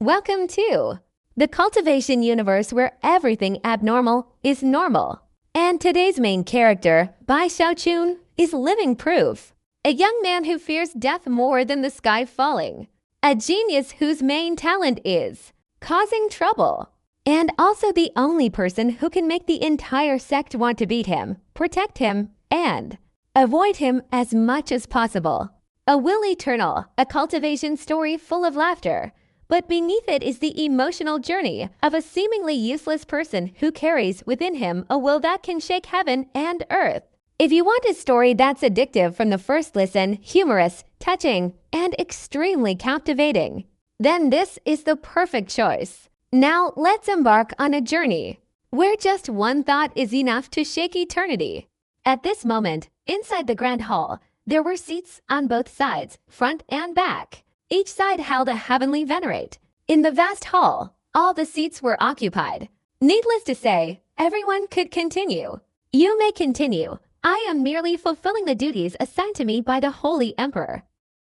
Welcome to the cultivation universe where everything abnormal is normal. And today's main character, Bai Xiaochun, is living proof. A young man who fears death more than the sky falling. A genius whose main talent is causing trouble. And also the only person who can make the entire sect want to beat him, protect him, and avoid him as much as possible. A will eternal, a cultivation story full of laughter. But beneath it is the emotional journey of a seemingly useless person who carries within him a will that can shake heaven and earth. If you want a story that's addictive from the first listen, humorous, touching, and extremely captivating, then this is the perfect choice. Now let's embark on a journey where just one thought is enough to shake eternity. At this moment, inside the grand hall, there were seats on both sides, front and back. Each side held a heavenly venerate. In the vast hall, all the seats were occupied. Needless to say, everyone could continue. You may continue. I am merely fulfilling the duties assigned to me by the Holy Emperor.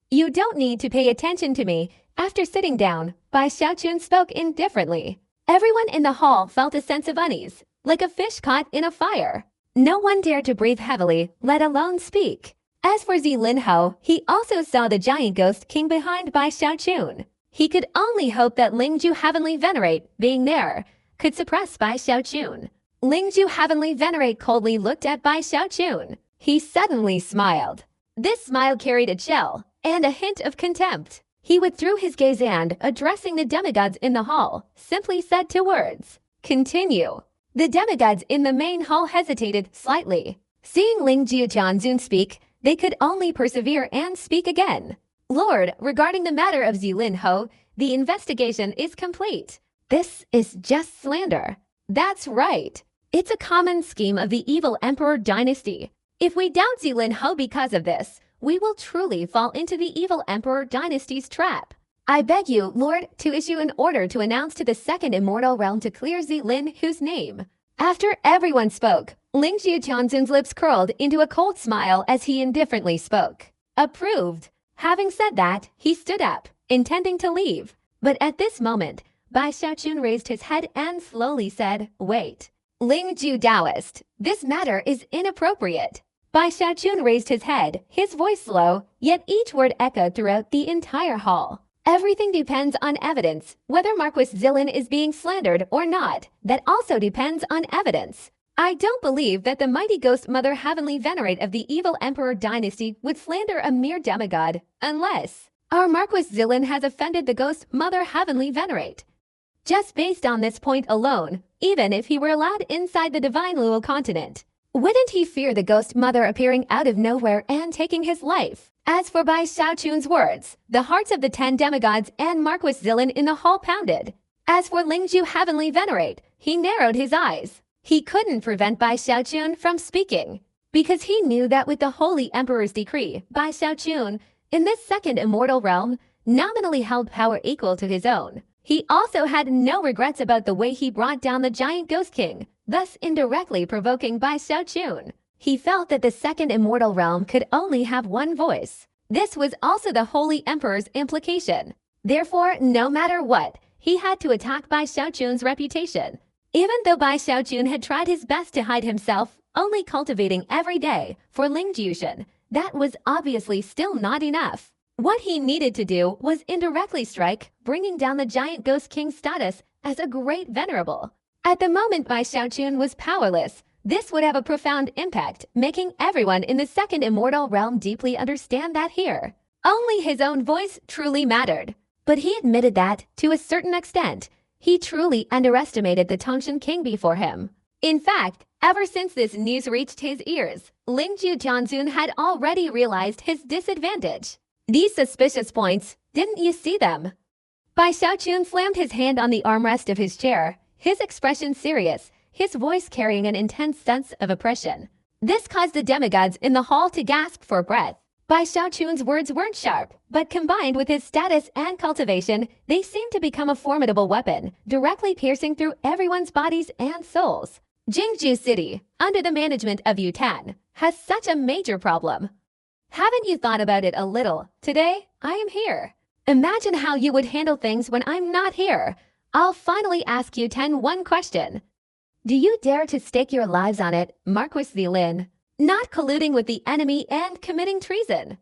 You don't need to pay attention to me. After sitting down, Bai Xiaochun spoke indifferently. Everyone in the hall felt a sense of unease, like a fish caught in a fire. No one dared to breathe heavily, let alone speak. As for Linhou, he also saw the giant ghost king behind Bai Xiaochun. He could only hope that Lingju Heavenly Venerate, being there, could suppress Bai Xiaochun. Lingju Heavenly Venerate coldly looked at Bai Xiaochun. He suddenly smiled. This smile carried a chill and a hint of contempt. He withdrew his gaze and, addressing the demigods in the hall, simply said 2 words. Continue. The demigods in the main hall hesitated slightly. Seeing Lingju Jianzun speak, they could only persevere and speak again. Lord, regarding the matter of Linhou, the investigation is complete. This is just slander. That's right. It's a common scheme of the evil emperor dynasty. If we doubt Linhou because of this, we will truly fall into the evil emperor dynasty's trap. I beg you, Lord, to issue an order to announce to the second immortal realm to clear Linhou's name. After everyone spoke, Lingju Jianzun's lips curled into a cold smile as he indifferently spoke. Approved. Having said that, he stood up, intending to leave. But at this moment, Bai Xiaochun raised his head and slowly said, Wait. Lingju Taoist, this matter is inappropriate. Bai Xiaochun raised his head, his voice low, yet each word echoed throughout the entire hall. Everything depends on evidence. Whether Marquis Zilin is being slandered or not, that also depends on evidence. I don't believe that the mighty ghost mother heavenly venerate of the evil emperor dynasty would slander a mere demigod, unless our Marquis Zilin has offended the ghost mother heavenly venerate. Just based on this point alone, even if he were allowed inside the divine Luo continent, wouldn't he fear the ghost mother appearing out of nowhere and taking his life? As for Bai Xiaochun's words, the hearts of the 10 demigods and Marquis Zilin in the hall pounded. As for Lingju Heavenly Venerate, he narrowed his eyes. He couldn't prevent Bai Xiaochun from speaking, because he knew that with the Holy Emperor's decree, Bai Xiaochun, in this second immortal realm, nominally held power equal to his own. He also had no regrets about the way he brought down the giant ghost king, thus indirectly provoking Bai Xiaochun. He felt that the second immortal realm could only have one voice. This was also the Holy Emperor's implication. Therefore, no matter what, he had to attack Bai Xiaochun's reputation. Even though Bai Xiaochun had tried his best to hide himself, only cultivating every day for Lingjiushan, that was obviously still not enough. What he needed to do was indirectly strike, bringing down the giant ghost king's status as a great venerable. At the moment Bai Xiaochun was powerless, this would have a profound impact, making everyone in the second immortal realm deeply understand that here, only his own voice truly mattered. But he admitted that, to a certain extent, he truly underestimated the Tongshan king before him. In fact, ever since this news reached his ears, Lingju Jianzun had already realized his disadvantage. These suspicious points, didn't you see them? Bai Xiaochun slammed his hand on the armrest of his chair, his expression serious, his voice carrying an intense sense of oppression. This caused the demigods in the hall to gasp for breath. Bai Xiaochun's words weren't sharp, but combined with his status and cultivation, they seemed to become a formidable weapon, directly piercing through everyone's bodies and souls. Jingju City, under the management of Yutan, has such a major problem. Haven't you thought about it a little? Today, I am here. Imagine how you would handle things when I'm not here. I'll finally ask you 10-1 question. Do you dare to stake your lives on it, Marquis Zilin, not colluding with the enemy and committing treason?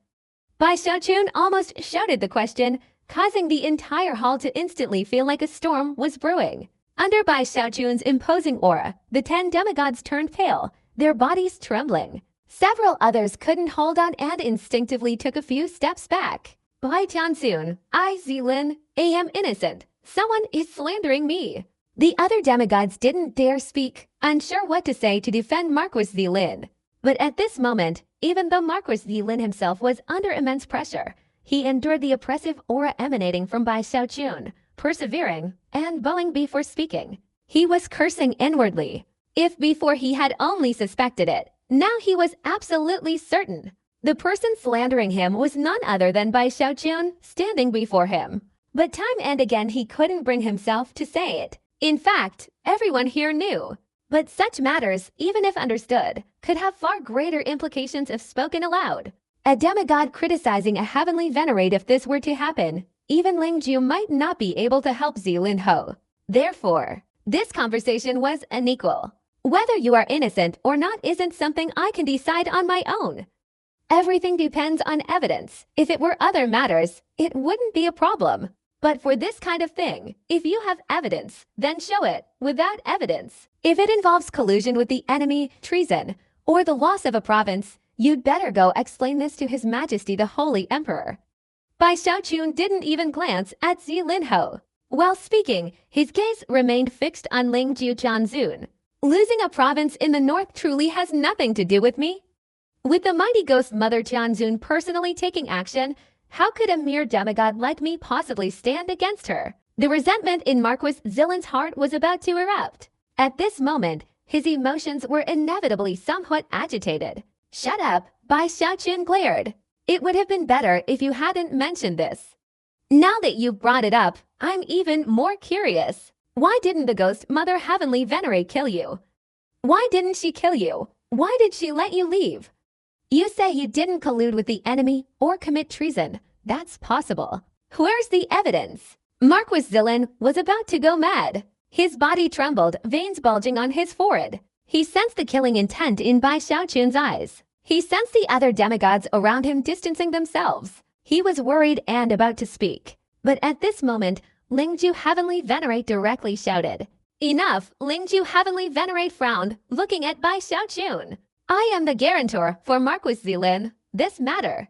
Bai Xiaochun almost shouted the question, causing the entire hall to instantly feel like a storm was brewing. Under Bai Xiaochun's imposing aura, the 10 demigods turned pale, their bodies trembling. Several others couldn't hold on and instinctively took a few steps back. Bai Tianxun, I, Zilin, am innocent. Someone is slandering me. The other demigods didn't dare speak, unsure what to say to defend Marquis Zilin. But at this moment, even though Marquis Zilin himself was under immense pressure, he endured the oppressive aura emanating from Bai Xiaochun, persevering and bowing before speaking. He was cursing inwardly. If before he had only suspected it, now he was absolutely certain. The person slandering him was none other than Bai Xiaochun standing before him. But time and again he couldn't bring himself to say it. In fact, everyone here knew. But such matters, even if understood, could have far greater implications if spoken aloud. A demigod criticizing a heavenly venerate. If this were to happen, even Ling Ju might not be able to help Zilin Ho. Therefore, this conversation was unequal. Whether you are innocent or not isn't something I can decide on my own. Everything depends on evidence. If it were other matters, it wouldn't be a problem. But for this kind of thing, if you have evidence, then show it. Without evidence, if it involves collusion with the enemy, treason, or the loss of a province, you'd better go explain this to His Majesty the Holy Emperor. Bai Xiaochun didn't even glance at Zilin Ho. While speaking, his gaze remained fixed on Ling Ju Chanzun. Losing a province in the north truly has nothing to do with me. With the mighty ghost mother Tianzun personally taking action, how could a mere demigod like me possibly stand against her? The resentment in Marquis Zilin's heart was about to erupt. At this moment, his emotions were inevitably somewhat agitated. Shut up, Bai Xiaochun glared. It would have been better if you hadn't mentioned this. Now that you've brought it up, I'm even more curious. Why didn't the ghost mother heavenly venerate kill you? Why didn't she kill you? Why did she let you leave? You say you didn't collude with the enemy or commit treason. That's possible. Where's the evidence? Marquis Zilin was about to go mad. His body trembled, veins bulging on his forehead. He sensed the killing intent in Bai Xiaochun's eyes. He sensed the other demigods around him distancing themselves. He was worried and about to speak. But at this moment, Ling Ju Heavenly Venerate directly shouted. Enough! Ling Ju Heavenly Venerate frowned, looking at Bai Xiaochun. I am the guarantor for Marquis Zilin. This matter.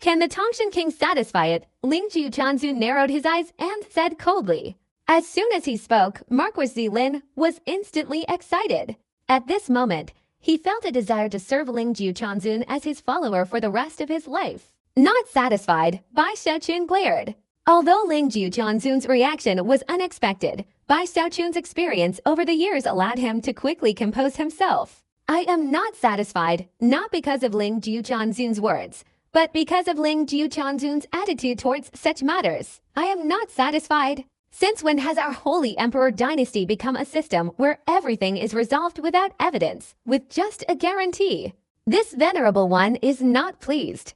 Can the Tongshan King satisfy it? Ling Ju Chanzun narrowed his eyes and said coldly. As soon as he spoke, Marquis Zilin was instantly excited. At this moment, he felt a desire to serve Ling Ju Chanzun as his follower for the rest of his life. Not satisfied, Bai Xiaochun glared. Although Ling Ju Chanzun's reaction was unexpected, Bai Xiaochun's experience over the years allowed him to quickly compose himself. I am not satisfied, not because of Ling Ju Chanzun's words, but because of Ling Ju Chanzun's attitude towards such matters. I am not satisfied. Since when has our Holy Emperor dynasty become a system where everything is resolved without evidence, with just a guarantee? This venerable one is not pleased.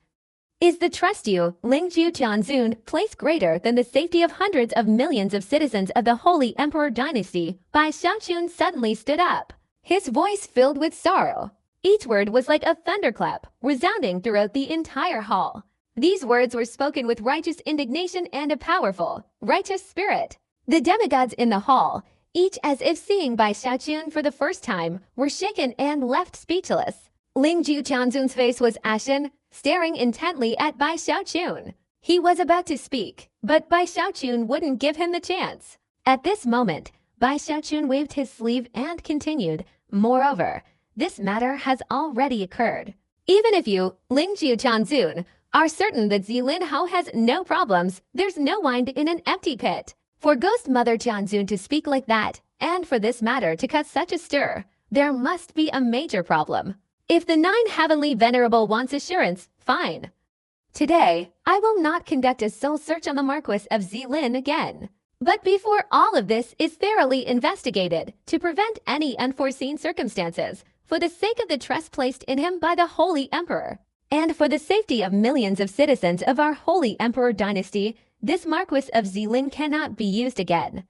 Is the trust you, Ling Ju Chanzun, place greater than the safety of hundreds of millions of citizens of the Holy Emperor dynasty? Bai Xiaochun suddenly stood up, his voice filled with sorrow. Each word was like a thunderclap, resounding throughout the entire hall. These words were spoken with righteous indignation and a powerful, righteous spirit. The demigods in the hall, each as if seeing Bai Xiaochun for the first time, were shaken and left speechless. Ling Ju Chanzun's face was ashen, staring intently at Bai Xiaochun. He was about to speak, but Bai Xiaochun wouldn't give him the chance. At this moment, Bai Xiaochun waved his sleeve and continued, Moreover, this matter has already occurred. Even if you, Ling Ju Chanzun, are certain that Zilin Ho has no problems, there's no wind in an empty pit. For Ghost Mother Chanzun to speak like that, and for this matter to cause such a stir, there must be a major problem. If the 9 Heavenly Venerable wants assurance, fine. Today, I will not conduct a soul search on the Marquis of Zilin again. But before all of this is thoroughly investigated, to prevent any unforeseen circumstances, for the sake of the trust placed in him by the Holy Emperor, and for the safety of millions of citizens of our Holy Emperor dynasty, this Marquis of Zealand cannot be used again.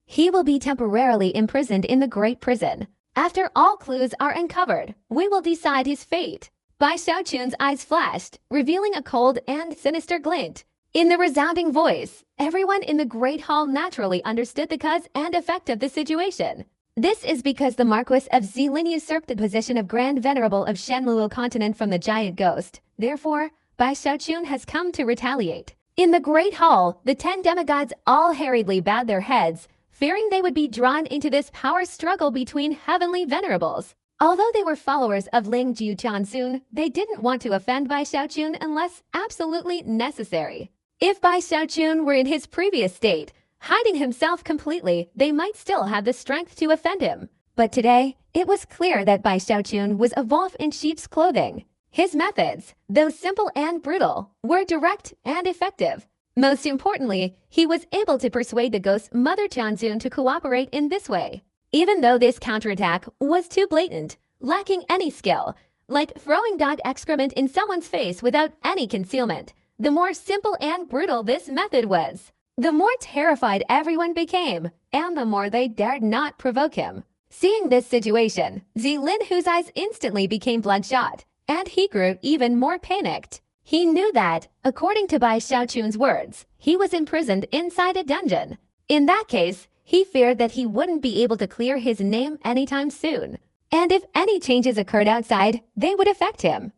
He will be temporarily imprisoned in the Great Prison. After all clues are uncovered, we will decide his fate. Bai Xiaochun's eyes flashed, revealing a cold and sinister glint. In the resounding voice, everyone in the Great Hall naturally understood the cause and effect of the situation. This is because the Marquis of Zealand usurped the position of Grand Venerable of Shenluo Continent from the Giant Ghost. Therefore, Bai Xiaochun has come to retaliate. In the Great Hall, the 10 demigods all hurriedly bowed their heads, fearing they would be drawn into this power struggle between heavenly venerables. Although they were followers of Lingju Chansun, they didn't want to offend Bai Xiaochun unless absolutely necessary. If Bai Xiaochun were in his previous state, hiding himself completely, they might still have the strength to offend him. But today, it was clear that Bai Xiaochun was a wolf in sheep's clothing. His methods, though simple and brutal, were direct and effective. Most importantly, he was able to persuade the ghost's mother Chansun to cooperate in this way. Even though this counterattack was too blatant, lacking any skill, like throwing dog excrement in someone's face without any concealment, the more simple and brutal this method was, the more terrified everyone became, and the more they dared not provoke him. Seeing this situation, Zilin, whose eyes instantly became bloodshot, and he grew even more panicked. He knew that, according to Bai Xiaochun's words, he was imprisoned inside a dungeon. In that case, he feared that he wouldn't be able to clear his name anytime soon. And if any changes occurred outside, they would affect him.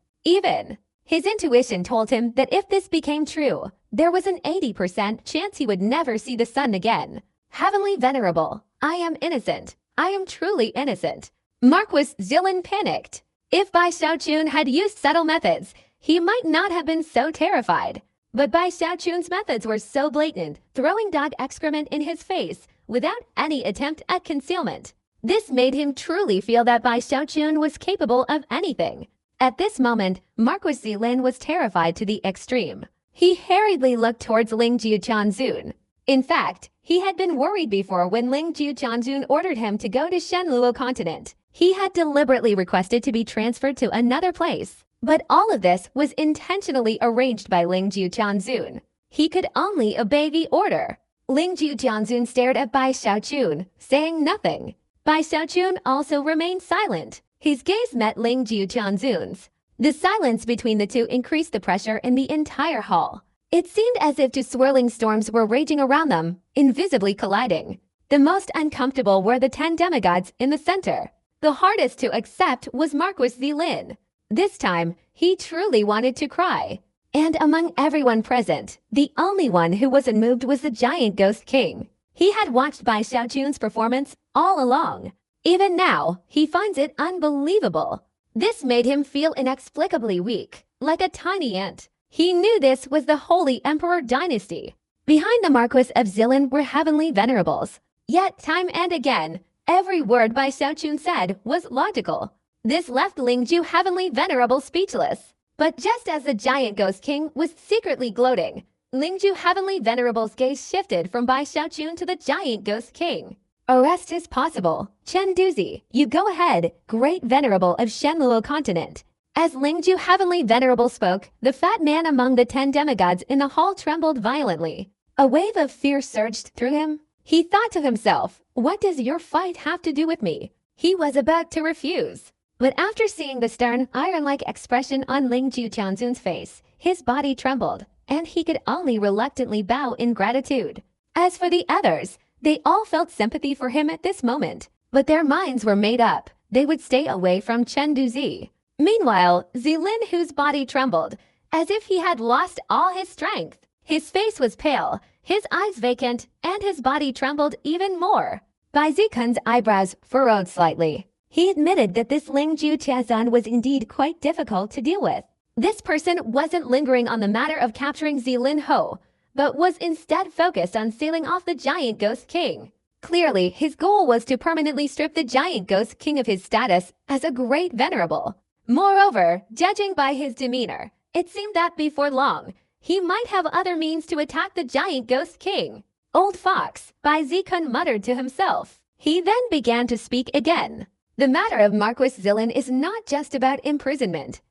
His intuition told him that if this became true, there was an 80% chance he would never see the sun again. Heavenly Venerable, I am innocent. I am truly innocent. Marquis Zilin panicked. If Bai Xiaochun had used subtle methods, he might not have been so terrified. But Bai Xiaochun's methods were so blatant, throwing dog excrement in his face without any attempt at concealment. This made him truly feel that Bai Xiaochun was capable of anything. At this moment, Marquis Zilin was terrified to the extreme. He hurriedly looked towards Lingju Chanzun. In fact, he had been worried before when Lingju Chanzun ordered him to go to Shenluo Continent. He had deliberately requested to be transferred to another place. But all of this was intentionally arranged by Lingju Chanzun. He could only obey the order. Lingju Chanzun stared at Bai Xiaochun, saying nothing. Bai Xiaochun also remained silent. His gaze met Lingju Chanzun's. The silence between the two increased the pressure in the entire hall. It seemed as if two swirling storms were raging around them, invisibly colliding. The most uncomfortable were the 10 demigods in the center. The hardest to accept was Marquis Zilin. This time, he truly wanted to cry. And among everyone present, the only one who wasn't moved was the giant ghost king. He had watched Bai Xiaochun's performance all along. Even now, he finds it unbelievable. This made him feel inexplicably weak, like a tiny ant. He knew this was the Holy Emperor dynasty. Behind the Marquis of Zilin were heavenly venerables. Yet time and again, every word Bai Xiaochun said was logical. This left Lingju heavenly venerable speechless. But just as the giant ghost king was secretly gloating, Lingju heavenly venerable's gaze shifted from Bai Xiaochun to the giant ghost king. Arrest is possible. Chen Duzi, you go ahead, great venerable of Shenluo Continent. As Lingju heavenly venerable spoke, the fat man among the 10 demigods in the hall trembled violently. A wave of fear surged through him. He thought to himself, what does your fight have to do with me? He was about to refuse. But after seeing the stern, iron-like expression on Lingju Chanzun's face, his body trembled, and he could only reluctantly bow in gratitude. As for the others, they all felt sympathy for him at this moment, but their minds were made up. They would stay away from Chen Duzi. Meanwhile, Zilin, whose body trembled, as if he had lost all his strength. His face was pale, his eyes vacant, and his body trembled even more. Bai Zikun's eyebrows furrowed slightly. He admitted that this Lingju Chazan was indeed quite difficult to deal with. This person wasn't lingering on the matter of capturing Zilin Ho, but was instead focused on sealing off the giant ghost king. Clearly, his goal was to permanently strip the giant ghost king of his status as a great venerable. Moreover, judging by his demeanor, it seemed that before long, he might have other means to attack the giant ghost king. Old fox, Bai Zikun muttered to himself. He then began to speak again. The matter of Marquis Zilin is not just about imprisonment.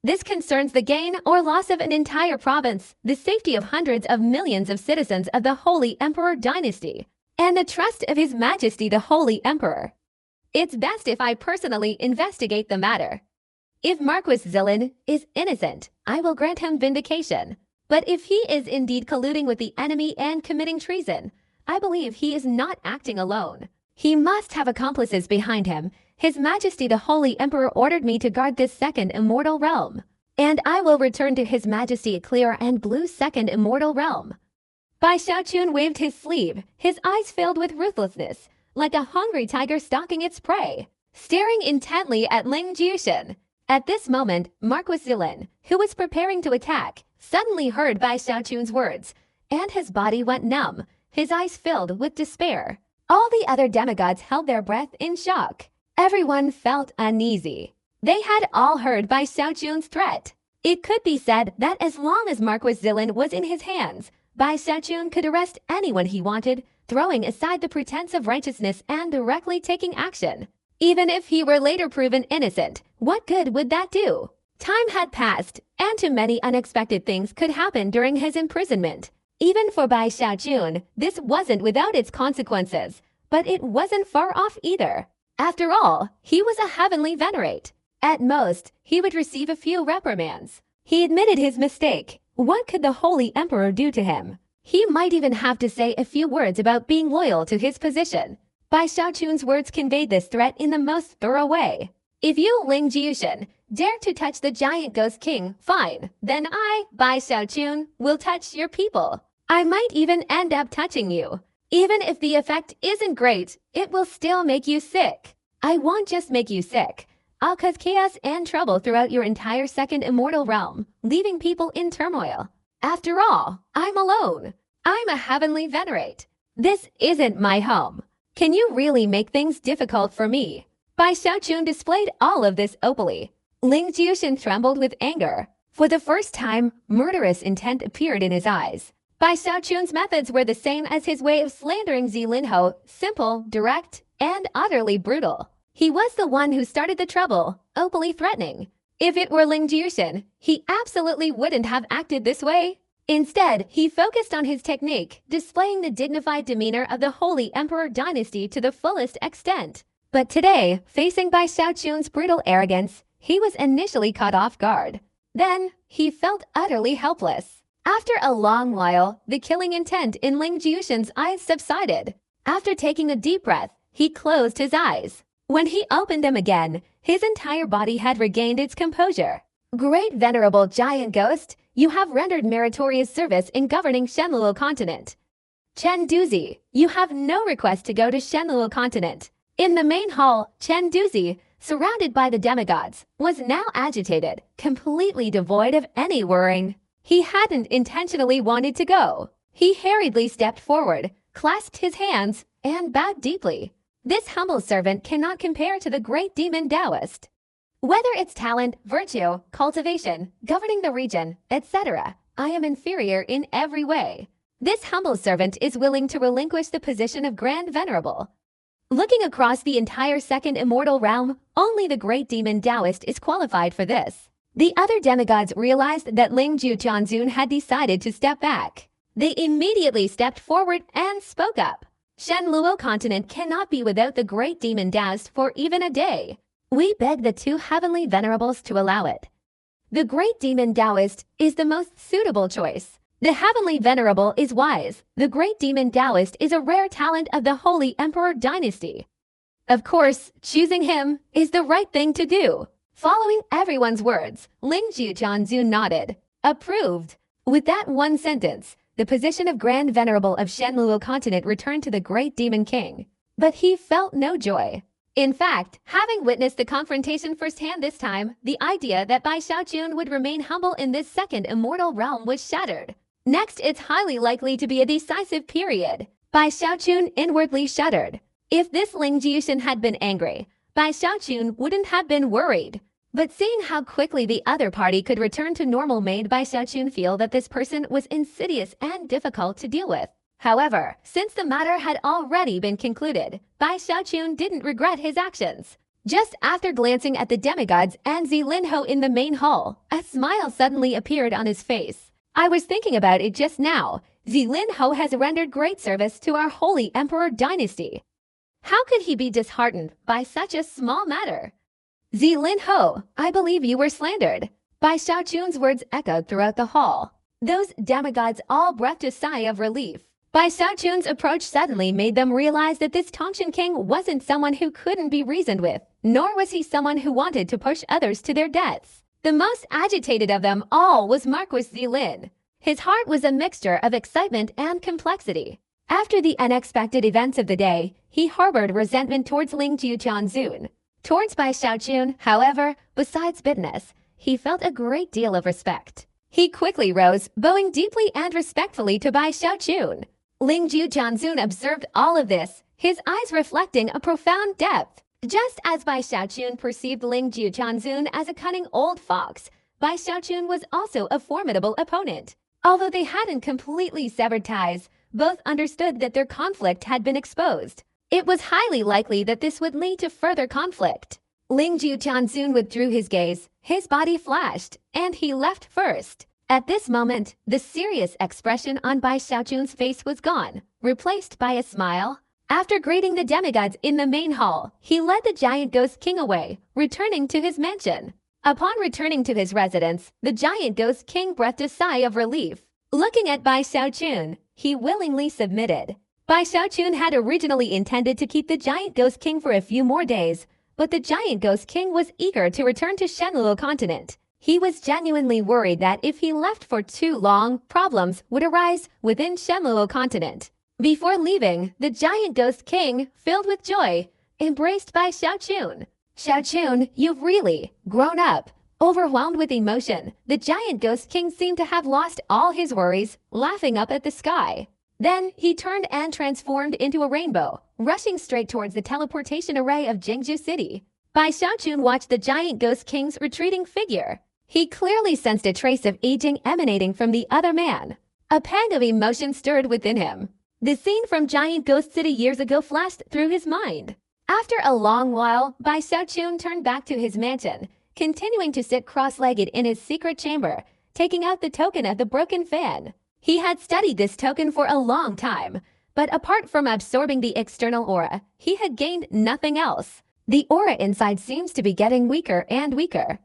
This concerns the gain or loss of an entire province, the safety of hundreds of millions of citizens of the Holy Emperor dynasty, and the trust of His Majesty the Holy Emperor. It's best if I personally investigate the matter. If Marquis Zilin is innocent, I will grant him vindication. But if he is indeed colluding with the enemy and committing treason, I believe he is not acting alone. He must have accomplices behind him. His Majesty the Holy Emperor ordered me to guard this second immortal realm, and I will return to His Majesty a clear and blue second immortal realm. Bai Xiaochun waved his sleeve, his eyes filled with ruthlessness, like a hungry tiger stalking its prey, staring intently at Ling Jiushan. At this moment, Marquis Zilin, who was preparing to attack, suddenly heard Bai Xiaochun's words, and his body went numb, his eyes filled with despair. All the other demigods held their breath in shock. Everyone felt uneasy. They had all heard Bai Xiaochun's threat. It could be said that as long as Marquis Zilin was in his hands, Bai Xiaochun could arrest anyone he wanted, throwing aside the pretense of righteousness and directly taking action. Even if he were later proven innocent, what good would that do? Time had passed, and too many unexpected things could happen during his imprisonment. Even for Bai Xiaochun, this wasn't without its consequences, but it wasn't far off either. After all, he was a heavenly venerate. At most, he would receive a few reprimands. He admitted his mistake. What could the Holy Emperor do to him? He might even have to say a few words about being loyal to his position. Bai Xiaochun's words conveyed this threat in the most thorough way. If you, Ling Jiushan, dare to touch the giant ghost king, fine. Then I, Bai Xiaochun, will touch your people. I might even end up touching you. Even if the effect isn't great, it will still make you sick. I won't just make you sick. I'll cause chaos and trouble throughout your entire second immortal realm, leaving people in turmoil. After all, I'm alone. I'm a heavenly venerate. This isn't my home. Can you really make things difficult for me? Bai Xiaochun displayed all of this openly. Ling Jiushan trembled with anger. For the first time, murderous intent appeared in his eyes. Bai Xiaochun's methods were the same as his way of slandering Zilinho, simple, direct, and utterly brutal. He was the one who started the trouble, openly threatening. If it were Ling Jiushan, he absolutely wouldn't have acted this way. Instead, he focused on his technique, displaying the dignified demeanor of the Holy Emperor dynasty to the fullest extent. But today, facing Bai Xiaochun's brutal arrogance, he was initially caught off guard. Then, he felt utterly helpless. After a long while, the killing intent in Ling Jiushan's eyes subsided. After taking a deep breath, he closed his eyes. When he opened them again, his entire body had regained its composure. Great venerable giant ghost, you have rendered meritorious service in governing Shenluo continent. Chen Duzi, you have no request to go to Shenluo continent. In the main hall, Chen Duzi, surrounded by the demigods, was now agitated, completely devoid of any worrying. He hadn't intentionally wanted to go. He hurriedly stepped forward, clasped his hands, and bowed deeply. This humble servant cannot compare to the great demon Taoist. Whether it's talent, virtue, cultivation, governing the region, etc., I am inferior in every way. This humble servant is willing to relinquish the position of Grand Venerable. Looking across the entire second immortal realm, only the great demon Taoist is qualified for this. The other demigods realized that Ling Jiuquanzun had decided to step back. They immediately stepped forward and spoke up. Shenluo continent cannot be without the great demon Taoist for even a day. We beg the two heavenly venerables to allow it. The great demon Taoist is the most suitable choice. The heavenly venerable is wise. The great demon Taoist is a rare talent of the Holy Emperor dynasty. Of course, choosing him is the right thing to do. Following everyone's words, Ling Jiuquanzun nodded. Approved. With that one sentence, the position of Grand Venerable of Shenluo continent returned to the great demon king. But he felt no joy. In fact, having witnessed the confrontation firsthand this time, the idea that Bai Xiaochun would remain humble in this second immortal realm was shattered. Next, it's highly likely to be a decisive period. Bai Xiaochun inwardly shuddered. If this Ling Jiushan had been angry, Bai Xiaochun wouldn't have been worried. But seeing how quickly the other party could return to normal made Bai Xiaochun feel that this person was insidious and difficult to deal with. However, since the matter had already been concluded, Bai Xiaochun didn't regret his actions. Just after glancing at the demigods and Zelinho in the main hall, a smile suddenly appeared on his face. I was thinking about it just now. Zelinho has rendered great service to our holy emperor dynasty. How could he be disheartened by such a small matter? Zelinho, I believe you were slandered. Bai Xiaochun's words echoed throughout the hall. Those demigods all breathed a sigh of relief. Bai Xiaochun's approach suddenly made them realize that this Tongtian king wasn't someone who couldn't be reasoned with, nor was he someone who wanted to push others to their deaths. The most agitated of them all was Marquis Zilin. His heart was a mixture of excitement and complexity. After the unexpected events of the day, he harbored resentment towards Ling Jiuqianzun. Towards Bai Xiaochun, however, besides bitterness, he felt a great deal of respect. He quickly rose, bowing deeply and respectfully to Bai Xiaochun. Ling Jiuqianzun observed all of this, his eyes reflecting a profound depth. Just as Bai Xiaochun perceived Ling Jiuqianzun as a cunning old fox, Bai Xiaochun was also a formidable opponent. Although they hadn't completely severed ties, both understood that their conflict had been exposed. It was highly likely that this would lead to further conflict. Ling Jiuqianzun withdrew his gaze, his body flashed, and he left first. At this moment, the serious expression on Bai Xiaochun's face was gone, replaced by a smile. After greeting the demigods in the main hall, he led the giant ghost king away, returning to his mansion. Upon returning to his residence, the giant ghost king breathed a sigh of relief. Looking at Bai Xiaochun, he willingly submitted. Bai Xiaochun had originally intended to keep the giant ghost king for a few more days, but the giant ghost king was eager to return to Shenluo continent. He was genuinely worried that if he left for too long, problems would arise within Shenluo continent. Before leaving, the giant ghost king, filled with joy, embraced Bai Xiaochun. Xiaochun, you've really grown up. Overwhelmed with emotion, the giant ghost king seemed to have lost all his worries, laughing up at the sky. Then he turned and transformed into a rainbow, rushing straight towards the teleportation array of Jingzhou City. Bai Xiaochun watched the giant ghost king's retreating figure. He clearly sensed a trace of aging emanating from the other man. A pang of emotion stirred within him. The scene from Giant Ghost City years ago flashed through his mind. After a long while, Bai Xiaochun turned back to his mansion, continuing to sit cross-legged in his secret chamber, taking out the token of the broken fan. He had studied this token for a long time, but apart from absorbing the external aura, he had gained nothing else. The aura inside seems to be getting weaker and weaker.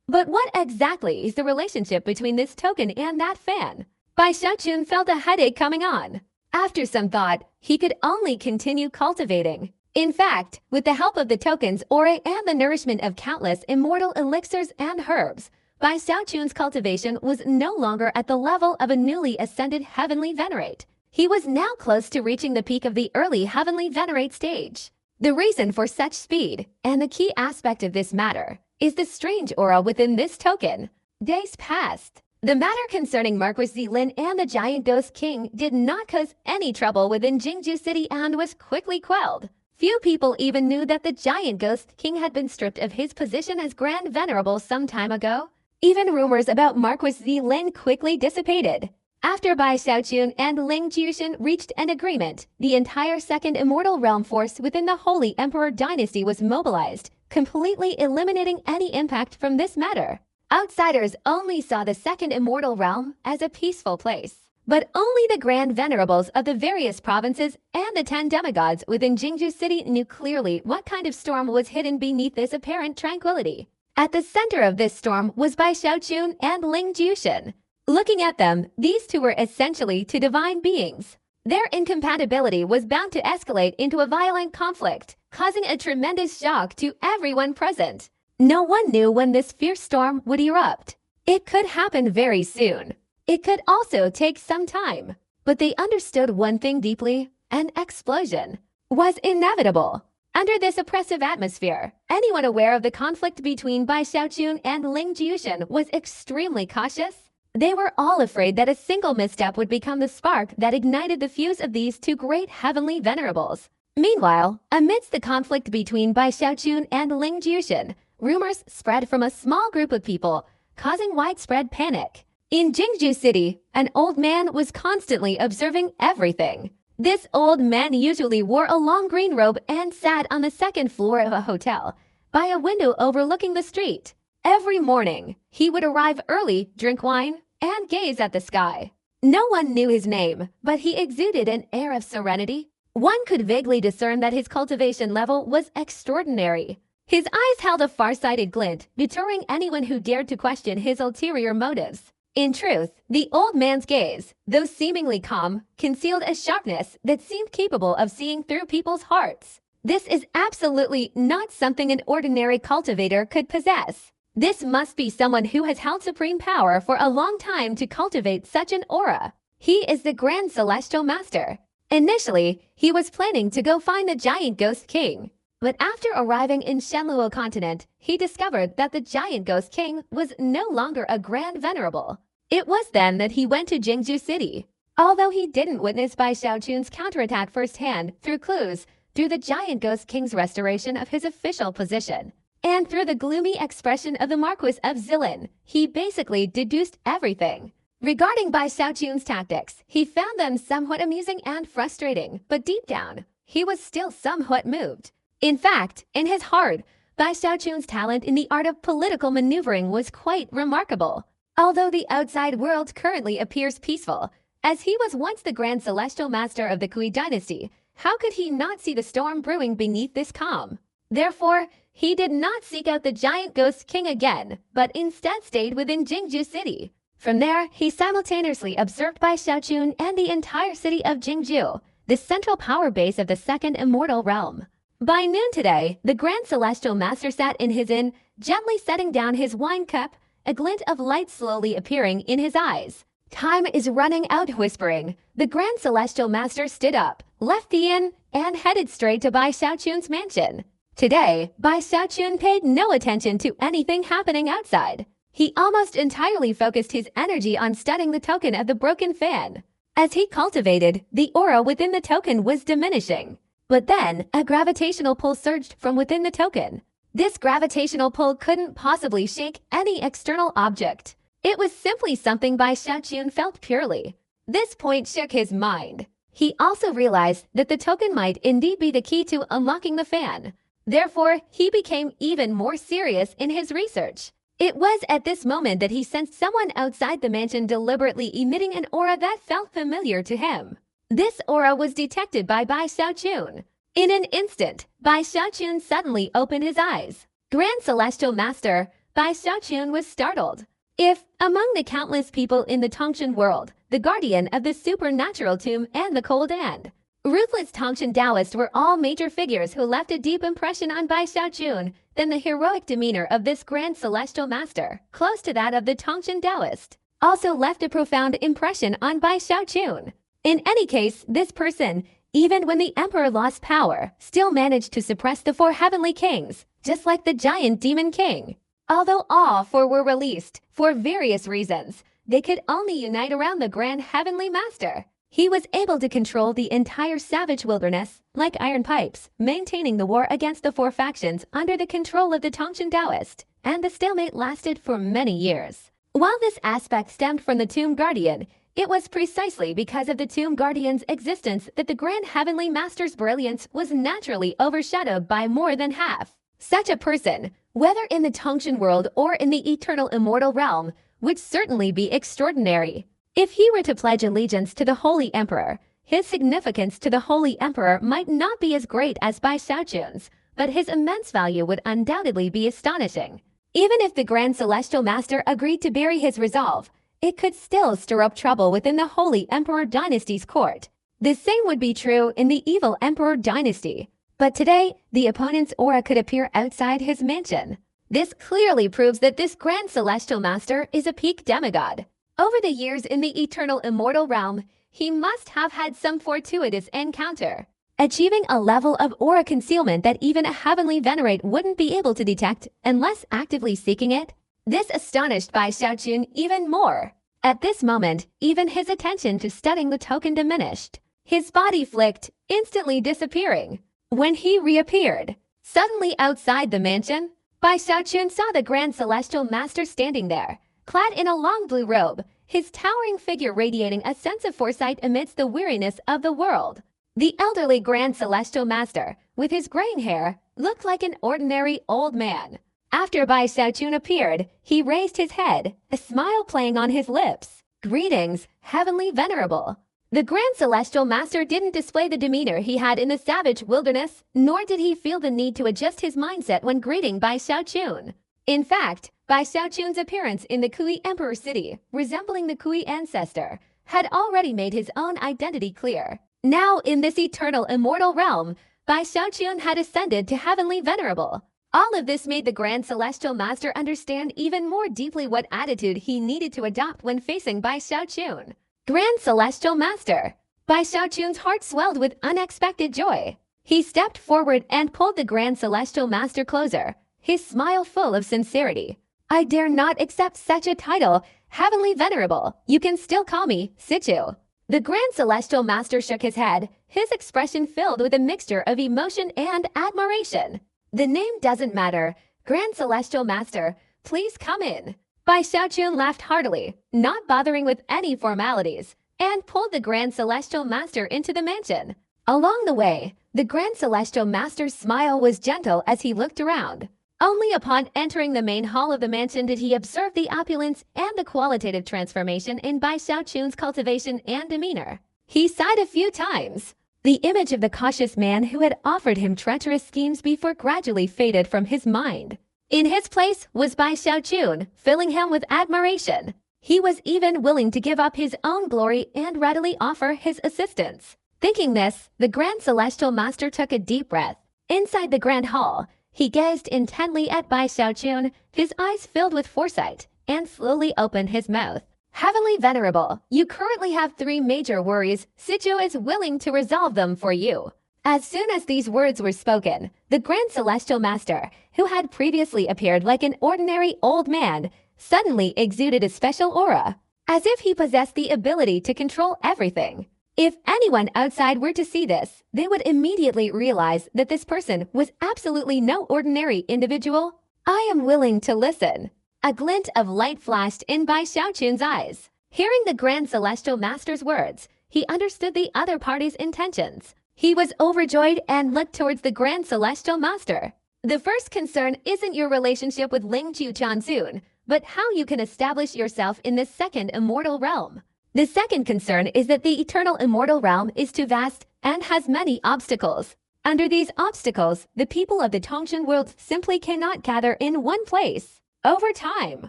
But what exactly is the relationship between this token and that fan? Bai Xiaochun felt a headache coming on. After some thought, he could only continue cultivating. In fact, with the help of the token's aura and the nourishment of countless immortal elixirs and herbs, Bai Xiaochun's cultivation was no longer at the level of a newly ascended heavenly venerate. He was now close to reaching the peak of the early heavenly venerate stage. The reason for such speed, and the key aspect of this matter, is the strange aura within this token. Days passed. The matter concerning Marquis Zilin and the Giant Ghost King did not cause any trouble within Jingzhou City and was quickly quelled. Few people even knew that the Giant Ghost King had been stripped of his position as Grand Venerable some time ago. Even rumors about Marquis Zilin quickly dissipated. After Bai Xiaochun and Ling Jiuxian reached an agreement, the entire Second Immortal Realm force within the Holy Emperor dynasty was mobilized, completely eliminating any impact from this matter. Outsiders only saw the Second Immortal Realm as a peaceful place. But only the Grand Venerables of the various provinces and the 10 demigods within Jingzhou City knew clearly what kind of storm was hidden beneath this apparent tranquility. At the center of this storm was Bai Xiaochun and Ling Jiuxian. Looking at them, these two were essentially two divine beings. Their incompatibility was bound to escalate into a violent conflict, causing a tremendous shock to everyone present. No one knew when this fierce storm would erupt. It could happen very soon. It could also take some time. But they understood one thing deeply: an explosion was inevitable. Under this oppressive atmosphere, anyone aware of the conflict between Bai Xiaochun and Ling Jiuxian was extremely cautious. They were all afraid that a single misstep would become the spark that ignited the fuse of these two great heavenly venerables. Meanwhile, amidst the conflict between Bai Xiaochun and Ling Jiuxian, rumors spread from a small group of people, causing widespread panic. In Jingzhou City, an old man was constantly observing everything. This old man usually wore a long green robe and sat on the second floor of a hotel, by a window overlooking the street. Every morning, he would arrive early, drink wine, and gaze at the sky. No one knew his name, but he exuded an air of serenity. One could vaguely discern that his cultivation level was extraordinary. His eyes held a far-sighted glint, deterring anyone who dared to question his ulterior motives. In truth, the old man's gaze, though seemingly calm, concealed a sharpness that seemed capable of seeing through people's hearts. This is absolutely not something an ordinary cultivator could possess. This must be someone who has held supreme power for a long time to cultivate such an aura. He is the Grand Celestial Master. Initially, he was planning to go find the giant Ghost King. But after arriving in Shenluo continent, he discovered that the giant Ghost King was no longer a Grand Venerable. It was then that he went to Jingju City. Although he didn't witness Bai Xiaochun's counterattack firsthand through clues, through the giant Ghost King's restoration of his official position, and through the gloomy expression of the Marquis of Zilin, he basically deduced everything. Regarding Bai Xiaochun's tactics, he found them somewhat amusing and frustrating, but deep down, he was still somewhat moved. In fact, in his heart, Bai Xiaochun's talent in the art of political maneuvering was quite remarkable. Although the outside world currently appears peaceful, as he was once the Grand Celestial Master of the Kui dynasty, how could he not see the storm brewing beneath this calm? Therefore, he did not seek out the giant Ghost King again, but instead stayed within Jingju City. From there, he simultaneously observed Bai Xiaochun and the entire city of Jingju, the central power base of the Second Immortal Realm. By noon today, the Grand Celestial Master sat in his inn, gently setting down his wine cup, a glint of light slowly appearing in his eyes. Time is running out, whispering. The Grand Celestial Master stood up, left the inn, and headed straight to Bai Xiaochun's mansion. Today, Bai Xiaochun paid no attention to anything happening outside. He almost entirely focused his energy on studying the token of the broken fan. As he cultivated, the aura within the token was diminishing. But then, a gravitational pull surged from within the token. This gravitational pull couldn't possibly shake any external object. It was simply something Bai Xiaochun felt purely. This point shook his mind. He also realized that the token might indeed be the key to unlocking the fan. Therefore, he became even more serious in his research. It was at this moment that he sensed someone outside the mansion deliberately emitting an aura that felt familiar to him. This aura was detected by Bai Xiaochun. In an instant, Bai Xiaochun suddenly opened his eyes. Grand Celestial Master, Bai Xiaochun was startled. If, among the countless people in the Tongshan world, the guardian of the supernatural tomb and the cold and ruthless Tongshan Taoist were all major figures who left a deep impression on Bai Xiaochun, then the heroic demeanor of this Grand Celestial Master, close to that of the Tongshan Taoist, also left a profound impression on Bai Xiaochun. In any case, this person, even when the Emperor lost power, still managed to suppress the four heavenly kings, just like the giant Demon King. Although all four were released, for various reasons, they could only unite around the Grand Heavenly Master. He was able to control the entire savage wilderness, like iron pipes, maintaining the war against the four factions under the control of the Tongshan Taoist, and the stalemate lasted for many years. While this aspect stemmed from the Tomb Guardian, it was precisely because of the Tomb Guardian's existence that the Grand Heavenly Master's brilliance was naturally overshadowed by more than half. Such a person, whether in the Tongshan world or in the Eternal Immortal Realm, would certainly be extraordinary. If he were to pledge allegiance to the Holy Emperor, his significance to the Holy Emperor might not be as great as Bai Xiaochun's, but his immense value would undoubtedly be astonishing. Even if the Grand Celestial Master agreed to bury his resolve, it could still stir up trouble within the Holy Emperor dynasty's court. The same would be true in the Evil Emperor dynasty. But today, the opponent's aura could appear outside his mansion. This clearly proves that this Grand Celestial Master is a peak demigod. Over the years in the Eternal Immortal Realm, he must have had some fortuitous encounter, achieving a level of aura concealment that even a heavenly venerate wouldn't be able to detect unless actively seeking it. This astonished Bai Xiaochun even more. At this moment, even his attention to studying the token diminished. His body flicked, instantly disappearing. When he reappeared, suddenly outside the mansion, Bai Xiaochun saw the Grand Celestial Master standing there, clad in a long blue robe, his towering figure radiating a sense of foresight amidst the weariness of the world. The elderly Grand Celestial Master, with his graying hair, looked like an ordinary old man. After Bai Xiaochun appeared, he raised his head, a smile playing on his lips. "Greetings, heavenly venerable." The Grand Celestial Master didn't display the demeanor he had in the savage wilderness, nor did he feel the need to adjust his mindset when greeting Bai Xiaochun. In fact, Bai Xiaochun's appearance in the Kui Emperor city, resembling the Kui ancestor, had already made his own identity clear. Now, in this eternal immortal realm, Bai Xiaochun had ascended to heavenly venerable. All of this made the Grand Celestial Master understand even more deeply what attitude he needed to adopt when facing Bai Xiaochun. Grand Celestial Master. Bai Xiaochun's heart swelled with unexpected joy. He stepped forward and pulled the Grand Celestial Master closer, his smile full of sincerity. "I dare not accept such a title, Heavenly Venerable. You can still call me Sichu." The Grand Celestial Master shook his head, his expression filled with a mixture of emotion and admiration. "The name doesn't matter. Grand Celestial Master, please come in." Bai Xiaochun laughed heartily, not bothering with any formalities, and pulled the Grand Celestial Master into the mansion. Along the way, the Grand Celestial Master's smile was gentle as he looked around. Only upon entering the main hall of the mansion did he observe the opulence and the qualitative transformation in Bai Xiaochun's cultivation and demeanor. He sighed a few times. The image of the cautious man who had offered him treacherous schemes before gradually faded from his mind. In his place was Bai Xiaochun, filling him with admiration. He was even willing to give up his own glory and readily offer his assistance. Thinking this, the Grand Celestial Master took a deep breath. Inside the Grand Hall, he gazed intently at Bai Xiaochun, his eyes filled with foresight, and slowly opened his mouth. "Heavenly Venerable, you currently have 3 major worries. Sichu is willing to resolve them for you." As soon as these words were spoken, the Grand Celestial Master, who had previously appeared like an ordinary old man, suddenly exuded a special aura, as if he possessed the ability to control everything. If anyone outside were to see this, they would immediately realize that this person was absolutely no ordinary individual. "I am willing to listen." A glint of light flashed in Bai Xiaochun's eyes. Hearing the Grand Celestial Master's words, he understood the other party's intentions. He was overjoyed and looked towards the Grand Celestial Master. "The first concern isn't your relationship with Ling Chu Chansun, but how you can establish yourself in this second immortal realm. The second concern is that the eternal immortal realm is too vast and has many obstacles. Under these obstacles, the people of the Tongshan world simply cannot gather in one place. Over time,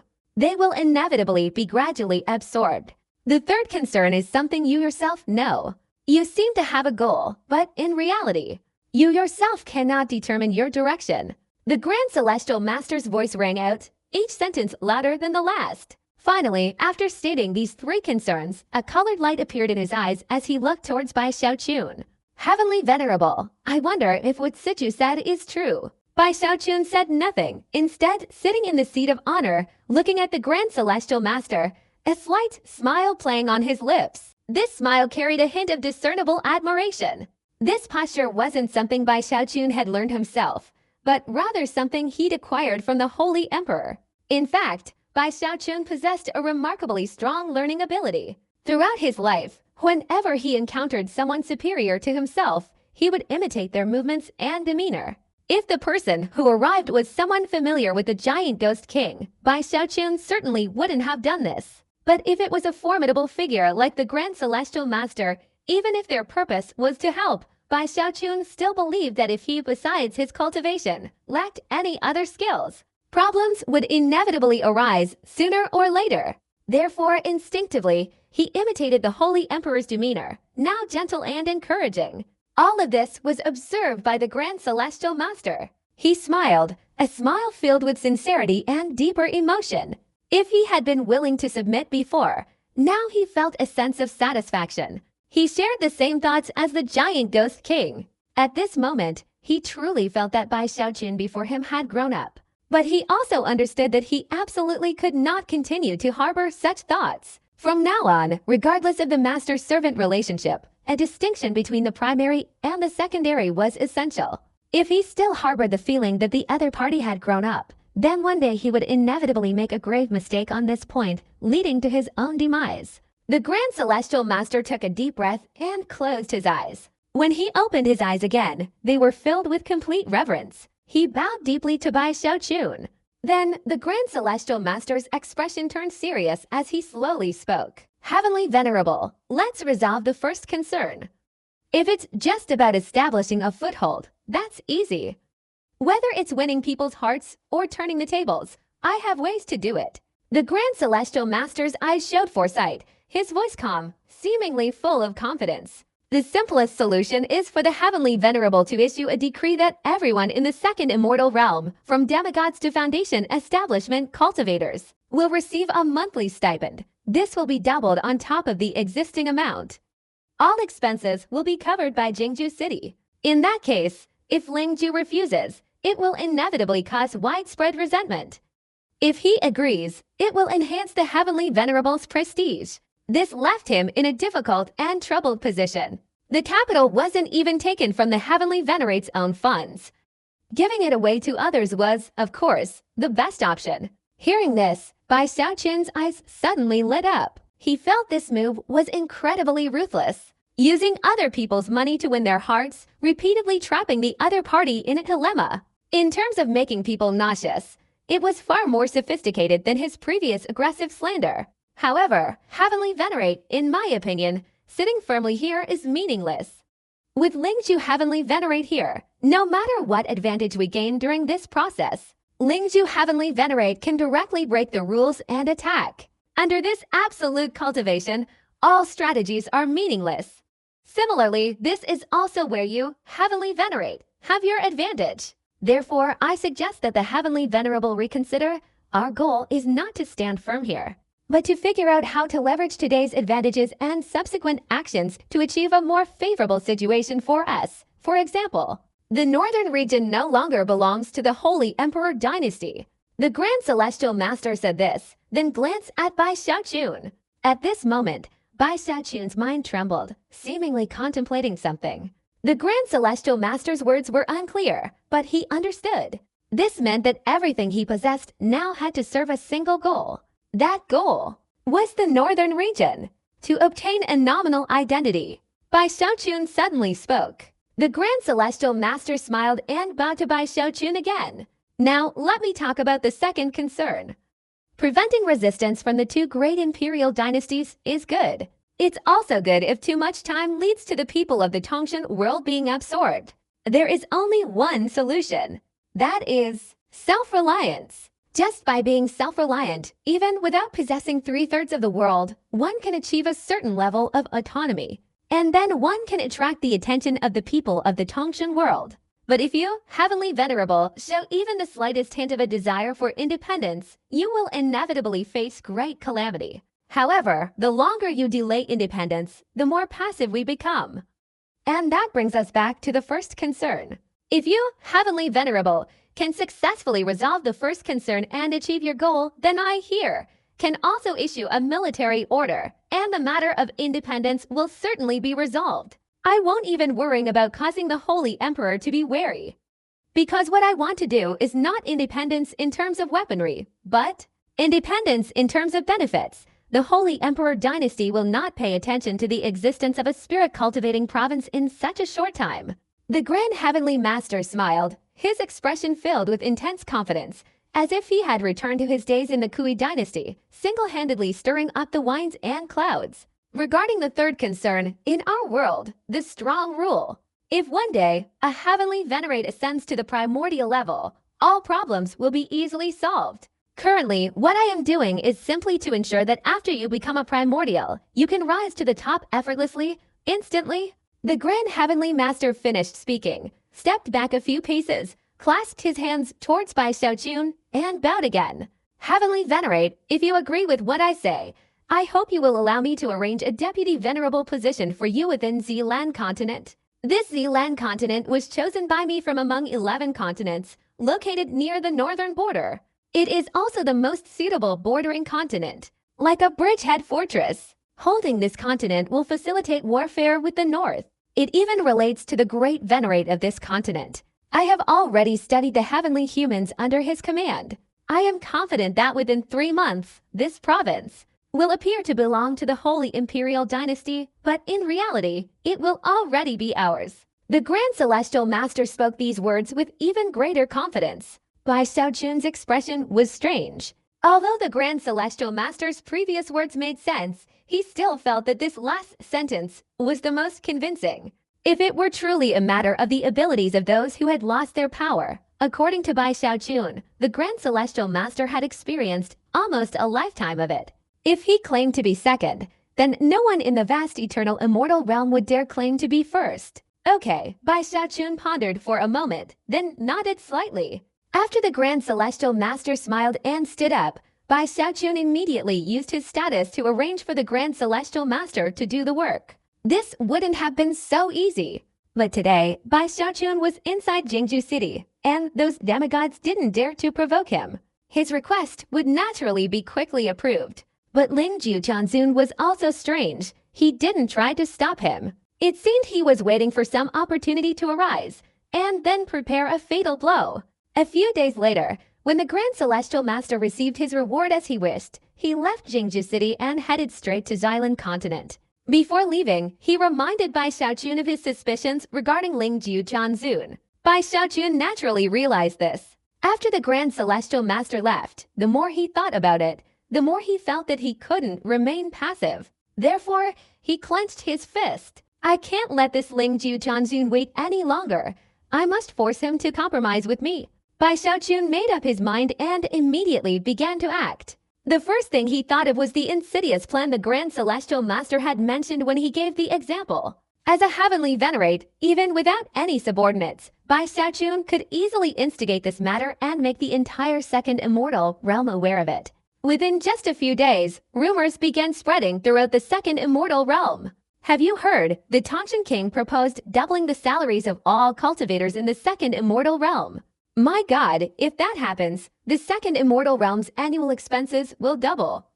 they will inevitably be gradually absorbed. The third concern is something you yourself know. You seem to have a goal, but in reality, you yourself cannot determine your direction." The Grand Celestial Master's voice rang out, each sentence louder than the last. Finally, after stating these 3 concerns, a colored light appeared in his eyes as he looked towards Bai Xiaochun. "Heavenly Venerable, I wonder if what Sichu said is true." Bai Xiaochun said nothing, instead sitting in the seat of honor, looking at the Grand Celestial Master, a slight smile playing on his lips. This smile carried a hint of discernible admiration. This posture wasn't something Bai Xiaochun had learned himself, but rather something he'd acquired from the Holy Emperor. In fact, Bai Xiaochun possessed a remarkably strong learning ability. Throughout his life, whenever he encountered someone superior to himself, he would imitate their movements and demeanor. If the person who arrived was someone familiar with the giant ghost king, Bai Xiaochun certainly wouldn't have done this. But if it was a formidable figure like the Grand Celestial Master, even if their purpose was to help, Bai Xiaochun still believed that if he, besides his cultivation, lacked any other skills, problems would inevitably arise sooner or later. Therefore, instinctively, he imitated the Holy Emperor's demeanor, now gentle and encouraging. All of this was observed by the Grand Celestial Master. He smiled, a smile filled with sincerity and deeper emotion. If he had been willing to submit before, now he felt a sense of satisfaction. He shared the same thoughts as the giant ghost king. At this moment, he truly felt that Bai Xiaochun before him had grown up. But he also understood that he absolutely could not continue to harbor such thoughts. From now on, regardless of the master-servant relationship, a distinction between the primary and the secondary was essential. If he still harbored the feeling that the other party had grown up, then one day he would inevitably make a grave mistake on this point, leading to his own demise. The Grand Celestial Master took a deep breath and closed his eyes. When he opened his eyes again, they were filled with complete reverence. He bowed deeply to Bai Xiaochun. Then, the Grand Celestial Master's expression turned serious as he slowly spoke. Heavenly Venerable, let's resolve the first concern. If it's just about establishing a foothold, that's easy. Whether it's winning people's hearts or turning the tables, I have ways to do it. The Grand Celestial Master's eyes showed foresight, his voice calm, seemingly full of confidence. The simplest solution is for the Heavenly Venerable to issue a decree that everyone in the second immortal realm, from demigods to foundation establishment cultivators, will receive a monthly stipend. This will be doubled on top of the existing amount. All expenses will be covered by Jingju City. In that case, if Lingju refuses, it will inevitably cause widespread resentment. If he agrees, it will enhance the Heavenly Venerable's prestige. This left him in a difficult and troubled position. The capital wasn't even taken from the Heavenly Venerate's own funds. Giving it away to others was, of course, the best option. Hearing this, Bai Xiaochun's eyes suddenly lit up. He felt this move was incredibly ruthless. Using other people's money to win their hearts, repeatedly trapping the other party in a dilemma. In terms of making people nauseous, it was far more sophisticated than his previous aggressive slander. However, Heavenly Venerate, in my opinion, sitting firmly here is meaningless. With Lingju Heavenly Venerate here, no matter what advantage we gain during this process, Lingju Heavenly Venerate can directly break the rules and attack. Under this absolute cultivation, all strategies are meaningless. Similarly, this is also where you, Heavenly Venerate, have your advantage. Therefore, I suggest that the Heavenly Venerable reconsider. Our goal is not to stand firm here, but to figure out how to leverage today's advantages and subsequent actions to achieve a more favorable situation for us. For example, the northern region no longer belongs to the Holy Emperor dynasty. The Grand Celestial Master said this, then glanced at Bai Xiaochun. At this moment, Bai Xiaochun's mind trembled, seemingly contemplating something. The Grand Celestial Master's words were unclear, but he understood. This meant that everything he possessed now had to serve a single goal. That goal was the northern region, to obtain a nominal identity. Bai Xiaochun suddenly spoke. The Grand Celestial Master smiled and bowed to Bai Xiaochun again. Now, let me talk about the second concern. Preventing resistance from the two great imperial dynasties is good. It's also good if too much time leads to the people of the Tongshan world being absorbed. There is only one solution. That is self-reliance. Just by being self-reliant, even without possessing 3/3 of the world, one can achieve a certain level of autonomy. And then one can attract the attention of the people of the Tongshan world. But if you, Heavenly Venerable, show even the slightest hint of a desire for independence, you will inevitably face great calamity. However, the longer you delay independence, the more passive we become. And that brings us back to the first concern. If you, Heavenly Venerable, can successfully resolve the first concern and achieve your goal, then I here can also issue a military order, and the matter of independence will certainly be resolved. I won't even worry about causing the Holy Emperor to be wary. Because what I want to do is not independence in terms of weaponry, but independence in terms of benefits. The Holy Emperor dynasty will not pay attention to the existence of a spirit-cultivating province in such a short time. The Grand Heavenly Master smiled, his expression filled with intense confidence, as if he had returned to his days in the Kui dynasty, single-handedly stirring up the winds and clouds. Regarding the third concern, in our world, the strong rule. If one day a Heavenly Venerate ascends to the primordial level, all problems will be easily solved. Currently, what I am doing is simply to ensure that after you become a primordial, you can rise to the top effortlessly, instantly. The Grand Heavenly Master finished speaking, stepped back a few paces, clasped his hands towards Bai Xiaochun, and bowed again. Heavenly Venerate, if you agree with what I say, I hope you will allow me to arrange a deputy venerable position for you within Zealand continent. This Zealand continent was chosen by me from among 11 continents, located near the northern border. It is also the most suitable bordering continent, like a bridgehead fortress. Holding this continent will facilitate warfare with the north. It even relates to the great venerate of this continent. I have already studied the heavenly humans under his command. I am confident that within 3 months, this province, will appear to belong to the Holy Imperial Dynasty, but in reality, it will already be ours. The Grand Celestial Master spoke these words with even greater confidence. Bai Xiaochun's expression was strange. Although the Grand Celestial Master's previous words made sense, he still felt that this last sentence was the most convincing. If it were truly a matter of the abilities of those who had lost their power, according to Bai Xiaochun, the Grand Celestial Master had experienced almost a lifetime of it. If he claimed to be second, then no one in the vast eternal immortal realm would dare claim to be first. Okay, Bai Xiaochun pondered for a moment, then nodded slightly. After the Grand Celestial Master smiled and stood up, Bai Xiaochun immediately used his status to arrange for the Grand Celestial Master to do the work. This wouldn't have been so easy. But today, Bai Xiaochun was inside Jingju City, and those demigods didn't dare to provoke him. His request would naturally be quickly approved. But Lingju Jianzun was also strange. He didn't try to stop him. It seemed he was waiting for some opportunity to arise, and then prepare a fatal blow. A few days later, when the Grand Celestial Master received his reward as he wished, he left Jingju City and headed straight to Xylan Continent. Before leaving, he reminded Bai Xiaochun of his suspicions regarding Lingju Jianzun. Bai Xiaochun naturally realized this. After the Grand Celestial Master left, the more he thought about it, the more he felt that he couldn't remain passive. Therefore, he clenched his fist. I can't let this Lingju Jianzun wait any longer. I must force him to compromise with me. Bai Xiaochun made up his mind and immediately began to act. The first thing he thought of was the insidious plan the Grand Celestial Master had mentioned when he gave the example. As a heavenly venerate, even without any subordinates, Bai Xiaochun could easily instigate this matter and make the entire second immortal realm aware of it. Within just a few days, rumors began spreading throughout the second immortal realm. Have you heard? The Tongshan King proposed doubling the salaries of all cultivators in the second immortal realm. My God, if that happens, the second immortal realm's annual expenses will double.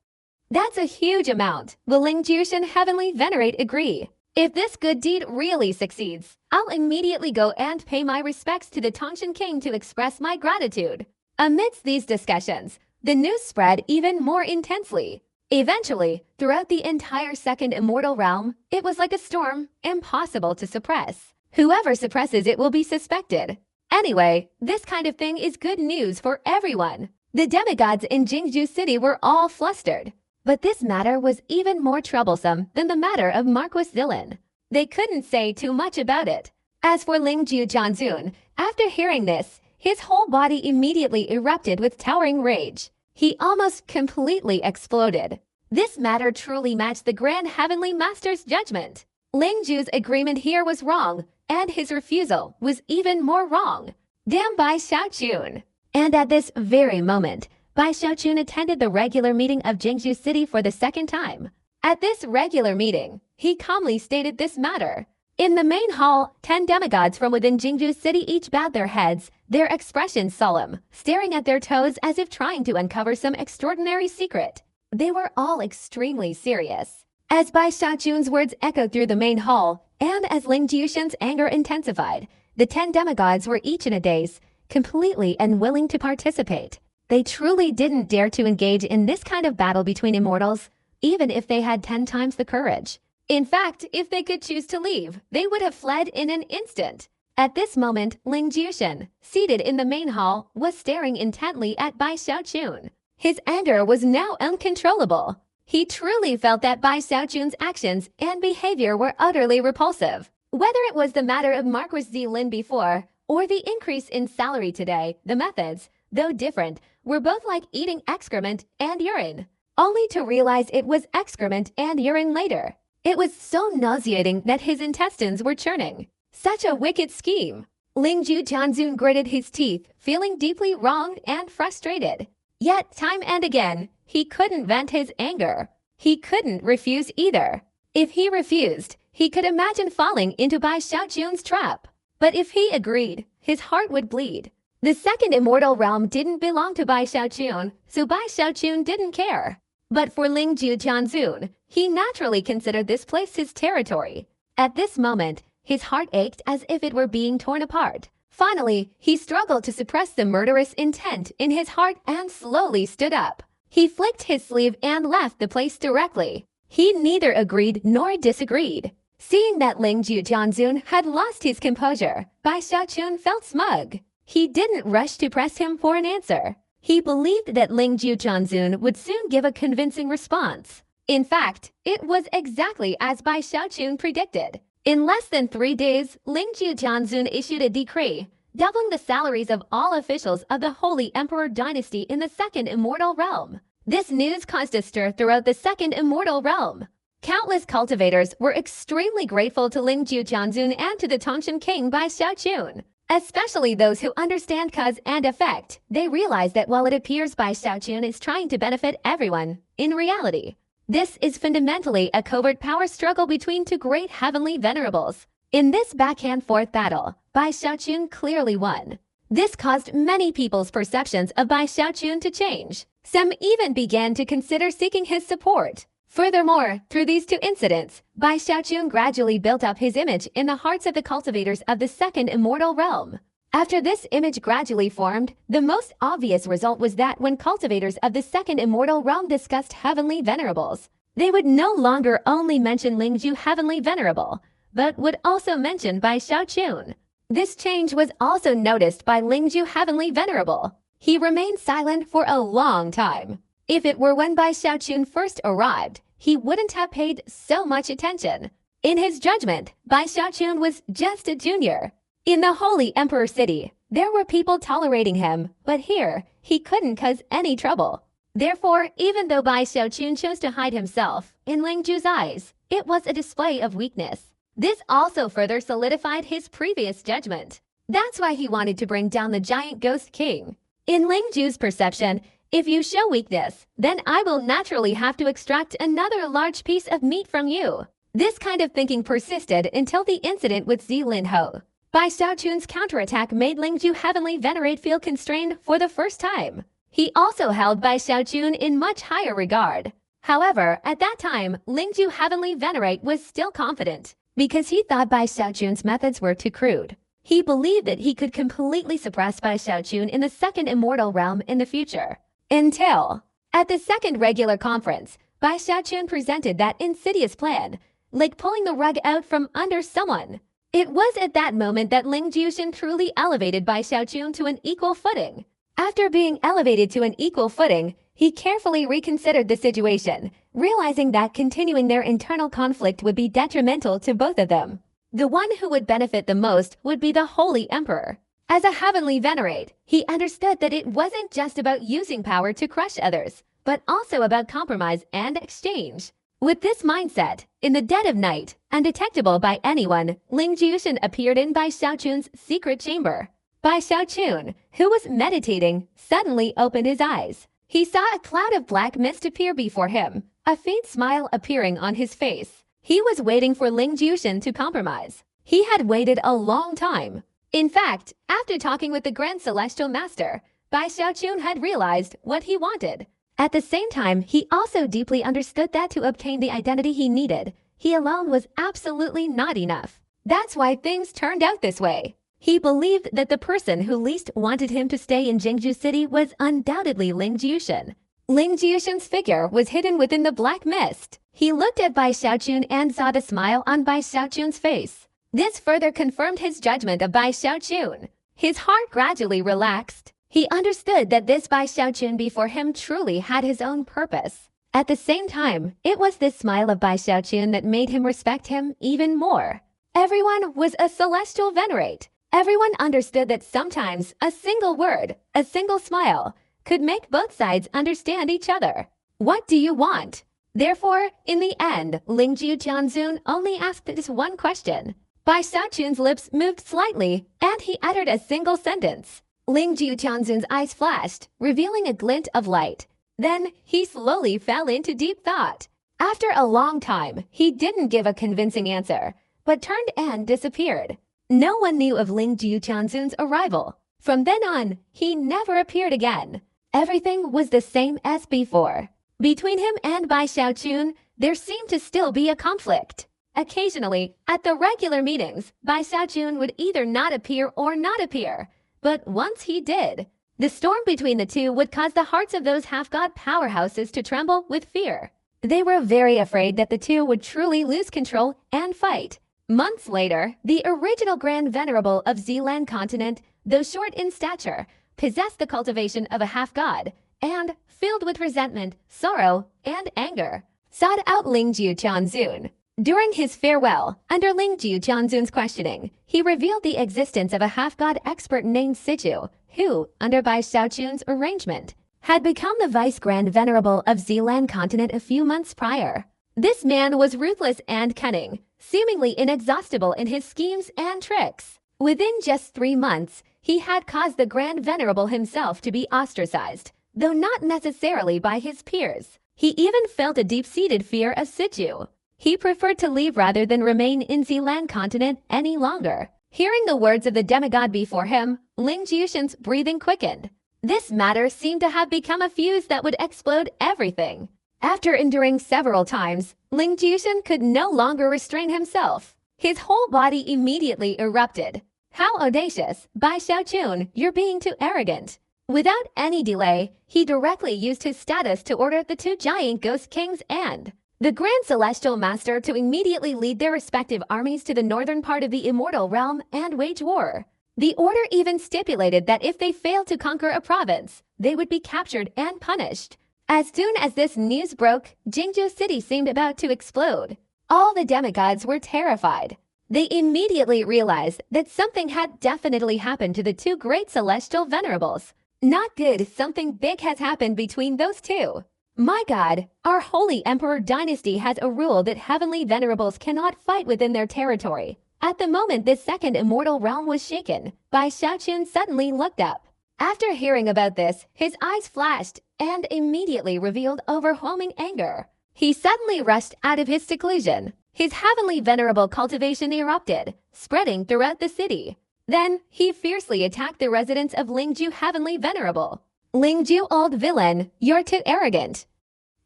That's a huge amount. Will Lingjiushan Heavenly Venerate agree? If this good deed really succeeds, I'll immediately go and pay my respects to the Tongshan King to express my gratitude. Amidst these discussions, the news spread even more intensely. Eventually, throughout the entire second immortal realm, it was like a storm, impossible to suppress. Whoever suppresses it will be suspected. Anyway, this kind of thing is good news for everyone. The demigods in Jingju City were all flustered. But this matter was even more troublesome than the matter of Marquis Zilin. They couldn't say too much about it. As for Lingju Jianzun, after hearing this, his whole body immediately erupted with towering rage. He almost completely exploded. This matter truly matched the Grand Heavenly Master's judgment. Lingju's agreement here was wrong, and his refusal was even more wrong. Damn Bai Xiaochun! And at this very moment, Bai Xiaochun attended the regular meeting of Jingju City for the second time. At this regular meeting, he calmly stated this matter. In the main hall, 10 demigods from within Jingju City each bowed their heads, their expressions solemn, staring at their toes as if trying to uncover some extraordinary secret. They were all extremely serious. As Bai Xiaochun's words echoed through the main hall, and as Ling Jiushan's anger intensified, the 10 demigods were each in a daze, completely unwilling to participate. They truly didn't dare to engage in this kind of battle between immortals, even if they had 10 times the courage. In fact, if they could choose to leave, they would have fled in an instant. At this moment, Ling Jiushan, seated in the main hall, was staring intently at Bai Xiaochun. His anger was now uncontrollable. He truly felt that Bai Xiaochun's actions and behavior were utterly repulsive. Whether it was the matter of Marquis Zilin before, or the increase in salary today, the methods, though different, were both like eating excrement and urine, only to realize it was excrement and urine later. It was so nauseating that his intestines were churning. Such a wicked scheme. Lingju Jianzun gritted his teeth, feeling deeply wronged and frustrated. Yet, time and again, he couldn't vent his anger. He couldn't refuse either. If he refused, he could imagine falling into Bai Xiaochun's trap. But if he agreed, his heart would bleed. The second immortal realm didn't belong to Bai Xiaochun, so Bai Xiaochun didn't care. But for Lingju Jianzun, he naturally considered this place his territory. At this moment, his heart ached as if it were being torn apart. Finally, he struggled to suppress the murderous intent in his heart and slowly stood up. He flicked his sleeve and left the place directly. He neither agreed nor disagreed. Seeing that Ling Jianzun had lost his composure, Bai Xiaochun felt smug. He didn't rush to press him for an answer. He believed that Ling Jianzun would soon give a convincing response. In fact, it was exactly as Bai Xiaochun predicted. In less than 3 days, Ling Jianzun issued a decree, doubling the salaries of all officials of the Holy Emperor dynasty in the Second Immortal Realm. This news caused a stir throughout the Second Immortal Realm. Countless cultivators were extremely grateful to Ling Jianzun and to the Tongshan king Bai Xiaochun. Especially those who understand cause and effect. They realize that while it appears Bai Xiaochun is trying to benefit everyone, in reality, this is fundamentally a covert power struggle between two great heavenly venerables. In this back-and-forth battle, Bai Xiaochun clearly won. This caused many people's perceptions of Bai Xiaochun to change. Some even began to consider seeking his support. Furthermore, through these two incidents, Bai Xiaochun gradually built up his image in the hearts of the cultivators of the Second Immortal Realm. After this image gradually formed, the most obvious result was that when cultivators of the Second Immortal Realm discussed heavenly venerables, they would no longer only mention Lingju Heavenly Venerable, but would also mention Bai Xiaochun. This change was also noticed by Lingju Heavenly Venerable. He remained silent for a long time. If it were when Bai Xiaochun first arrived, he wouldn't have paid so much attention. In his judgment, Bai Xiaochun was just a junior. In the Holy Emperor City, there were people tolerating him, but here, he couldn't cause any trouble. Therefore, even though Bai Xiaochun chose to hide himself, in Lingju's eyes, it was a display of weakness. This also further solidified his previous judgment. That's why he wanted to bring down the giant ghost king. In Lingju's perception, if you show weakness, then I will naturally have to extract another large piece of meat from you. This kind of thinking persisted until the incident with Zilin Ho. Bai Xiaochun's counterattack made Lingju Heavenly Venerate feel constrained for the first time. He also held Bai Xiaochun in much higher regard. However, at that time, Lingju Heavenly Venerate was still confident, because he thought Bai Xiaochun's methods were too crude. He believed that he could completely suppress Bai Xiaochun in the Second Immortal Realm in the future. Until, at the second regular conference, Bai Xiaochun presented that insidious plan, like pulling the rug out from under someone. It was at that moment that Ling Jiushan truly elevated Bai Xiaochun to an equal footing. After being elevated to an equal footing, he carefully reconsidered the situation, realizing that continuing their internal conflict would be detrimental to both of them. The one who would benefit the most would be the Holy Emperor. As a heavenly venerate, he understood that it wasn't just about using power to crush others, but also about compromise and exchange. With this mindset, in the dead of night, undetectable by anyone, Ling Jiushan appeared in Bai Xiaochun's secret chamber. Bai Xiaochun, who was meditating, suddenly opened his eyes. He saw a cloud of black mist appear before him, a faint smile appearing on his face. He was waiting for Ling Jiushan to compromise. He had waited a long time. In fact, after talking with the Grand Celestial Master, Bai Xiaochun had realized what he wanted. At the same time, he also deeply understood that to obtain the identity he needed, he alone was absolutely not enough. That's why things turned out this way. He believed that the person who least wanted him to stay in Jingju City was undoubtedly Ling Jiushan. Ling Jiushan's figure was hidden within the black mist. He looked at Bai Xiaochun and saw the smile on Bai Xiaochun's face. This further confirmed his judgment of Bai Xiaochun. His heart gradually relaxed. He understood that this Bai Xiaochun before him truly had his own purpose. At the same time, it was this smile of Bai Xiaochun that made him respect him even more. Everyone was a celestial venerate. Everyone understood that sometimes a single word, a single smile, could make both sides understand each other. What do you want? Therefore, in the end, Ling Jianzun only asked this one question. Bai Xiaochun's lips moved slightly, and he uttered a single sentence. Ling Jianzun's eyes flashed, revealing a glint of light. Then, he slowly fell into deep thought. After a long time, he didn't give a convincing answer, but turned and disappeared. No one knew of Ling Jianzun's arrival. From then on, he never appeared again. Everything was the same as before. Between him and Bai Xiaochun, there seemed to still be a conflict. Occasionally, at the regular meetings, Bai Xiaochun would either not appear or not appear. But once he did, The storm between the two would cause the hearts of those half-god powerhouses to tremble with fear. They were very afraid that the two would truly lose control and fight. Months later, the original Grand Venerable of Zealand continent, though short in stature, possessed the cultivation of a half-god, and, filled with resentment, sorrow, and anger, sought out Lingjiu Qianzun. During his farewell, under Lingjiu Qianzun's questioning, he revealed the existence of a half-god expert named Siju, who, under Bai Xiaochun's arrangement, had become the Vice Grand Venerable of Zealand continent a few months prior. This man was ruthless and cunning, seemingly inexhaustible in his schemes and tricks. Within just 3 months, he had caused the Grand Venerable himself to be ostracized, though not necessarily by his peers. He even felt a deep-seated fear of Siju. He preferred to leave rather than remain in Zealand continent any longer. Hearing the words of the demigod before him, Ling Jiushen's breathing quickened. This matter seemed to have become a fuse that would explode everything. After enduring several times, Ling Jiushen could no longer restrain himself. His whole body immediately erupted. How audacious! Bai Xiaochun, you're being too arrogant. Without any delay, he directly used his status to order the 2 giant ghost kings and the Grand Celestial Master to immediately lead their respective armies to the northern part of the immortal realm and wage war. The order even stipulated that if they failed to conquer a province, they would be captured and punished. As soon as this news broke, Jingzhou City seemed about to explode. All the demigods were terrified. They immediately realized that something had definitely happened to the 2 great celestial venerables. Not good, something big has happened between those two. My God, our Holy Emperor dynasty has a rule that heavenly venerables cannot fight within their territory. At the moment this second immortal realm was shaken, Bai Xiaochun suddenly looked up. After hearing about this, his eyes flashed and immediately revealed overwhelming anger. He suddenly rushed out of his seclusion. His heavenly venerable cultivation erupted, spreading throughout the city. Then, he fiercely attacked the residents of Lingjiu Heavenly Venerable. Lingjiu, old villain, you're too arrogant.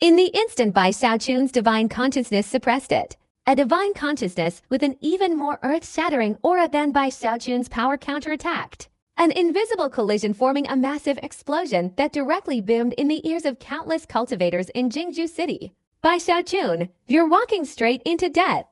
In the instant Bai Xiaochun's divine consciousness suppressed it. A divine consciousness with an even more earth-shattering aura than Bai Xiaochun's power counterattacked. An invisible collision forming a massive explosion that directly boomed in the ears of countless cultivators in Jingzhou City. Bai Xiaochun, you're walking straight into death.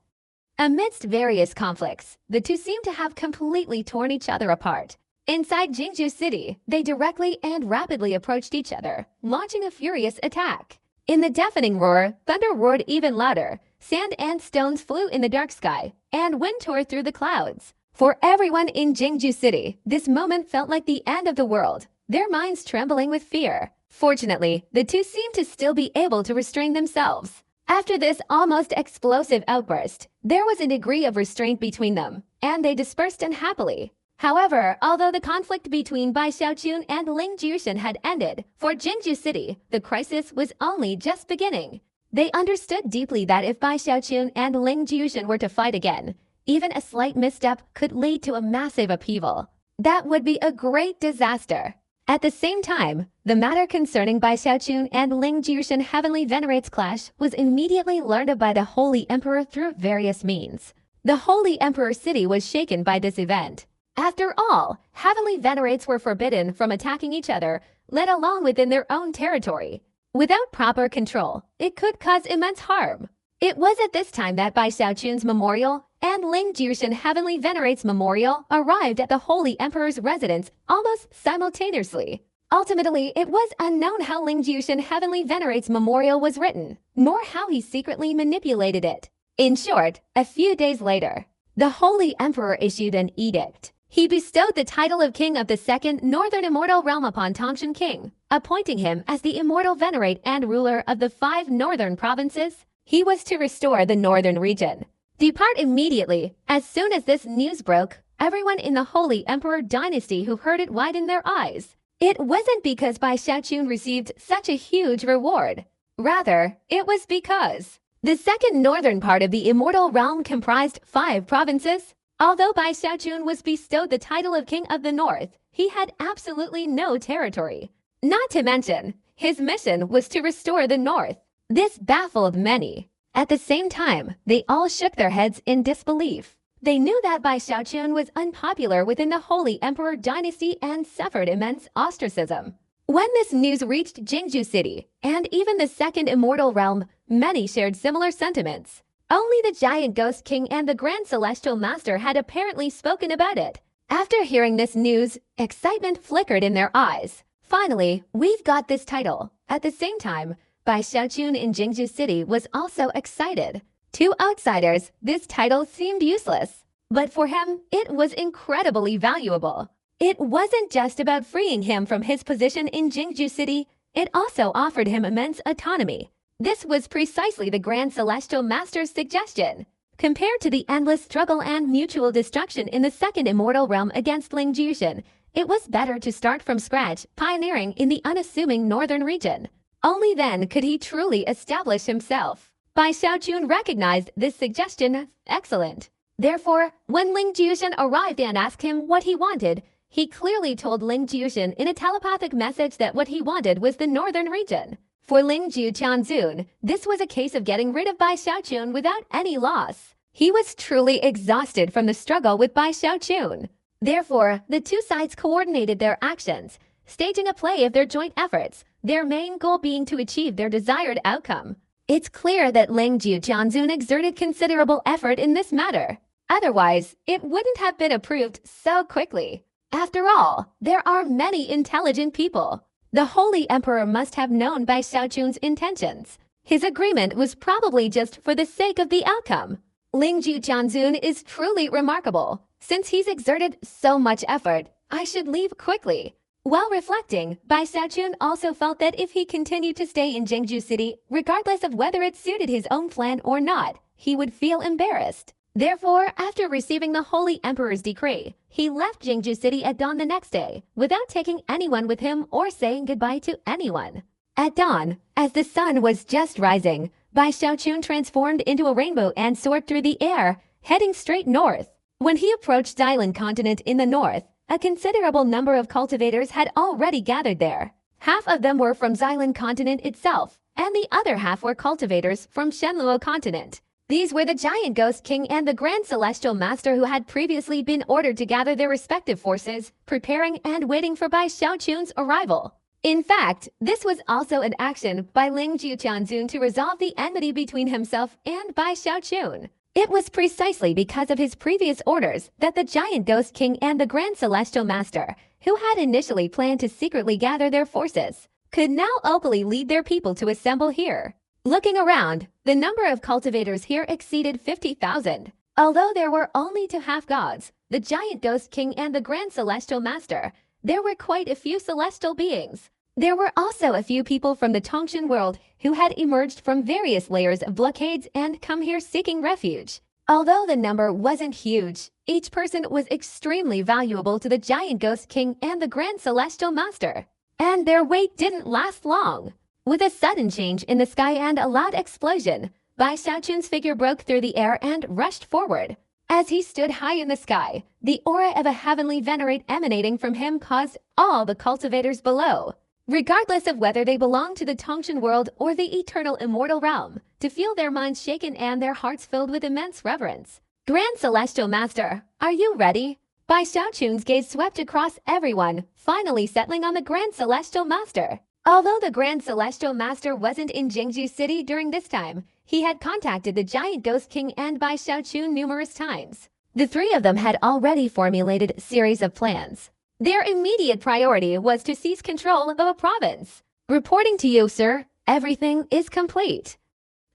Amidst various conflicts, the two seemed to have completely torn each other apart. Inside Jingzhou City, they directly and rapidly approached each other, launching a furious attack. In the deafening roar, thunder roared even louder, sand and stones flew in the dark sky, and wind tore through the clouds. For everyone in Jingzhou City, this moment felt like the end of the world, their minds trembling with fear. Fortunately, the two seemed to still be able to restrain themselves. After this almost explosive outburst, there was a degree of restraint between them, and they dispersed unhappily. However, although the conflict between Bai Xiaochun and Ling Jiushen had ended, for Jingzhou City, the crisis was only just beginning. They understood deeply that if Bai Xiaochun and Ling Jiushen were to fight again, even a slight misstep could lead to a massive upheaval. That would be a great disaster. At the same time, the matter concerning Bai Xiaochun and Ling Jiushen Heavenly Venerates clash was immediately learned of by the Holy Emperor through various means. The Holy Emperor City was shaken by this event. After all, Heavenly Venerates were forbidden from attacking each other, let alone within their own territory. Without proper control, it could cause immense harm. It was at this time that Bai Xiaochun's memorial and Ling Jiushen Heavenly Venerates memorial arrived at the Holy Emperor's residence almost simultaneously. Ultimately, it was unknown how Ling Jiushen Heavenly Venerates memorial was written, nor how he secretly manipulated it. In short, a few days later, the Holy Emperor issued an edict. He bestowed the title of King of the Second Northern Immortal Realm upon Tongshan King, appointing him as the Immortal Venerate and ruler of the 5 northern provinces. He was to restore the northern region. Depart immediately. As soon as this news broke, everyone in the Holy Emperor dynasty who heard it widened their eyes. It wasn't because Bai Xiaochun received such a huge reward. Rather, it was because the second northern part of the immortal realm comprised 5 provinces. Although Bai Xiaochun was bestowed the title of King of the North, he had absolutely no territory. Not to mention, his mission was to restore the North. This baffled many. At the same time, they all shook their heads in disbelief. They knew that Bai Xiaochun was unpopular within the Holy Emperor dynasty and suffered immense ostracism. When this news reached Jingzhou City, and even the Second Immortal Realm, many shared similar sentiments. Only the Giant Ghost King and the Grand Celestial Master had apparently spoken about it. After hearing this news, excitement flickered in their eyes. Finally, we've got this title. At the same time, Bai Xiaochun in Jingzhou City was also excited. To outsiders, this title seemed useless. But for him, it was incredibly valuable. It wasn't just about freeing him from his position in Jingzhou City, it also offered him immense autonomy. This was precisely the Grand Celestial Master's suggestion. Compared to the endless struggle and mutual destruction in the Second Immortal Realm against Ling Jiushan, it was better to start from scratch, pioneering in the unassuming northern region. Only then could he truly establish himself. Bai Xiaochun recognized this suggestion as excellent. Therefore, when Ling Jiushan arrived and asked him what he wanted, he clearly told Ling Jiushan in a telepathic message that what he wanted was the northern region. For Ling Jiuqianzun, this was a case of getting rid of Bai Xiaochun without any loss. He was truly exhausted from the struggle with Bai Xiaochun. Therefore, the two sides coordinated their actions, staging a play of their joint efforts, their main goal being to achieve their desired outcome. It's clear that Ling Jiuqianzun exerted considerable effort in this matter. Otherwise, it wouldn't have been approved so quickly. After all, there are many intelligent people. The Holy Emperor must have known Bai Xiaochun's intentions. His agreement was probably just for the sake of the outcome. Ling Jiuqianzun is truly remarkable. Since he's exerted so much effort, I should leave quickly. While reflecting, Bai Xiaochun also felt that if he continued to stay in Jingzhou City, regardless of whether it suited his own plan or not, he would feel embarrassed. Therefore, after receiving the Holy Emperor's decree, he left Jingzhou City at dawn the next day, without taking anyone with him or saying goodbye to anyone. At dawn, as the sun was just rising, Bai Xiaochun transformed into a rainbow and soared through the air, heading straight north. When he approached Xylan Continent in the north, a considerable number of cultivators had already gathered there. Half of them were from Xylan Continent itself, and the other half were cultivators from Shenluo Continent. These were the Giant Ghost King and the Grand Celestial Master who had previously been ordered to gather their respective forces, preparing and waiting for Bai Xiaochun's arrival. In fact, this was also an action by Ling Jiuqianzun to resolve the enmity between himself and Bai Xiaochun. It was precisely because of his previous orders that the Giant Ghost King and the Grand Celestial Master, who had initially planned to secretly gather their forces, could now openly lead their people to assemble here. Looking around, the number of cultivators here exceeded 50,000. Although there were only two half-gods, the Giant Ghost King and the Grand Celestial Master, there were quite a few celestial beings. There were also a few people from the Tongshan world who had emerged from various layers of blockades and come here seeking refuge. Although the number wasn't huge, each person was extremely valuable to the Giant Ghost King and the Grand Celestial Master. And their wait didn't last long. With a sudden change in the sky and a loud explosion, Bai Xiaochun's figure broke through the air and rushed forward. As he stood high in the sky, the aura of a heavenly venerate emanating from him caused all the cultivators below, regardless of whether they belonged to the Tongshan world or the eternal immortal realm, to feel their minds shaken and their hearts filled with immense reverence. Grand Celestial Master, are you ready? Bai Xiaochun's gaze swept across everyone, finally settling on the Grand Celestial Master. Although the Grand Celestial Master wasn't in Jingzhou City during this time, he had contacted the Giant Ghost King and Bai Xiaochun numerous times. The three of them had already formulated a series of plans. Their immediate priority was to seize control of a province. Reporting to you, sir, everything is complete.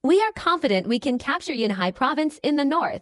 We are confident we can capture Yunhai Province in the north.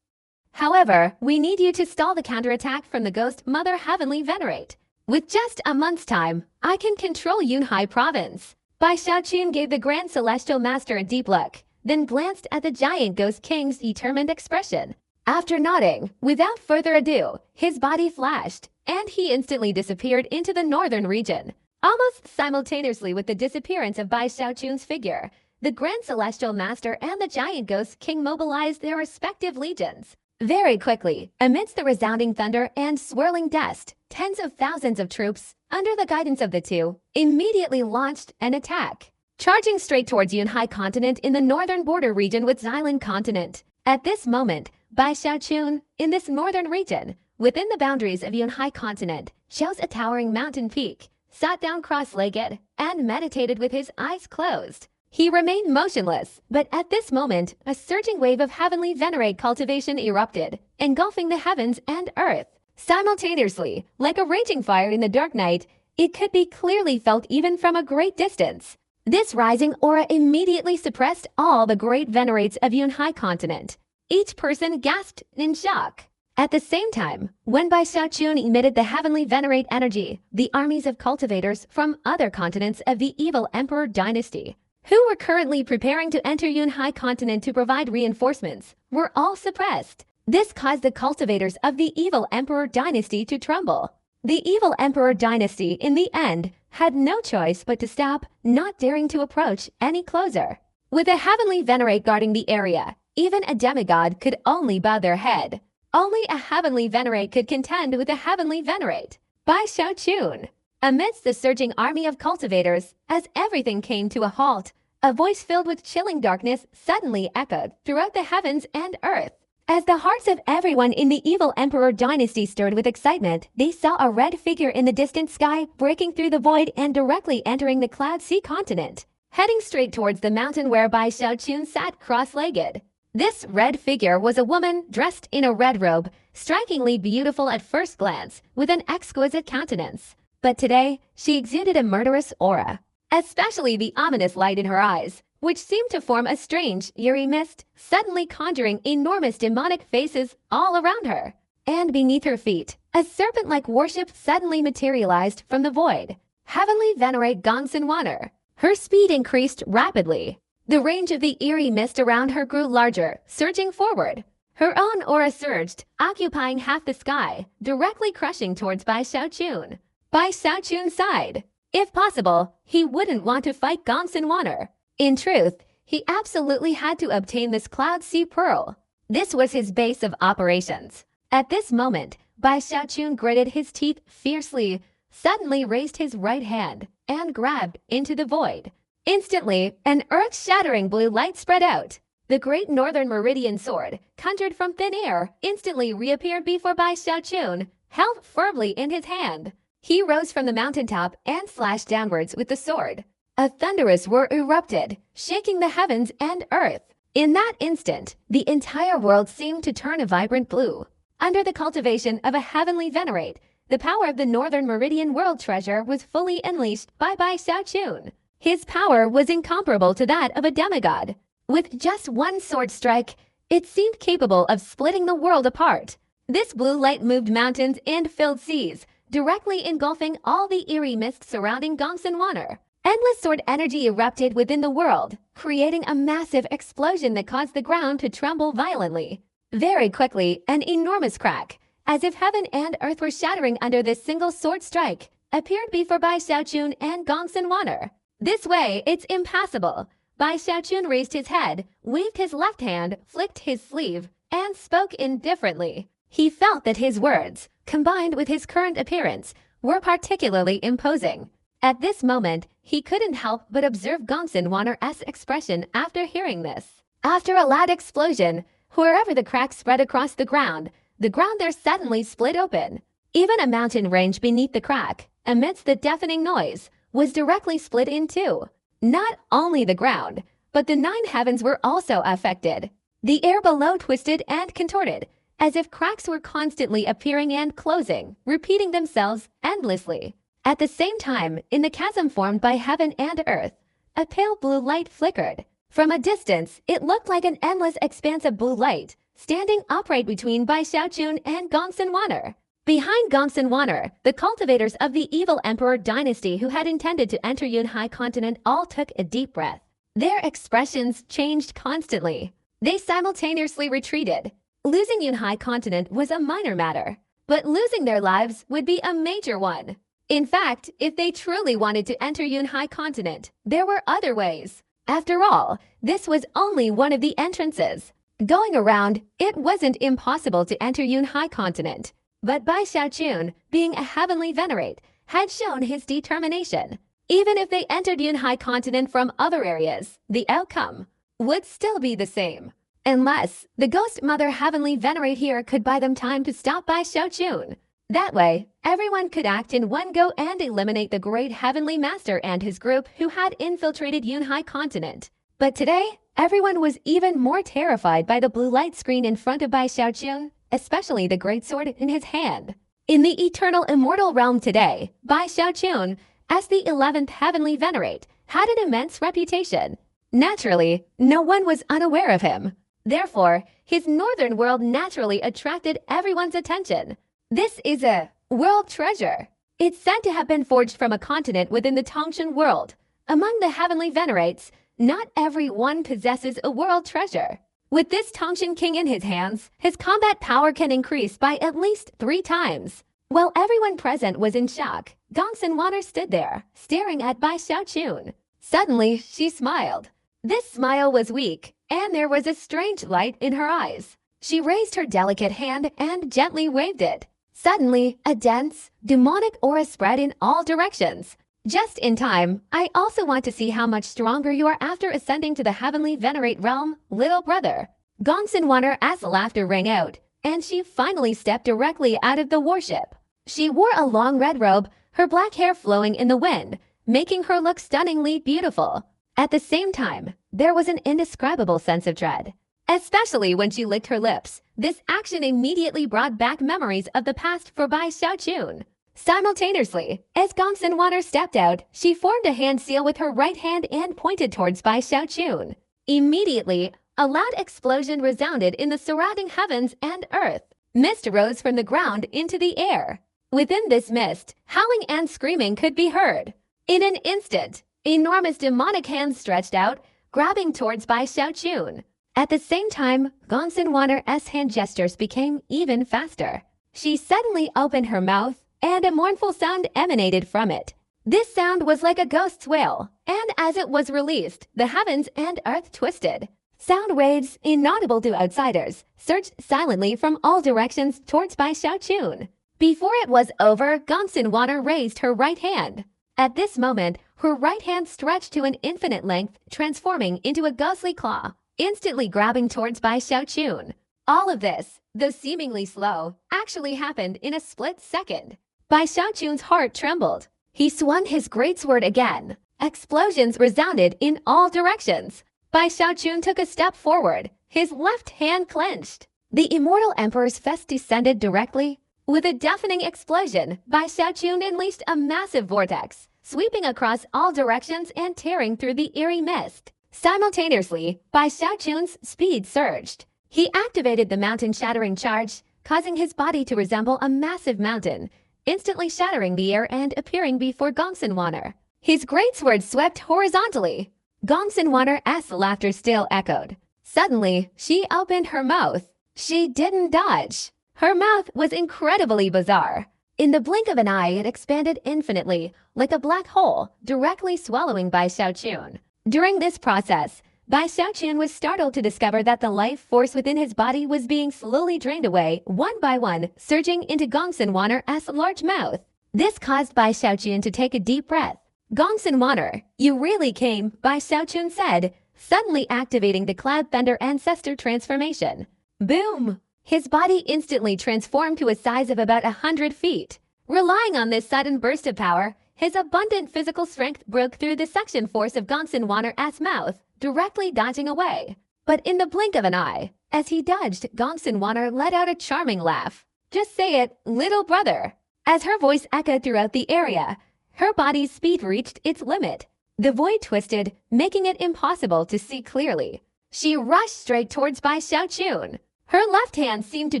However, we need you to stall the counterattack from the Ghost Mother Heavenly Venerate. With just a month's time, I can control Yunhai Province. Bai Xiaochun gave the Grand Celestial Master a deep look, then glanced at the Giant Ghost King's determined expression. After nodding, without further ado, his body flashed, and he instantly disappeared into the northern region. Almost simultaneously with the disappearance of Bai Xiaochun's figure, the Grand Celestial Master and the Giant Ghost King mobilized their respective legions. Very quickly, amidst the resounding thunder and swirling dust, tens of thousands of troops, under the guidance of the two, immediately launched an attack, charging straight towards Yunhai Continent in the northern border region with Xylan Continent. At this moment, by Xiaochun, in this northern region, within the boundaries of Yunhai continent, shows a towering mountain peak, sat down cross-legged, and meditated with his eyes closed. He remained motionless, but at this moment, a surging wave of heavenly venerate cultivation erupted, engulfing the heavens and earth. Simultaneously, like a raging fire in the dark night, it could be clearly felt even from a great distance. This rising aura immediately suppressed all the great venerates of Yunhai continent. Each person gasped in shock. At the same time, when Bai Xiaochun emitted the heavenly venerate energy, the armies of cultivators from other continents of the evil emperor dynasty, who were currently preparing to enter Yunhai continent to provide reinforcements, were all suppressed. This caused the cultivators of the evil emperor dynasty to tremble. The evil emperor dynasty, in the end, had no choice but to stop, not daring to approach any closer. With a heavenly venerate guarding the area, even a demigod could only bow their head. Only a heavenly venerate could contend with a heavenly venerate. Bai Xiaochun. Amidst the surging army of cultivators, as everything came to a halt, a voice filled with chilling darkness suddenly echoed throughout the heavens and earth. As the hearts of everyone in the evil emperor dynasty stirred with excitement, they saw a red figure in the distant sky breaking through the void and directly entering the Cloud Sea continent, heading straight towards the mountain where Bai Xiaochun sat cross-legged. This red figure was a woman dressed in a red robe, strikingly beautiful at first glance, with an exquisite countenance. But today, she exuded a murderous aura, especially the ominous light in her eyes, which seemed to form a strange, eerie mist, suddenly conjuring enormous demonic faces all around her. And beneath her feet, a serpent-like worship suddenly materialized from the void. Heavenly venerate Gongsun Waner. Her speed increased rapidly. The range of the eerie mist around her grew larger, surging forward. Her own aura surged, occupying half the sky, directly crushing towards Bai Xiaochun. Bai Xiaochun sighed. If possible, he wouldn't want to fight Gongsun Waner. In truth, he absolutely had to obtain this Cloud Sea Pearl. This was his base of operations. At this moment, Bai Xiaochun gritted his teeth fiercely, suddenly raised his right hand, and grabbed into the void. Instantly, an earth-shattering blue light spread out. The great northern meridian sword, conjured from thin air, instantly reappeared before Bai Xiaochun, held firmly in his hand. He rose from the mountaintop and slashed downwards with the sword. A thunderous whir erupted, shaking the heavens and earth. In that instant, the entire world seemed to turn a vibrant blue. Under the cultivation of a heavenly venerate, the power of the Northern Meridian World Treasure was fully unleashed by Bai Xiaochun. His power was incomparable to that of a demigod. With just one sword strike, it seemed capable of splitting the world apart. This blue light moved mountains and filled seas, directly engulfing all the eerie mist surrounding Gongsun Waner. Endless sword energy erupted within the world, creating a massive explosion that caused the ground to tremble violently. Very quickly, an enormous crack, as if heaven and earth were shattering under this single sword strike, appeared before Bai Xiaochun and Gongsun Waner. This way, it's impassable. Bai Xiaochun raised his head, waved his left hand, flicked his sleeve, and spoke indifferently. He felt that his words, combined with his current appearance, were particularly imposing. At this moment, he couldn't help but observe Gongsun Waner's expression after hearing this. After a loud explosion, wherever the crack spread across the ground there suddenly split open. Even a mountain range beneath the crack, amidst the deafening noise, was directly split in two. Not only the ground, but the 9 heavens were also affected. The air below twisted and contorted, as if cracks were constantly appearing and closing, repeating themselves endlessly. At the same time, in the chasm formed by heaven and earth, a pale blue light flickered. From a distance, it looked like an endless expanse of blue light, standing upright between Bai Xiaochun and Gongsun Waner. Behind Gongsun Waner, the cultivators of the evil emperor dynasty who had intended to enter Yunhai continent all took a deep breath. Their expressions changed constantly. They simultaneously retreated. Losing Yunhai continent was a minor matter, but losing their lives would be a major one. In fact, if they truly wanted to enter Yunhai continent, there were other ways. After all, this was only one of the entrances. Going around, it wasn't impossible to enter Yunhai continent. But Bai Xiaochun, being a heavenly venerate, had shown his determination. Even if they entered Yunhai continent from other areas, the outcome would still be the same. Unless the ghost mother heavenly venerate here could buy them time to stop by Xiaochun. That way, everyone could act in one go and eliminate the great heavenly master and his group who had infiltrated Yunhai continent. But today, everyone was even more terrified by the blue light screen in front of Bai Xiaochun, especially the great sword in his hand. In the eternal immortal realm today, Bai Xiaochun, as the 11th heavenly venerate, had an immense reputation. Naturally, no one was unaware of him. Therefore, his northern world naturally attracted everyone's attention. This is a world treasure. It's said to have been forged from a continent within the Tongshan world. Among the heavenly venerates, not everyone possesses a world treasure. With this Tongshan king in his hands, his combat power can increase by at least 3 times. While everyone present was in shock, Gongsun Water stood there, staring at Bai Xiaochun. Suddenly, she smiled. This smile was weak, and there was a strange light in her eyes. She raised her delicate hand and gently waved it. Suddenly, a dense, demonic aura spread in all directions. Just in time, I also want to see how much stronger you are after ascending to the heavenly venerate realm, little brother. Gongsun Water as laughter rang out, and she finally stepped directly out of the warship. She wore a long red robe, her black hair flowing in the wind, making her look stunningly beautiful. At the same time, there was an indescribable sense of dread. Especially when she licked her lips, this action immediately brought back memories of the past for Bai Xiaochun. Simultaneously, as Gongsun Water stepped out, she formed a hand seal with her right hand and pointed towards Bai Xiaochun. Immediately, a loud explosion resounded in the surrounding heavens and earth. Mist rose from the ground into the air. Within this mist, howling and screaming could be heard. In an instant, enormous demonic hands stretched out, grabbing towards Bai Xiaochun. At the same time, Gongsun Water's hand gestures became even faster. She suddenly opened her mouth, and a mournful sound emanated from it. This sound was like a ghost's wail, and as it was released, the heavens and earth twisted. Sound waves, inaudible to outsiders, surged silently from all directions towards Bai Xiaochun. Before it was over, Gongsun Water raised her right hand. At this moment, her right hand stretched to an infinite length, transforming into a ghostly claw, instantly grabbing towards Bai Xiaochun. All of this, though seemingly slow, actually happened in a split second. Bai Xiaochun's heart trembled. He swung his great sword again. Explosions resounded in all directions. Bai Xiaochun took a step forward, his left hand clenched. The immortal emperor's fist descended directly. With a deafening explosion, Bai Xiaochun unleashed a massive vortex, sweeping across all directions and tearing through the eerie mist. Simultaneously, Bai Xiaochun's speed surged. He activated the mountain-shattering charge, causing his body to resemble a massive mountain, instantly shattering the air and appearing before Gongsun Water. His greatsword swept horizontally. Gongsun Water's laughter still echoed. Suddenly, she opened her mouth. She didn't dodge. Her mouth was incredibly bizarre. In the blink of an eye, it expanded infinitely, like a black hole, directly swallowing Bai Xiaochun. During this process, Bai Xiaochun was startled to discover that the life force within his body was being slowly drained away, one by one, surging into Gongsun Water's large mouth. This caused Bai Xiaochun to take a deep breath. Gongsun Water, you really came, Bai Xiaochun said, suddenly activating the Cloudbender Ancestor transformation. Boom! His body instantly transformed to a size of about 100 feet. Relying on this sudden burst of power, his abundant physical strength broke through the suction force of Gongsun Water's mouth, directly dodging away. But in the blink of an eye, as he dodged, Gongsun Water let out a charming laugh. Just say it, little brother. As her voice echoed throughout the area, her body's speed reached its limit. The void twisted, making it impossible to see clearly. She rushed straight towards Bai Xiaochun. Her left hand seemed to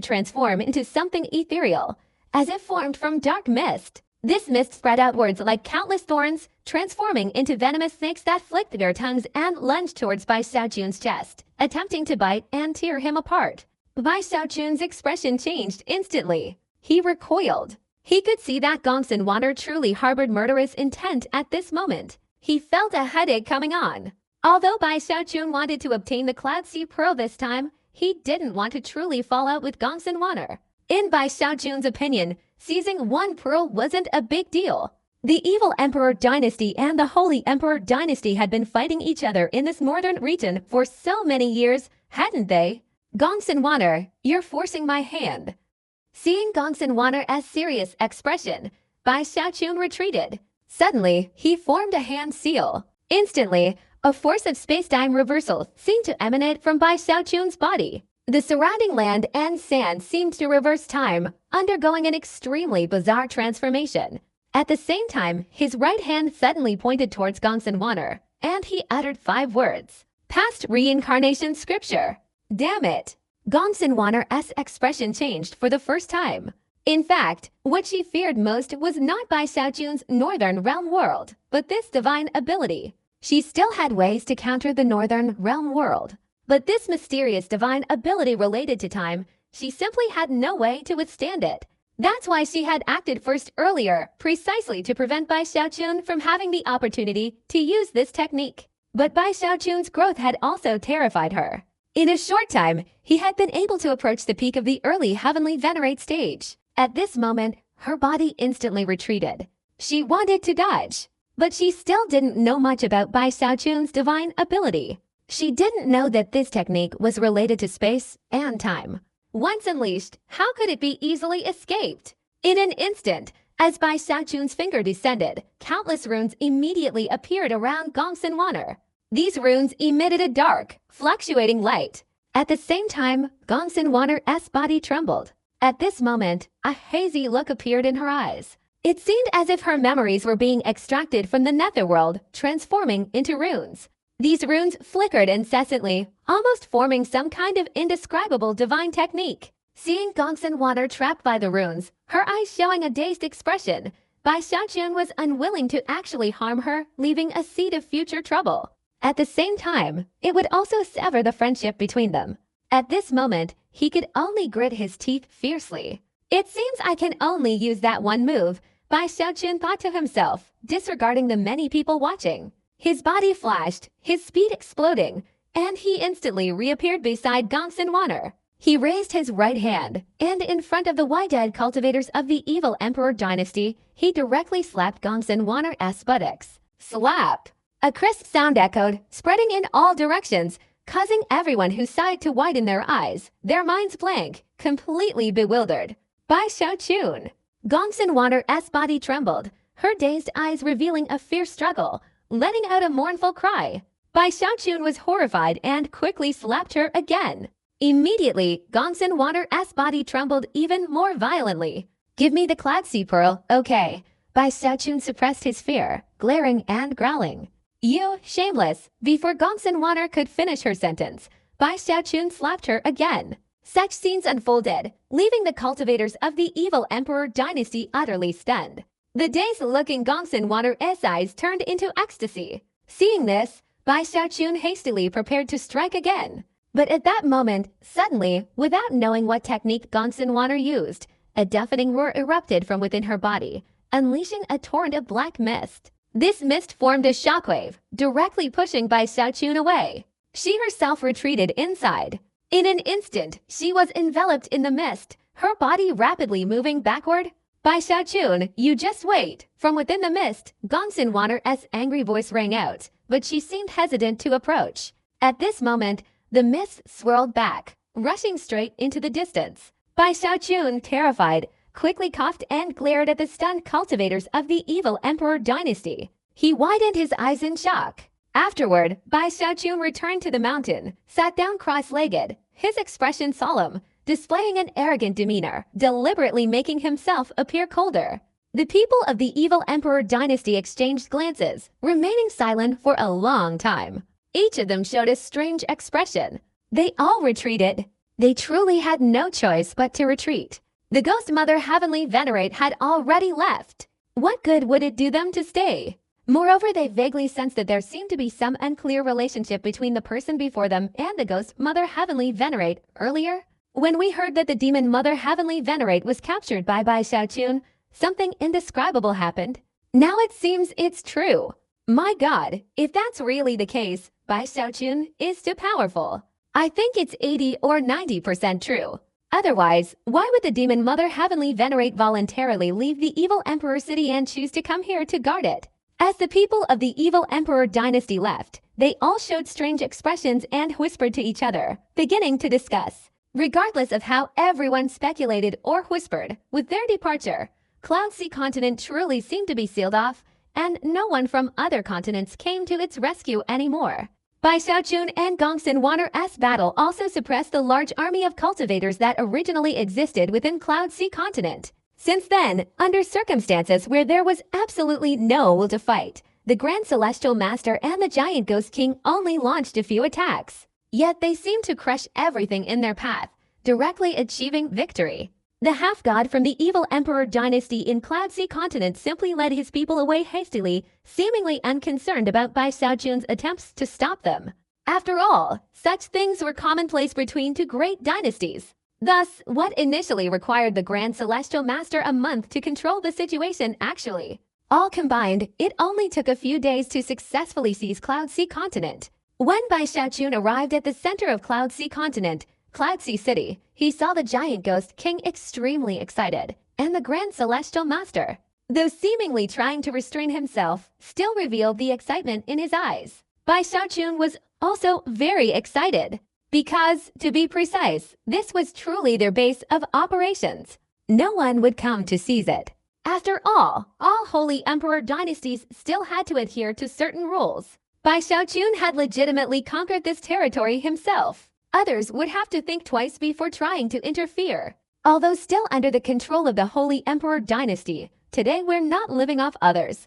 transform into something ethereal, as if formed from dark mist. This mist spread outwards like countless thorns, transforming into venomous snakes that flicked their tongues and lunged towards Bai Xiaochun's chest, attempting to bite and tear him apart. Bai Xiaochun's expression changed instantly. He recoiled. He could see that Gongsun Water truly harbored murderous intent at this moment. He felt a headache coming on. Although Bai Xiaochun wanted to obtain the Cloud Sea Pearl this time, he didn't want to truly fall out with Gongsun Water. In Bai Xiaochun's opinion, seizing one pearl wasn't a big deal. The Evil Emperor Dynasty and the Holy Emperor Dynasty had been fighting each other in this northern region for so many years hadn't they? Gongsun, you're forcing my hand. Seeing Gongsun serious expression, Bai Xiaochun retreated. Suddenly, he formed a hand seal. Instantly, a force of space-time reversal seemed to emanate from Bai Xiaochun's body. The surrounding land and sand seemed to reverse time, undergoing an extremely bizarre transformation. At the same time, his right hand suddenly pointed towards Gongsun, and he uttered 5 words. Past reincarnation scripture. Damn it! Gongsun expression changed for the first time. In fact, what she feared most was not Bai Xiaochun's Northern Realm world, but this divine ability. She still had ways to counter the Northern Realm world, but this mysterious divine ability related to time, she simply had no way to withstand it. That's why she had acted first earlier, precisely to prevent Bai Xiaochun from having the opportunity to use this technique. But Bai Xiaochun's growth had also terrified her. In a short time, he had been able to approach the peak of the early heavenly venerate stage. At this moment, her body instantly retreated. She wanted to dodge, but she still didn't know much about Bai Xiaochun's divine ability. She didn't know that this technique was related to space and time. Once unleashed, how could it be easily escaped? In an instant, as Bai Xiaochun's finger descended, countless runes immediately appeared around Gongsun. These runes emitted a dark, fluctuating light. At the same time, Gongsun's body trembled. At this moment, a hazy look appeared in her eyes. It seemed as if her memories were being extracted from the netherworld, transforming into runes. These runes flickered incessantly, almost forming some kind of indescribable divine technique. Seeing Gongsun trapped by the runes, her eyes showing a dazed expression, Bai Xiaochun was unwilling to actually harm her, leaving a seed of future trouble. At the same time, it would also sever the friendship between them. At this moment, he could only grit his teeth fiercely. It seems I can only use that one move, Bai Xiaochun thought to himself, disregarding the many people watching. His body flashed, his speed exploding, and he instantly reappeared beside Gongsun. He raised his right hand, and in front of the wide-eyed cultivators of the evil Emperor dynasty, he directly slapped Gongsun's buttocks. Slap! A crisp sound echoed, spreading in all directions, causing everyone who saw it to widen their eyes, their minds blank, completely bewildered. Bai Xiaochun! Gongsun's body trembled, her dazed eyes revealing a fierce struggle, letting out a mournful cry. Bai Xiaochun was horrified and quickly slapped her again. Immediately, Gongsun's body trembled even more violently. Give me the Cladsi pearl, okay. Bai Xiaochun suppressed his fear, glaring and growling. You, shameless! Before Gongsun could finish her sentence, Bai Xiaochun slapped her again. Such scenes unfolded, leaving the cultivators of the evil Emperor dynasty utterly stunned. The dazed-looking Gongsun's eyes turned into ecstasy. Seeing this, Bai Xiaochun hastily prepared to strike again. But at that moment, suddenly, without knowing what technique Gongsun used, a deafening roar erupted from within her body, unleashing a torrent of black mist. This mist formed a shockwave, directly pushing Bai Xiaochun away. She herself retreated inside. In an instant, she was enveloped in the mist, her body rapidly moving backward. Bai Xiaochun, you just wait. From within the mist, Gongsun's angry voice rang out, but she seemed hesitant to approach. At this moment, the mist swirled back, rushing straight into the distance. Bai Xiaochun, terrified, quickly coughed and glared at the stunned cultivators of the evil Emperor dynasty. He widened his eyes in shock. Afterward, Bai Xiaochun returned to the mountain, sat down cross-legged, his expression solemn, displaying an arrogant demeanor, deliberately making himself appear colder. The people of the evil Emperor dynasty exchanged glances, remaining silent for a long time. Each of them showed a strange expression. They all retreated. They truly had no choice but to retreat. The Ghost Mother Heavenly Venerate had already left. What good would it do them to stay? Moreover, they vaguely sensed that there seemed to be some unclear relationship between the person before them and the Ghost Mother Heavenly Venerate. Earlier, when we heard that the Demon Mother Heavenly Venerate was captured by Bai Xiaochun, something indescribable happened. Now it seems it's true. My God, if that's really the case, Bai Xiaochun is too powerful. I think it's 80 or 90% true. Otherwise, why would the Demon Mother Heavenly Venerate voluntarily leave the evil Emperor city and choose to come here to guard it? As the people of the evil Emperor dynasty left, They all showed strange expressions and whispered to each other, beginning to discuss. Regardless of how everyone speculated or whispered, with their departure, Cloud Sea continent truly seemed to be sealed off, and no one from other continents came to its rescue anymore. Bai Xiaochun and Gongsun Water's battle also suppressed the large army of cultivators that originally existed within Cloud Sea continent. Since then, under circumstances where there was absolutely no will to fight, the Grand Celestial Master and the Giant Ghost King only launched a few attacks. Yet they seemed to crush everything in their path, directly achieving victory. The half-god from the evil Emperor dynasty in Cloud Sea continent simply led his people away hastily, seemingly unconcerned about Bai Xiaochun's attempts to stop them. After all, such things were commonplace between two great dynasties. Thus, what initially required the Grand Celestial Master a month to control the situation actually. All combined, it only took a few days to successfully seize Cloud Sea continent. When Bai Xiaochun arrived at the center of Cloud Sea continent, Cloud Sea City, he saw the Giant Ghost King extremely excited, and the Grand Celestial Master, though seemingly trying to restrain himself, still revealed the excitement in his eyes. Bai Xiaochun was also very excited, because, to be precise, this was truly their base of operations. No one would come to seize it. After all Holy Emperor dynasties still had to adhere to certain rules. Bai Xiaochun had legitimately conquered this territory himself. Others would have to think twice before trying to interfere. Although still under the control of the Holy Emperor dynasty, today we're not living off others.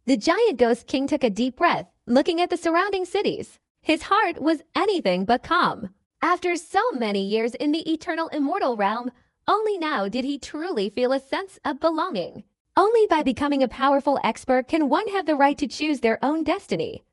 The Giant Ghost King took a deep breath, looking at the surrounding cities. His heart was anything but calm. After so many years in the eternal immortal realm, only now did he truly feel a sense of belonging. Only by becoming a powerful expert can one have the right to choose their own destiny.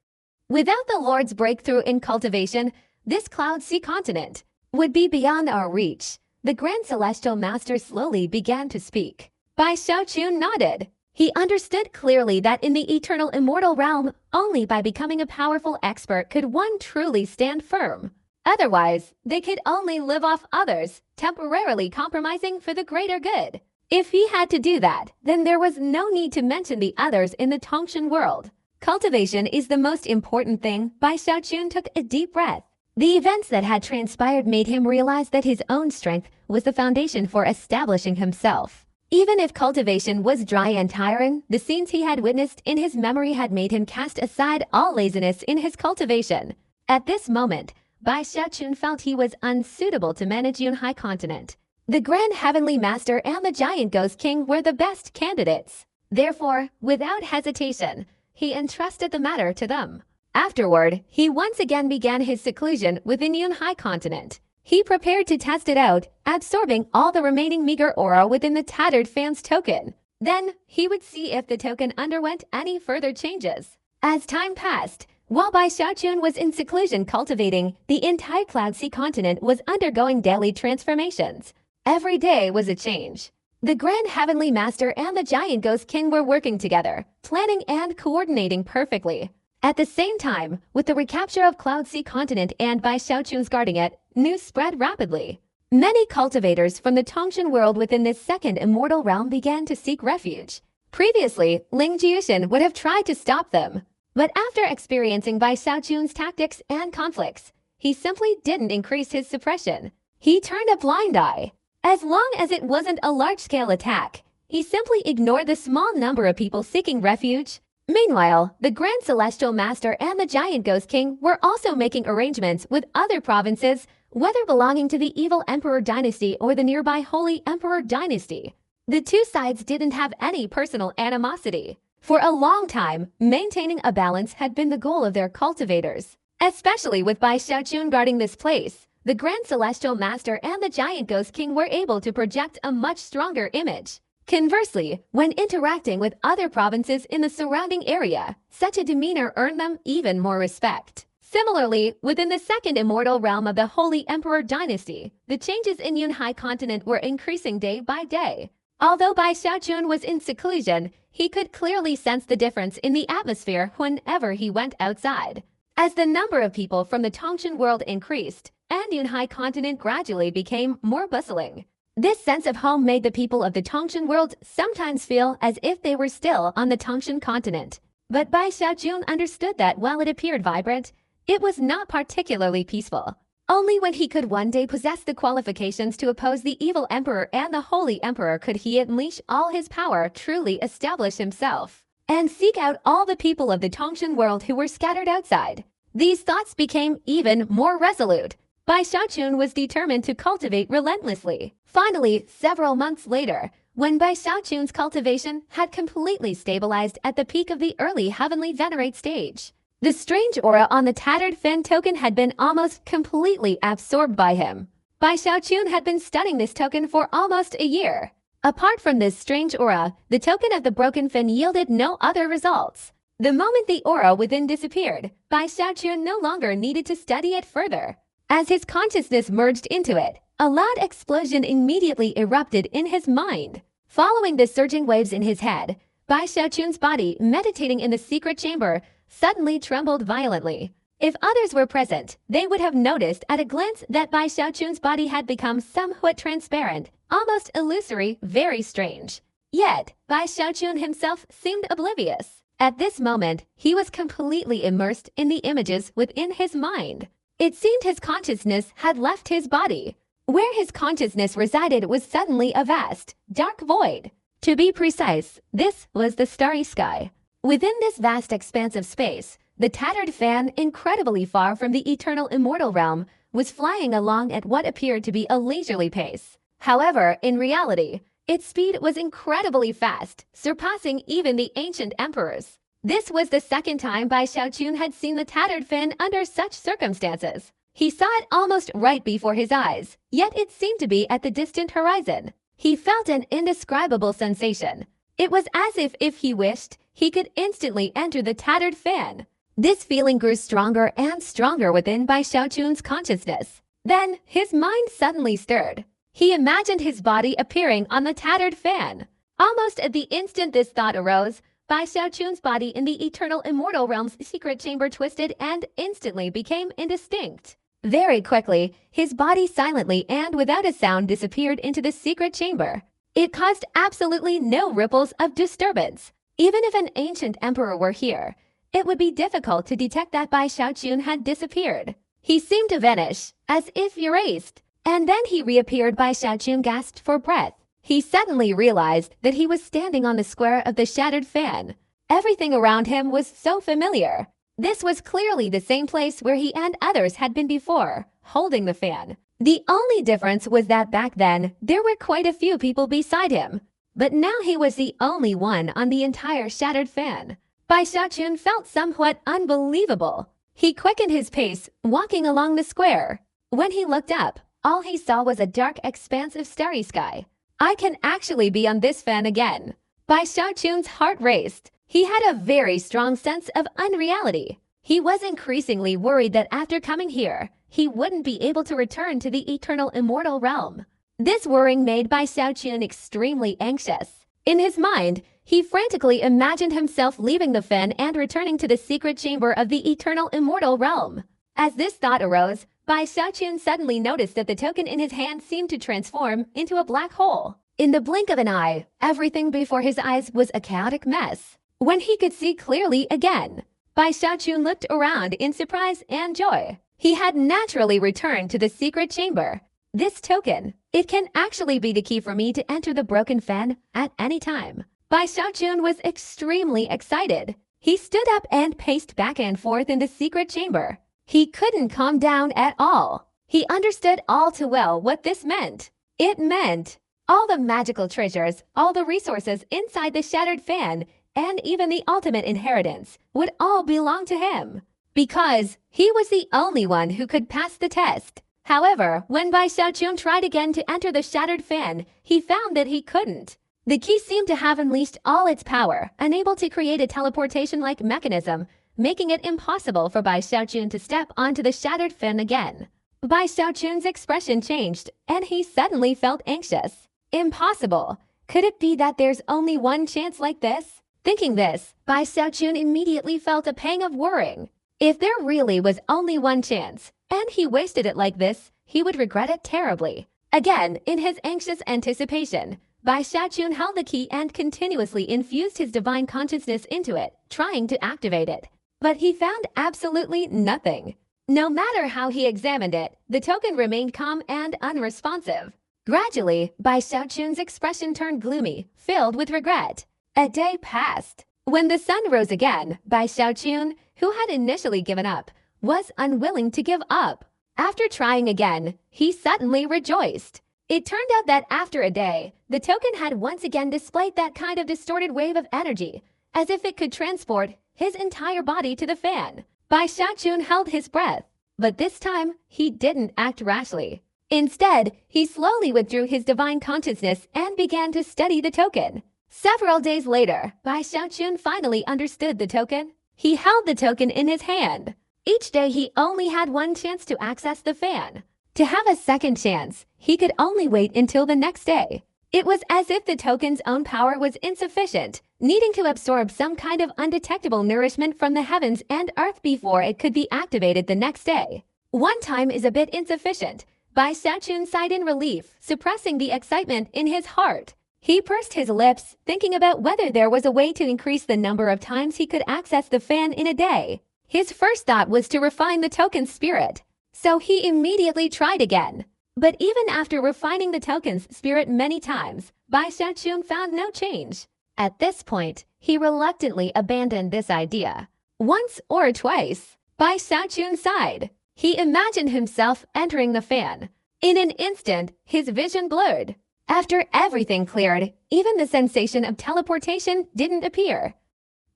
Without the Lord's breakthrough in cultivation, this Cloud Sea continent would be beyond our reach. The Grand Celestial Master slowly began to speak. Bai Xiaochun nodded. He understood clearly that in the eternal immortal realm, only by becoming a powerful expert could one truly stand firm. Otherwise, they could only live off others, temporarily compromising for the greater good. If he had to do that, then there was no need to mention the others in the Tongshan world. Cultivation is the most important thing. Bai Xiaochun took a deep breath. The events that had transpired made him realize that his own strength was the foundation for establishing himself. Even if cultivation was dry and tiring, the scenes he had witnessed in his memory had made him cast aside all laziness in his cultivation. At this moment, Bai Xiaochun felt he was unsuitable to manage Yunhai continent. The Grand Heavenly Master and the Giant Ghost King were the best candidates. Therefore, without hesitation, he entrusted the matter to them. Afterward, he once again began his seclusion within Yunhai continent. He prepared to test it out, absorbing all the remaining meager aura within the tattered fan's token. Then, he would see if the token underwent any further changes. As time passed, while Bai Xiaochun was in seclusion cultivating, the entire Cloud Sea continent was undergoing daily transformations. Every day was a change. The Grand Heavenly Master and the Giant Ghost King were working together, planning and coordinating perfectly. At the same time, with the recapture of Cloud Sea continent and Bai Xiaochun's guarding it, news spread rapidly. Many cultivators from the Tongshan world within this second immortal realm began to seek refuge. Previously, Ling Jiushin would have tried to stop them. But after experiencing Bai Xiaochun's tactics and conflicts, he simply didn't increase his suppression. He turned a blind eye. As long as it wasn't a large-scale attack, he simply ignored the small number of people seeking refuge. Meanwhile, the Grand Celestial Master and the Giant Ghost King were also making arrangements with other provinces, whether belonging to the evil Emperor dynasty or the nearby Holy Emperor dynasty. The two sides didn't have any personal animosity. For a long time, maintaining a balance had been the goal of their cultivators. Especially with Bai Xiaochun guarding this place, the Grand Celestial Master and the Giant Ghost King were able to project a much stronger image. Conversely, when interacting with other provinces in the surrounding area, such a demeanor earned them even more respect. Similarly, within the second immortal realm of the Holy Emperor dynasty, the changes in Yunhai continent were increasing day by day. Although Bai Xiaochun was in seclusion, he could clearly sense the difference in the atmosphere whenever he went outside. As the number of people from the Tongshan world increased, and Yunhai continent gradually became more bustling. This sense of home made the people of the Tongshan world sometimes feel as if they were still on the Tongshan continent. But Bai Xiaojun understood that while it appeared vibrant, it was not particularly peaceful. Only when he could one day possess the qualifications to oppose the evil emperor and the holy emperor could he unleash all his power, truly establish himself, and seek out all the people of the Tongshan world who were scattered outside. These thoughts became even more resolute. Bai Xiaojun was determined to cultivate relentlessly. Finally, several months later, when Bai Xiaojun's cultivation had completely stabilized at the peak of the early heavenly venerate stage, the strange aura on the tattered fin token had been almost completely absorbed by him. Bai Xiaojun had been studying this token for almost a year. Apart from this strange aura, the token of the broken fin yielded no other results. The moment the aura within disappeared, Bai Xiaojun no longer needed to study it further. As his consciousness merged into it, a loud explosion immediately erupted in his mind. Following the surging waves in his head, Bai Xiaojun's body, meditating in the secret chamber, suddenly trembled violently. If others were present, they would have noticed at a glance that Bai Xiaojun's body had become somewhat transparent, almost illusory, very strange. Yet, Bai Xiaojun himself seemed oblivious. At this moment, he was completely immersed in the images within his mind. It seemed his consciousness had left his body. Where his consciousness resided was suddenly a vast, dark void. To be precise, this was the starry sky. Within this vast expanse of space, the tattered fan, incredibly far from the eternal immortal realm, was flying along at what appeared to be a leisurely pace. However, in reality, its speed was incredibly fast, surpassing even the ancient emperors. This was the second time Bai Xiaojun had seen the tattered fin under such circumstances. He saw it almost right before his eyes, yet it seemed to be at the distant horizon. He felt an indescribable sensation. It was as if he wished, he could instantly enter the tattered fan. This feeling grew stronger and stronger within Bai Xiaojun's consciousness. Then, his mind suddenly stirred. He imagined his body appearing on the tattered fan. Almost at the instant this thought arose, Bai Xiaojun's body in the eternal immortal realm's secret chamber twisted and instantly became indistinct. Very quickly, his body silently and without a sound disappeared into the secret chamber. It caused absolutely no ripples of disturbance. Even if an ancient emperor were here, it would be difficult to detect that Bai Xiaojun had disappeared. He seemed to vanish, as if erased, and then he reappeared. Bai Xiaojun gasped for breath. He suddenly realized that he was standing on the square of the shattered fan. Everything around him was so familiar. This was clearly the same place where he and others had been before, holding the fan. The only difference was that back then, there were quite a few people beside him. But now he was the only one on the entire shattered fan. Bai Xiaojun felt somewhat unbelievable. He quickened his pace, walking along the square. When he looked up, all he saw was a dark expanse of starry sky. I can actually be on this fan again. Bai Xiaojun's heart raced. He had a very strong sense of unreality. He was increasingly worried that after coming here, he wouldn't be able to return to the eternal immortal realm. This worrying made Bai Xiaojun extremely anxious. In his mind, he frantically imagined himself leaving the fen and returning to the secret chamber of the eternal immortal realm. As this thought arose, Bai Xiaojun suddenly noticed that the token in his hand seemed to transform into a black hole. In the blink of an eye, everything before his eyes was a chaotic mess. When he could see clearly again, Bai Xiaojun looked around in surprise and joy. He had naturally returned to the secret chamber. This token, it can actually be the key for me to enter the broken fen at any time. Bai Xiaojun was extremely excited. He stood up and paced back and forth in the secret chamber. He couldn't calm down at all. He understood all too well what this meant. It meant all the magical treasures, all the resources inside the shattered fan, and even the ultimate inheritance would all belong to him, because he was the only one who could pass the test. However, when Bai Xiaojun tried again to enter the shattered fan, he found that he couldn't. The key seemed to have unleashed all its power, unable to create a teleportation-like mechanism, making it impossible for Bai Xiaojun to step onto the shattered fan again. Bai Xiaojun's expression changed, and he suddenly felt anxious. Impossible. Could it be that there's only one chance like this? Thinking this, Bai Xiaojun immediately felt a pang of worrying. If there really was only one chance, and he wasted it like this, he would regret it terribly. Again, in his anxious anticipation, Bai Xiaochun held the key and continuously infused his divine consciousness into it, trying to activate it. But he found absolutely nothing. No matter how he examined it, the token remained calm and unresponsive. Gradually, Bai Xiaochun's expression turned gloomy, filled with regret. A day passed. When the sun rose again, Bai Xiaochun, who had initially given up, was unwilling to give up. After trying again, he suddenly rejoiced. It turned out that after a day, the token had once again displayed that kind of distorted wave of energy, as if it could transport his entire body to the fan. Bai Xiaochun held his breath, but this time he didn't act rashly. Instead, he slowly withdrew his divine consciousness and began to study the token. Several days later, Bai Xiaochun finally understood the token. He held the token in his hand. Each day he only had one chance to access the fan. To have a second chance, he could only wait until the next day. It was as if the token's own power was insufficient, needing to absorb some kind of undetectable nourishment from the heavens and earth before it could be activated the next day. One time is a bit insufficient. Bai Xiaochun sighed in relief, suppressing the excitement in his heart. He pursed his lips, thinking about whether there was a way to increase the number of times he could access the fan in a day. His first thought was to refine the token's spirit, so he immediately tried again. But even after refining the token's spirit many times, Bai Xiaochun found no change. At this point, he reluctantly abandoned this idea. Once or twice, Bai Xiaochun sighed. He imagined himself entering the fan. In an instant, his vision blurred. After everything cleared, even the sensation of teleportation didn't appear.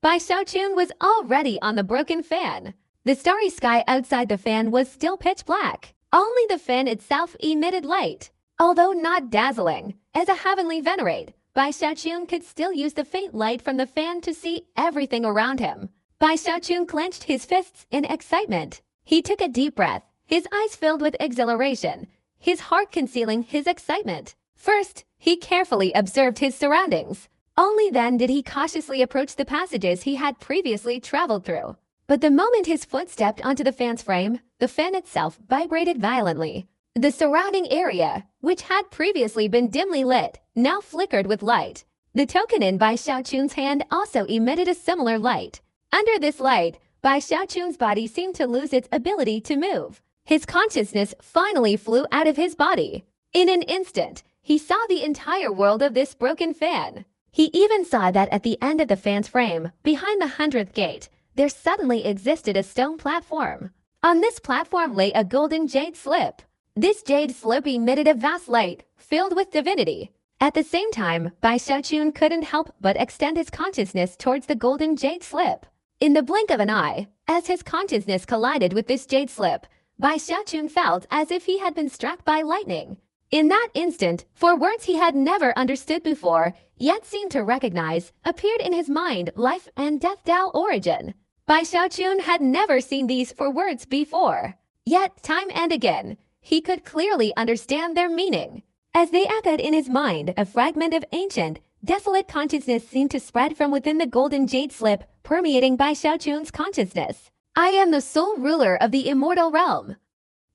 Bai Xiaochun was already on the broken fan. The starry sky outside the fan was still pitch black. Only the fan itself emitted light. Although not dazzling, as a heavenly venerate, Bai Xiaochun could still use the faint light from the fan to see everything around him. Bai Xiaochun clenched his fists in excitement. He took a deep breath, his eyes filled with exhilaration, his heart concealing his excitement. First, he carefully observed his surroundings. Only then did he cautiously approach the passages he had previously traveled through. But the moment his foot stepped onto the fan's frame, the fan itself vibrated violently. The surrounding area, which had previously been dimly lit, now flickered with light. The token in Bai Xiaochun's hand also emitted a similar light. Under this light, Bai Xiaochun's body seemed to lose its ability to move. His consciousness finally flew out of his body. In an instant, he saw the entire world of this broken fan. He even saw that at the end of the fan's frame, behind the 100th gate, there suddenly existed a stone platform. On this platform lay a golden jade slip. This jade slip emitted a vast light, filled with divinity. At the same time, Bai Xiaochun couldn't help but extend his consciousness towards the golden jade slip. In the blink of an eye, as his consciousness collided with this jade slip, Bai Xiaochun felt as if he had been struck by lightning. In that instant, four words he had never understood before, yet seemed to recognize, appeared in his mind: life and death Tao origin. Bai Xiaochun had never seen these four words before. Yet, time and again, he could clearly understand their meaning. As they echoed in his mind, a fragment of ancient, desolate consciousness seemed to spread from within the golden jade slip, permeating Bai Xiaochun's consciousness. I am the sole ruler of the immortal realm.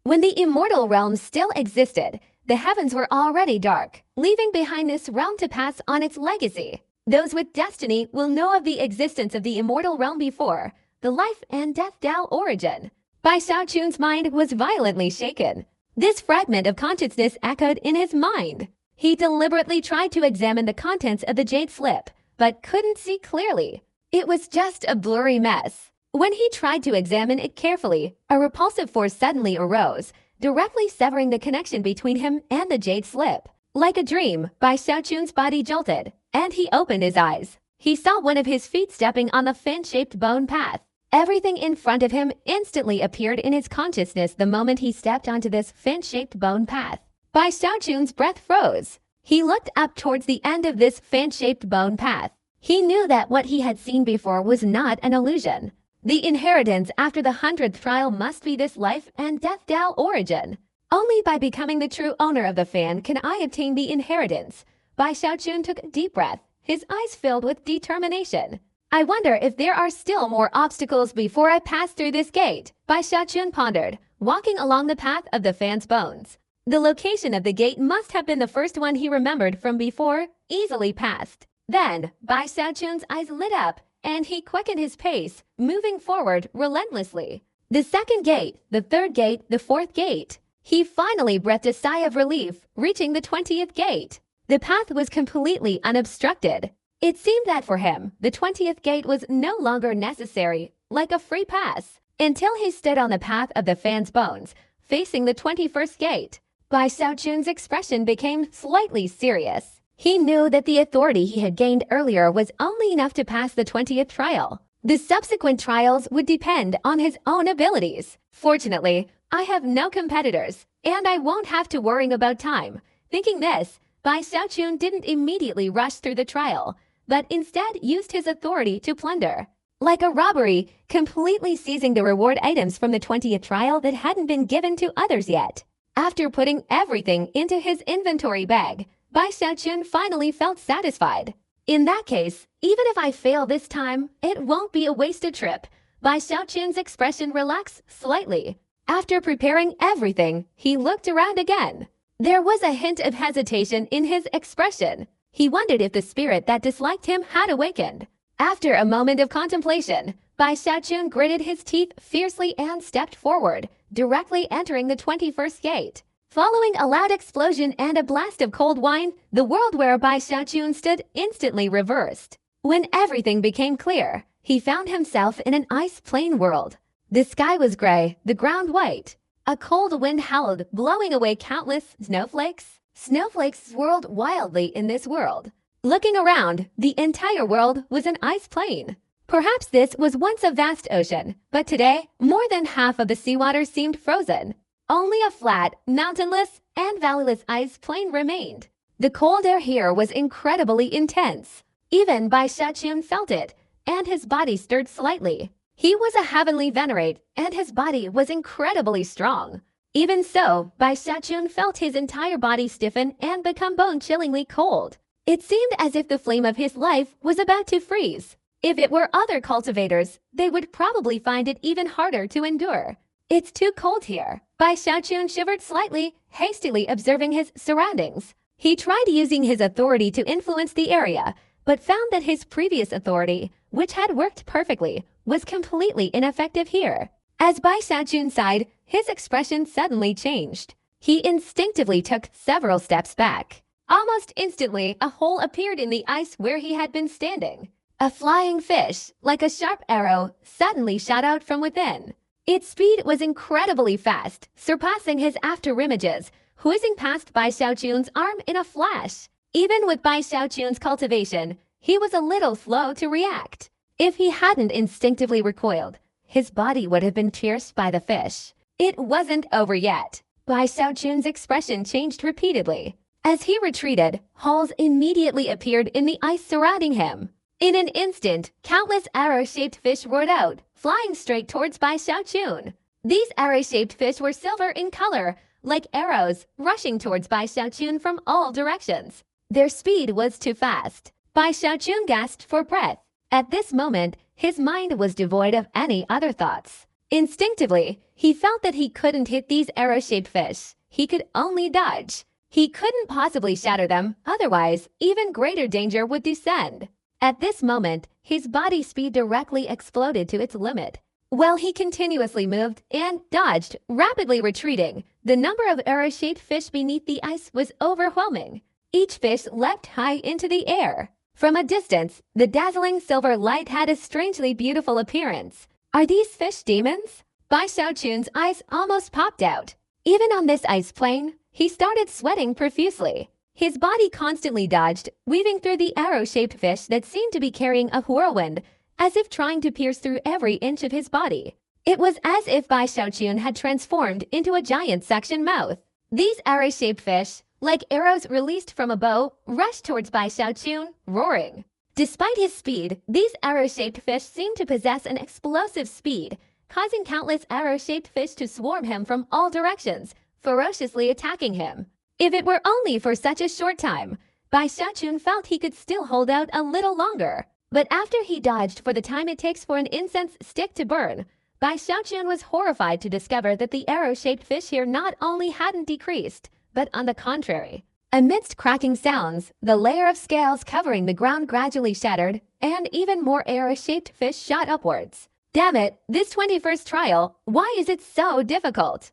When the immortal realm still existed, the heavens were already dark, leaving behind this realm to pass on its legacy. Those with destiny will know of the existence of the immortal realm before, the life and death Tao origin. Bai Xiaochun's mind was violently shaken. This fragment of consciousness echoed in his mind. He deliberately tried to examine the contents of the jade slip, but couldn't see clearly. It was just a blurry mess. When he tried to examine it carefully, a repulsive force suddenly arose, directly severing the connection between him and the jade slip. Like a dream, Bai Xiaochun's body jolted, and he opened his eyes. He saw one of his feet stepping on the fan-shaped bone path. Everything in front of him instantly appeared in his consciousness the moment he stepped onto this fan-shaped bone path. Bai Xiaochun's breath froze. He looked up towards the end of this fan-shaped bone path. He knew that what he had seen before was not an illusion. The inheritance after the 100th trial must be this life and death Tao origin. Only by becoming the true owner of the fan can I obtain the inheritance. Bai Xiaochun took a deep breath, his eyes filled with determination. I wonder if there are still more obstacles before I pass through this gate, Bai Xiaochun pondered, walking along the path of the fan's bones. The location of the gate must have been the first one he remembered from before, easily passed. Then, Bai Xiaochun's eyes lit up, and he quickened his pace, moving forward relentlessly. The second gate, the third gate, the fourth gate. He finally breathed a sigh of relief, reaching the 20th gate. The path was completely unobstructed. It seemed that for him, the 20th gate was no longer necessary, like a free pass, until he stood on the path of the fan's bones, facing the 21st gate. Bai Xiaochun's expression became slightly serious. He knew that the authority he had gained earlier was only enough to pass the 20th trial. The subsequent trials would depend on his own abilities. Fortunately, I have no competitors, and I won't have to worry about time. Thinking this, Bai Xiaochun didn't immediately rush through the trial, but instead used his authority to plunder. Like a robbery, completely seizing the reward items from the 20th trial that hadn't been given to others yet. After putting everything into his inventory bag, Bai Xiaochun finally felt satisfied. In that case, even if I fail this time, it won't be a wasted trip. Bai Xiaochun's expression relaxed slightly. After preparing everything, he looked around again. There was a hint of hesitation in his expression. He wondered if the spirit that disliked him had awakened. After a moment of contemplation, Bai Xiaochun gritted his teeth fiercely and stepped forward, directly entering the 21st gate. Following a loud explosion and a blast of cold wine, the world where Bai Xiaochun stood instantly reversed. When everything became clear, he found himself in an ice plain world. The sky was gray, the ground white. A cold wind howled, blowing away countless snowflakes. Snowflakes swirled wildly in this world. Looking around, the entire world was an ice plain. Perhaps this was once a vast ocean, but today, more than half of the seawater seemed frozen. Only a flat, mountainless, and valleyless ice plain remained. The cold air here was incredibly intense. Even Bai Xiaochun felt it, and his body stirred slightly. He was a heavenly venerate, and his body was incredibly strong. Even so, Bai Xiaochun felt his entire body stiffen and become bone-chillingly cold. It seemed as if the flame of his life was about to freeze. If it were other cultivators, they would probably find it even harder to endure. It's too cold here. Bai Xiaochun shivered slightly, hastily observing his surroundings. He tried using his authority to influence the area, but found that his previous authority, which had worked perfectly, was completely ineffective here. As Bai Xiaochun sighed, his expression suddenly changed. He instinctively took several steps back. Almost instantly, a hole appeared in the ice where he had been standing. A flying fish, like a sharp arrow, suddenly shot out from within. Its speed was incredibly fast, surpassing his afterimages, whizzing past Bai Xiaochun's arm in a flash. Even with Bai Xiaochun's cultivation, he was a little slow to react. If he hadn't instinctively recoiled, his body would have been pierced by the fish. It wasn't over yet. Bai Xiaochun's expression changed repeatedly. As he retreated, holes immediately appeared in the ice surrounding him. In an instant, countless arrow-shaped fish roared out, flying straight towards Bai Xiaochun. These arrow-shaped fish were silver in color, like arrows, rushing towards Bai Xiaochun from all directions. Their speed was too fast. Bai Xiaochun gasped for breath. At this moment, his mind was devoid of any other thoughts. Instinctively, he felt that he couldn't hit these arrow-shaped fish. He could only dodge. He couldn't possibly shatter them, otherwise, even greater danger would descend. At this moment, his body speed directly exploded to its limit. While he continuously moved and dodged, rapidly retreating, the number of arrow-shaped fish beneath the ice was overwhelming. Each fish leapt high into the air. From a distance, the dazzling silver light had a strangely beautiful appearance. Are these fish demons? Bai Xiaochun's eyes almost popped out. Even on this ice plain, he started sweating profusely. His body constantly dodged, weaving through the arrow-shaped fish that seemed to be carrying a whirlwind, as if trying to pierce through every inch of his body. It was as if Bai Xiaochun had transformed into a giant suction mouth. These arrow-shaped fish, like arrows released from a bow, rushed towards Bai Xiaochun, roaring. Despite his speed, these arrow-shaped fish seemed to possess an explosive speed, causing countless arrow-shaped fish to swarm him from all directions, ferociously attacking him. If it were only for such a short time, Bai Xiaochun felt he could still hold out a little longer. But after he dodged for the time it takes for an incense stick to burn, Bai Xiaochun was horrified to discover that the arrow-shaped fish here not only hadn't decreased, but on the contrary. Amidst cracking sounds, the layer of scales covering the ground gradually shattered, and even more arrow-shaped fish shot upwards. Damn it, this 21st trial, why is it so difficult?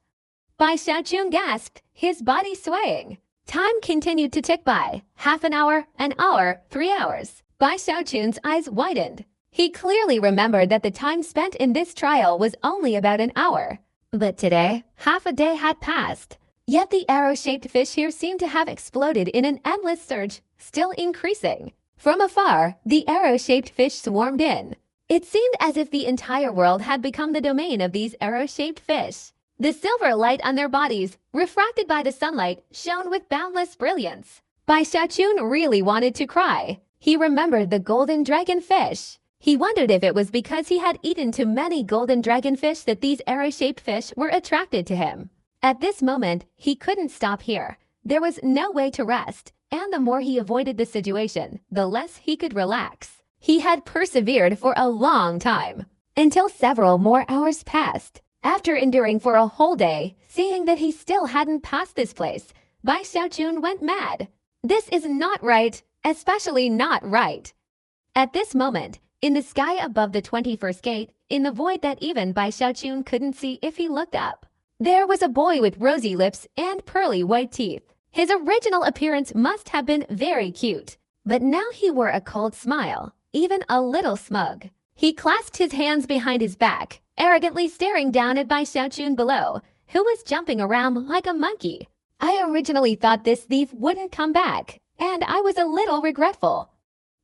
Bai Xiaochun gasped, his body swaying. Time continued to tick by. Half an hour, 3 hours. Bai Xiaochun's eyes widened. He clearly remembered that the time spent in this trial was only about an hour. But today, half a day had passed. Yet the arrow-shaped fish here seemed to have exploded in an endless surge, still increasing. From afar, the arrow-shaped fish swarmed in. It seemed as if the entire world had become the domain of these arrow-shaped fish. The silver light on their bodies, refracted by the sunlight, shone with boundless brilliance. Bai Xiaochun really wanted to cry. He remembered the golden dragon fish. He wondered if it was because he had eaten too many golden dragonfish that these arrow-shaped fish were attracted to him. At this moment, he couldn't stop here. There was no way to rest, and the more he avoided the situation, the less he could relax. He had persevered for a long time, until several more hours passed. After enduring for a whole day, seeing that he still hadn't passed this place, Bai Xiaochun went mad. This is not right, especially not right. At this moment, in the sky above the 21st gate, in the void that even Bai Xiaochun couldn't see if he looked up, there was a boy with rosy lips and pearly white teeth. His original appearance must have been very cute, but now he wore a cold smile, even a little smug. He clasped his hands behind his back, arrogantly staring down at Bai Xiaochun below, who was jumping around like a monkey. I originally thought this thief wouldn't come back, and I was a little regretful.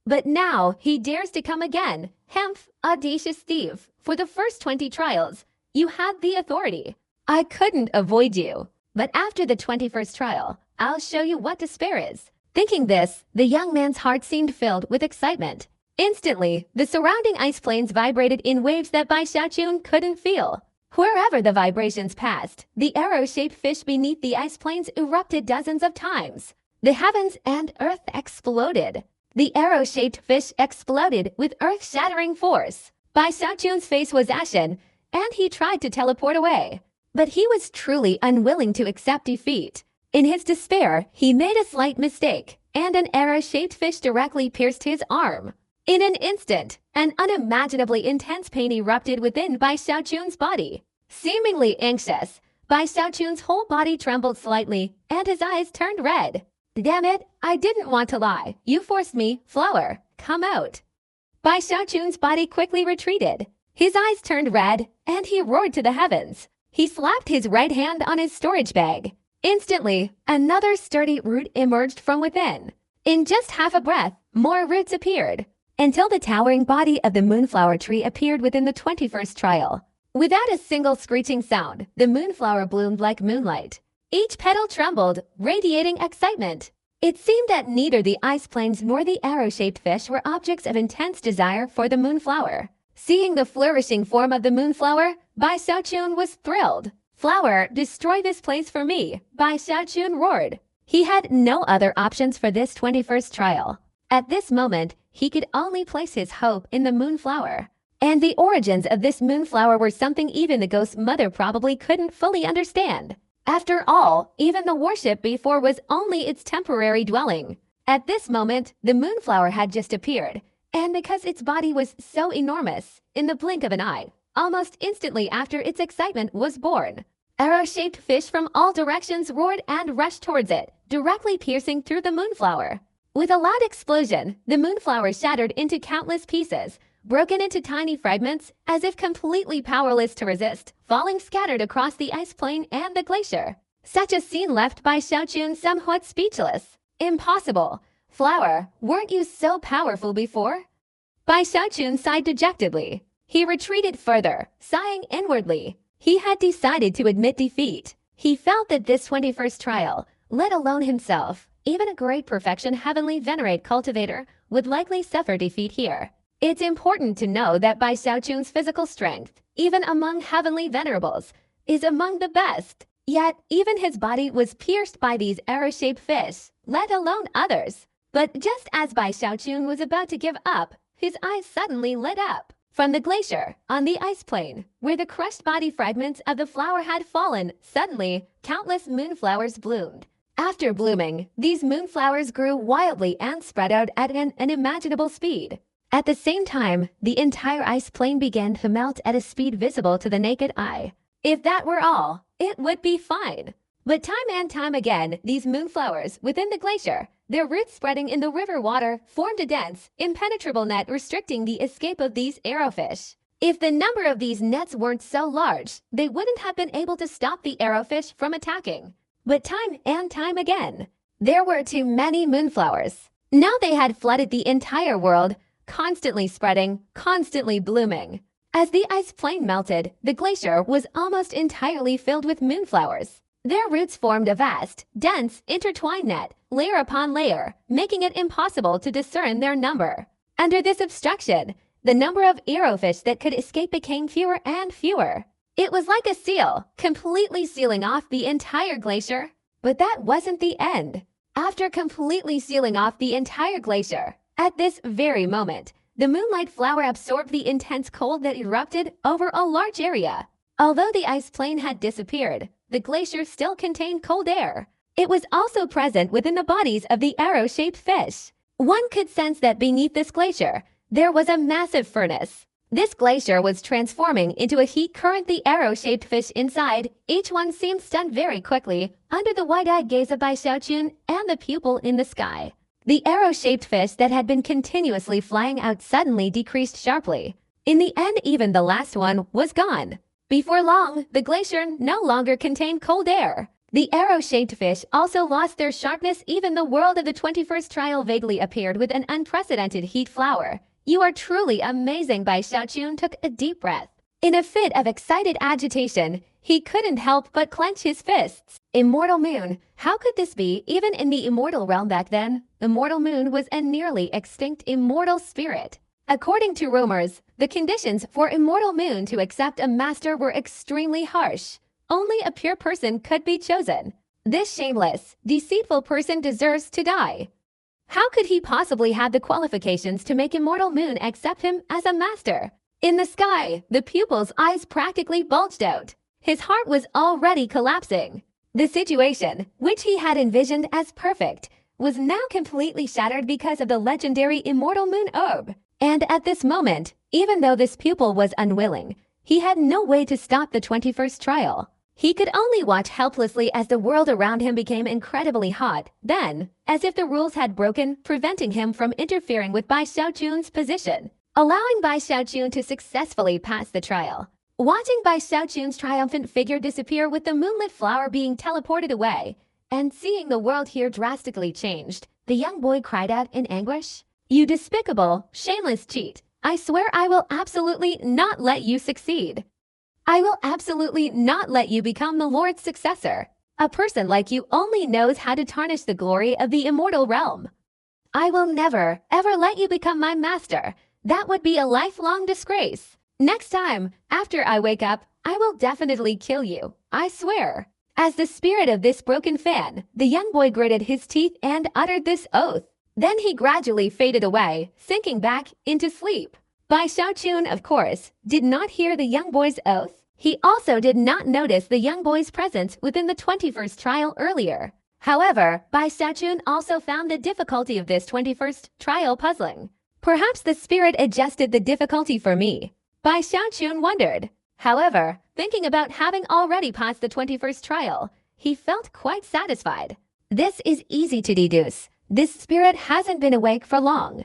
But now he dares to come again. Hemph, audacious thief, for the first 20 trials, you had the authority. I couldn't avoid you. But after the 21st trial, I'll show you what despair is. Thinking this, the young man's heart seemed filled with excitement. Instantly, the surrounding ice plains vibrated in waves that Bai Xiaochun couldn't feel. Wherever the vibrations passed, the arrow-shaped fish beneath the ice plains erupted dozens of times. The heavens and earth exploded. The arrow-shaped fish exploded with earth-shattering force. Bai Xiaochun's face was ashen, and he tried to teleport away. But he was truly unwilling to accept defeat. In his despair, he made a slight mistake, and an arrow-shaped fish directly pierced his arm. In an instant, an unimaginably intense pain erupted within Bai Xiaochun's body. Seemingly anxious, Bai Xiaochun's whole body trembled slightly, and his eyes turned red. Damn it, I didn't want to lie. You forced me. Flower, come out. Bai Xiaochun's body quickly retreated. His eyes turned red, and he roared to the heavens. He slapped his right hand on his storage bag. Instantly, another sturdy root emerged from within. In just half a breath, more roots appeared, until the towering body of the moonflower tree appeared within the 21st trial. Without a single screeching sound, the moonflower bloomed like moonlight. Each petal trembled, radiating excitement. It seemed that neither the ice plains nor the arrow-shaped fish were objects of intense desire for the moonflower. Seeing the flourishing form of the moonflower, Bai Xiaochun was thrilled. Flower, destroy this place for me, Bai Xiaochun roared. He had no other options for this 21st trial. At this moment, he could only place his hope in the moonflower. And the origins of this moonflower were something even the ghost mother probably couldn't fully understand. After all, even the worship before was only its temporary dwelling. At this moment, the moonflower had just appeared, and because its body was so enormous, in the blink of an eye, almost instantly after its excitement was born, arrow-shaped fish from all directions roared and rushed towards it, directly piercing through the moonflower. With a loud explosion, the moonflower shattered into countless pieces, broken into tiny fragments, as if completely powerless to resist, falling scattered across the ice plain and the glacier. Such a scene left Bai Xiaochun somewhat speechless. Impossible. Flower, weren't you so powerful before? Bai Xiaochun sighed dejectedly. He retreated further, sighing inwardly. He had decided to admit defeat. He felt that this 21st trial, let alone himself, even a great perfection heavenly venerate cultivator, would likely suffer defeat here. It's important to know that Bai Xiaochun's physical strength, even among heavenly venerables, is among the best. Yet, even his body was pierced by these arrow-shaped fish, let alone others. But just as Bai Xiaochun was about to give up, his eyes suddenly lit up. From the glacier, on the ice plain, where the crushed body fragments of the flower had fallen, suddenly, countless moonflowers bloomed. After blooming, these moonflowers grew wildly and spread out at an unimaginable speed. At the same time, the entire ice plain began to melt at a speed visible to the naked eye. If that were all, it would be fine. But time and time again, these moonflowers within the glacier, their roots spreading in the river water, formed a dense, impenetrable net restricting the escape of these arrowfish. If the number of these nets weren't so large, they wouldn't have been able to stop the arrowfish from attacking. But time and time again, there were too many moonflowers. Now they had flooded the entire world, constantly spreading, constantly blooming. As the ice plain melted, the glacier was almost entirely filled with moonflowers. Their roots formed a vast, dense, intertwined net, layer upon layer, making it impossible to discern their number. Under this obstruction, the number of arrowfish that could escape became fewer and fewer. It was like a seal, completely sealing off the entire glacier. But that wasn't the end. After completely sealing off the entire glacier, at this very moment, the moonlight flower absorbed the intense cold that erupted over a large area. Although the ice plain had disappeared, the glacier still contained cold air. It was also present within the bodies of the arrow-shaped fish. One could sense that beneath this glacier, there was a massive furnace. This glacier was transforming into a heat current. The arrow-shaped fish inside, each one seemed stunned very quickly under the wide-eyed gaze of Bai Xiaochun and the pupil in the sky. The arrow-shaped fish that had been continuously flying out suddenly decreased sharply. In the end, even the last one was gone. Before long, the glacier no longer contained cold air. The arrow-shaped fish also lost their sharpness. Even the world of the 21st trial vaguely appeared with an unprecedented heat flower. You are truly amazing. Bai Xiaochun took a deep breath. In a fit of excited agitation, he couldn't help but clench his fists. Immortal moon, how could this be? Even in the immortal realm back then, immortal moon was a nearly extinct immortal spirit. According to rumors, the conditions for immortal moon to accept a master were extremely harsh. Only a pure person could be chosen. This shameless, deceitful person deserves to die. How could he possibly have the qualifications to make immortal moon accept him as a master? In the sky, the pupil's eyes practically bulged out. His heart was already collapsing. The situation, which he had envisioned as perfect, was now completely shattered because of the legendary immortal moon orb. And at this moment, even though this pupil was unwilling, he had no way to stop the 21st trial. He could only watch helplessly as the world around him became incredibly hot. Then, as if the rules had broken, preventing him from interfering with Bai Xiaochun's position, allowing Bai Xiaochun to successfully pass the trial. Watching Bai Xiaochun's triumphant figure disappear with the moonlit flower being teleported away, and seeing the world here drastically changed, the young boy cried out in anguish. You despicable, shameless cheat. I swear I will absolutely not let you succeed. I will absolutely not let you become the Lord's successor. A person like you only knows how to tarnish the glory of the immortal realm. I will never, ever let you become my master. That would be a lifelong disgrace. Next time, after I wake up, I will definitely kill you. I swear. As the spirit of this broken fan, the young boy gritted his teeth and uttered this oath. Then he gradually faded away, sinking back into sleep. Bai Xiaochun, of course, did not hear the young boy's oath. He also did not notice the young boy's presence within the 21st trial earlier. However, Bai Xiaochun also found the difficulty of this 21st trial puzzling. Perhaps the spirit adjusted the difficulty for me. Bai Xiaochun wondered. However, thinking about having already passed the 21st trial, he felt quite satisfied. This is easy to deduce. This spirit hasn't been awake for long.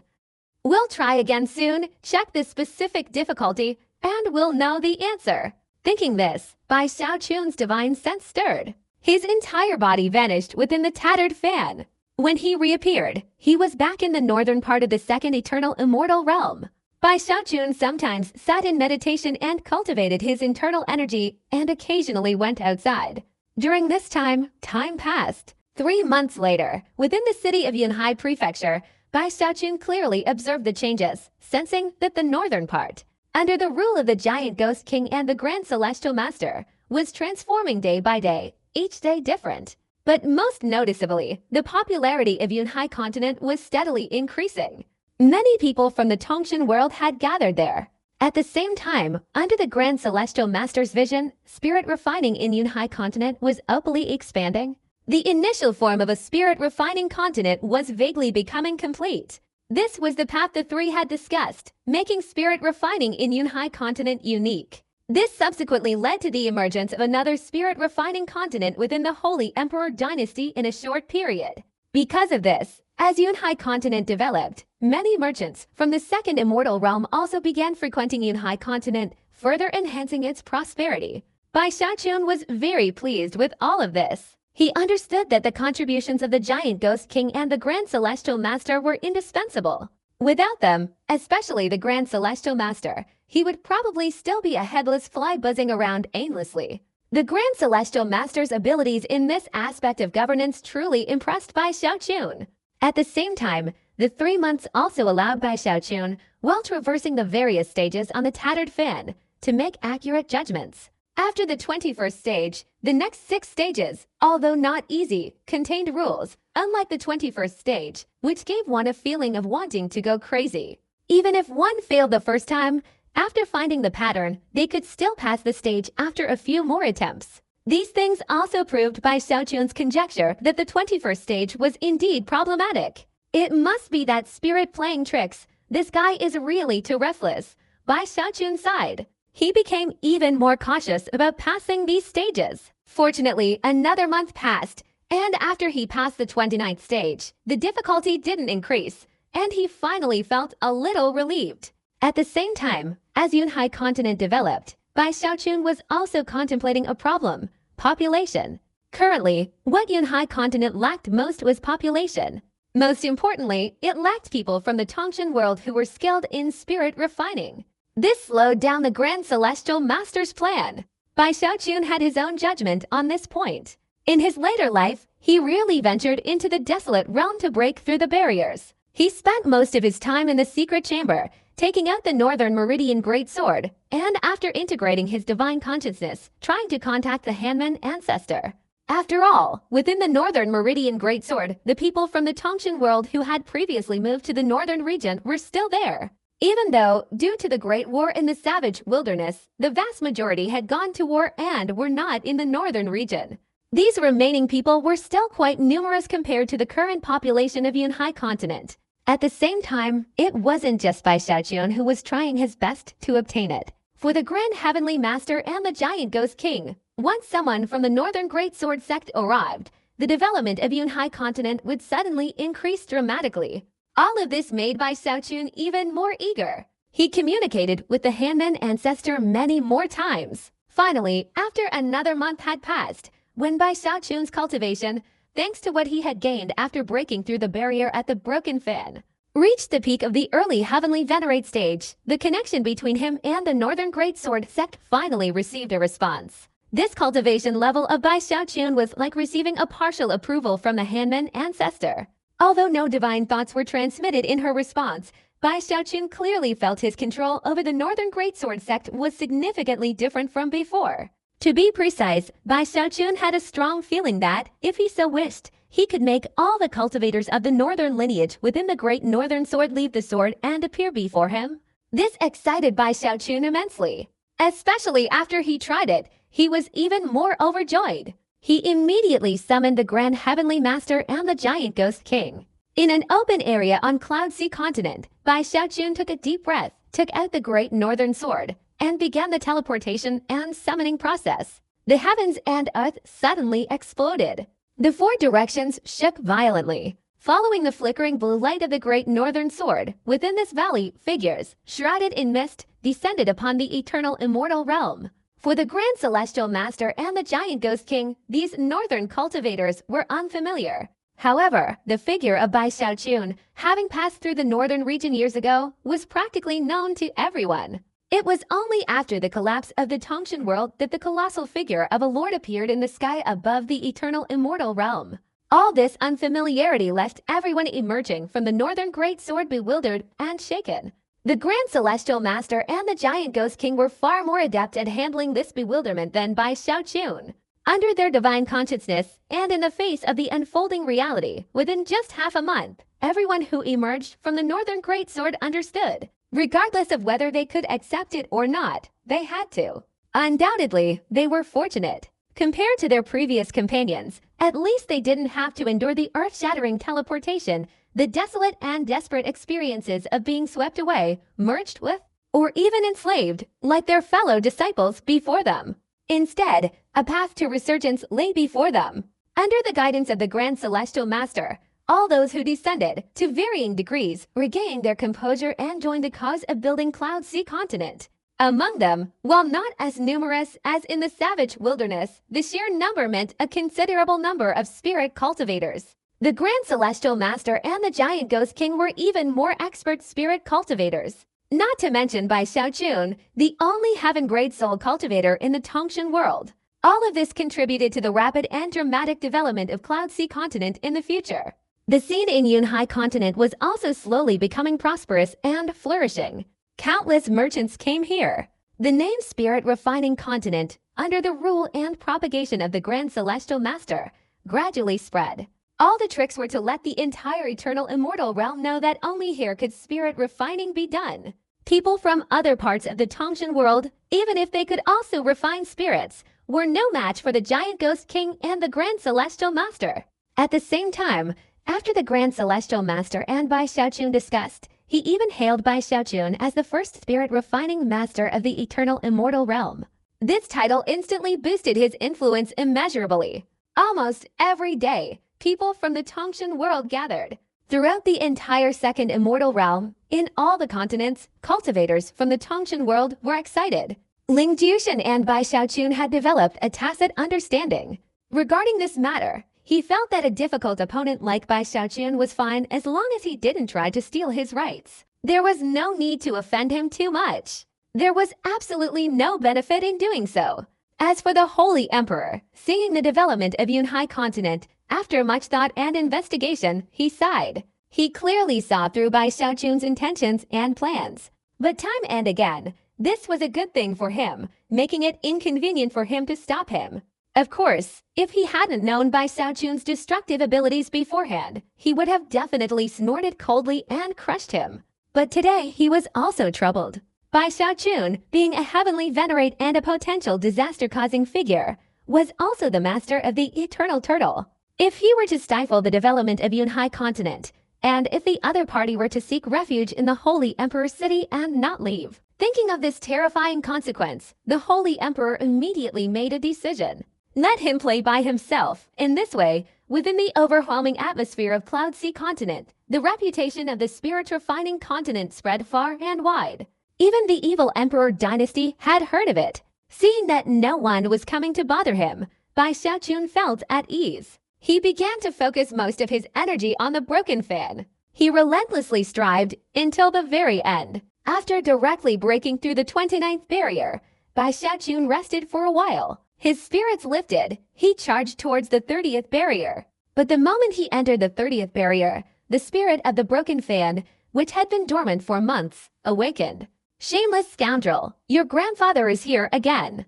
We'll try again soon, check the specific difficulty, and we'll know the answer. Thinking this, Bai Xiaochun's divine sense stirred. His entire body vanished within the tattered fan. When he reappeared, he was back in the northern part of the second eternal immortal realm. Bai Xiaochun sometimes sat in meditation and cultivated his internal energy and occasionally went outside. During this time passed. 3 months later, within the city of Yunhai Prefecture, Bai Xiaochun clearly observed the changes, sensing that the northern part, under the rule of the giant ghost king and the grand celestial master, was transforming day by day, each day different. But most noticeably, the popularity of Yunhai continent was steadily increasing. Many people from the Tongshan world had gathered there. At the same time, under the grand celestial master's vision, spirit refining in Yunhai continent was openly expanding. The initial form of a spirit refining continent was vaguely becoming complete. This was the path the three had discussed, making spirit refining in Yunhai continent unique. This subsequently led to the emergence of another spirit refining continent within the Holy Emperor dynasty in a short period. Because of this, as Yunhai continent developed, many merchants from the second immortal realm also began frequenting Yunhai continent, further enhancing its prosperity. Bai Xiaochun was very pleased with all of this. He understood that the contributions of the Giant Ghost King and the Grand Celestial Master were indispensable. Without them, especially the Grand Celestial Master, he would probably still be a headless fly buzzing around aimlessly. The Grand Celestial Master's abilities in this aspect of governance truly impressed Bai Xiaochun. At the same time, the 3 months also allowed Bai Xiaochun, while traversing the various stages on the tattered fan, to make accurate judgments. After the 21st stage, the next 6 stages, although not easy, contained rules, unlike the 21st stage, which gave one a feeling of wanting to go crazy. Even if one failed the first time, after finding the pattern, they could still pass the stage after a few more attempts. These things also proved Bai Xiaochun's conjecture that the 21st stage was indeed problematic. It must be that spirit playing tricks. This guy is really too restless. Bai Xiaochun sighed. He became even more cautious about passing these stages. Fortunately, another month passed, and after he passed the 29th stage, the difficulty didn't increase, and he finally felt a little relieved. At the same time, as Yunhai continent developed, Bai Xiaochun was also contemplating a problem: population. Currently, what Yunhai continent lacked most was population. Most importantly, it lacked people from the Tongshan world who were skilled in spirit refining. This slowed down the Grand Celestial Master's plan. Bai Xiaochun had his own judgment on this point. In his later life, he rarely ventured into the desolate realm to break through the barriers. He spent most of his time in the secret chamber, taking out the Northern Meridian Great Sword, and after integrating his divine consciousness, trying to contact the Hanman ancestor. After all, within the Northern Meridian Great Sword, the people from the Tongshan world who had previously moved to the northern region were still there. Even though, due to the Great War in the Savage Wilderness, the vast majority had gone to war and were not in the northern region. These remaining people were still quite numerous compared to the current population of Yunhai continent. At the same time, it wasn't just Bai Xiaochun who was trying his best to obtain it. For the Grand Heavenly Master and the Giant Ghost King, once someone from the Northern Great Sword sect arrived, the development of Yunhai continent would suddenly increase dramatically. All of this made Bai Xiaochun even more eager. He communicated with the Hanman ancestor many more times. Finally, after another month had passed, when Bai Xiaochun's cultivation, thanks to what he had gained after breaking through the barrier at the Broken Fan, reached the peak of the early Heavenly Venerate stage, the connection between him and the Northern Great Sword sect finally received a response. This cultivation level of Bai Xiaochun was like receiving a partial approval from the Hanman ancestor. Although no divine thoughts were transmitted in her response, Bai Xiaochun clearly felt his control over the Northern Great Sword sect was significantly different from before. To be precise, Bai Xiaochun had a strong feeling that, if he so wished, he could make all the cultivators of the northern lineage within the Great Northern Sword leave the sword and appear before him. This excited Bai Xiaochun immensely. Especially after he tried it, he was even more overjoyed. He immediately summoned the Grand Heavenly Master and the Giant Ghost King. In an open area on Cloud Sea continent, Bai Xiaochun took a deep breath, took out the Great Northern Sword, and began the teleportation and summoning process. The heavens and earth suddenly exploded. The 4 directions shook violently. Following the flickering blue light of the Great Northern Sword, within this valley, figures, shrouded in mist, descended upon the eternal immortal realm. For the Grand Celestial Master and the Giant Ghost King, these northern cultivators were unfamiliar. However, the figure of Bai Xiaochun, having passed through the northern region years ago, was practically known to everyone. It was only after the collapse of the Tongshan world that the colossal figure of a lord appeared in the sky above the eternal immortal realm. All this unfamiliarity left everyone emerging from the Northern Great Sword bewildered and shaken. The Grand Celestial Master and the Giant Ghost King were far more adept at handling this bewilderment than Bai Xiaochun. Under their divine consciousness, and in the face of the unfolding reality, within just half a month, everyone who emerged from the Northern Great Sword understood. Regardless of whether they could accept it or not, they had to. Undoubtedly, they were fortunate. Compared to their previous companions, At least they didn't have to endure the earth-shattering teleportation, the desolate and desperate experiences of being swept away, merged with, or even enslaved, like their fellow disciples before them. Instead, a path to resurgence lay before them. Under the guidance of the Grand Celestial Master, all those who descended, to varying degrees, regained their composure and joined the cause of building Cloud Sea Continent. Among them, while not as numerous as in the savage wilderness, the sheer number meant a considerable number of spirit cultivators. The Grand Celestial Master and the Giant Ghost King were even more expert spirit cultivators. Not to mention Bai Xiaochun, the only heaven-grade soul cultivator in the Tongshan world. All of this contributed to the rapid and dramatic development of Cloud Sea Continent in the future. The scene in Yunhai Continent was also slowly becoming prosperous and flourishing. Countless merchants came here. The name Spirit Refining Continent, under the rule and propagation of the Grand Celestial Master, gradually spread. All the tricks were to let the entire eternal immortal realm know that only here could spirit refining be done. People from other parts of the Tongshan world, even if they could also refine spirits, were no match for the Giant Ghost King and the Grand Celestial Master. At the same time, after the Grand Celestial Master and Bai Xiaochun discussed, he even hailed Bai Xiaochun as the first spirit refining master of the eternal immortal realm. This title instantly boosted his influence immeasurably. Almost every day, people from the Tongshan world gathered. Throughout the entire second immortal realm, in all the continents, cultivators from the Tongshan world were excited. Ling Jiushan and Bai Xiaochun had developed a tacit understanding. Regarding this matter, he felt that a difficult opponent like Bai Xiaochun was fine as long as he didn't try to steal his rights. There was no need to offend him too much. There was absolutely no benefit in doing so. As for the Holy Emperor, seeing the development of Yunhai Continent, after much thought and investigation, he sighed. He clearly saw through Bai Xiaochun's intentions and plans. But time and again, this was a good thing for him, making it inconvenient for him to stop him. Of course, if he hadn't known Bai Xiaochun's destructive abilities beforehand, he would have definitely snorted coldly and crushed him. But today he was also troubled. Bai Xiaochun, being a heavenly venerate and a potential disaster-causing figure, was also the master of the Eternal Turtle. If he were to stifle the development of Yunhai Continent, and if the other party were to seek refuge in the Holy Emperor's city and not leave, thinking of this terrifying consequence, the Holy Emperor immediately made a decision. Let him play by himself. In this way, within the overwhelming atmosphere of Cloud Sea Continent, the reputation of the spirit refining continent spread far and wide. Even the evil Emperor dynasty had heard of it. Seeing that no one was coming to bother him, Bai Xiaochun felt at ease. He began to focus most of his energy on the broken fan. He relentlessly strived until the very end. After directly breaking through the 29th barrier, Bai Xiaochun rested for a while. His spirits lifted, he charged towards the 30th barrier. But the moment he entered the 30th barrier, the spirit of the broken fan, which had been dormant for months, awakened. Shameless scoundrel, your grandfather is here again.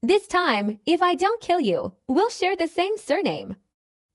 This time, if I don't kill you, we'll share the same surname.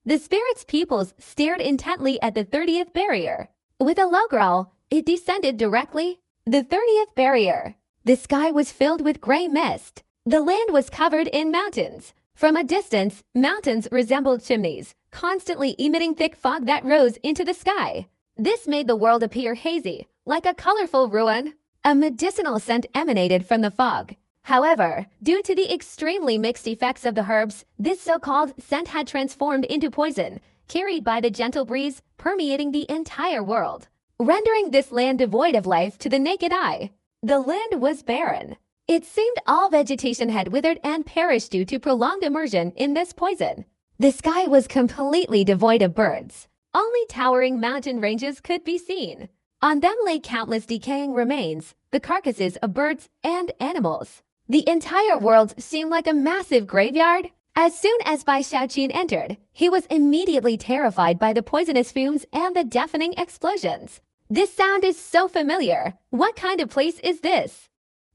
The spirit's pupils stared intently at the 30th barrier. With a low growl, it descended directly. The 30th barrier. The sky was filled with gray mist. The land was covered in mountains. From a distance, mountains resembled chimneys, constantly emitting thick fog that rose into the sky. This made the world appear hazy, like a colorful ruin. A medicinal scent emanated from the fog. However, due to the extremely mixed effects of the herbs, this so-called scent had transformed into poison, carried by the gentle breeze, permeating the entire world, rendering this land devoid of life to the naked eye. The land was barren. It seemed all vegetation had withered and perished due to prolonged immersion in this poison. The sky was completely devoid of birds. Only towering mountain ranges could be seen. On them lay countless decaying remains, the carcasses of birds and animals. The entire world seemed like a massive graveyard. As soon as Bai Xiaochun entered, he was immediately terrified by the poisonous fumes and the deafening explosions. This sound is so familiar. What kind of place is this?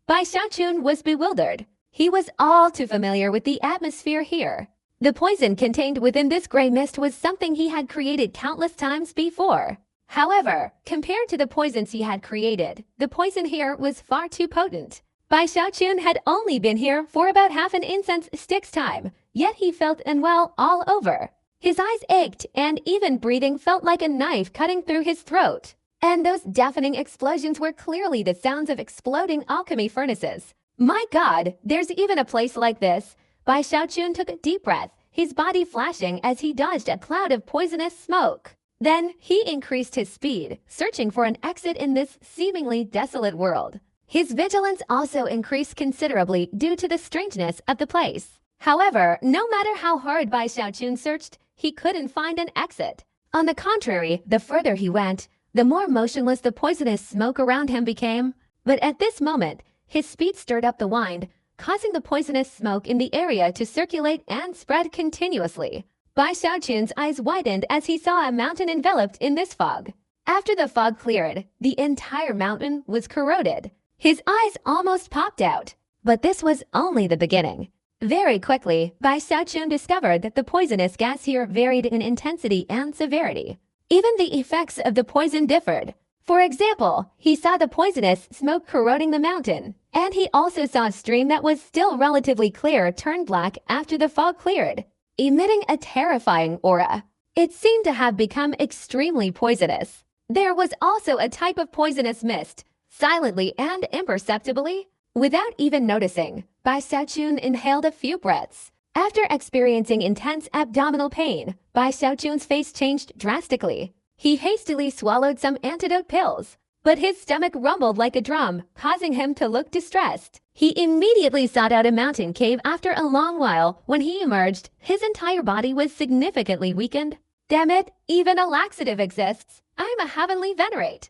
Bai Xiaochun was bewildered. He was all too familiar with the atmosphere here. The poison contained within this gray mist was something he had created countless times before. However, compared to the poisons he had created, the poison here was far too potent. Bai Xiaochun had only been here for about half an incense stick's time, yet he felt unwell all over. His eyes ached, and even breathing felt like a knife cutting through his throat. And those deafening explosions were clearly the sounds of exploding alchemy furnaces. My God, there's even a place like this. Bai Xiaochun took a deep breath, his body flashing as he dodged a cloud of poisonous smoke. Then he increased his speed, searching for an exit in this seemingly desolate world. His vigilance also increased considerably due to the strangeness of the place. However, no matter how hard Bai Xiaochun searched, he couldn't find an exit. On the contrary, the further he went, the more motionless the poisonous smoke around him became. But at this moment, his speed stirred up the wind, causing the poisonous smoke in the area to circulate and spread continuously. Bai Xiaochun's eyes widened as he saw a mountain enveloped in this fog. After the fog cleared, the entire mountain was corroded. His eyes almost popped out. But this was only the beginning. Very quickly, Bai Xiaochun discovered that the poisonous gas here varied in intensity and severity. Even the effects of the poison differed. For example, he saw the poisonous smoke corroding the mountain, and he also saw a stream that was still relatively clear turn black after the fog cleared, emitting a terrifying aura. It seemed to have become extremely poisonous. There was also a type of poisonous mist, silently and imperceptibly. Without even noticing, Bai Xiaochun inhaled a few breaths. After experiencing intense abdominal pain, Bai Xiaochun's face changed drastically. He hastily swallowed some antidote pills, but his stomach rumbled like a drum, causing him to look distressed. He immediately sought out a mountain cave after a long while. When he emerged, his entire body was significantly weakened. Damn it, even a laxative exists. I'm a heavenly venerate.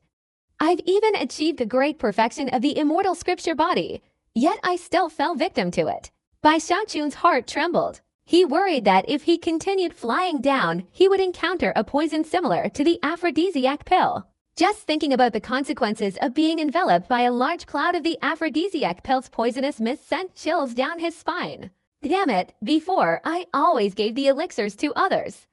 I've even achieved the great perfection of the immortal scripture body, yet I still fell victim to it. Bai Xiaochun's heart trembled. He worried that if he continued flying down, he would encounter a poison similar to the aphrodisiac pill. Just thinking about the consequences of being enveloped by a large cloud of the aphrodisiac pill's poisonous mist sent chills down his spine. Damn it, before I always gave the elixirs to others.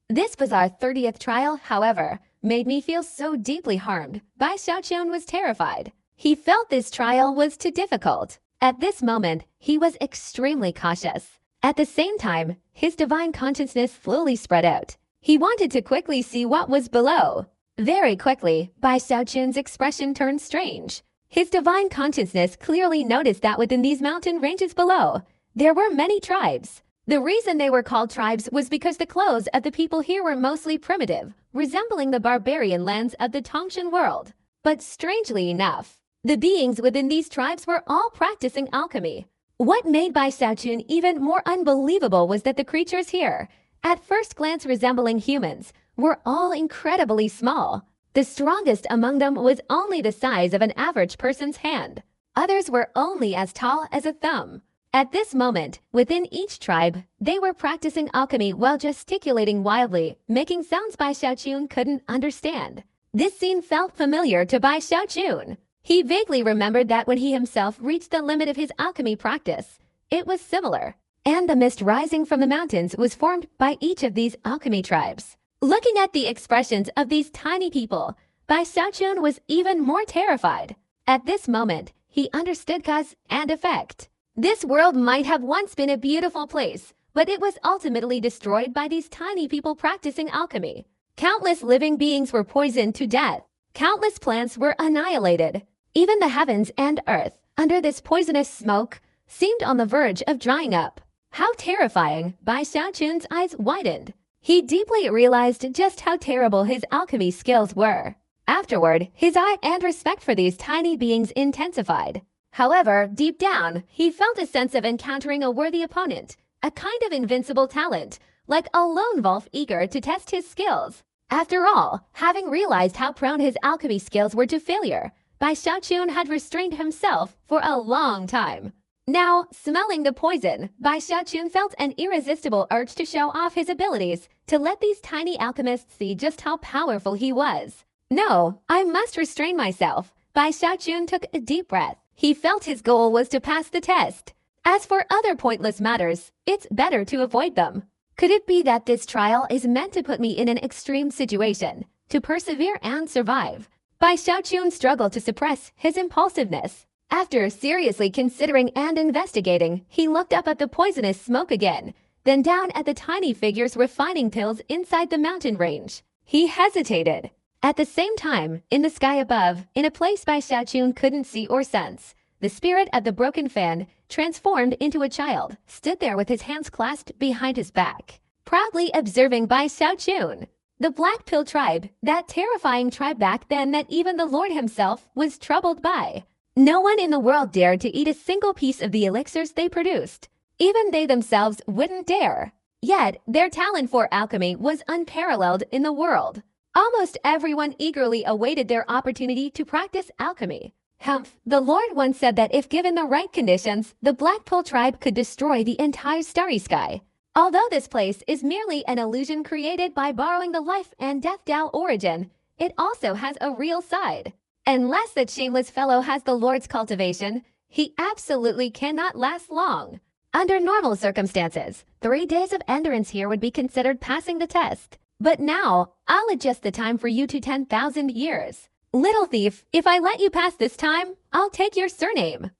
This bizarre 30th trial, however, made me feel so deeply harmed. Bai Xiaochun was terrified. He felt this trial was too difficult. At this moment, he was extremely cautious. At the same time, his divine consciousness slowly spread out. He wanted to quickly see what was below. Very quickly, Bai Xiaochun's expression turned strange. His divine consciousness clearly noticed that within these mountain ranges below, there were many tribes. The reason they were called tribes was because the clothes of the people here were mostly primitive, resembling the barbarian lands of the Tongshan world. But strangely enough, the beings within these tribes were all practicing alchemy. What made Bai Xiaochun even more unbelievable was that the creatures here, at first glance resembling humans, were all incredibly small. The strongest among them was only the size of an average person's hand. Others were only as tall as a thumb. At this moment, within each tribe, they were practicing alchemy while gesticulating wildly, making sounds Bai Xiaochun couldn't understand. This scene felt familiar to Bai Xiaochun. He vaguely remembered that when he himself reached the limit of his alchemy practice, it was similar. And the mist rising from the mountains was formed by each of these alchemy tribes. Looking at the expressions of these tiny people, Bai Xiaochun was even more terrified. At this moment, he understood cause and effect. This world might have once been a beautiful place, but it was ultimately destroyed by these tiny people practicing alchemy. Countless living beings were poisoned to death. Countless plants were annihilated. Even the heavens and earth, under this poisonous smoke, seemed on the verge of drying up. How terrifying! Bai Xiaochun's eyes widened. He deeply realized just how terrible his alchemy skills were. Afterward, his eye and respect for these tiny beings intensified. However, deep down, he felt a sense of encountering a worthy opponent, a kind of invincible talent, like a lone wolf eager to test his skills. After all, having realized how prone his alchemy skills were to failure, Bai Xiaochun had restrained himself for a long time. Now, smelling the poison, Bai Xiaochun felt an irresistible urge to show off his abilities, to let these tiny alchemists see just how powerful he was. No, I must restrain myself. Bai Xiaochun took a deep breath. He felt his goal was to pass the test. As for other pointless matters, it's better to avoid them. Could it be that this trial is meant to put me in an extreme situation, to persevere and survive? Bai Xiaochun struggled to suppress his impulsiveness. After seriously considering and investigating, he looked up at the poisonous smoke again, then down at the tiny figures refining pills inside the mountain range. He hesitated. At the same time, in the sky above, in a place Bai Xiaochun couldn't see or sense, the spirit of the broken fan, transformed into a child, stood there with his hands clasped behind his back, proudly observing Bai Xiaochun. The Black Pill tribe, that terrifying tribe back then that even the Lord himself was troubled by. No one in the world dared to eat a single piece of the elixirs they produced. Even they themselves wouldn't dare. Yet, their talent for alchemy was unparalleled in the world. Almost everyone eagerly awaited their opportunity to practice alchemy. Humph, the Lord once said that if given the right conditions, the Black Pill tribe could destroy the entire starry sky. Although this place is merely an illusion created by borrowing the life and death Tao origin, it also has a real side. Unless that shameless fellow has the Lord's cultivation, he absolutely cannot last long. Under normal circumstances, 3 days of endurance here would be considered passing the test. But now, I'll adjust the time for you to 10,000 years. Little thief, if I let you pass this time, I'll take your surname.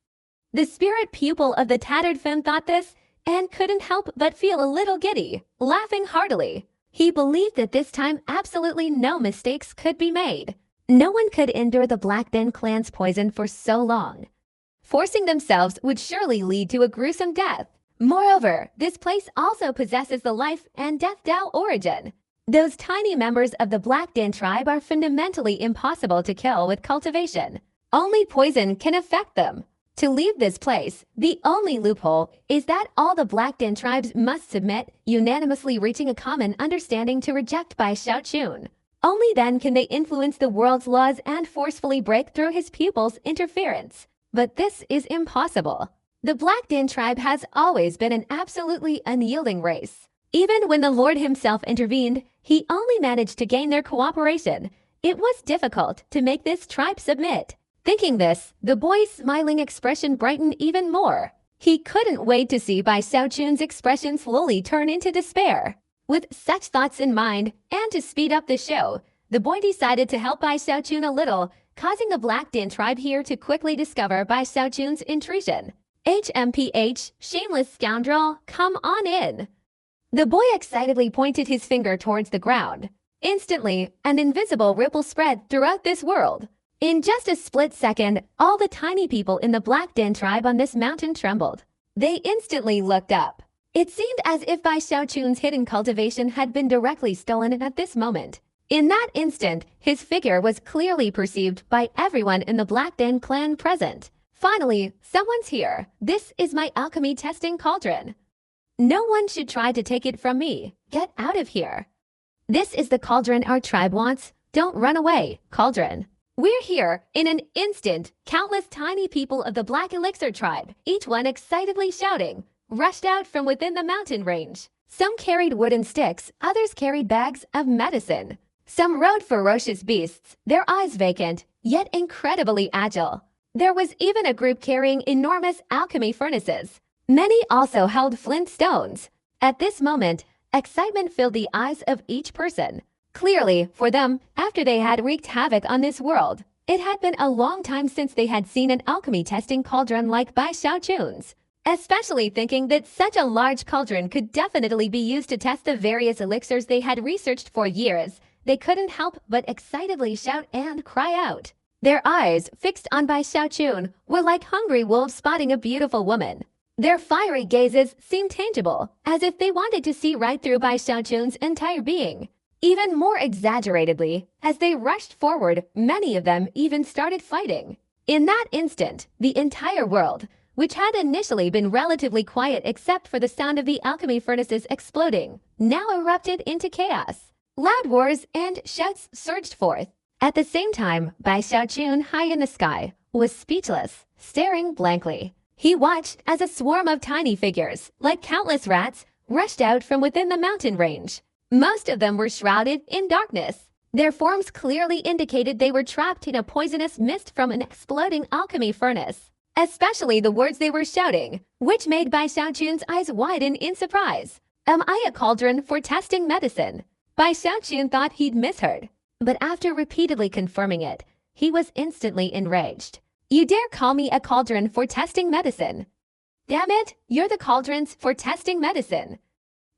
The spirit pupil of the tattered femme thought this, and couldn't help but feel a little giddy, laughing heartily. He believed that this time absolutely no mistakes could be made. No one could endure the Black Den clan's poison for so long. Forcing themselves would surely lead to a gruesome death. Moreover, this place also possesses the life and death Tao origin. Those tiny members of the Black Den tribe are fundamentally impossible to kill with cultivation. Only poison can affect them. To leave this place, the only loophole is that all the Black Den tribes must submit, unanimously reaching a common understanding to reject Bai Xiaochun. Only then can they influence the world's laws and forcefully break through his pupils' interference. But this is impossible. The Black Den tribe has always been an absolutely unyielding race. Even when the Lord himself intervened, he only managed to gain their cooperation. It was difficult to make this tribe submit. Thinking this, the boy's smiling expression brightened even more. He couldn't wait to see Bai Xiaochun's expression slowly turn into despair. With such thoughts in mind, and to speed up the show, the boy decided to help Bai Xiaochun a little, causing the Black Den tribe here to quickly discover Bai Xiaochun's intrusion. HMPH, shameless scoundrel, come on in. The boy excitedly pointed his finger towards the ground. Instantly, an invisible ripple spread throughout this world. In just a split second, all the tiny people in the Black Den tribe on this mountain trembled. They instantly looked up. It seemed as if Bai Xiaochun's hidden cultivation had been directly stolen at this moment. In that instant, his figure was clearly perceived by everyone in the Black Den clan present. Finally, someone's here. This is my alchemy testing cauldron. No one should try to take it from me. Get out of here. This is the cauldron our tribe wants. Don't run away, cauldron. We're here in an instant. Countless tiny people of the Black Elixir tribe, each one excitedly shouting, rushed out from within the mountain range. Some carried wooden sticks, others carried bags of medicine. Some rode ferocious beasts, their eyes vacant, yet incredibly agile. There was even a group carrying enormous alchemy furnaces. Many also held flint stones. At this moment, excitement filled the eyes of each person. Clearly, for them, after they had wreaked havoc on this world, it had been a long time since they had seen an alchemy testing cauldron like Bai Xiaochun's. Especially thinking that such a large cauldron could definitely be used to test the various elixirs they had researched for years, they couldn't help but excitedly shout and cry out. Their eyes, fixed on Bai Xiaochun, were like hungry wolves spotting a beautiful woman. Their fiery gazes seemed tangible, as if they wanted to see right through Bai Xiaochun's entire being. Even more exaggeratedly, as they rushed forward, many of them even started fighting. In that instant, the entire world, which had initially been relatively quiet except for the sound of the alchemy furnaces exploding, now erupted into chaos. Loud wars and shouts surged forth. At the same time, Bai Xiaochun, high in the sky, was speechless, staring blankly. He watched as a swarm of tiny figures, like countless rats, rushed out from within the mountain range. Most of them were shrouded in darkness. Their forms clearly indicated they were trapped in a poisonous mist from an exploding alchemy furnace. Especially the words they were shouting, which made Bai Xiaochun's eyes widen in surprise. Am I a cauldron for testing medicine? Bai Xiaochun thought he'd misheard. But after repeatedly confirming it, he was instantly enraged. You dare call me a cauldron for testing medicine? Damn it, you're the cauldrons for testing medicine.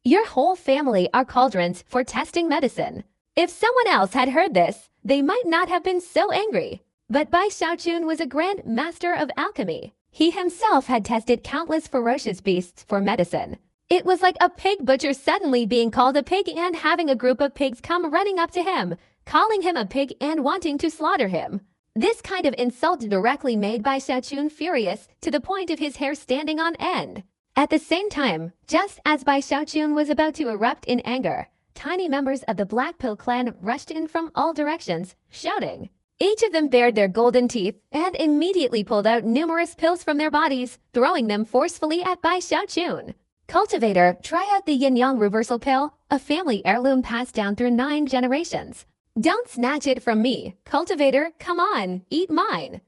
Your whole family are cauldrons for testing medicine. If someone else had heard this, they might not have been so angry. But Bai Xiaochun was a grand master of alchemy. He himself had tested countless ferocious beasts for medicine. It was like a pig butcher suddenly being called a pig and having a group of pigs come running up to him, calling him a pig and wanting to slaughter him. This kind of insult directly made Bai Xiaochun furious to the point of his hair standing on end. At the same time, just as Bai Xiaochun was about to erupt in anger, tiny members of the Black Pill clan rushed in from all directions, shouting. Each of them bared their golden teeth and immediately pulled out numerous pills from their bodies, throwing them forcefully at Bai Xiaochun. Cultivator, try out the yin-yang reversal pill, a family heirloom passed down through 9 generations. Don't snatch it from me. Cultivator, come on, eat mine.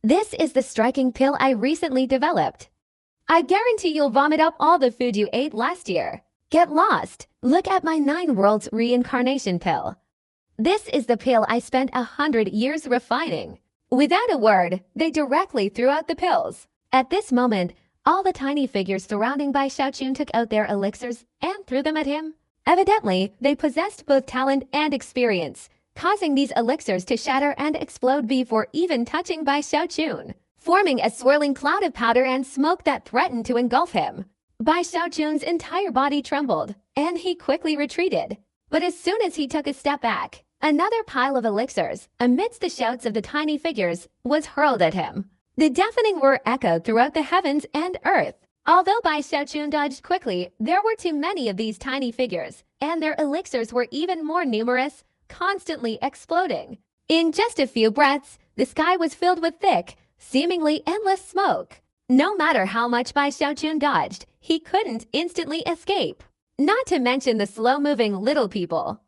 This is the striking pill I recently developed. I guarantee you'll vomit up all the food you ate last year. Get lost. Look at my 9 worlds reincarnation pill. This is the pill I spent 100 years refining. Without a word, they directly threw out the pills. At this moment, all the tiny figures surrounding Bai Xiaochun took out their elixirs and threw them at him. Evidently, they possessed both talent and experience, causing these elixirs to shatter and explode before even touching Bai Xiaochun, forming a swirling cloud of powder and smoke that threatened to engulf him. Bai Xiaochun's entire body trembled, and he quickly retreated. But as soon as he took a step back, another pile of elixirs, amidst the shouts of the tiny figures, was hurled at him. The deafening whir echoed throughout the heavens and earth. Although Bai Xiaochun dodged quickly, there were too many of these tiny figures, and their elixirs were even more numerous, constantly exploding. In just a few breaths, the sky was filled with thick, seemingly endless smoke. No matter how much Bai Xiaochun dodged, he couldn't instantly escape. Not to mention the slow-moving little people.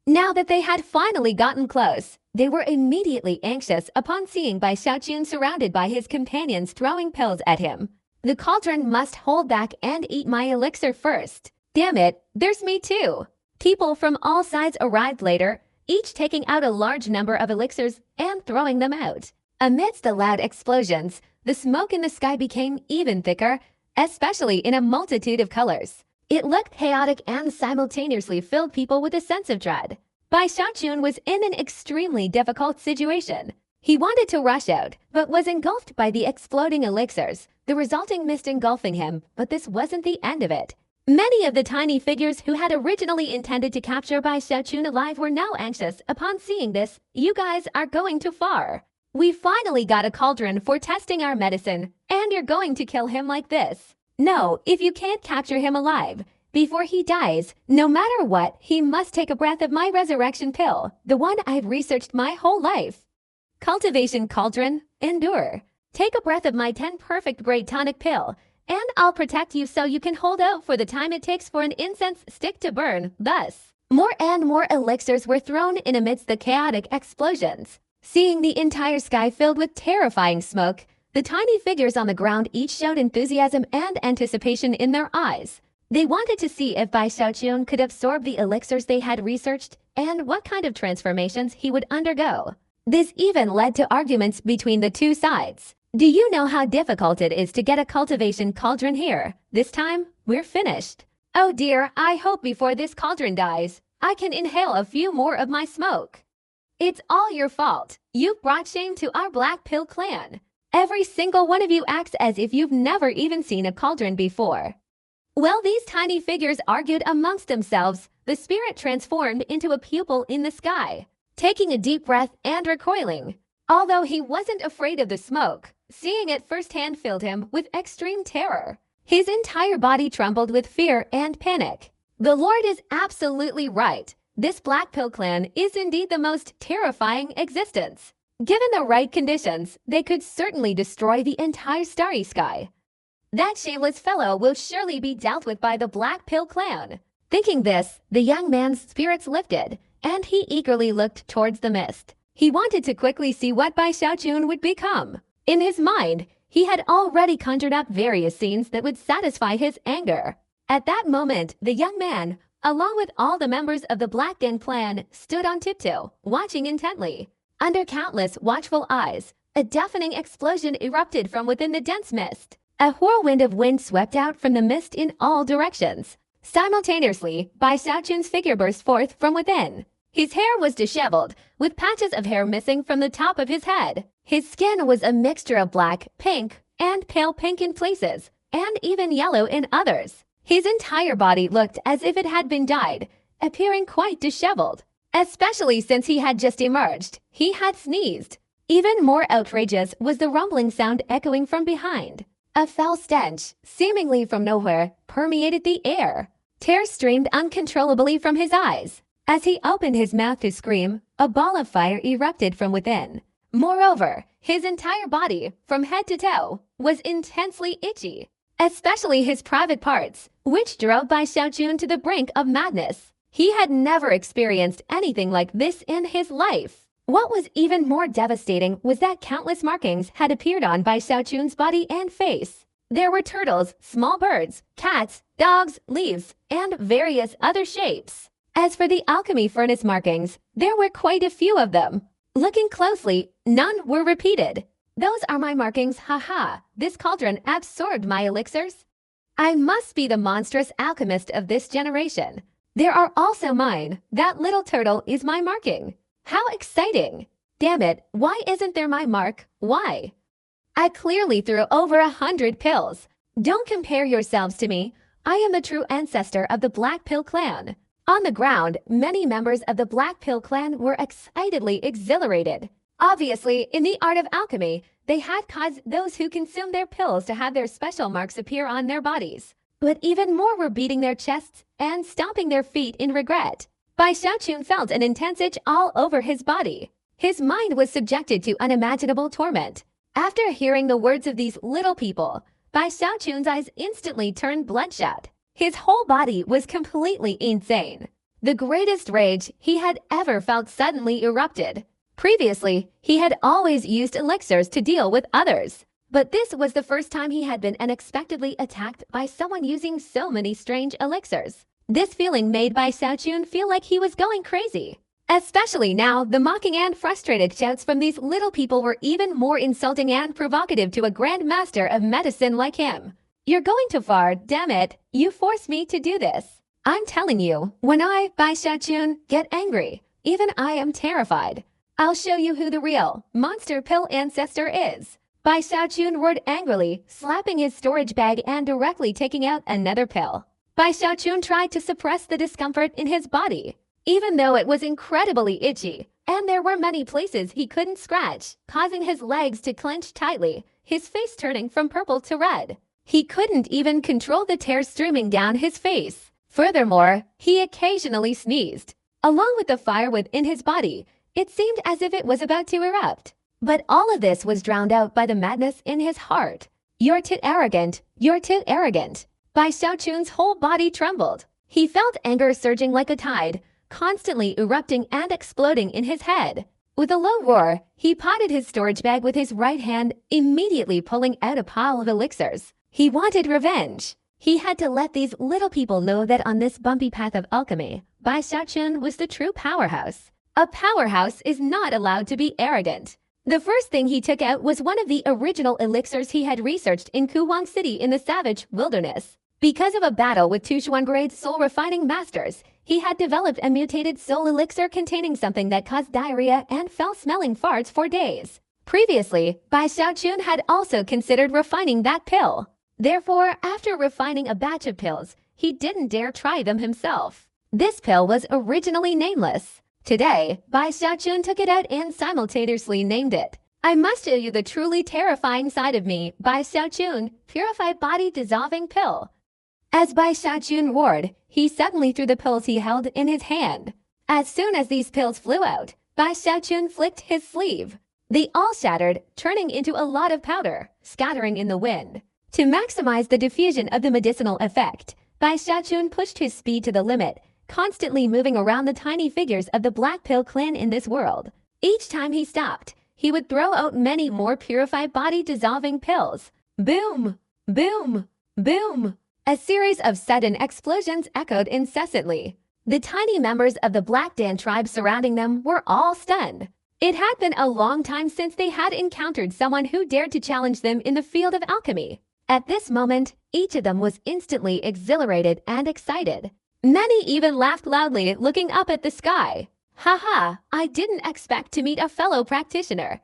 Now that they had finally gotten close, they were immediately anxious upon seeing Bai Xiaochun surrounded by his companions throwing pills at him. The cauldron must hold back and eat my elixir first. Damn it, there's me too. People from all sides arrived later, each taking out a large number of elixirs and throwing them out. Amidst the loud explosions, the smoke in the sky became even thicker, especially in a multitude of colors. It looked chaotic and simultaneously filled people with a sense of dread. Bai Xiaochun was in an extremely difficult situation. He wanted to rush out, but was engulfed by the exploding elixirs, the resulting mist engulfing him, but this wasn't the end of it. Many of the tiny figures who had originally intended to capture Bai Xiaochun alive were now anxious upon seeing this. You guys are going too far. We finally got a cauldron for testing our medicine, and you're going to kill him like this. No, if you can't capture him alive, before he dies, no matter what, he must take a breath of my resurrection pill, the one I've researched my whole life. Cultivation cauldron, endure. Take a breath of my 10 perfect great tonic pill, and I'll protect you so you can hold out for the time it takes for an incense stick to burn. Thus, more and more elixirs were thrown in amidst the chaotic explosions. Seeing the entire sky filled with terrifying smoke, the tiny figures on the ground each showed enthusiasm and anticipation in their eyes. They wanted to see if Bai Xiaochun could absorb the elixirs they had researched and what kind of transformations he would undergo. This even led to arguments between the two sides. Do you know how difficult it is to get a cultivation cauldron here? This time, we're finished. Oh dear, I hope before this cauldron dies, I can inhale a few more of my smoke. It's all your fault. You've brought shame to our Black Pill clan. Every single one of you acts as if you've never even seen a cauldron before. While these tiny figures argued amongst themselves, the spirit transformed into a pupil in the sky, taking a deep breath and recoiling. Although he wasn't afraid of the smoke, seeing it firsthand filled him with extreme terror. His entire body trembled with fear and panic. The Lord is absolutely right. This Black Pill clan is indeed the most terrifying existence. Given the right conditions, they could certainly destroy the entire starry sky. That shameless fellow will surely be dealt with by the Black Pill clan. Thinking this, the young man's spirits lifted, and he eagerly looked towards the mist. He wanted to quickly see what Bai Xiaochun would become. In his mind, he had already conjured up various scenes that would satisfy his anger. At that moment, the young man, along with all the members of the Black Gang clan, stood on tiptoe, watching intently. Under countless watchful eyes, A deafening explosion erupted from within the dense mist. A whirlwind of wind swept out from the mist in all directions. Simultaneously, Bai Xiaochun's figure burst forth from within. His hair was disheveled, with patches of hair missing from the top of his head. His skin was a mixture of black, pink, and pale pink in places, and even yellow in others. His entire body looked as if it had been dyed, appearing quite disheveled. Especially since he had just emerged, he had sneezed. Even more outrageous was the rumbling sound echoing from behind. A foul stench, seemingly from nowhere, permeated the air. Tears streamed uncontrollably from his eyes. As he opened his mouth to scream, a ball of fire erupted from within. Moreover, his entire body, from head to toe, was intensely itchy, especially his private parts, which drove Bai Xiaochun to the brink of madness. He had never experienced anything like this in his life. What was even more devastating was that countless markings had appeared on Bai Xiaochun's body and face. There were turtles, small birds, cats, dogs, leaves, and various other shapes. As for the alchemy furnace markings, there were quite a few of them. Looking closely, none were repeated. Those are my markings, haha. This cauldron absorbed my elixirs. I must be the monstrous alchemist of this generation. There are also mine. That little turtle is my marking. How exciting! Damn it, why isn't there my mark? Why? I clearly threw over 100 pills. Don't compare yourselves to me. I am the true ancestor of the Black Pill clan. On the ground, many members of the Black Pill clan were excitedly exhilarated. Obviously, in the art of alchemy, they had caused those who consumed their pills to have their special marks appear on their bodies. But even more were beating their chests and stomping their feet in regret. Bai Xiaochun felt an intense itch all over his body. His mind was subjected to unimaginable torment. After hearing the words of these little people, Bai Xiaochun's eyes instantly turned bloodshot. His whole body was completely insane. The greatest rage he had ever felt suddenly erupted. Previously, he had always used elixirs to deal with others. But this was the first time he had been unexpectedly attacked by someone using so many strange elixirs. This feeling made Bai Xiaochun feel like he was going crazy. Especially now, the mocking and frustrated shouts from these little people were even more insulting and provocative to a grand master of medicine like him. You're going too far, damn it. You forced me to do this. I'm telling you, when I, Bai Xiaochun, get angry, even I am terrified. I'll show you who the real monster pill ancestor is. Bai Xiaochun roared angrily, slapping his storage bag and directly taking out another pill. Bai Xiaochun tried to suppress the discomfort in his body, even though it was incredibly itchy, and there were many places he couldn't scratch, causing his legs to clench tightly, his face turning from purple to red. He couldn't even control the tears streaming down his face. Furthermore, he occasionally sneezed. Along with the fire within his body, it seemed as if it was about to erupt. But all of this was drowned out by the madness in his heart. You're too arrogant. You're too arrogant. Bai Xiaochun's whole body trembled. He felt anger surging like a tide, constantly erupting and exploding in his head. With a low roar, he potted his storage bag with his right hand, immediately pulling out a pile of elixirs. He wanted revenge. He had to let these little people know that on this bumpy path of alchemy, Bai Xiaochun was the true powerhouse. A powerhouse is not allowed to be arrogant. The first thing he took out was one of the original elixirs he had researched in Kuwang City in the savage wilderness. Because of a battle with two Xuan-grade soul refining masters, he had developed a mutated soul elixir containing something that caused diarrhea and foul-smelling farts for days. Previously, Bai Xiaochun had also considered refining that pill. Therefore, after refining a batch of pills, he didn't dare try them himself. This pill was originally nameless. Today, Bai Xiaochun took it out and simultaneously named it. I must show you the truly terrifying side of me, Bai Xiaochun, purified body dissolving pill. As Bai Xiaochun roared, he suddenly threw the pills he held in his hand. As soon as these pills flew out, Bai Xiaochun flicked his sleeve. They all shattered, turning into a lot of powder, scattering in the wind. To maximize the diffusion of the medicinal effect, Bai Xiaochun pushed his speed to the limit, constantly moving around the tiny figures of the Black Pill clan in this world. Each time he stopped, he would throw out many more purified body-dissolving pills. Boom! Boom! Boom! A series of sudden explosions echoed incessantly. The tiny members of the Black Dan tribe surrounding them were all stunned. It had been a long time since they had encountered someone who dared to challenge them in the field of alchemy. At this moment, each of them was instantly exhilarated and excited. Many even laughed loudly, looking up at the sky. Haha, I didn't expect to meet a fellow practitioner.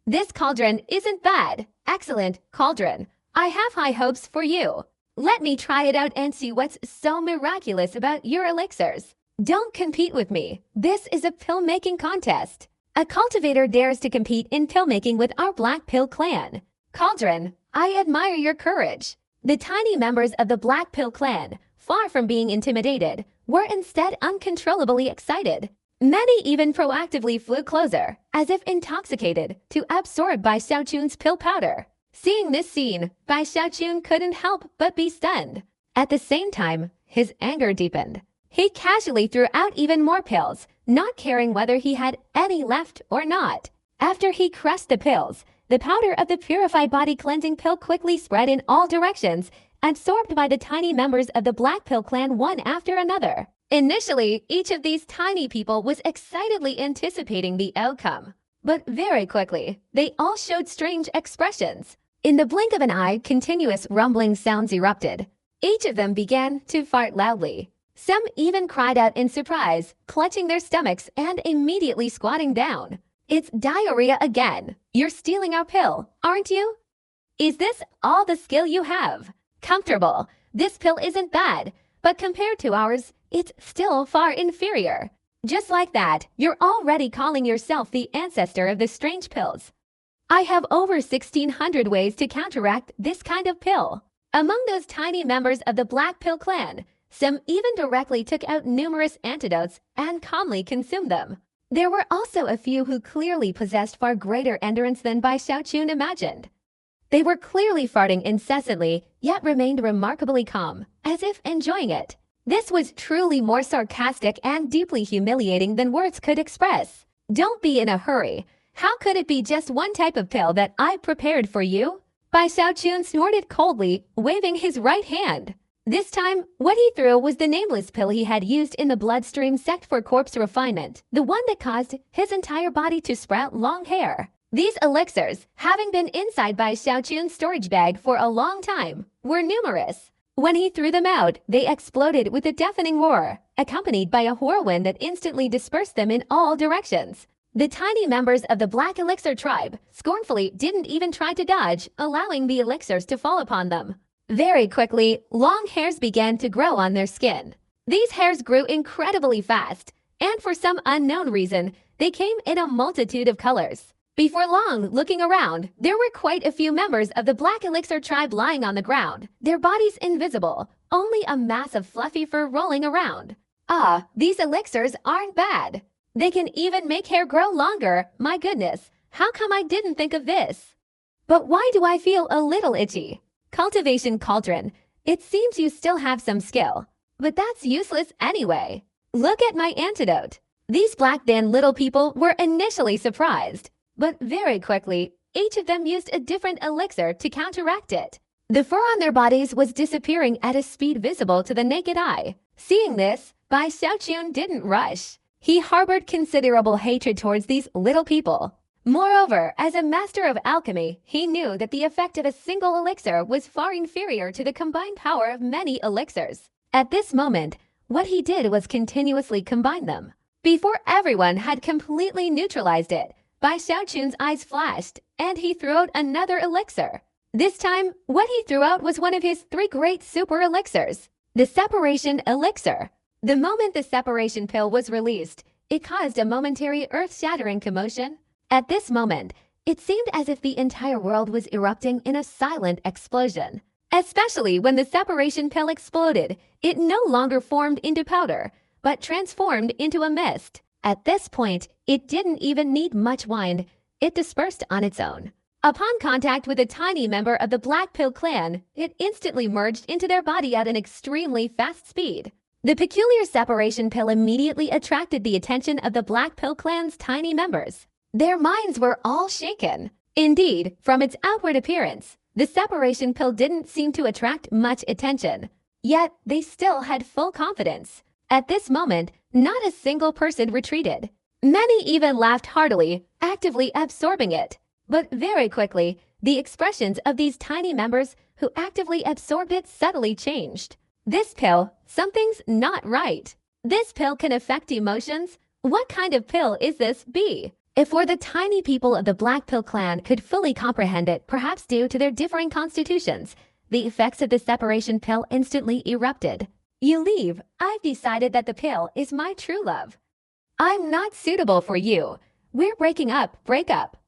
This cauldron isn't bad. Excellent, cauldron. I have high hopes for you. Let me try it out and see what's so miraculous about your elixirs. Don't compete with me. This is a pill-making contest. A cultivator dares to compete in pill-making with our Black Pill clan. Cauldron, I admire your courage. The tiny members of the Black Pill clan, far from being intimidated, were instead uncontrollably excited. Many even proactively flew closer, as if intoxicated, to absorb Bai Xiaochun's pill powder. Seeing this scene, Bai Xiaochun couldn't help but be stunned. At the same time, his anger deepened. He casually threw out even more pills, not caring whether he had any left or not. After he crushed the pills, the powder of the purified body cleansing pill quickly spread in all directions, absorbed by the tiny members of the Black Pill clan one after another. Initially, each of these tiny people was excitedly anticipating the outcome. But very quickly, they all showed strange expressions. In the blink of an eye, continuous rumbling sounds erupted. Each of them began to fart loudly. Some even cried out in surprise, clutching their stomachs and immediately squatting down. It's diarrhea again. You're stealing our pill, aren't you? Is this all the skill you have? Comfortable. This pill isn't bad, but compared to ours, it's still far inferior. Just like that, you're already calling yourself the ancestor of the strange pills. I have over 1,600 ways to counteract this kind of pill. Among those tiny members of the Black Pill clan, some even directly took out numerous antidotes and calmly consumed them. There were also a few who clearly possessed far greater endurance than Bai Xiaochun imagined. They were clearly farting incessantly, yet remained remarkably calm, as if enjoying it. This was truly more sarcastic and deeply humiliating than words could express. Don't be in a hurry. How could it be just one type of pill that I prepared for you? Bai Xiaochun snorted coldly, waving his right hand. This time, what he threw was the nameless pill he had used in the bloodstream sect for corpse refinement, the one that caused his entire body to sprout long hair. These elixirs, having been inside Bai Xiaochun's storage bag for a long time, were numerous. When he threw them out, they exploded with a deafening roar, accompanied by a whirlwind that instantly dispersed them in all directions. The tiny members of the Black Elixir tribe scornfully didn't even try to dodge, allowing the elixirs to fall upon them. Very quickly, long hairs began to grow on their skin. These hairs grew incredibly fast, and for some unknown reason, they came in a multitude of colors. Before long, looking around, there were quite a few members of the Black Elixir tribe lying on the ground, their bodies invisible, only a mass of fluffy fur rolling around. Ah, these elixirs aren't bad. They can even make hair grow longer. My goodness, how come I didn't think of this? But why do I feel a little itchy? Cultivation cauldron, it seems you still have some skill, but that's useless anyway. Look at my antidote. These Black Dan little people were initially surprised, but very quickly, each of them used a different elixir to counteract it. The fur on their bodies was disappearing at a speed visible to the naked eye. Seeing this, Bai Xiaochun didn't rush. He harbored considerable hatred towards these little people. Moreover, as a master of alchemy, he knew that the effect of a single elixir was far inferior to the combined power of many elixirs. At this moment, what he did was continuously combine them. Before everyone had completely neutralized it, Bai Xiaochun's eyes flashed, and he threw out another elixir. This time, what he threw out was one of his 3 great super elixirs, the separation elixir. The moment the separation pill was released, it caused a momentary earth-shattering commotion. At this moment, it seemed as if the entire world was erupting in a silent explosion. Especially when the separation pill exploded, it no longer formed into powder, but transformed into a mist. At this point, it didn't even need much wind. It dispersed on its own. Upon contact with a tiny member of the Black Pill clan, it instantly merged into their body at an extremely fast speed. The peculiar separation pill immediately attracted the attention of the Black Pill clan's tiny members. Their minds were all shaken. Indeed, from its outward appearance, the separation pill didn't seem to attract much attention. Yet, they still had full confidence. At this moment, not a single person retreated. Many even laughed heartily, actively absorbing it. But very quickly, the expressions of these tiny members who actively absorbed it subtly changed. This pill, something's not right. This pill can affect emotions. What kind of pill is this B? If or the tiny people of the Black Pill clan could fully comprehend it, perhaps due to their differing constitutions, the effects of the separation pill instantly erupted. You leave. I've decided that the pill is my true love. I'm not suitable for you. We're breaking up, break up.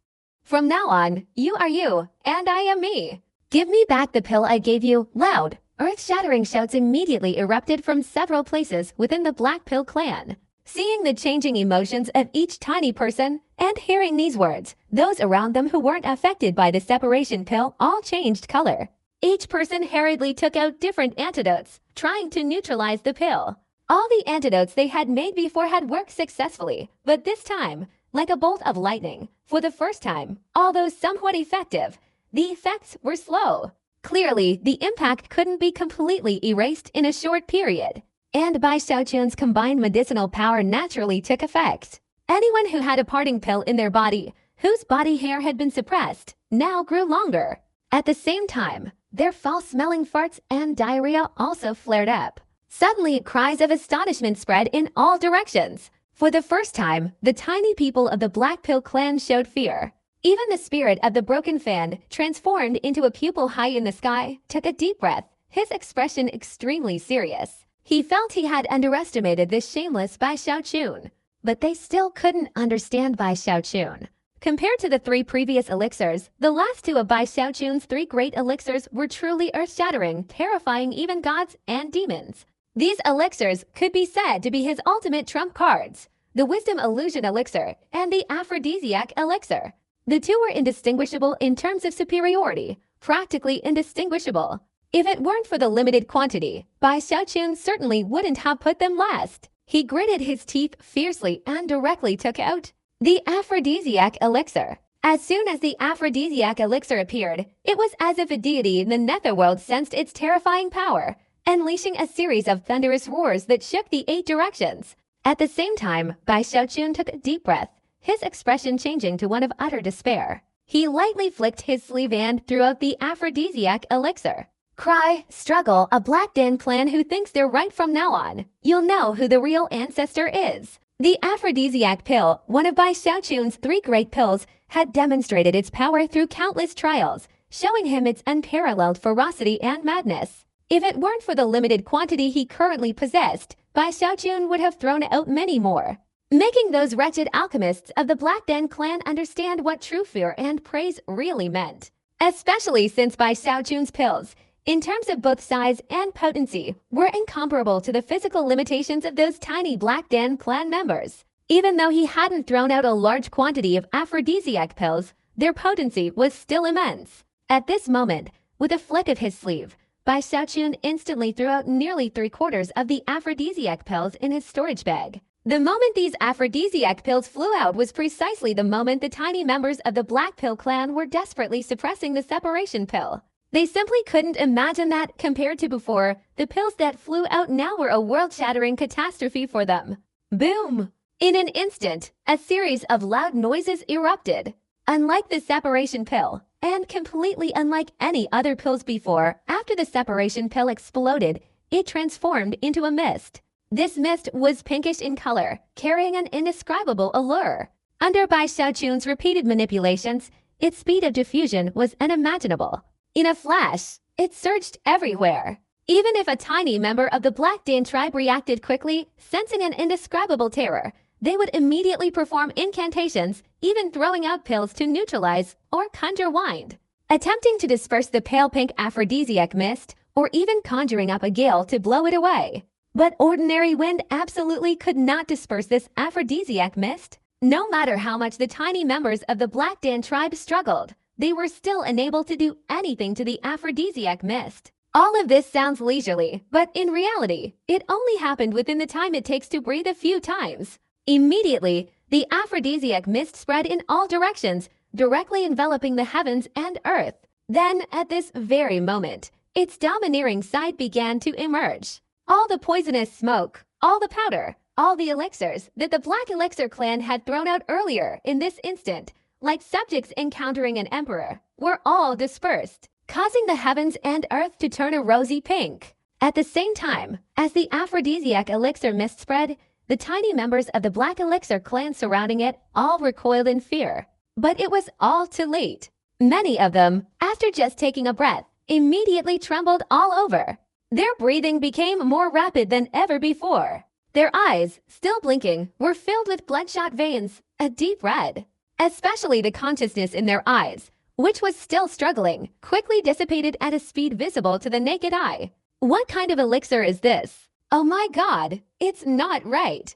From now on, you are you, and I am me. Give me back the pill I gave you. Loud, earth-shattering shouts immediately erupted from several places within the Black Pill clan. Seeing the changing emotions of each tiny person and hearing these words, those around them who weren't affected by the separation pill all changed color. Each person hurriedly took out different antidotes, trying to neutralize the pill. All the antidotes they had made before had worked successfully, but this time, like a bolt of lightning, for the first time, although somewhat effective, the effects were slow. Clearly, the impact couldn't be completely erased in a short period, and Bai Xiaochun's combined medicinal power naturally took effect. Anyone who had a parting pill in their body, whose body hair had been suppressed, now grew longer. At the same time, their foul-smelling farts and diarrhea also flared up. Suddenly, cries of astonishment spread in all directions. For the first time, the tiny people of the Black Pill clan showed fear. Even the spirit of the broken fan, transformed into a pupil high in the sky, took a deep breath, his expression extremely serious. He felt he had underestimated this shameless Bai Xiaochun, but they still couldn't understand Bai Xiaochun. Compared to the 3 previous elixirs, the last 2 of Bai Xiaochun's 3 great elixirs were truly earth-shattering, terrifying even gods and demons. These elixirs could be said to be his ultimate trump cards, the Wisdom Illusion Elixir and the Aphrodisiac Elixir. The 2 were indistinguishable in terms of superiority, practically indistinguishable. If it weren't for the limited quantity, Bai Xiaochun certainly wouldn't have put them last. He gritted his teeth fiercely and directly took out the Aphrodisiac Elixir. As soon as the Aphrodisiac Elixir appeared, it was as if a deity in the netherworld sensed its terrifying power, unleashing a series of thunderous roars that shook the 8 directions. At the same time, Bai Xiaochun took a deep breath, his expression changing to one of utter despair. He lightly flicked his sleeve and threw out the Aphrodisiac Elixir. Cry, struggle, a Black Dan clan who thinks they're right from now on. You'll know who the real ancestor is. The Aphrodisiac pill, one of Bai Xiaochun's 3 great pills, had demonstrated its power through countless trials, showing him its unparalleled ferocity and madness. If it weren't for the limited quantity he currently possessed, Bai Xiaochun would have thrown out many more, making those wretched alchemists of the Black Dan clan understand what true fear and praise really meant. Especially since Bai Xiaochun's pills, in terms of both size and potency, were incomparable to the physical limitations of those tiny Black Dan clan members. Even though he hadn't thrown out a large quantity of aphrodisiac pills, their potency was still immense. At this moment, with a flick of his sleeve, Bai Xiaochun instantly threw out nearly 3/4 of the aphrodisiac pills in his storage bag. The moment these aphrodisiac pills flew out was precisely the moment the tiny members of the Black Pill clan were desperately suppressing the separation pill. They simply couldn't imagine that, compared to before, the pills that flew out now were a world-shattering catastrophe for them. Boom! In an instant, a series of loud noises erupted. Unlike the separation pill, and completely unlike any other pills before, after the separation pill exploded, it transformed into a mist. This mist was pinkish in color, carrying an indescribable allure. Under Bai Xiaochun's repeated manipulations, its speed of diffusion was unimaginable. In a flash, it surged everywhere. Even if a tiny member of the Black Dan tribe reacted quickly, sensing an indescribable terror, they would immediately perform incantations, even throwing out pills to neutralize or conjure wind, attempting to disperse the pale pink aphrodisiac mist, or even conjuring up a gale to blow it away. But ordinary wind absolutely could not disperse this aphrodisiac mist. No matter how much the tiny members of the Black Dan tribe struggled, they were still unable to do anything to the aphrodisiac mist. All of this sounds leisurely, but in reality, it only happened within the time it takes to breathe a few times. Immediately, the aphrodisiac mist spread in all directions, directly enveloping the heavens and earth. Then, at this very moment, its domineering side began to emerge. All the poisonous smoke, all the powder, All the elixirs that the Black Elixir clan had thrown out earlier in this instant, like subjects encountering an emperor, were all dispersed, causing the heavens and earth to turn a rosy pink. At the same time, as the aphrodisiac elixir mist spread, the tiny members of the Black Elixir clan surrounding it all recoiled in fear. But it was all too late. Many of them, after just taking a breath, immediately trembled all over. Their breathing became more rapid than ever before. Their eyes, still blinking, were filled with bloodshot veins, a deep red. Especially the consciousness in their eyes, which was still struggling, quickly dissipated at a speed visible to the naked eye. What kind of elixir is this? Oh my God, it's not right.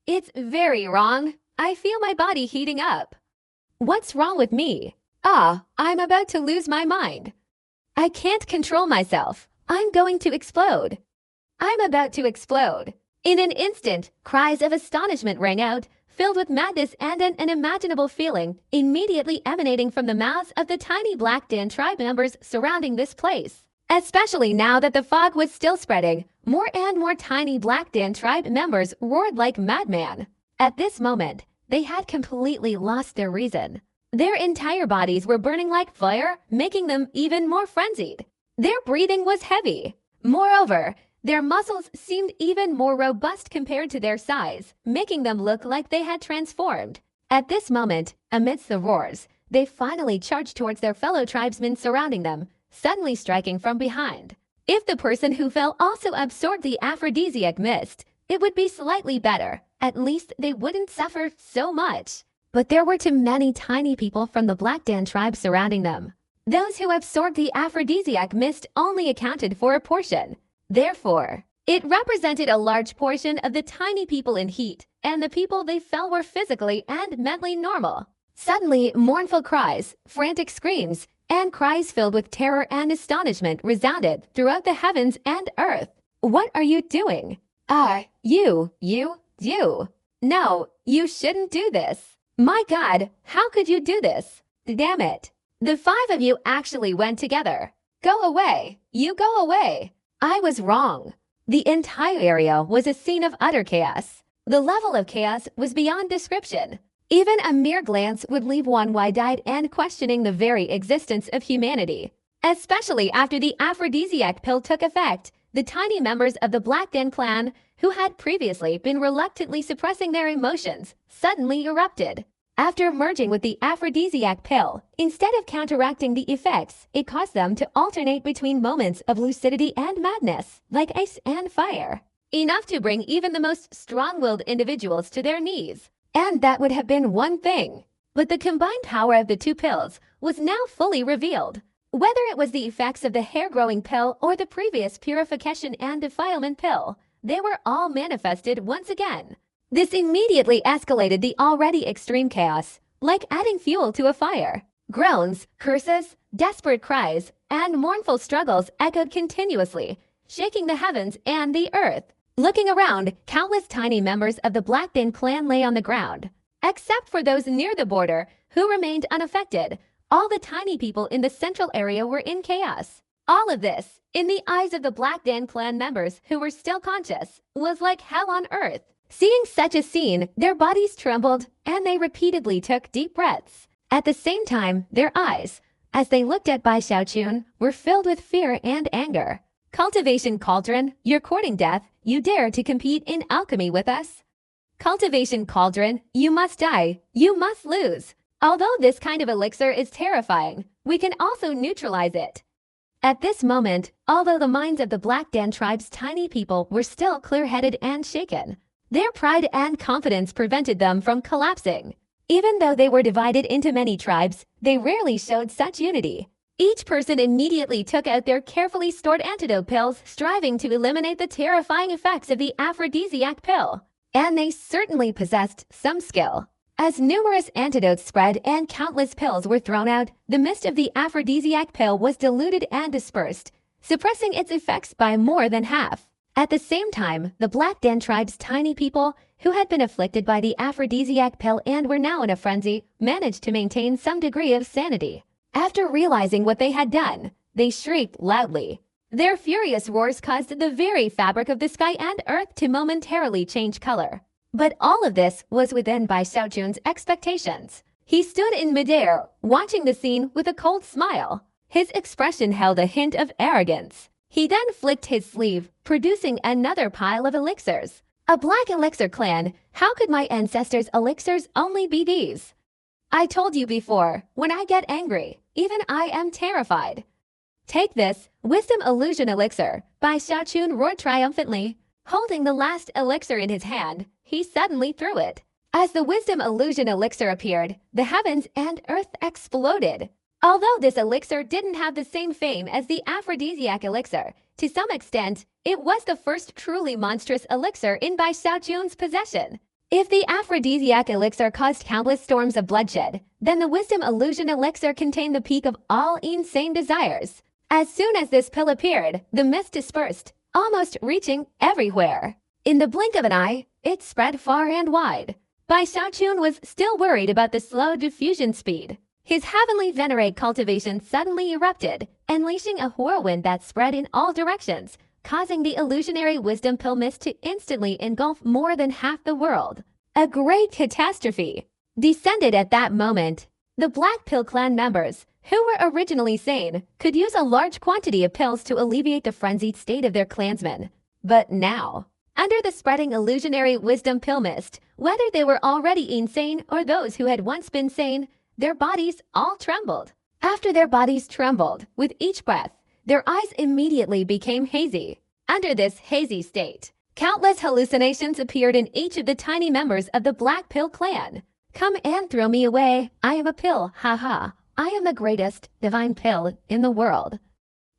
It's very wrong. I feel my body heating up. What's wrong with me? I'm about to lose my mind. I can't control myself. I'm going to explode. I'm about to explode. In an instant, cries of astonishment rang out, filled with madness and an unimaginable feeling immediately emanating from the mouths of the tiny Black Dan tribe members surrounding this place. Especially now that the fog was still spreading, more and more tiny Black Dan tribe members roared like madmen. At this moment, they had completely lost their reason. Their entire bodies were burning like fire, making them even more frenzied. Their breathing was heavy. Moreover, their muscles seemed even more robust compared to their size, making them look like they had transformed. At this moment, amidst the roars, they finally charged towards their fellow tribesmen surrounding them, suddenly striking from behind. If the person who fell also absorbed the aphrodisiac mist, it would be slightly better. At least they wouldn't suffer so much. But there were too many tiny people from the Black Dan tribe surrounding them. Those who absorbed the aphrodisiac mist only accounted for a portion. Therefore, it represented a large portion of the tiny people in heat, and the people they fell were physically and mentally normal. Suddenly, mournful cries, frantic screams, and cries filled with terror and astonishment resounded throughout the heavens and earth. What are you doing? You. No, you shouldn't do this. My God, how could you do this? Damn it. The 5 of you actually went together. Go away. You go away. I was wrong. The entire area was a scene of utter chaos. The level of chaos was beyond description. Even a mere glance would leave one wide-eyed and questioning the very existence of humanity. Especially after the aphrodisiac pill took effect, the tiny members of the Black Dan clan, who had previously been reluctantly suppressing their emotions, suddenly erupted. After merging with the aphrodisiac pill, instead of counteracting the effects, it caused them to alternate between moments of lucidity and madness, like ice and fire. Enough to bring even the most strong-willed individuals to their knees. And that would have been one thing. But the combined power of the 2 pills was now fully revealed. Whether it was the effects of the hair-growing pill or the previous purification and defilement pill, they were all manifested once again. This immediately escalated the already extreme chaos, like adding fuel to a fire. Groans, curses, desperate cries, and mournful struggles echoed continuously, shaking the heavens and the earth. Looking around, countless tiny members of the Black Dan clan lay on the ground. Except for those near the border, who remained unaffected, all the tiny people in the central area were in chaos. All of this, in the eyes of the Black Dan clan members who were still conscious, was like hell on earth. Seeing such a scene, their bodies trembled, and they repeatedly took deep breaths. At the same time, their eyes, as they looked at Bai Xiaochun, were filled with fear and anger. Cultivation Cauldron, you're courting death. You dare to compete in alchemy with us? Cultivation Cauldron, you must die. You must lose. Although this kind of elixir is terrifying, we can also neutralize it. At this moment, although the minds of the Black Dan tribe's tiny people were still clear-headed and shaken, their pride and confidence prevented them from collapsing. Even though they were divided into many tribes, they rarely showed such unity. Each person immediately took out their carefully stored antidote pills, striving to eliminate the terrifying effects of the aphrodisiac pill. And they certainly possessed some skill. As numerous antidotes spread and countless pills were thrown out, the mist of the aphrodisiac pill was diluted and dispersed, suppressing its effects by more than half. At the same time, the Black Dan tribe's tiny people, who had been afflicted by the aphrodisiac pill and were now in a frenzy, managed to maintain some degree of sanity. After realizing what they had done, they shrieked loudly. Their furious roars caused the very fabric of the sky and earth to momentarily change color. But all of this was within Bai Xiaojun's expectations. He stood in midair, watching the scene with a cold smile. His expression held a hint of arrogance. He then flicked his sleeve, producing another pile of elixirs. A black elixir clan, how could my ancestors' elixirs only be these? I told you before, when I get angry, even I am terrified. Take this, Wisdom Illusion Elixir, Bai Xiaojun roared triumphantly. Holding the last elixir in his hand, he suddenly threw it. As the Wisdom Illusion Elixir appeared, the heavens and earth exploded. Although this elixir didn't have the same fame as the aphrodisiac elixir, to some extent, it was the first truly monstrous elixir in Bai Xiaojun's possession. If the aphrodisiac elixir caused countless storms of bloodshed, then the Wisdom Illusion Elixir contained the peak of all insane desires. As soon as this pill appeared, the mist dispersed, almost reaching everywhere. In the blink of an eye, it spread far and wide. Bai Xiaojun was still worried about the slow diffusion speed. His heavenly venerate cultivation suddenly erupted, unleashing a whirlwind that spread in all directions, causing the illusionary wisdom pill mist to instantly engulf more than half the world. A great catastrophe descended at that moment. The Black Pill clan members, who were originally sane, could use a large quantity of pills to alleviate the frenzied state of their clansmen. But now, under the spreading illusionary wisdom pill mist, whether they were already insane or those who had once been sane, their bodies all trembled. After their bodies trembled, with each breath, their eyes immediately became hazy. Under this hazy state, countless hallucinations appeared in each of the tiny members of the Black Pill clan. Come and throw me away. I am a pill, haha. I am the greatest divine pill in the world.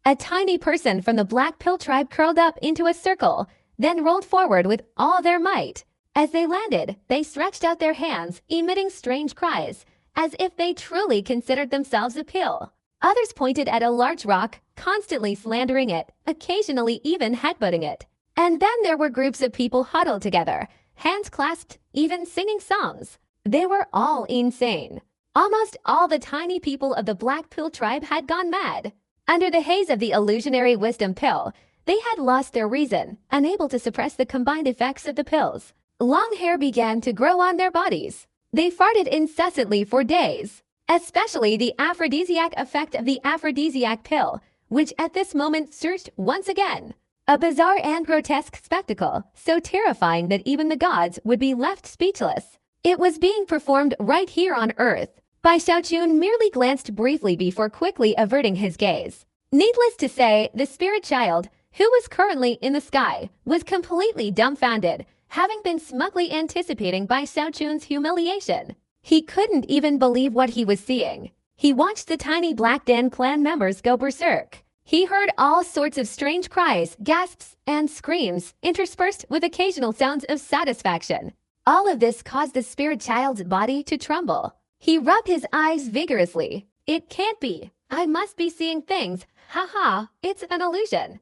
A tiny person from the Black Pill tribe curled up into a circle, then rolled forward with all their might. As they landed, they stretched out their hands, emitting strange cries, as if they truly considered themselves a pill. Others pointed at a large rock, constantly slandering it, occasionally even headbutting it. And then there were groups of people huddled together, hands clasped, even singing songs. They were all insane. Almost all the tiny people of the Black Pill tribe had gone mad. Under the haze of the illusionary wisdom pill, they had lost their reason, unable to suppress the combined effects of the pills. Long hair began to grow on their bodies. They farted incessantly for days, especially the aphrodisiac effect of the aphrodisiac pill, which at this moment surged once again. A bizarre and grotesque spectacle, so terrifying that even the gods would be left speechless. It was being performed right here on Earth. Bai Xiaojun merely glanced briefly before quickly averting his gaze. Needless to say, the spirit child, who was currently in the sky, was completely dumbfounded, having been smugly anticipating Bai Xiaojun's humiliation. He couldn't even believe what he was seeing. He watched the tiny Black Dan clan members go berserk. He heard all sorts of strange cries, gasps, and screams, interspersed with occasional sounds of satisfaction. All of this caused the spirit child's body to tremble. He rubbed his eyes vigorously. It can't be. I must be seeing things. Haha, it's an illusion.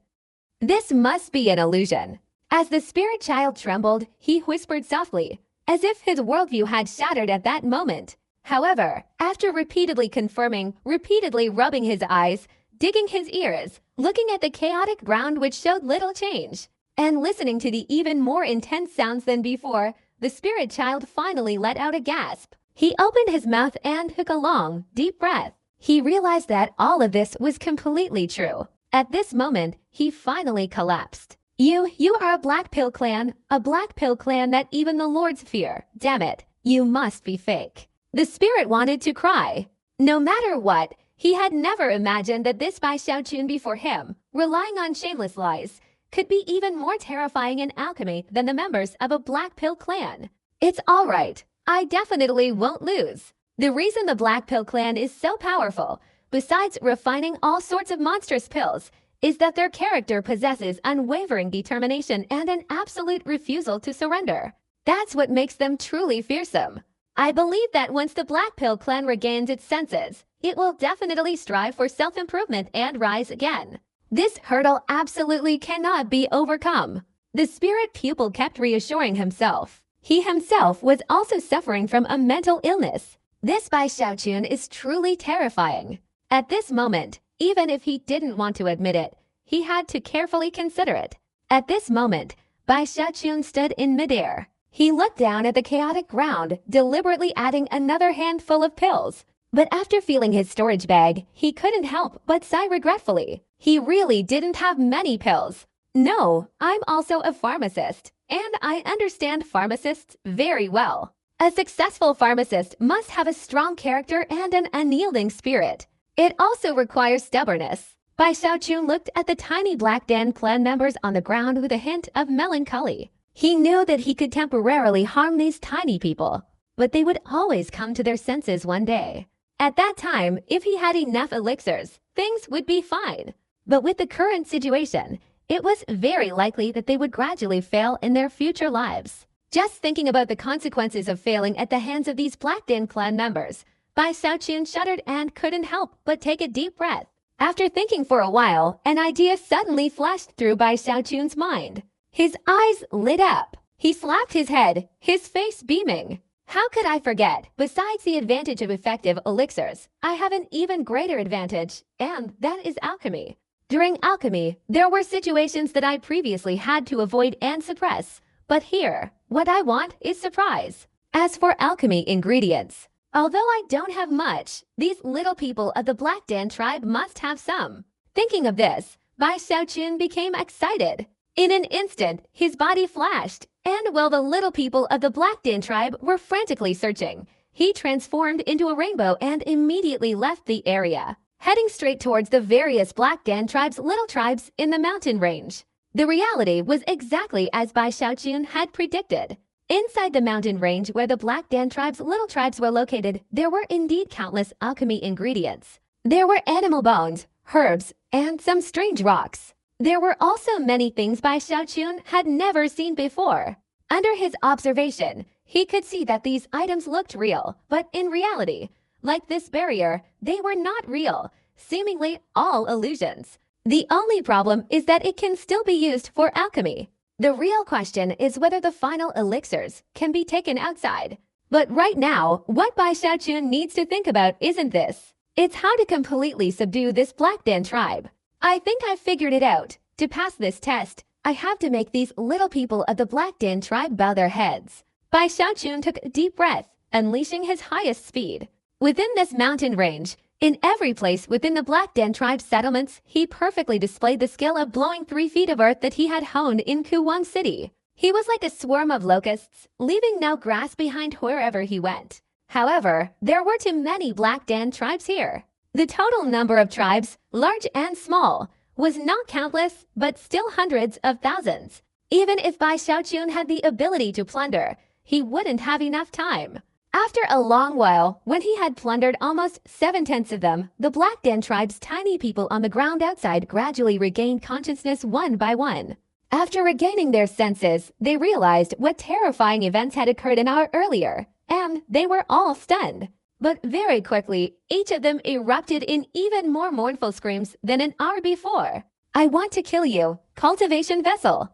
This must be an illusion. As the spirit child trembled, he whispered softly, as if his worldview had shattered at that moment. However, after repeatedly confirming, repeatedly rubbing his eyes, digging his ears, looking at the chaotic ground which showed little change, and listening to the even more intense sounds than before, the spirit child finally let out a gasp. He opened his mouth and took a long, deep breath. He realized that all of this was completely true. At this moment, he finally collapsed. You are a Black Pill clan that even the lords fear. Damn it, you must be fake. The spirit wanted to cry. No matter what, he had never imagined that this Bai Xiaojun before him, relying on shameless lies, could be even more terrifying in alchemy than the members of a Black Pill clan. It's all right. I definitely won't lose. The reason the Black Pill clan is so powerful, besides refining all sorts of monstrous pills, is that their character possesses unwavering determination and an absolute refusal to surrender. That's what makes them truly fearsome. I believe that once the Black Pill clan regains its senses, it will definitely strive for self-improvement and rise again. This hurdle absolutely cannot be overcome. The spirit pupil kept reassuring himself. He himself was also suffering from a mental illness. This Bai Xiaojun is truly terrifying. At this moment, even if he didn't want to admit it, he had to carefully consider it. At this moment, Bai Xiaochun stood in midair. He looked down at the chaotic ground, deliberately adding another handful of pills. But after feeling his storage bag, he couldn't help but sigh regretfully. He really didn't have many pills. No, I'm also a pharmacist, and I understand pharmacists very well. A successful pharmacist must have a strong character and an unyielding spirit. It also requires stubbornness. Bai Xiaochun looked at the tiny Black Dan clan members on the ground with a hint of melancholy. He knew that he could temporarily harm these tiny people, but they would always come to their senses one day. At that time, if he had enough elixirs, things would be fine. But with the current situation, it was very likely that they would gradually fail in their future lives. Just thinking about the consequences of failing at the hands of these Black Dan clan members, Bai Xiaochun shuddered and couldn't help but take a deep breath. After thinking for a while, an idea suddenly flashed through Bai Xiaochun's mind. His eyes lit up. He slapped his head, his face beaming. How could I forget? Besides the advantage of effective elixirs, I have an even greater advantage, and that is alchemy. During alchemy, there were situations that I previously had to avoid and suppress, but here, what I want is surprise. As for alchemy ingredients, although I don't have much, these little people of the Black Dan tribe must have some. Thinking of this, Bai Xiaochun became excited. In an instant, his body flashed, and while the little people of the Black Dan tribe were frantically searching, he transformed into a rainbow and immediately left the area, heading straight towards the various Black Dan tribe's little tribes in the mountain range. The reality was exactly as Bai Xiaochun had predicted. Inside the mountain range where the Black Dan tribe's little tribes were located, there were indeed countless alchemy ingredients. There were animal bones, herbs, and some strange rocks. There were also many things Bai Xiaochun had never seen before. Under his observation, he could see that these items looked real, but in reality, like this barrier, they were not real, seemingly all illusions. The only problem is that it can still be used for alchemy. The real question is whether the final elixirs can be taken outside. But right now, what Bai Xiaochun needs to think about isn't this. It's how to completely subdue this Black Dan tribe. I think I've figured it out. To pass this test, I have to make these little people of the Black Dan tribe bow their heads. Bai Xiaochun took a deep breath, unleashing his highest speed. Within this mountain range, in every place within the Black Dan tribe's settlements, he perfectly displayed the skill of blowing 3 feet of earth that he had honed in Kuwang City. He was like a swarm of locusts, leaving no grass behind wherever he went. However, there were too many Black Dan tribes here. The total number of tribes, large and small, was not countless, but still hundreds of thousands. Even if Bai Xiaochun had the ability to plunder, he wouldn't have enough time. After a long while, when he had plundered almost 7/10 of them, the Black Dan tribe's tiny people on the ground outside gradually regained consciousness one by one. After regaining their senses, they realized what terrifying events had occurred an hour earlier, and they were all stunned. But very quickly, each of them erupted in even more mournful screams than an hour before. I want to kill you, cultivation vessel.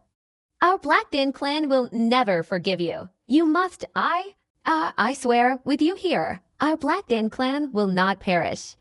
Our Black Dan clan will never forgive you. You must, I swear, with you here, our Black Dan clan will not perish.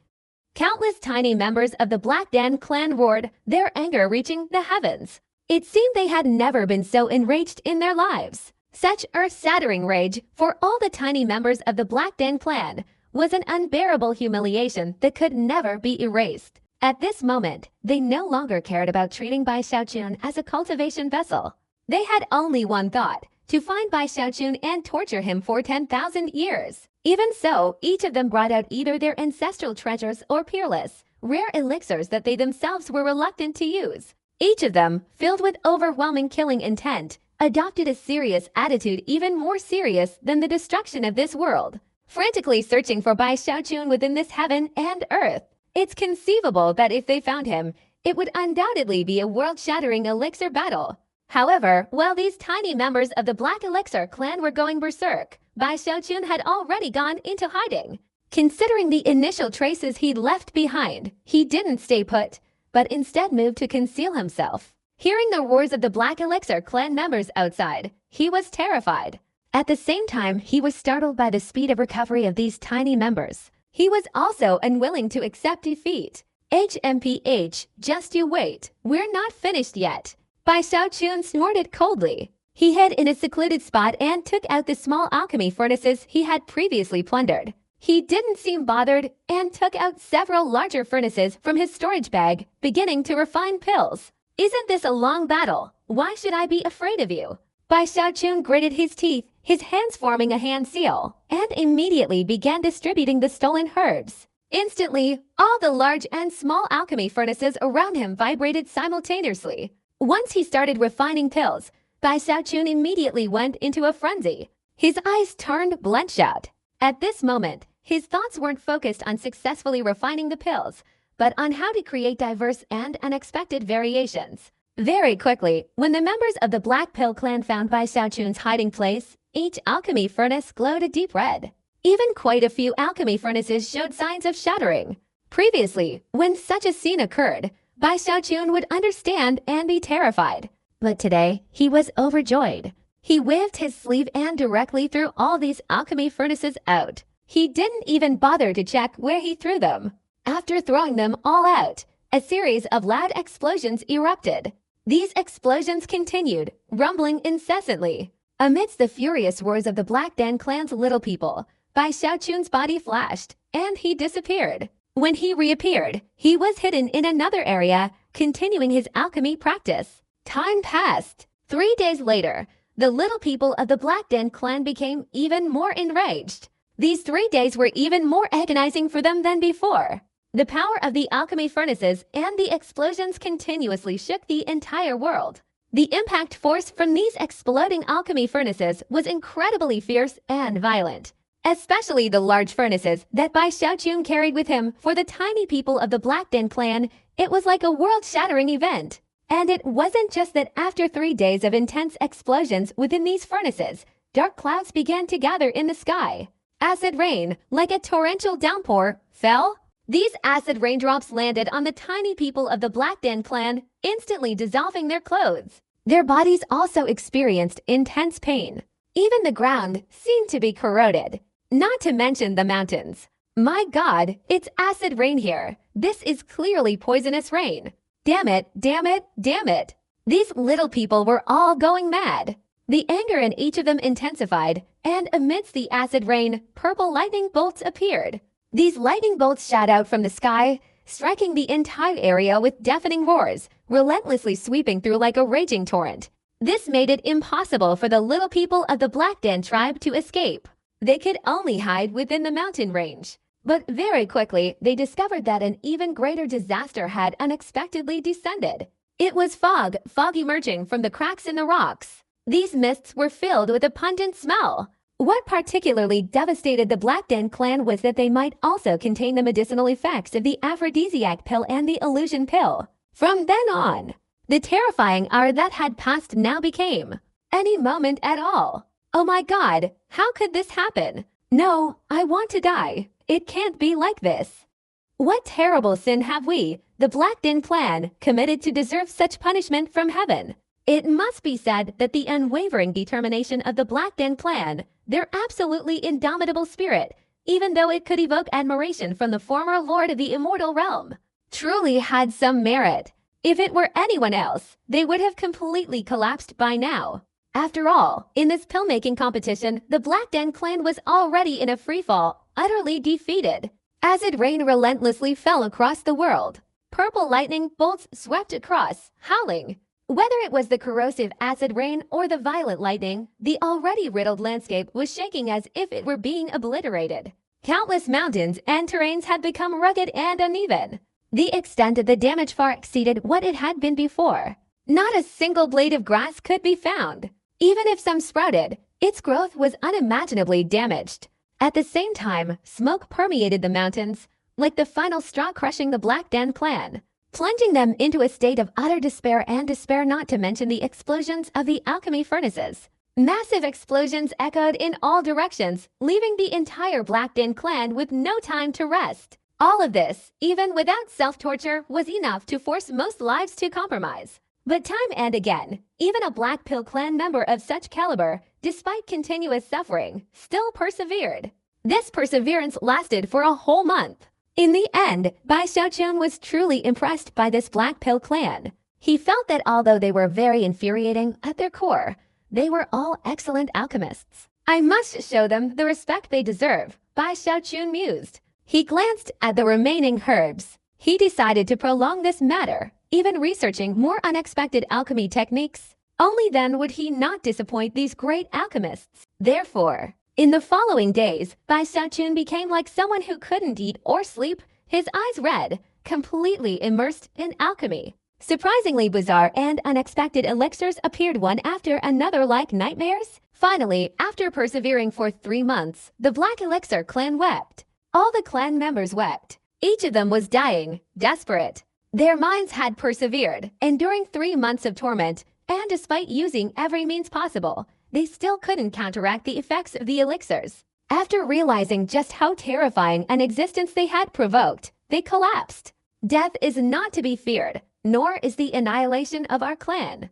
Countless tiny members of the Black Dan clan roared, their anger reaching the heavens. It seemed they had never been so enraged in their lives. Such earth-shattering rage for all the tiny members of the Black Dan clan was an unbearable humiliation that could never be erased. At this moment, they no longer cared about treating Bai Xiaochun as a cultivation vessel. They had only one thought, to find Bai Xiaochun and torture him for 10,000 years. Even so, each of them brought out either their ancestral treasures or peerless, rare elixirs that they themselves were reluctant to use. Each of them, filled with overwhelming killing intent, adopted a serious attitude even more serious than the destruction of this world. Frantically searching for Bai Xiaochun within this heaven and earth, it's conceivable that if they found him, it would undoubtedly be a world-shattering elixir battle. However, while these tiny members of the Black Elixir clan were going berserk, Bai Xiaochun had already gone into hiding. Considering the initial traces he'd left behind, he didn't stay put, but instead moved to conceal himself. Hearing the roars of the Black Elixir clan members outside, he was terrified. At the same time, he was startled by the speed of recovery of these tiny members. He was also unwilling to accept defeat. HMPH, just you wait, we're not finished yet. Bai Xiaochun snorted coldly. He hid in a secluded spot and took out the small alchemy furnaces he had previously plundered. He didn't seem bothered and took out several larger furnaces from his storage bag, beginning to refine pills. Isn't this a long battle? Why should I be afraid of you? Bai Xiaochun gritted his teeth, his hands forming a hand seal, and immediately began distributing the stolen herbs. Instantly, all the large and small alchemy furnaces around him vibrated simultaneously. Once he started refining pills, Bai Xiaochun immediately went into a frenzy. His eyes turned bloodshot. At this moment, his thoughts weren't focused on successfully refining the pills, but on how to create diverse and unexpected variations. Very quickly, when the members of the Black Pill clan found Bai Xiaochun's hiding place, each alchemy furnace glowed a deep red. Even quite a few alchemy furnaces showed signs of shattering. Previously, when such a scene occurred, Bai Xiaochun would understand and be terrified. But today, he was overjoyed. He waved his sleeve and directly threw all these alchemy furnaces out. He didn't even bother to check where he threw them. After throwing them all out, a series of loud explosions erupted. These explosions continued, rumbling incessantly. Amidst the furious roars of the Black Den clan's little people, Bai Xiaochun's body flashed, and he disappeared. When he reappeared, he was hidden in another area, continuing his alchemy practice. Time passed. 3 days later, the little people of the Black Den clan became even more enraged. These 3 days were even more agonizing for them than before. The power of the alchemy furnaces and the explosions continuously shook the entire world. The impact force from these exploding alchemy furnaces was incredibly fierce and violent. Especially the large furnaces that Bai Xiaochun carried with him for the tiny people of the Black Den clan, it was like a world-shattering event. And it wasn't just that after 3 days of intense explosions within these furnaces, dark clouds began to gather in the sky. Acid rain, like a torrential downpour, fell. These acid raindrops landed on the tiny people of the Black Den clan, instantly dissolving their clothes. Their bodies also experienced intense pain. Even the ground seemed to be corroded. Not to mention the mountains. My God, it's acid rain here. This is clearly poisonous rain. Damn it, damn it, damn it. These little people were all going mad. The anger in each of them intensified, and amidst the acid rain, purple lightning bolts appeared. These lightning bolts shot out from the sky, striking the entire area with deafening roars, relentlessly sweeping through like a raging torrent. This made it impossible for the little people of the Black Den tribe to escape. They could only hide within the mountain range. But very quickly, they discovered that an even greater disaster had unexpectedly descended. It was fog emerging from the cracks in the rocks. These mists were filled with a pungent smell. What particularly devastated the Black Den clan was that they might also contain the medicinal effects of the aphrodisiac pill and the illusion pill. From then on, the terrifying hour that had passed now became any moment at all. Oh my God, how could this happen? No, I want to die. It can't be like this. What terrible sin have we, the Black Den clan, committed to deserve such punishment from heaven? It must be said that the unwavering determination of the Black Den clan, their absolutely indomitable spirit, even though it could evoke admiration from the former lord of the immortal realm, truly had some merit. If it were anyone else, they would have completely collapsed by now. After all, in this pill-making competition, the Black Den clan was already in a freefall, utterly defeated. Acid rain relentlessly fell across the world. Purple lightning bolts swept across, howling. Whether it was the corrosive acid rain or the violet lightning, the already riddled landscape was shaking as if it were being obliterated. Countless mountains and terrains had become rugged and uneven. The extent of the damage far exceeded what it had been before. Not a single blade of grass could be found. Even if some sprouted, its growth was unimaginably damaged. At the same time, smoke permeated the mountains, like the final straw crushing the Black Den clan, plunging them into a state of utter despair and despair, not to mention the explosions of the alchemy furnaces. Massive explosions echoed in all directions, leaving the entire Black Den clan with no time to rest. All of this, even without self-torture, was enough to force most lives to compromise. But time and again, even a Black Pill clan member of such caliber, despite continuous suffering, still persevered. This perseverance lasted for a whole month. In the end, Bai Xiaochun was truly impressed by this Black Pill clan. He felt that although they were very infuriating at their core, they were all excellent alchemists. I must show them the respect they deserve, Bai Xiaochun mused. He glanced at the remaining herbs. He decided to prolong this matter, even researching more unexpected alchemy techniques. Only then would he not disappoint these great alchemists. Therefore, in the following days, Bai Xiaochun became like someone who couldn't eat or sleep, his eyes red, completely immersed in alchemy. Surprisingly bizarre and unexpected elixirs appeared one after another like nightmares. Finally, after persevering for 3 months, the Black Elixir clan wept. All the clan members wept. Each of them was dying, desperate. Their minds had persevered, enduring 3 months of torment, and despite using every means possible, they still couldn't counteract the effects of the elixirs. After realizing just how terrifying an existence they had provoked, they collapsed. Death is not to be feared, nor is the annihilation of our clan.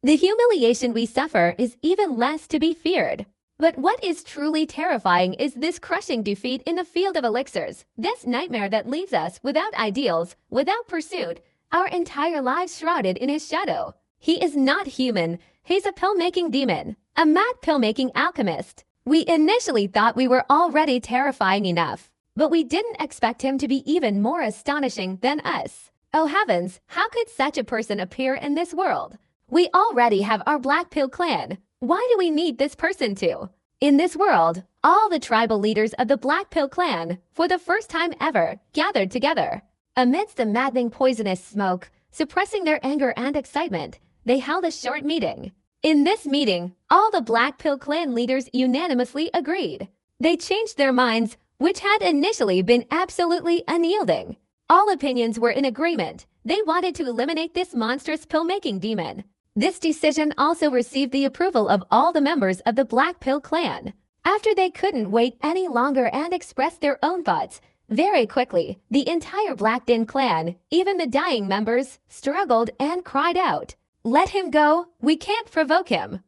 The humiliation we suffer is even less to be feared. But what is truly terrifying is this crushing defeat in the field of elixirs, this nightmare that leaves us without ideals, without pursuit, our entire lives shrouded in his shadow. He is not human, he's a pill-making demon, a mad pill-making alchemist. We initially thought we were already terrifying enough, but we didn't expect him to be even more astonishing than us. Oh heavens, how could such a person appear in this world? We already have our Black Pill clan. Why do we need this person too? In this world, all the tribal leaders of the Black Pill clan, for the first time ever, gathered together. Amidst the maddening poisonous smoke, suppressing their anger and excitement, they held a short meeting. In this meeting, all the Black Pill clan leaders unanimously agreed. They changed their minds, which had initially been absolutely unyielding. All opinions were in agreement. They wanted to eliminate this monstrous pill-making demon. This decision also received the approval of all the members of the Black Pill clan. After they couldn't wait any longer and express their own thoughts, very quickly, the entire Black Din clan, even the dying members, struggled and cried out, "Let him go, we can't provoke him.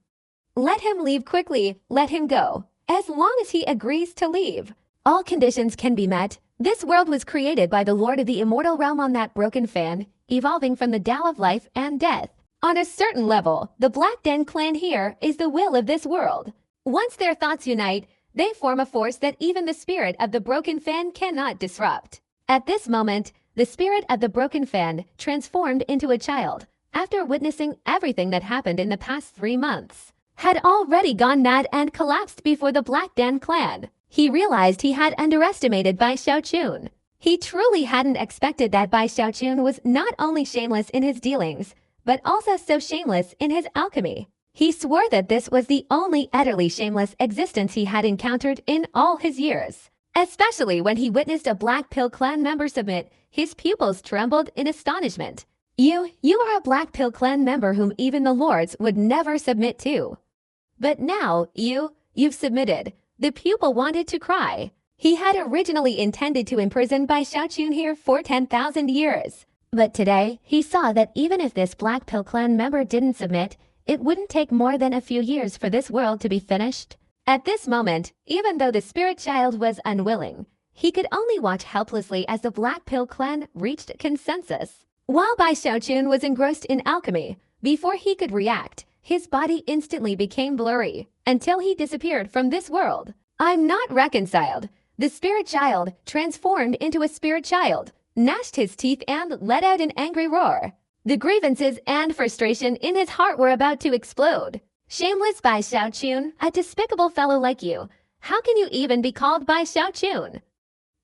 Let him leave quickly, let him go, as long as he agrees to leave. All conditions can be met. This world was created by the Lord of the Immortal Realm on that broken fan, evolving from the Tao of life and death. On a certain level, the Black Den clan here is the will of this world. Once their thoughts unite, they form a force that even the spirit of the broken fan cannot disrupt." At this moment, the spirit of the broken fan transformed into a child, after witnessing everything that happened in the past 3 months, had already gone mad and collapsed before the Black Dan clan. He realized he had underestimated Bai Xiaochun. He truly hadn't expected that Bai Xiaochun was not only shameless in his dealings, but also so shameless in his alchemy. He swore that this was the only utterly shameless existence he had encountered in all his years. Especially when he witnessed a Black Pill clan member submit, his pupils trembled in astonishment. You are a Black Pill clan member whom even the lords would never submit to. But now, you've submitted. The pupil wanted to cry. He had originally intended to imprison Bai Xiaochun here for 10,000 years. But today, he saw that even if this Black Pill clan member didn't submit, it wouldn't take more than a few years for this world to be finished. At this moment, even though the spirit child was unwilling, he could only watch helplessly as the Black Pill clan reached consensus. While Bai Xiaochun was engrossed in alchemy, before he could react, his body instantly became blurry, until he disappeared from this world. I'm not reconciled. The spirit child transformed into a spirit child, gnashed his teeth and let out an angry roar. The grievances and frustration in his heart were about to explode. Shameless Bai Xiaochun, a despicable fellow like you. How can you even be called Bai Xiaochun?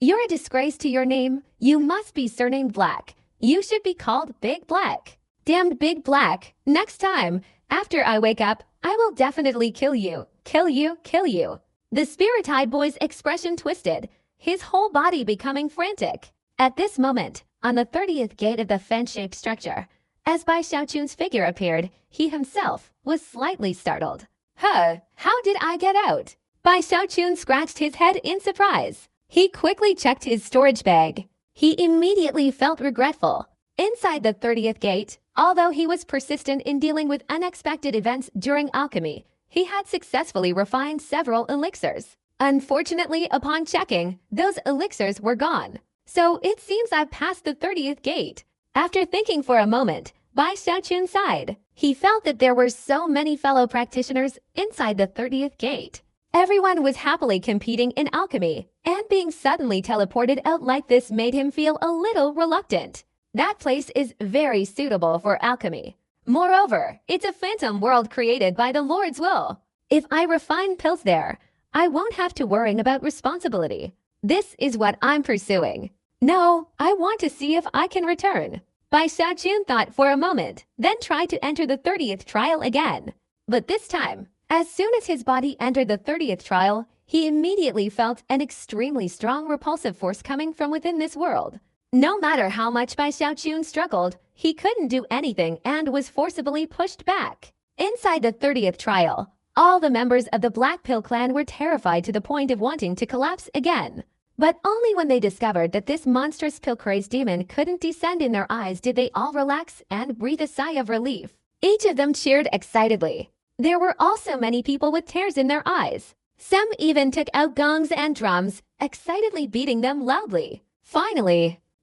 You're a disgrace to your name. You must be surnamed Black. You should be called Big Black. Damned Big Black. Next time, after I wake up, I will definitely kill you. Kill you, kill you. The spirit-eyed boy's expression twisted, his whole body becoming frantic. At this moment, on the 30th gate of the fan-shaped structure, as Bai Xiaochun's figure appeared, he himself was slightly startled. Huh, how did I get out? Bai Xiaochun scratched his head in surprise. He quickly checked his storage bag. He immediately felt regretful. Inside the 30th gate, although he was persistent in dealing with unexpected events during alchemy, he had successfully refined several elixirs. Unfortunately, upon checking, those elixirs were gone. So it seems I've passed the 30th gate. After thinking for a moment, Bai Xiaochun sighed. He felt that there were so many fellow practitioners inside the 30th gate. Everyone was happily competing in alchemy, and being suddenly teleported out like this made him feel a little reluctant. That place is very suitable for alchemy. Moreover, it's a phantom world created by the Lord's will. If I refine pills there, I won't have to worry about responsibility. This is what I'm pursuing. No, I want to see if I can return. Bai Xiaochun thought for a moment, then tried to enter the 30th trial again. But this time, as soon as his body entered the 30th trial, he immediately felt an extremely strong repulsive force coming from within this world. No matter how much Bai Xiaochun struggled, he couldn't do anything and was forcibly pushed back. Inside the 30th trial, all the members of the Black Pill clan were terrified to the point of wanting to collapse again. But only when they discovered that this monstrous pill-crazed demon couldn't descend in their eyes did they all relax and breathe a sigh of relief. Each of them cheered excitedly. There were also many people with tears in their eyes. Some even took out gongs and drums, excitedly beating them loudly.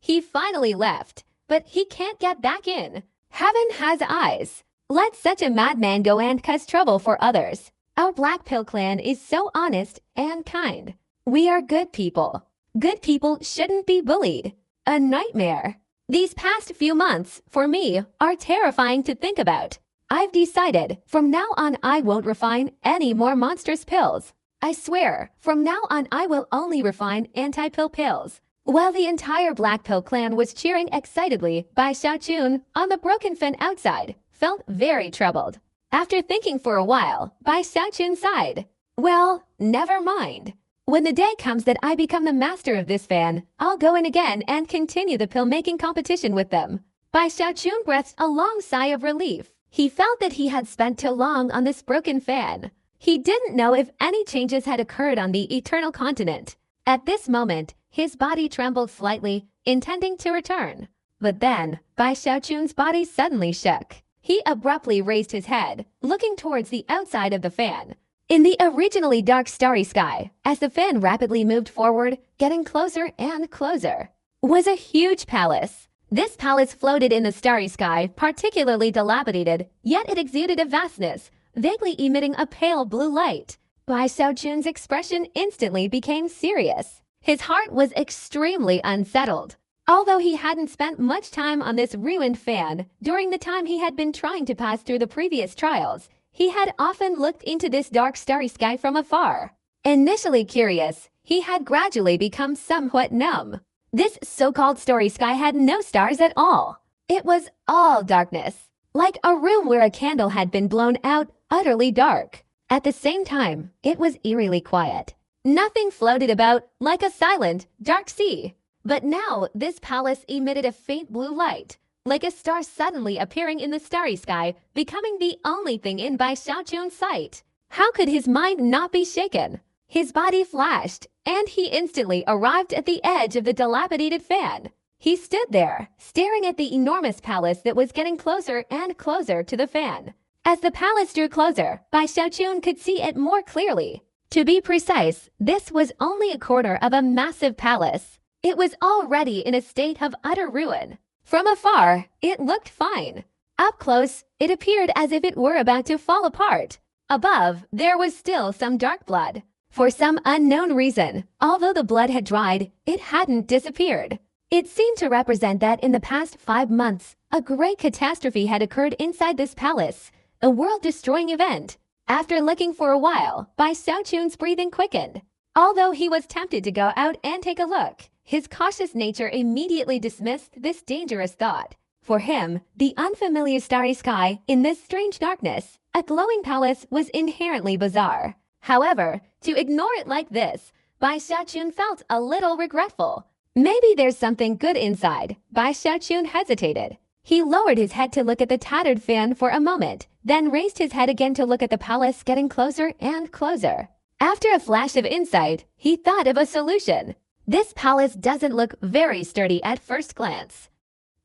He finally left, but he can't get back in. Heaven has eyes. Let such a madman go and cause trouble for others. Our Black Pill clan is so honest and kind. We are good people. Good people shouldn't be bullied. A nightmare. These past few months, for me, are terrifying to think about. I've decided, from now on I won't refine any more monstrous pills. I swear, from now on I will only refine anti-pill pills. While the entire Black Pill clan was cheering excitedly, Bai Xiaochun, on the broken fan outside, felt very troubled. After thinking for a while, Bai Xiaochun sighed. Well, never mind. When the day comes that I become the master of this fan, I'll go in again and continue the pill-making competition with them. Bai Xiaochun breathed a long sigh of relief. He felt that he had spent too long on this broken fan. He didn't know if any changes had occurred on the Eternal Continent. At this moment, his body trembled slightly, intending to return. But then, Bai Xiaochun's body suddenly shook. He abruptly raised his head, looking towards the outside of the fan. In the originally dark starry sky, as the fan rapidly moved forward, getting closer and closer, was a huge palace. This palace floated in the starry sky, particularly dilapidated, yet it exuded a vastness, vaguely emitting a pale blue light. Bai Xiaochun's expression instantly became serious. His heart was extremely unsettled. Although he hadn't spent much time on this ruined fan, during the time he had been trying to pass through the previous trials, he had often looked into this dark starry sky from afar. Initially curious, he had gradually become somewhat numb. This so-called starry sky had no stars at all. It was all darkness, like a room where a candle had been blown out, utterly dark. At the same time, it was eerily quiet. Nothing floated about, like a silent, dark sea. But now this palace emitted a faint blue light, like a star suddenly appearing in the starry sky, becoming the only thing in Bai Xiaochun's sight. How could his mind not be shaken? His body flashed, and he instantly arrived at the edge of the dilapidated fan. He stood there, staring at the enormous palace that was getting closer and closer to the fan. As the palace drew closer, Bai Xiaochun could see it more clearly. To be precise, this was only a quarter of a massive palace. It was already in a state of utter ruin. From afar, it looked fine. Up close, it appeared as if it were about to fall apart. Above, there was still some dark blood. For some unknown reason, although the blood had dried, it hadn't disappeared. It seemed to represent that in the past 5 months, a great catastrophe had occurred inside this palace, a world-destroying event. After looking for a while, Bai Xiaochun's breathing quickened. Although he was tempted to go out and take a look, his cautious nature immediately dismissed this dangerous thought. For him, the unfamiliar starry sky in this strange darkness, a glowing palace, was inherently bizarre. However, to ignore it like this, Bai Xiaochun felt a little regretful. Maybe there's something good inside. Bai Xiaochun hesitated. He lowered his head to look at the tattered fan for a moment, then raised his head again to look at the palace getting closer and closer. After a flash of insight, he thought of a solution. This palace doesn't look very sturdy at first glance.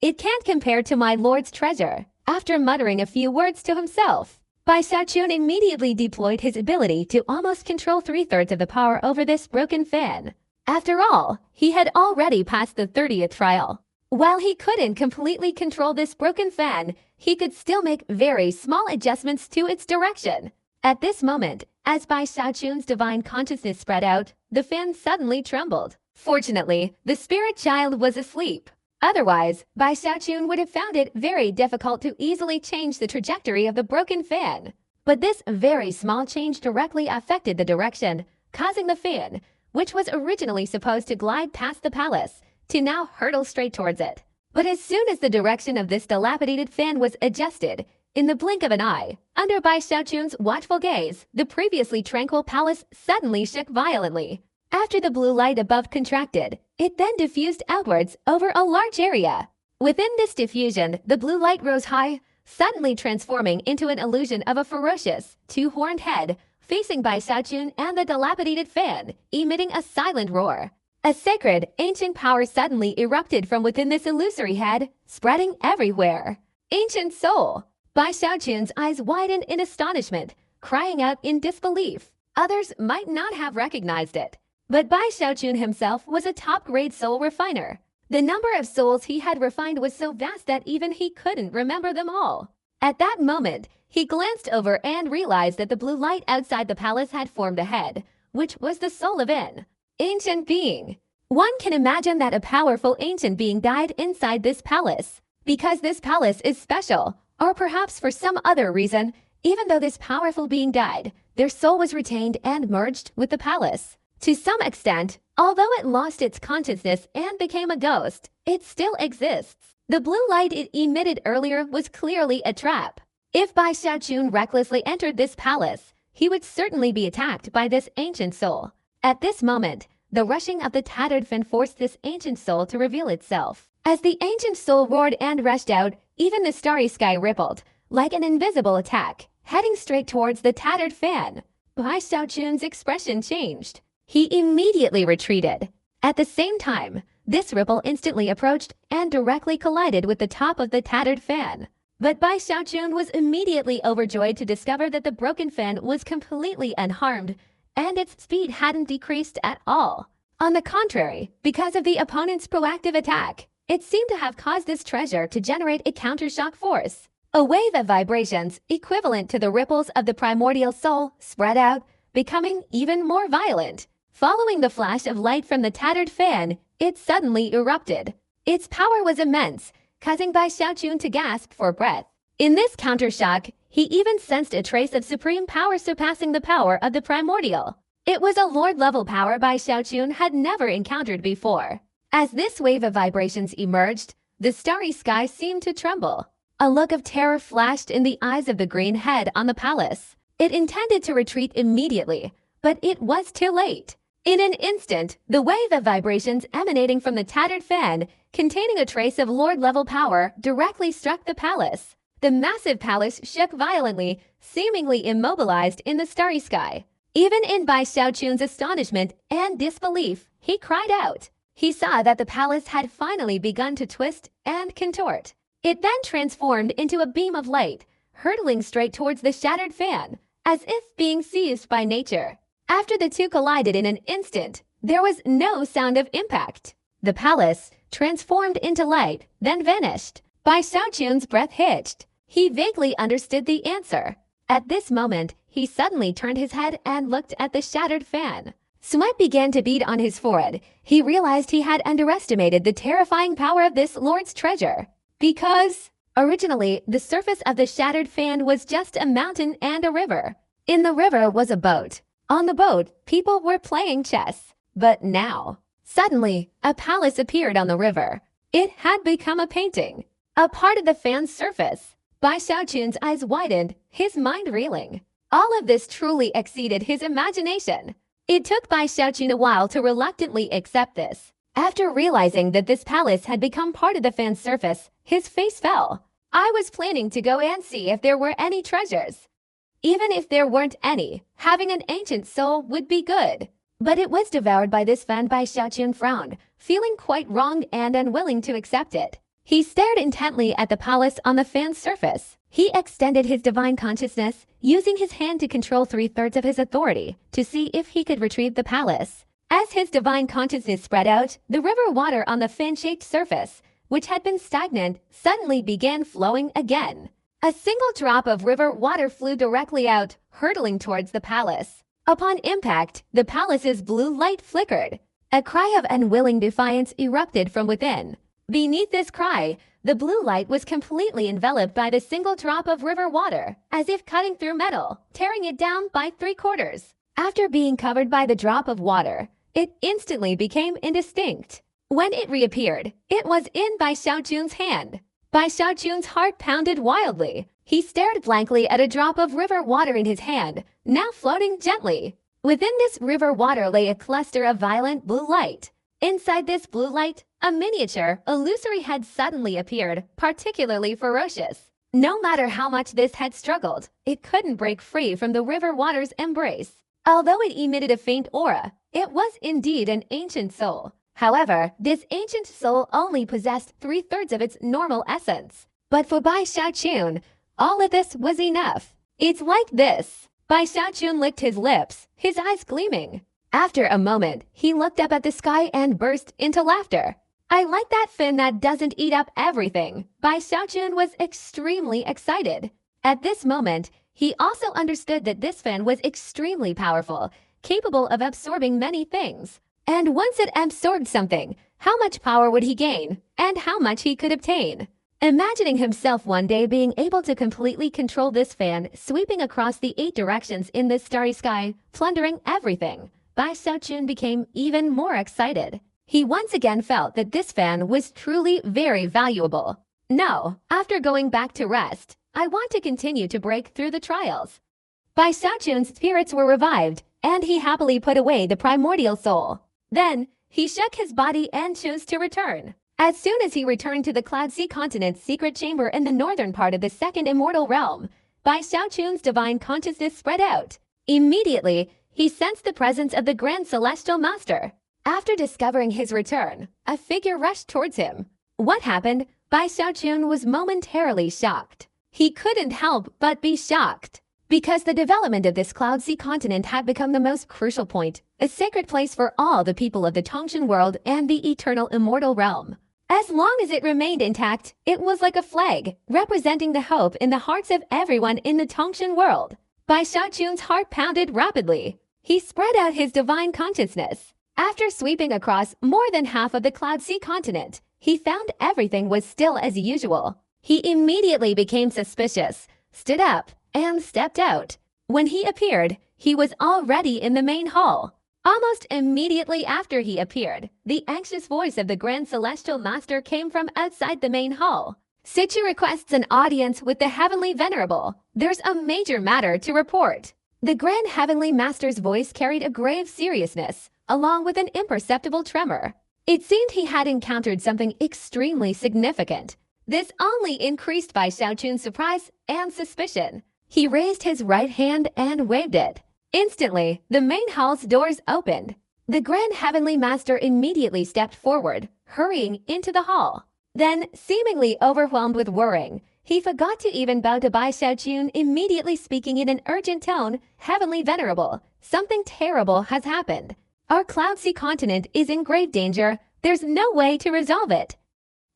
It can't compare to my lord's treasure. After muttering a few words to himself, Bai Xiaochun immediately deployed his ability to almost control 3/3 of the power over this broken fan. After all, he had already passed the 30th trial. While he couldn't completely control this broken fan, he could still make very small adjustments to its direction. At this moment, as Bai Xiaochun's divine consciousness spread out, the fan suddenly trembled. Fortunately, the spirit child was asleep. Otherwise, Bai Xiaochun would have found it very difficult to easily change the trajectory of the broken fan. But this very small change directly affected the direction, causing the fan, which was originally supposed to glide past the palace, to now hurtle straight towards it. But as soon as the direction of this dilapidated fan was adjusted, in the blink of an eye, under Bai Xiaochun's watchful gaze, the previously tranquil palace suddenly shook violently. After the blue light above contracted, it then diffused outwards over a large area. Within this diffusion, the blue light rose high, suddenly transforming into an illusion of a ferocious, two-horned head, facing Bai Xiaochun and the dilapidated fan, emitting a silent roar. A sacred, ancient power suddenly erupted from within this illusory head, spreading everywhere. Ancient soul! Bai Xiaochun's eyes widened in astonishment, crying out in disbelief. Others might not have recognized it, but Bai Xiaochun himself was a top-grade soul refiner. The number of souls he had refined was so vast that even he couldn't remember them all. At that moment, he glanced over and realized that the blue light outside the palace had formed a head, which was the soul of an ancient being. One can imagine that a powerful ancient being died inside this palace. Because this palace is special, or perhaps for some other reason, even though this powerful being died, their soul was retained and merged with the palace. To some extent, although it lost its consciousness and became a ghost, it still exists. The blue light it emitted earlier was clearly a trap. If Bai Xiaochun recklessly entered this palace, he would certainly be attacked by this ancient soul. At this moment, the rushing of the tattered fan forced this ancient soul to reveal itself. As the ancient soul roared and rushed out, even the starry sky rippled, like an invisible attack, heading straight towards the tattered fan. Bai Xiaochun's expression changed. He immediately retreated. At the same time, this ripple instantly approached and directly collided with the top of the tattered fan. But Bai Xiaochun was immediately overjoyed to discover that the broken fan was completely unharmed, and its speed hadn't decreased at all. On the contrary, because of the opponent's proactive attack, it seemed to have caused this treasure to generate a countershock force. A wave of vibrations, equivalent to the ripples of the primordial soul, spread out, becoming even more violent. Following the flash of light from the tattered fan, it suddenly erupted. Its power was immense, causing Bai Xiaochun to gasp for breath. In this countershock, he even sensed a trace of supreme power surpassing the power of the primordial. It was a lord-level power Bai Xiaochun had never encountered before. As this wave of vibrations emerged, the starry sky seemed to tremble. A look of terror flashed in the eyes of the green head on the palace. It intended to retreat immediately, but it was too late. In an instant, the wave of vibrations emanating from the tattered fan, containing a trace of lord-level power, directly struck the palace. The massive palace shook violently, seemingly immobilized in the starry sky. Even in Bai Xiaochun's astonishment and disbelief, he cried out. He saw that the palace had finally begun to twist and contort. It then transformed into a beam of light, hurtling straight towards the shattered fan, as if being seized by nature. After the two collided in an instant, there was no sound of impact. The palace, transformed into light, then vanished. Bai Xiaochun's breath hitched. He vaguely understood the answer. At this moment, he suddenly turned his head and looked at the shattered fan. Sweat began to bead on his forehead. He realized he had underestimated the terrifying power of this lord's treasure. Because, originally, the surface of the shattered fan was just a mountain and a river. In the river was a boat. On the boat, people were playing chess. But now, suddenly, a palace appeared on the river. It had become a painting, a part of the fan's surface. Bai Xiaochun's eyes widened, his mind reeling. All of this truly exceeded his imagination. It took Bai Xiaochun a while to reluctantly accept this. After realizing that this palace had become part of the fan's surface, his face fell. I was planning to go and see if there were any treasures. Even if there weren't any, having an ancient soul would be good. But it was devoured by this fan. Bai Xiaochun frowned, feeling quite wronged and unwilling to accept it. He stared intently at the palace on the fan's surface. He extended his divine consciousness, using his hand to control 3/3 of his authority, to see if he could retrieve the palace. As his divine consciousness spread out, the river water on the fin-shaped surface, which had been stagnant, suddenly began flowing again. A single drop of river water flew directly out, hurtling towards the palace. Upon impact, the palace's blue light flickered. A cry of unwilling defiance erupted from within. Beneath this cry, the blue light was completely enveloped by the single drop of river water, as if cutting through metal, tearing it down by 3/4. After being covered by the drop of water, it instantly became indistinct. When it reappeared, it was in Bai Xiaojun's hand. Bai Xiaojun's heart pounded wildly. He stared blankly at a drop of river water in his hand, now floating gently. Within this river water lay a cluster of violent blue light. Inside this blue light, a miniature, illusory head suddenly appeared, particularly ferocious. No matter how much this head struggled, it couldn't break free from the river water's embrace. Although it emitted a faint aura, it was indeed an ancient soul. However, this ancient soul only possessed 3/3 of its normal essence. But for Bai Xiaojun, all of this was enough. It's like this. Bai Xiaojun licked his lips, his eyes gleaming. After a moment, he looked up at the sky and burst into laughter. I like that fin that doesn't eat up everything. Bai Xiaojun was extremely excited. At this moment, he also understood that this fin was extremely powerful, capable of absorbing many things. And once it absorbed something, how much power would he gain, and how much he could obtain? Imagining himself one day being able to completely control this fan sweeping across the 8 directions in the starry sky, plundering everything, Bai Xiaojun became even more excited. He once again felt that this fan was truly very valuable. No, after going back to rest, I want to continue to break through the trials. Bai Xiaojun's spirits were revived, and he happily put away the primordial soul. Then, he shook his body and chose to return. As soon as he returned to the Cloud Sea Continent's secret chamber in the northern part of the second immortal realm, Bai Xiaojun's divine consciousness spread out. Immediately, he sensed the presence of the Grand Celestial Master. After discovering his return, a figure rushed towards him. What happened? Bai Xiaojun was momentarily shocked. He couldn't help but be shocked. Because the development of this Cloud Sea Continent had become the most crucial point, a sacred place for all the people of the Tongshan world and the eternal immortal realm. As long as it remained intact, it was like a flag, representing the hope in the hearts of everyone in the Tongshan world. Bai Xiaojun's heart pounded rapidly. He spread out his divine consciousness. After sweeping across more than half of the Cloud Sea Continent, he found everything was still as usual. He immediately became suspicious, stood up, and stepped out. When he appeared, he was already in the main hall. Almost immediately after he appeared, the anxious voice of the Grand Celestial Master came from outside the main hall. Situ requests an audience with the Heavenly Venerable. There's a major matter to report. The Grand Heavenly Master's voice carried a grave seriousness, along with an imperceptible tremor. It seemed he had encountered something extremely significant. This only increased Bai Xiaojun's surprise and suspicion. He raised his right hand and waved it. Instantly, the main hall's doors opened. The Grand Heavenly Master immediately stepped forward, hurrying into the hall. Then, seemingly overwhelmed with worrying, he forgot to even bow to Bai Xiaojun, immediately speaking in an urgent tone, "Heavenly Venerable, something terrible has happened. Our Cloud Sea Continent is in grave danger. There's no way to resolve it.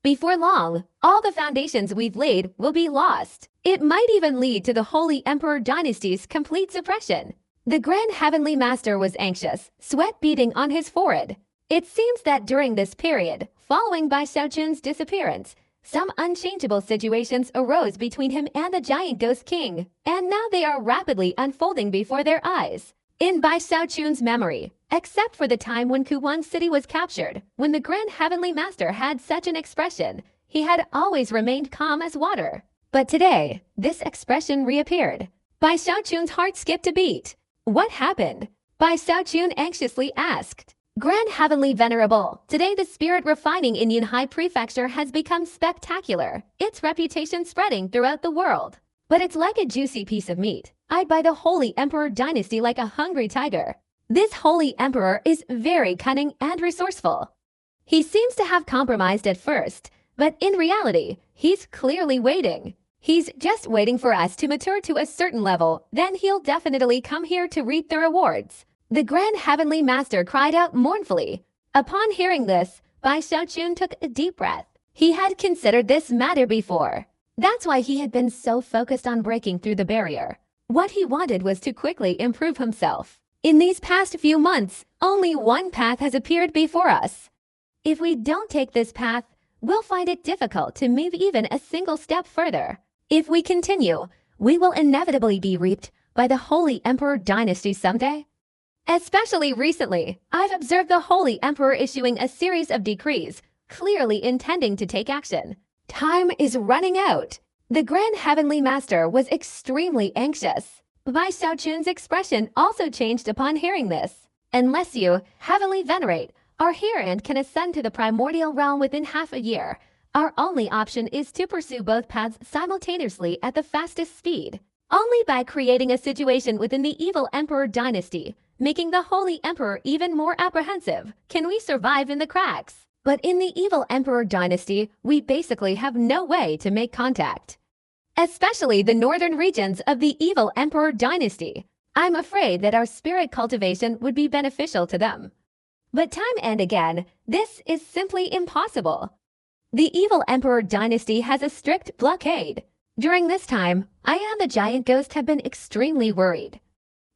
Before long, all the foundations we've laid will be lost. It might even lead to the Holy Emperor Dynasty's complete suppression." The Grand Heavenly Master was anxious, sweat beading on his forehead. It seems that during this period, following Bai Xiaojun's disappearance, some unchangeable situations arose between him and the Giant Ghost King, and now they are rapidly unfolding before their eyes. In Bai Xiaojun's memory, except for the time when Kuwan City was captured, when the Grand Heavenly Master had such an expression, he had always remained calm as water. But today, this expression reappeared. Bai Xiaojun's heart skipped a beat. What happened? Bai Xiaojun anxiously asked. Grand Heavenly Venerable, today the spirit refining in Yunhai Prefecture has become spectacular, its reputation spreading throughout the world. But it's like a juicy piece of meat, eyed by the Holy Emperor Dynasty like a hungry tiger. This Holy Emperor is very cunning and resourceful. He seems to have compromised at first, but in reality, he's clearly waiting. He's just waiting for us to mature to a certain level, then he'll definitely come here to reap the rewards. The Grand Heavenly Master cried out mournfully. Upon hearing this, Bai Xiaochun took a deep breath. He had considered this matter before. That's why he had been so focused on breaking through the barrier. What he wanted was to quickly improve himself. In these past few months, only one path has appeared before us. If we don't take this path, we'll find it difficult to move even a single step further. If we continue, we will inevitably be reaped by the Holy Emperor dynasty someday. Especially recently, I've observed the Holy Emperor issuing a series of decrees, clearly intending to take action. Time is running out. The Grand Heavenly Master was extremely anxious. Bai Xiaochun's expression also changed upon hearing this. Unless you, Heavenly Venerate, are here and can ascend to the primordial realm within half a year, our only option is to pursue both paths simultaneously at the fastest speed. Only by creating a situation within the evil Emperor dynasty, making the Holy Emperor even more apprehensive, can we survive in the cracks. But in the evil Emperor dynasty, we basically have no way to make contact. Especially the northern regions of the evil Emperor dynasty. I'm afraid that our spirit cultivation would be beneficial to them. But time and again, this is simply impossible. The evil Emperor dynasty has a strict blockade. During this time, I and the giant ghost have been extremely worried.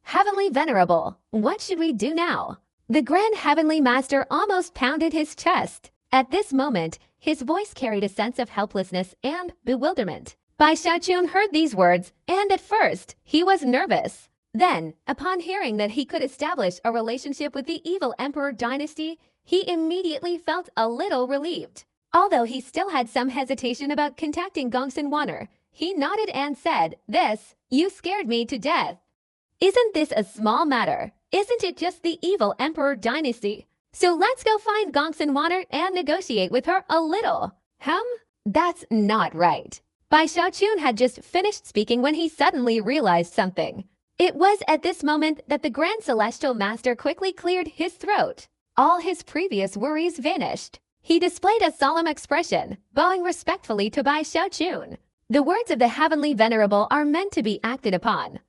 Heavenly Venerable, what should we do now? The Grand Heavenly Master almost pounded his chest. At this moment, his voice carried a sense of helplessness and bewilderment. Bai Xiaochun heard these words, and at first, he was nervous. Then, upon hearing that he could establish a relationship with the evil Emperor dynasty, he immediately felt a little relieved. Although he still had some hesitation about contacting Gongsun Wanner, he nodded and said, You scared me to death. Isn't this a small matter? Isn't it just the evil Emperor dynasty? So let's go find Gongsun Wanner and negotiate with her a little. That's not right. Bai Xiaochun had just finished speaking when he suddenly realized something. It was at this moment that the Grand Celestial Master quickly cleared his throat. All his previous worries vanished. He displayed a solemn expression, bowing respectfully to Bai Xiaochun. The words of the Heavenly Venerable are meant to be acted upon.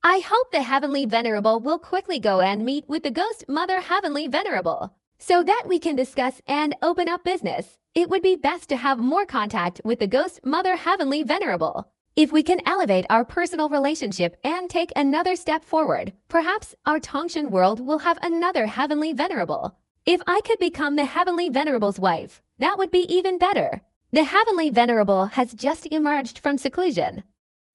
I hope the Heavenly Venerable will quickly go and meet with the Ghost Mother Heavenly Venerable, so that we can discuss and open up business. It would be best to have more contact with the Ghost Mother Heavenly Venerable. If we can elevate our personal relationship and take another step forward, perhaps our Tongshan world will have another Heavenly Venerable. If I could become the Heavenly Venerable's wife, that would be even better. The Heavenly Venerable has just emerged from seclusion.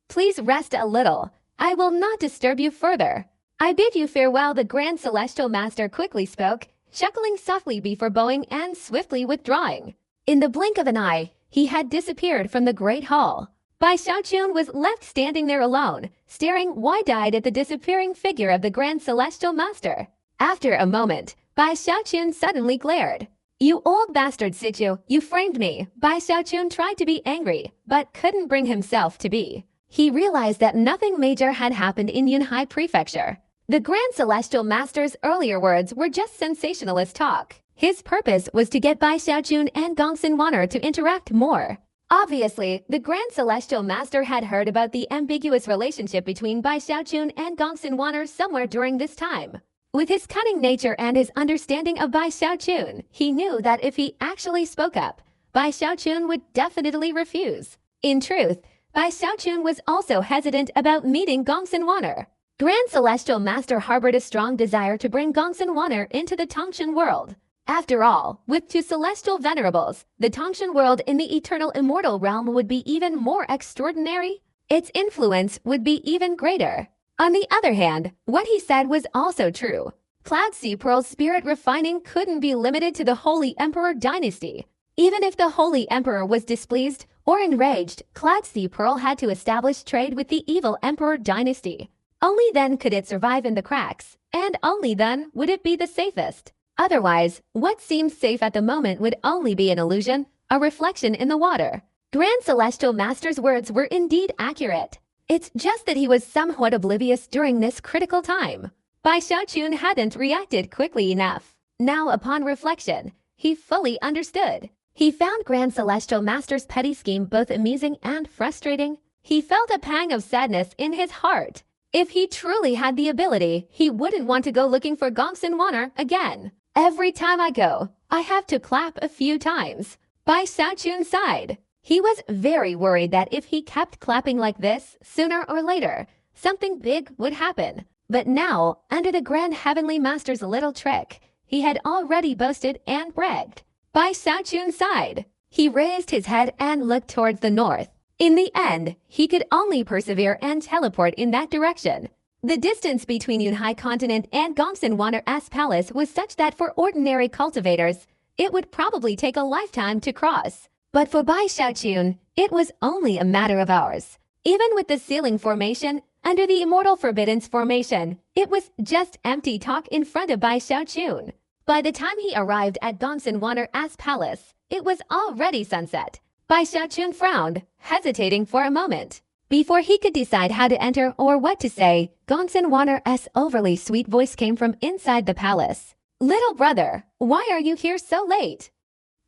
Please rest a little. I will not disturb you further. I bid you farewell, the Grand Celestial Master quickly spoke, chuckling softly before bowing and swiftly withdrawing. In the blink of an eye, he had disappeared from the great hall. Bai Xiaochun was left standing there alone, staring wide-eyed at the disappearing figure of the Grand Celestial Master. After a moment, Bai Xiaochun suddenly glared. You old bastard Sichu, you framed me. Bai Xiaochun tried to be angry, but couldn't bring himself to be. He realized that nothing major had happened in Yunhai Prefecture. The Grand Celestial Master's earlier words were just sensationalist talk. His purpose was to get Bai Xiaochun and Gongsun Wanner to interact more. Obviously, the Grand Celestial Master had heard about the ambiguous relationship between Bai Xiaochun and Gongsun Wanner somewhere during this time. With his cunning nature and his understanding of Bai Xiaochun, he knew that if he actually spoke up, Bai Xiaochun would definitely refuse. In truth, Bai Xiaochun was also hesitant about meeting Gongsun Wanner. Grand Celestial Master harbored a strong desire to bring Gongsun Wanner into the Tongshan world. After all, with two celestial venerables, the Tongshan world in the eternal immortal realm would be even more extraordinary. Its influence would be even greater. On the other hand, what he said was also true. Cloud Sea Pearl's spirit refining couldn't be limited to the Holy Emperor dynasty. Even if the Holy Emperor was displeased or enraged, Cloud Sea Pearl had to establish trade with the evil Emperor dynasty. Only then could it survive in the cracks, and only then would it be the safest. Otherwise, what seemed safe at the moment would only be an illusion, a reflection in the water. Grand Celestial Master's words were indeed accurate. It's just that he was somewhat oblivious during this critical time. Bai Xiaochun hadn't reacted quickly enough. Now, upon reflection, he fully understood. He found Grand Celestial Master's petty scheme both amusing and frustrating. He felt a pang of sadness in his heart. If he truly had the ability, he wouldn't want to go looking for Gongsun Water again. Every time I go, I have to clap a few times. Bai Xiaochun sighed. He was very worried that if he kept clapping like this, sooner or later, something big would happen. But now, under the Grand Heavenly Master's little trick, he had already boasted and bragged. Bai Xiaochun sighed. He raised his head and looked towards the north. In the end, he could only persevere and teleport in that direction. The distance between Yunhai Continent and Gongsun Water's palace was such that for ordinary cultivators, it would probably take a lifetime to cross. But for Bai Xiaochun, it was only a matter of hours. Even with the ceiling formation, under the Immortal Forbidden's formation, it was just empty talk in front of Bai Xiaochun. By the time he arrived at Gongsun Water's palace, it was already sunset. Bai Xiaochun frowned, hesitating for a moment. Before he could decide how to enter or what to say, Gongsun Water's overly sweet voice came from inside the palace. "Little brother, why are you here so late?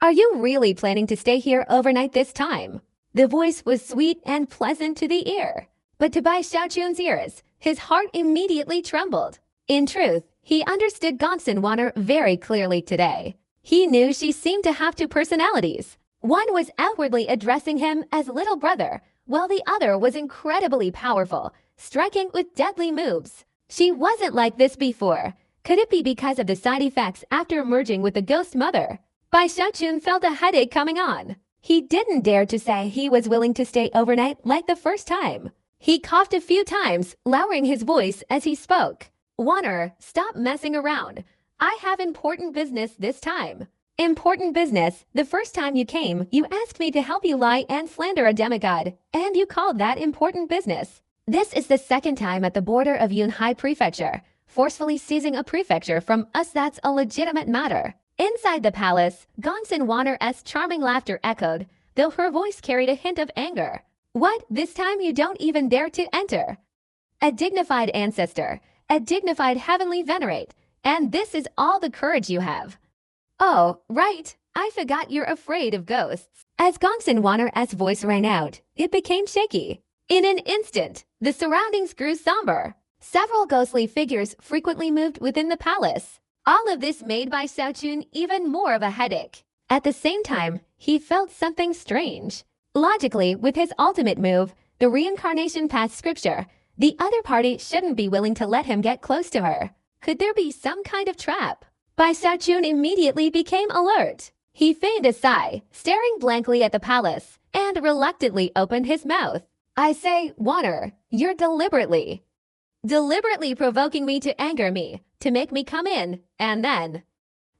Are you really planning to stay here overnight this time?" The voice was sweet and pleasant to the ear. But to Bai Xiaochun's ears, his heart immediately trembled. In truth, he understood Gongsun Water very clearly today. He knew she seemed to have two personalities. One was outwardly addressing him as little brother, while the other was incredibly powerful, striking with deadly moves. She wasn't like this before. Could it be because of the side effects after merging with the ghost mother? Bai Xiaochun felt a headache coming on. He didn't dare to say he was willing to stay overnight like the first time. He coughed a few times, lowering his voice as he spoke. "Water, stop messing around. I have important business this time." "Important business? The first time you came, you asked me to help you lie and slander a demigod, and you called that important business. This is the second time at the border of Yunhai Prefecture. Forcefully seizing a prefecture from us, that's a legitimate matter." Inside the palace, Gongsun Water's charming laughter echoed, though her voice carried a hint of anger. "What, this time you don't even dare to enter? A dignified ancestor, a dignified heavenly venerate, and this is all the courage you have. Oh, right, I forgot you're afraid of ghosts." As Gongsun Water's voice rang out, it became shaky. In an instant, the surroundings grew somber. Several ghostly figures frequently moved within the palace. All of this made Bai Xiaochun even more of a headache. At the same time, he felt something strange. Logically, with his ultimate move, the reincarnation path scripture, the other party shouldn't be willing to let him get close to her. Could there be some kind of trap? Bai Xiaochun immediately became alert. He feigned a sigh, staring blankly at the palace, and reluctantly opened his mouth. "I say, Water, you're deliberately provoking me to anger me, to make me come in, and then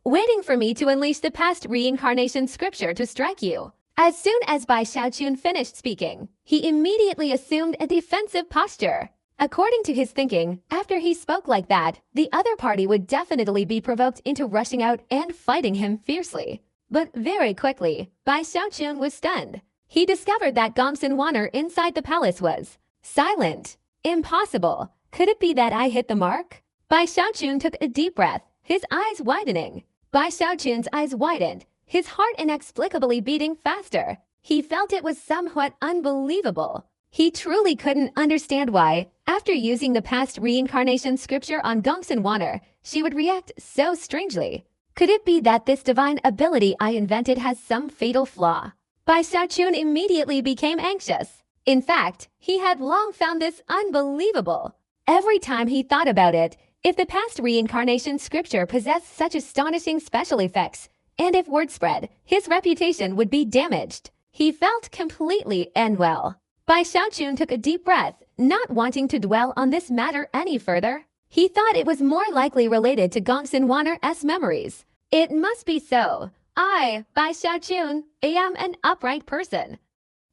waiting for me to unleash the past reincarnation scripture to strike you." As soon as Bai Xiaochun finished speaking, he immediately assumed a defensive posture. According to his thinking, after he spoke like that, the other party would definitely be provoked into rushing out and fighting him fiercely. But very quickly, Bai Xiaochun was stunned. He discovered that Gongsun Water inside the palace was silent. Impossible. Could it be that I hit the mark? Bai Xiaochun took a deep breath, his eyes widening. Bai Xiaochun's eyes widened, his heart inexplicably beating faster. He felt it was somewhat unbelievable. He truly couldn't understand why, after using the past reincarnation scripture on Gongsun Water, she would react so strangely. Could it be that this divine ability I invented has some fatal flaw? Bai Xiaochun immediately became anxious. In fact, he had long found this unbelievable. Every time he thought about it, if the past reincarnation scripture possessed such astonishing special effects, and if word spread, his reputation would be damaged. He felt completely unwell. Bai Xiaochun took a deep breath, not wanting to dwell on this matter any further. He thought it was more likely related to Gongsun Water's memories. It must be so. I, Bai Xiaochun, am an upright person.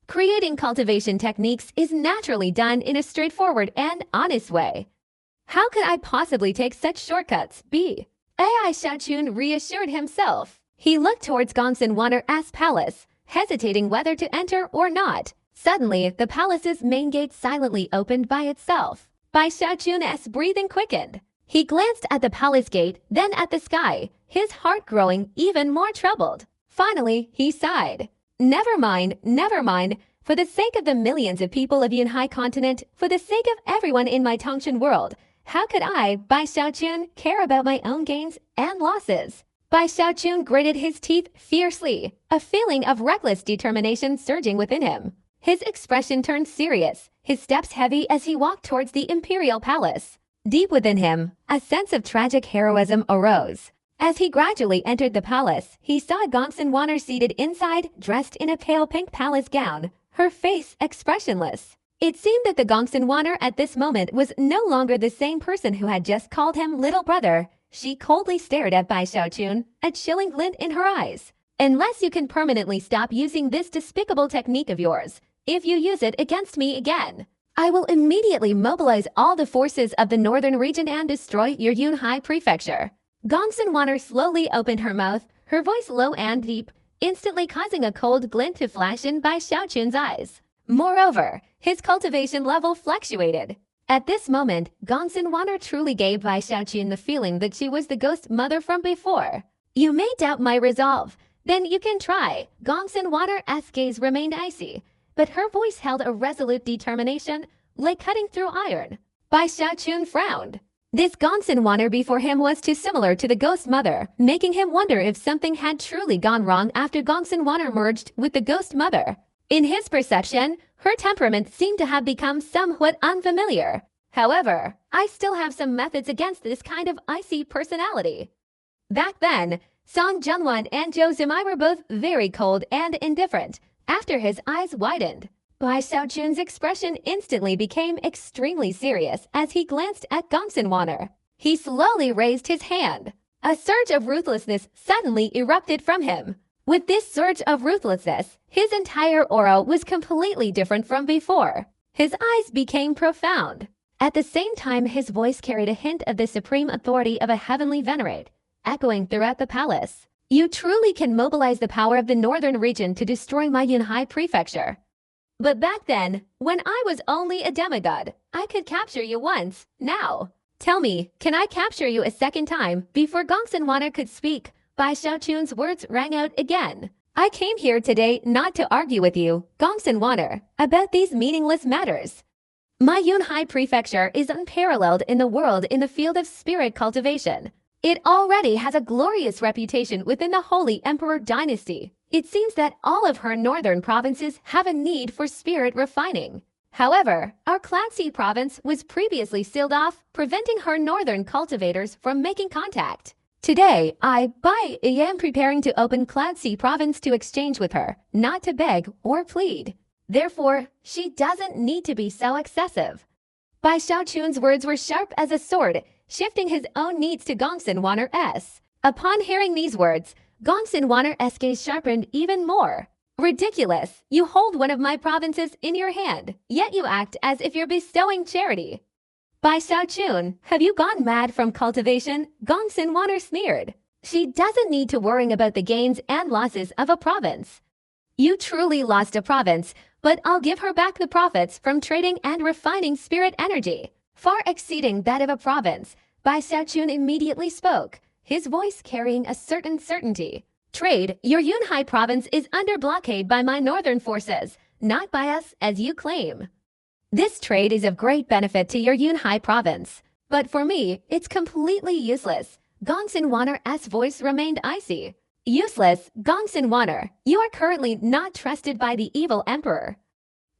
Creating cultivation techniques is naturally done in a straightforward and honest way. How could I possibly take such shortcuts? Bai Xiaochun reassured himself. He looked towards Gongsun Water's palace, hesitating whether to enter or not. Suddenly, the palace's main gate silently opened by itself. Bai Xiaochun's breathing quickened. He glanced at the palace gate, then at the sky, his heart growing even more troubled. Finally, he sighed. Never mind, For the sake of the millions of people of Yunhai continent, for the sake of everyone in my Tongshan world, how could I, Bai Xiaochun, care about my own gains and losses? Bai Xiaochun gritted his teeth fiercely, a feeling of reckless determination surging within him. His expression turned serious, his steps heavy as he walked towards the imperial palace. Deep within him, a sense of tragic heroism arose. As he gradually entered the palace, he saw Gongsun Wanner seated inside, dressed in a pale pink palace gown, her face expressionless. It seemed that the Gongsun Wanner at this moment was no longer the same person who had just called him little brother. She coldly stared at Bai Xiaochun, a chilling glint in her eyes. Unless you can permanently stop using this despicable technique of yours, if you use it against me again, I will immediately mobilize all the forces of the northern region and destroy your Yunhai prefecture. Gongsun Wanner slowly opened her mouth, her voice low and deep, instantly causing a cold glint to flash in Bai Xiaochun's eyes. Moreover, his cultivation level fluctuated. At this moment, Gongsun Wanner truly gave Bai Xiaochun the feeling that she was the ghost mother from before. You may doubt my resolve. Then you can try. Gongsun Wanner's gaze remained icy, but her voice held a resolute determination, like cutting through iron. Bai Xiaochun frowned. This Gongsun Wanner before him was too similar to the ghost mother, making him wonder if something had truly gone wrong after Gongsun Wanner merged with the ghost mother. In his perception, her temperament seemed to have become somewhat unfamiliar. However, I still have some methods against this kind of icy personality. Back then, Song Junwan and Zhou Zimai were both very cold and indifferent. After his eyes widened, Bai Xiaochun's expression instantly became extremely serious as he glanced at Gongsun Wanner. He slowly raised his hand. A surge of ruthlessness suddenly erupted from him. With this surge of ruthlessness, his entire aura was completely different from before. His eyes became profound. At the same time, his voice carried a hint of the supreme authority of a heavenly venerate, echoing throughout the palace. You truly can mobilize the power of the northern region to destroy my Yunhai prefecture. But back then, when I was only a demigod, I could capture you once. Now, tell me, can I capture you a second time? Before Gongsun Wanner could speak, Bai Xiaochun's words rang out again. I came here today not to argue with you, Gongsun Wanner, about these meaningless matters. My Yunhai prefecture is unparalleled in the world in the field of spirit cultivation. It already has a glorious reputation within the Holy Emperor dynasty. It seems that all of her northern provinces have a need for spirit refining. However, our Clancy province was previously sealed off, preventing her northern cultivators from making contact. Today, I am preparing to open Clancy province to exchange with her, not to beg or plead. Therefore, she doesn't need to be so excessive. Bai Xiaochun's words were sharp as a sword, shifting his own needs to Gongsun Wanner's. Upon hearing these words, Gongsun Wanner's gaze sharpened even more. Ridiculous! You hold one of my provinces in your hand, yet you act as if you're bestowing charity. Bai Xiaochun, have you gone mad from cultivation? Gongsun Wanner sneered. She doesn't need to worry about the gains and losses of a province. You truly lost a province, but I'll give her back the profits from trading and refining spirit energy, far exceeding that of a province. Bai Xiaochun immediately spoke, his voice carrying a certain certainty. Trade, your Yunhai province is under blockade by my northern forces, not by us as you claim. This trade is of great benefit to your Yunhai province, but for me, it's completely useless. Gongsun Wanner's voice remained icy. Useless, Gongsun Wanner, you are currently not trusted by the evil emperor.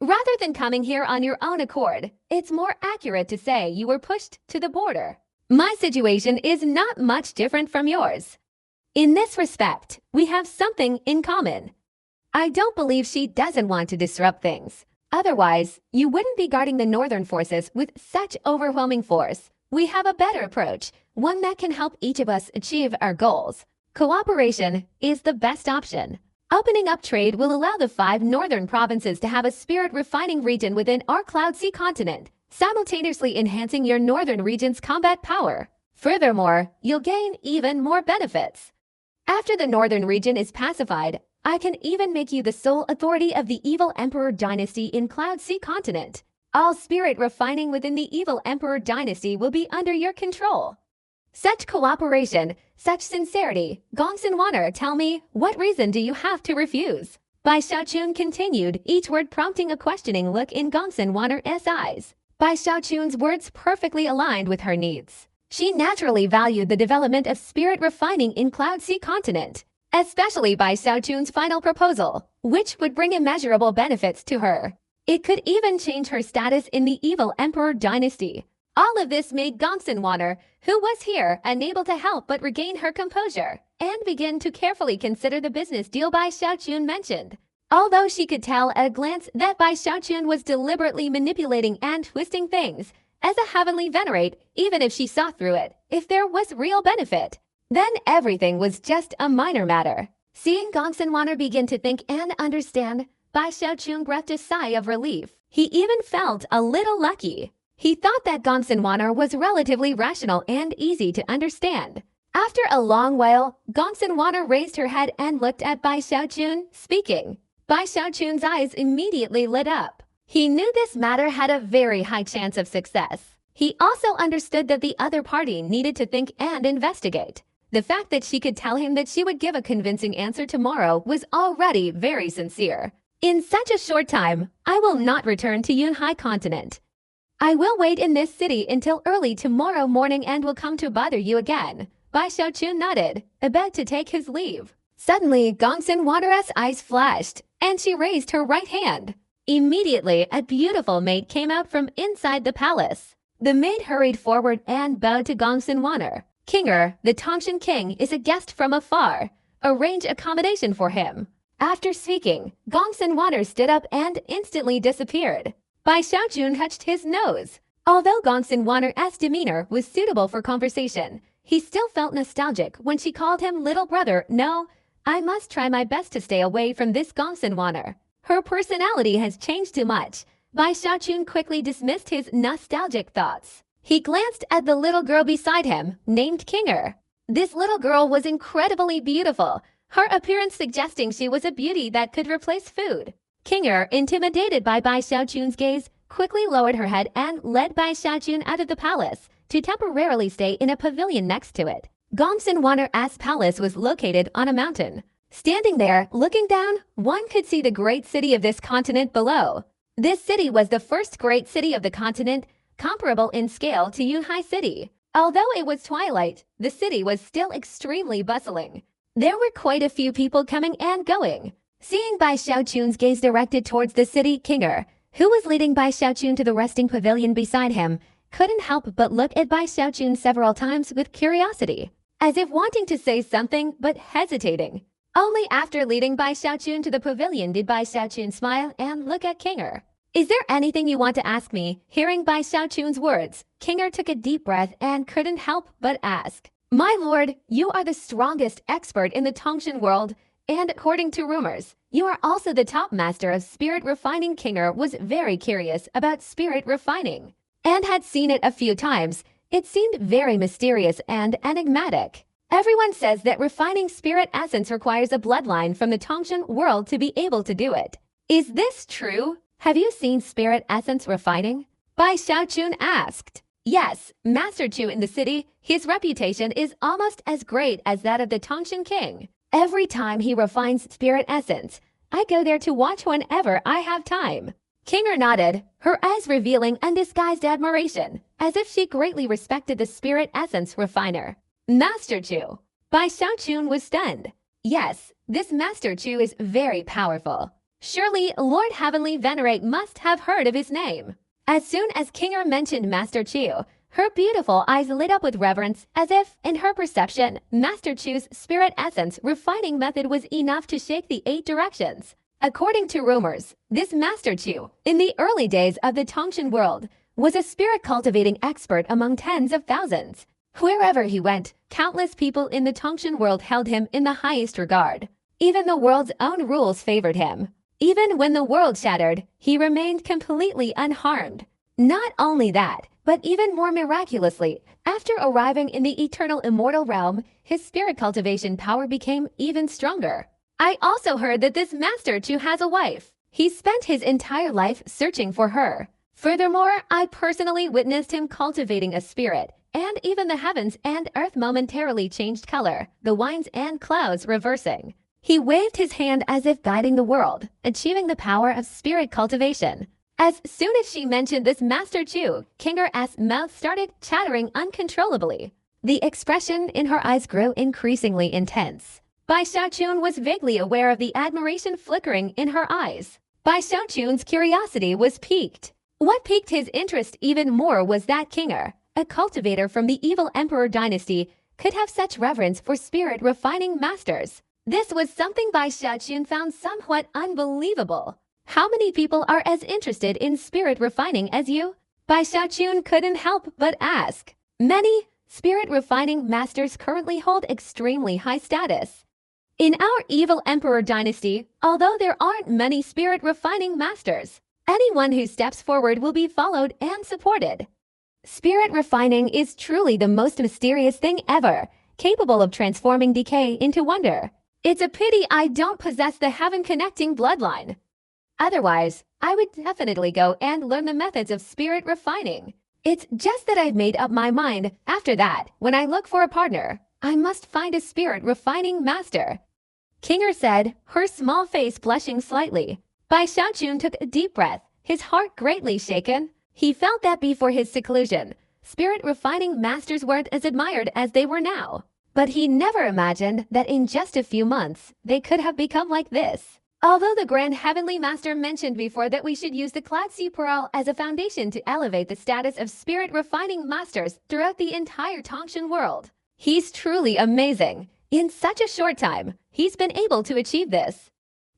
Rather than coming here on your own accord, it's more accurate to say you were pushed to the border. My situation is not much different from yours. In this respect, we have something in common. I don't believe she doesn't want to disrupt things. Otherwise, you wouldn't be guarding the northern forces with such overwhelming force. We have a better approach, one that can help each of us achieve our goals. Cooperation is the best option. Opening up trade will allow the 5 northern provinces to have a spirit refining region within our Cloud Sea continent, simultaneously enhancing your northern region's combat power. Furthermore, you'll gain even more benefits. After the northern region is pacified, I can even make you the sole authority of the evil emperor dynasty in Cloud Sea continent. All spirit refining within the evil emperor dynasty will be under your control. Such cooperation, such sincerity, Gongsun Wanner, tell me, what reason do you have to refuse? Bai Xiaochun continued, each word prompting a questioning look in Gongsun Wanner's eyes. Bai Xiaochun's words perfectly aligned with her needs. She naturally valued the development of spirit refining in Cloud Sea continent, especially Bai Xiaochun's final proposal, which would bring immeasurable benefits to her. It could even change her status in the evil emperor dynasty. All of this made Gongsun Wanner, who was here, unable to help but regain her composure and begin to carefully consider the business deal Bai Xiaochun mentioned. Although she could tell at a glance that Bai Xiaochun was deliberately manipulating and twisting things, as a heavenly venerate, even if she saw through it, if there was real benefit, then everything was just a minor matter. Seeing Gongsun Wanner begin to think and understand, Bai Xiaochun breathed a sigh of relief. He even felt a little lucky. He thought that Gongsun Wanner was relatively rational and easy to understand. After a long while, Gongsun Wanner raised her head and looked at Bai Xiaochun, speaking. Bai Xiaochun's eyes immediately lit up. He knew this matter had a very high chance of success. He also understood that the other party needed to think and investigate. The fact that she could tell him that she would give a convincing answer tomorrow was already very sincere. In such a short time, I will not return to Yunhai continent. I will wait in this city until early tomorrow morning and will come to bother you again. Bai Xiaochun nodded, about to take his leave. Suddenly, Gongsun Wanner's eyes flashed, and she raised her right hand. Immediately, a beautiful maid came out from inside the palace. The maid hurried forward and bowed to Gongsun Wanner. Kinger, the Tongshan king, is a guest from afar. Arrange accommodation for him. After speaking, Gongsun Wanner stood up and instantly disappeared. Bai Xiaochun touched his nose. Although Gongsun Wanner's demeanor was suitable for conversation, he still felt nostalgic when she called him little brother. No, I must try my best to stay away from this Gongsun Wanner. Her personality has changed too much. Bai Xiaochun quickly dismissed his nostalgic thoughts. He glanced at the little girl beside him, named Kinger. This little girl was incredibly beautiful, her appearance suggesting she was a beauty that could replace food. Kinger, intimidated by Bai Xiaochun's gaze, quickly lowered her head and led Bai Xiaochun out of the palace to temporarily stay in a pavilion next to it. Gongsun Wanner's palace was located on a mountain. Standing there, looking down, one could see the great city of this continent below. This city was the first great city of the continent, comparable in scale to Yunhai City. Although it was twilight, the city was still extremely bustling. There were quite a few people coming and going. Seeing Bai Xiaochun's gaze directed towards the city, Kinger, who was leading Bai Xiaochun to the resting pavilion beside him, couldn't help but look at Bai Xiaochun several times with curiosity, as if wanting to say something but hesitating. Only after leading Bai Xiaochun to the pavilion did Bai Xiaochun smile and look at Kinger. Is there anything you want to ask me? Hearing Bai Xiaochun's words, Kinger took a deep breath and couldn't help but ask. My lord, you are the strongest expert in the Tongshan world, and according to rumors, you are also the top master of spirit refining. Kinger was very curious about spirit refining, and had seen it a few times. It seemed very mysterious and enigmatic. Everyone says that refining spirit essence requires a bloodline from the Tongshan world to be able to do it. Is this true? Have you seen spirit essence refining? Bai Xiaochun asked. Yes, Master Chu in the city, his reputation is almost as great as that of the Tongshan king. Every time he refines spirit essence, I go there to watch whenever I have time. Kinger nodded, her eyes revealing undisguised admiration, as if she greatly respected the spirit essence refiner. Master Chu. Bai Xiaochun was stunned. Yes, this Master Chu is very powerful. Surely Lord Heavenly Venerate must have heard of his name. As soon as Kinger mentioned Master Chu, her beautiful eyes lit up with reverence, as if, in her perception, Master Chu's spirit essence refining method was enough to shake the 8 directions. According to rumors, this Master Chu, in the early days of the Tongshan world, was a spirit cultivating expert among tens of thousands. Wherever he went, countless people in the Tongshan world held him in the highest regard. Even the world's own rules favored him. Even when the world shattered, he remained completely unharmed. Not only that, but even more miraculously, after arriving in the eternal immortal realm, his spirit cultivation power became even stronger. I also heard that this Master Chu has a wife. He spent his entire life searching for her. Furthermore, I personally witnessed him cultivating a spirit, and even the heavens and earth momentarily changed color, the winds and clouds reversing. He waved his hand as if guiding the world, achieving the power of spirit cultivation. As soon as she mentioned this Master Chu, King Er's mouth started chattering uncontrollably. The expression in her eyes grew increasingly intense. Bai Xiaochun was vaguely aware of the admiration flickering in her eyes. Bai Xiaochun's curiosity was piqued. What piqued his interest even more was that King Er, a cultivator from the evil emperor dynasty, could have such reverence for spirit refining masters. This was something Bai Xiaochun found somewhat unbelievable. How many people are as interested in spirit refining as you? Bai Xiaochun couldn't help but ask. Many spirit refining masters currently hold extremely high status. In our evil emperor dynasty, although there aren't many spirit refining masters, anyone who steps forward will be followed and supported. Spirit refining is truly the most mysterious thing ever, capable of transforming decay into wonder. It's a pity I don't possess the heaven-connecting bloodline. Otherwise, I would definitely go and learn the methods of spirit refining. It's just that I've made up my mind. After that, when I look for a partner, I must find a spirit refining master. King Er said, her small face blushing slightly. Bai Xiaochun took a deep breath, his heart greatly shaken. He felt that before his seclusion, spirit refining masters weren't as admired as they were now. But he never imagined that in just a few months, they could have become like this. Although the Grand Heavenly Master mentioned before that we should use the Cloud Sea Pearl as a foundation to elevate the status of spirit refining masters throughout the entire Tongshan world. He's truly amazing. In such a short time, he's been able to achieve this.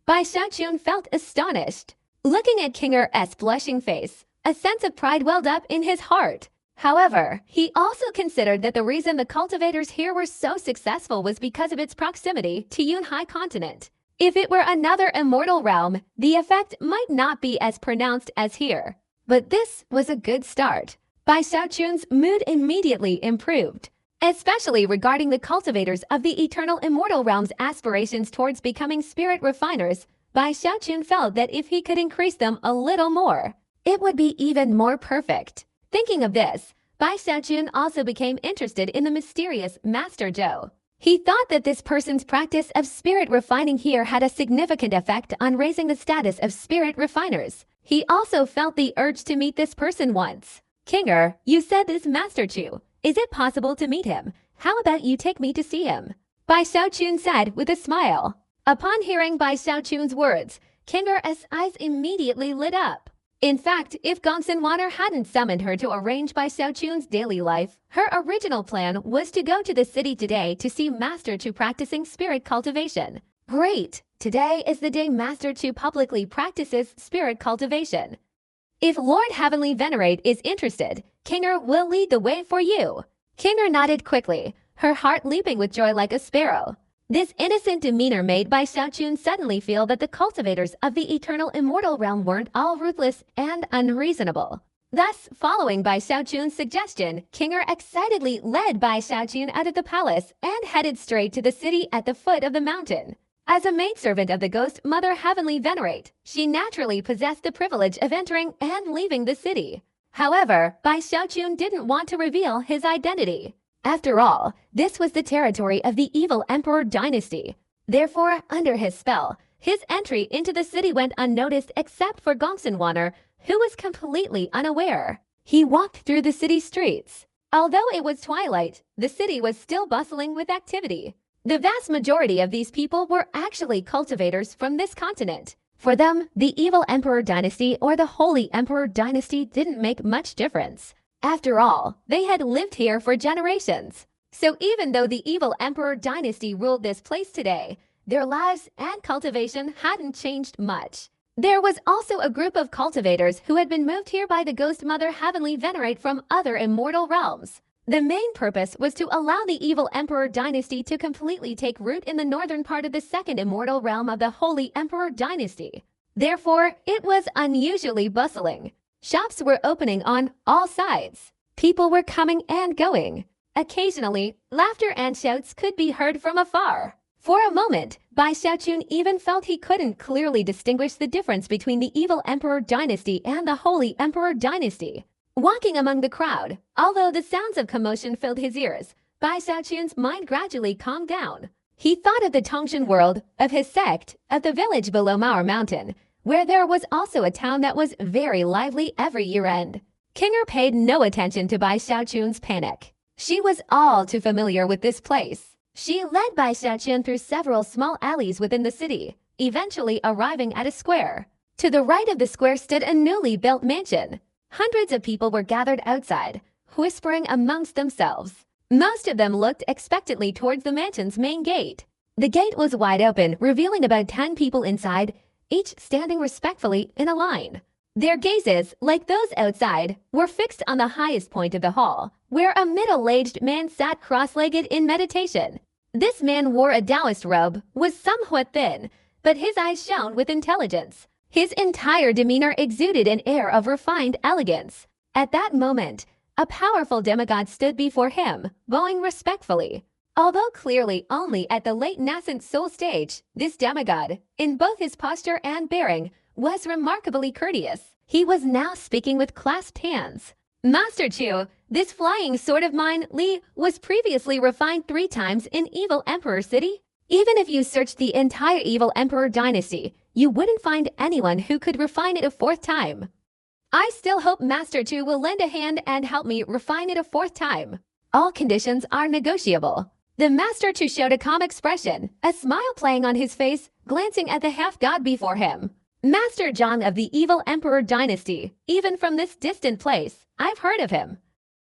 Bai Xiaochun felt astonished. Looking at King Er's blushing face, a sense of pride welled up in his heart. However, he also considered that the reason the cultivators here were so successful was because of its proximity to Yunhai continent. If it were another immortal realm, the effect might not be as pronounced as here. But this was a good start. Bai Xiaochun's mood immediately improved, especially regarding the cultivators of the eternal immortal realm's aspirations towards becoming spirit refiners. Bai Xiaochun felt that if he could increase them a little more, it would be even more perfect. Thinking of this, Bai Xiaochun also became interested in the mysterious Master Zhou. He thought that this person's practice of spirit refining here had a significant effect on raising the status of spirit refiners. He also felt the urge to meet this person once. King Er, you said this Master Chu. Is it possible to meet him? How about you take me to see him? Bai Xiaochun said with a smile. Upon hearing Bai Xiaochun's words, King Er's eyes immediately lit up. In fact, if Gongsun Water hadn't summoned her to arrange Bai Xiaochun's daily life, her original plan was to go to the city today to see Master Chu practicing spirit cultivation. Great! Today is the day Master Chu publicly practices spirit cultivation. If Lord Heavenly Venerate is interested, King Er will lead the way for you. King Er nodded quickly, her heart leaping with joy like a sparrow. This innocent demeanor made Bai Xiaochun suddenly feel that the cultivators of the eternal immortal realm weren't all ruthless and unreasonable. Thus, following Bai Xiaochun's suggestion, King Er excitedly led Bai Xiaochun out of the palace and headed straight to the city at the foot of the mountain. As a maidservant of the Ghost Mother Heavenly Venerate, she naturally possessed the privilege of entering and leaving the city. However, Bai Xiaochun didn't want to reveal his identity. After all, this was the territory of the evil emperor dynasty. Therefore, under his spell, his entry into the city went unnoticed except for Gongsun Water, who was completely unaware. He walked through the city streets. Although it was twilight, the city was still bustling with activity. The vast majority of these people were actually cultivators from this continent. For them, the evil emperor dynasty or the holy emperor dynasty didn't make much difference. After all, they had lived here for generations. So even though the evil emperor dynasty ruled this place today, their lives and cultivation hadn't changed much. There was also a group of cultivators who had been moved here by the Ghost Mother Heavenly Venerate from other immortal realms. The main purpose was to allow the evil emperor dynasty to completely take root in the northern part of the second immortal realm of the holy emperor dynasty. Therefore, it was unusually bustling. Shops were opening on all sides. People were coming and going. Occasionally, laughter and shouts could be heard from afar. For a moment, Bai Xiaochun even felt he couldn't clearly distinguish the difference between the evil emperor dynasty and the holy emperor dynasty. Walking among the crowd, although the sounds of commotion filled his ears, Bai Xiaochun's mind gradually calmed down. He thought of the Tongshan world, of his sect, of the village below Mauer Mountain, where there was also a town that was very lively every year-end. Kinger paid no attention to Bai Xiaochun's panic. She was all too familiar with this place. She led Bai Xiaochun through several small alleys within the city, eventually arriving at a square. To the right of the square stood a newly built mansion. Hundreds of people were gathered outside, whispering amongst themselves. Most of them looked expectantly towards the mansion's main gate. The gate was wide open, revealing about 10 people inside, each standing respectfully in a line. Their gazes, like those outside, were fixed on the highest point of the hall, where a middle-aged man sat cross-legged in meditation. This man wore a Taoist robe, was somewhat thin, but his eyes shone with intelligence. His entire demeanor exuded an air of refined elegance. At that moment, a powerful demigod stood before him, bowing respectfully. Although clearly only at the late nascent soul stage, this demigod, in both his posture and bearing, was remarkably courteous. He was now speaking with clasped hands. Master Chu, this flying sword of mine, Li, was previously refined 3 times in Evil Emperor City. Even if you searched the entire Evil Emperor dynasty, you wouldn't find anyone who could refine it a 4th time. I still hope Master Chu will lend a hand and help me refine it a 4th time. All conditions are negotiable. The Master Chu showed a calm expression, a smile playing on his face, glancing at the half-god before him. Master Zhang of the Evil Emperor dynasty, even from this distant place, I've heard of him.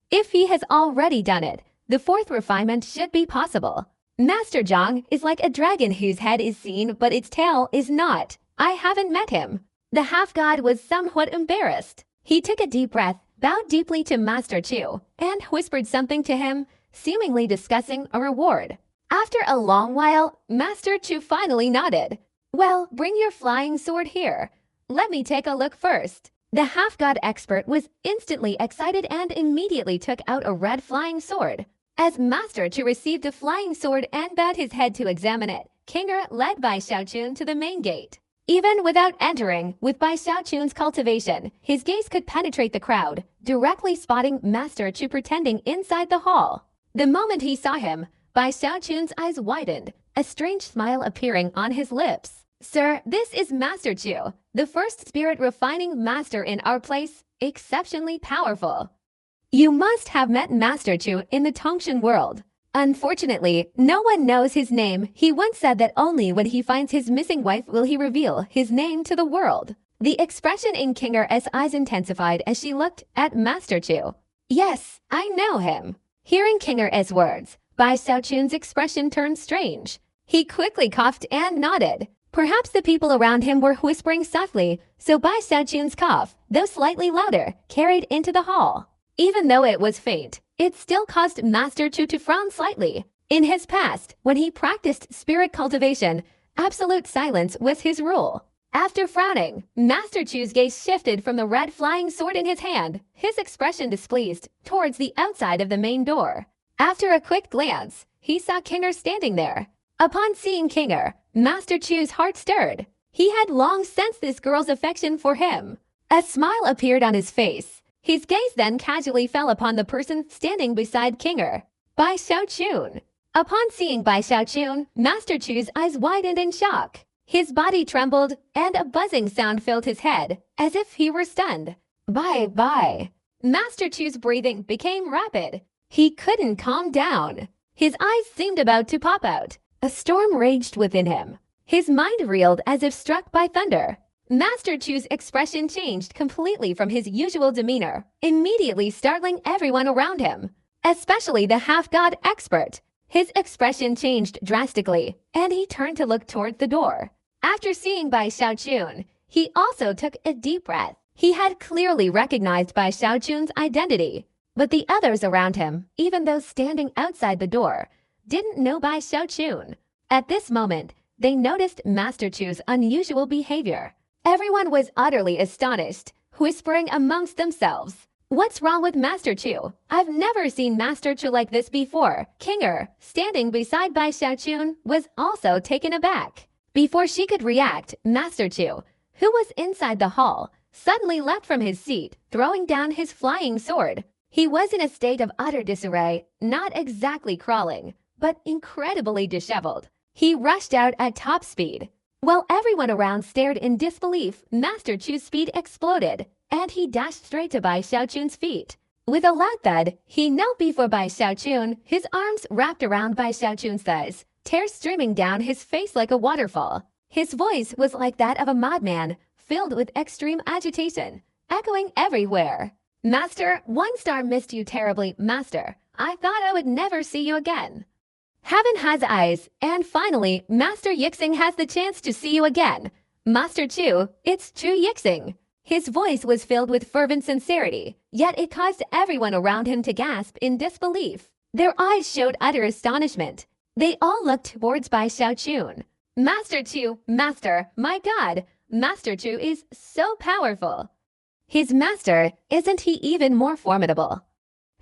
If he has already done it, the 4th refinement should be possible. Master Zhang is like a dragon whose head is seen but its tail is not. I haven't met him. The half-god was somewhat embarrassed. He took a deep breath, bowed deeply to Master Chu, and whispered something to him, seemingly discussing a reward. After a long while, Master Chu finally nodded. Well, bring your flying sword here. Let me take a look first. The half-god expert was instantly excited and immediately took out a red flying sword. As Master Chu received the flying sword and bowed his head to examine it, Kinger led Bai Xiaochun to the main gate. Even without entering, with Bai Xiaochun's cultivation, his gaze could penetrate the crowd, directly spotting Master Chu pretending inside the hall. The moment he saw him, Bai Xiaochun's eyes widened, a strange smile appearing on his lips. Sir, this is Master Chu, the first spirit refining master in our place, exceptionally powerful. You must have met Master Chu in the Tongshan world. Unfortunately, no one knows his name. He once said that only when he finds his missing wife will he reveal his name to the world. The expression in Kinger's eyes intensified as she looked at Master Chu. Yes, I know him. Hearing Kinger's words, Bai Xiaochun's expression turned strange. He quickly coughed and nodded. Perhaps the people around him were whispering softly, so Bai Xiaochun's cough, though slightly louder, carried into the hall. Even though it was faint, it still caused Master Chu to frown slightly. In his past, when he practiced spirit cultivation, absolute silence was his rule. After frowning, Master Chu's gaze shifted from the red flying sword in his hand, his expression displeased, towards the outside of the main door. After a quick glance, he saw Kinger standing there. Upon seeing Kinger, Master Chu's heart stirred. He had long sensed this girl's affection for him. A smile appeared on his face. His gaze then casually fell upon the person standing beside Kinger, Bai Xiaochun. Upon seeing Bai Xiaochun, Master Chu's eyes widened in shock. His body trembled, and a buzzing sound filled his head, as if he were stunned. Bye. Master Chu's breathing became rapid. He couldn't calm down. His eyes seemed about to pop out. A storm raged within him. His mind reeled as if struck by thunder. Master Chu's expression changed completely from his usual demeanor, immediately startling everyone around him, especially the half-god expert. His expression changed drastically, and he turned to look toward the door. After seeing Bai Xiaochun, he also took a deep breath. He had clearly recognized Bai Xiaochun's identity, but the others around him, even those standing outside the door, didn't know Bai Xiaochun. At this moment, they noticed Master Chu's unusual behavior. Everyone was utterly astonished, whispering amongst themselves, "What's wrong with Master Chu? I've never seen Master Chu like this before." Kinger, standing beside Bai Xiaochun, was also taken aback. Before she could react, Master Chu, who was inside the hall, suddenly leapt from his seat, throwing down his flying sword. He was in a state of utter disarray, not exactly crawling, but incredibly disheveled. He rushed out at top speed. While everyone around stared in disbelief, Master Chu's speed exploded, and he dashed straight to Bai Xiaochun's feet. With a loud thud, he knelt before Bai Xiaochun, his arms wrapped around Bai Xiaochun's thighs, tears streaming down his face like a waterfall. His voice was like that of a madman, filled with extreme agitation, echoing everywhere. "Master, 1 star missed you terribly, Master. I thought I would never see you again. Heaven has eyes, and finally, Master Yixing has the chance to see you again. Master Chu, it's Chu Yixing." His voice was filled with fervent sincerity, yet it caused everyone around him to gasp in disbelief. Their eyes showed utter astonishment. They all looked towards Bai Xiaochun. "Master Chu, Master, my God, Master Chu is so powerful." His master, isn't he even more formidable?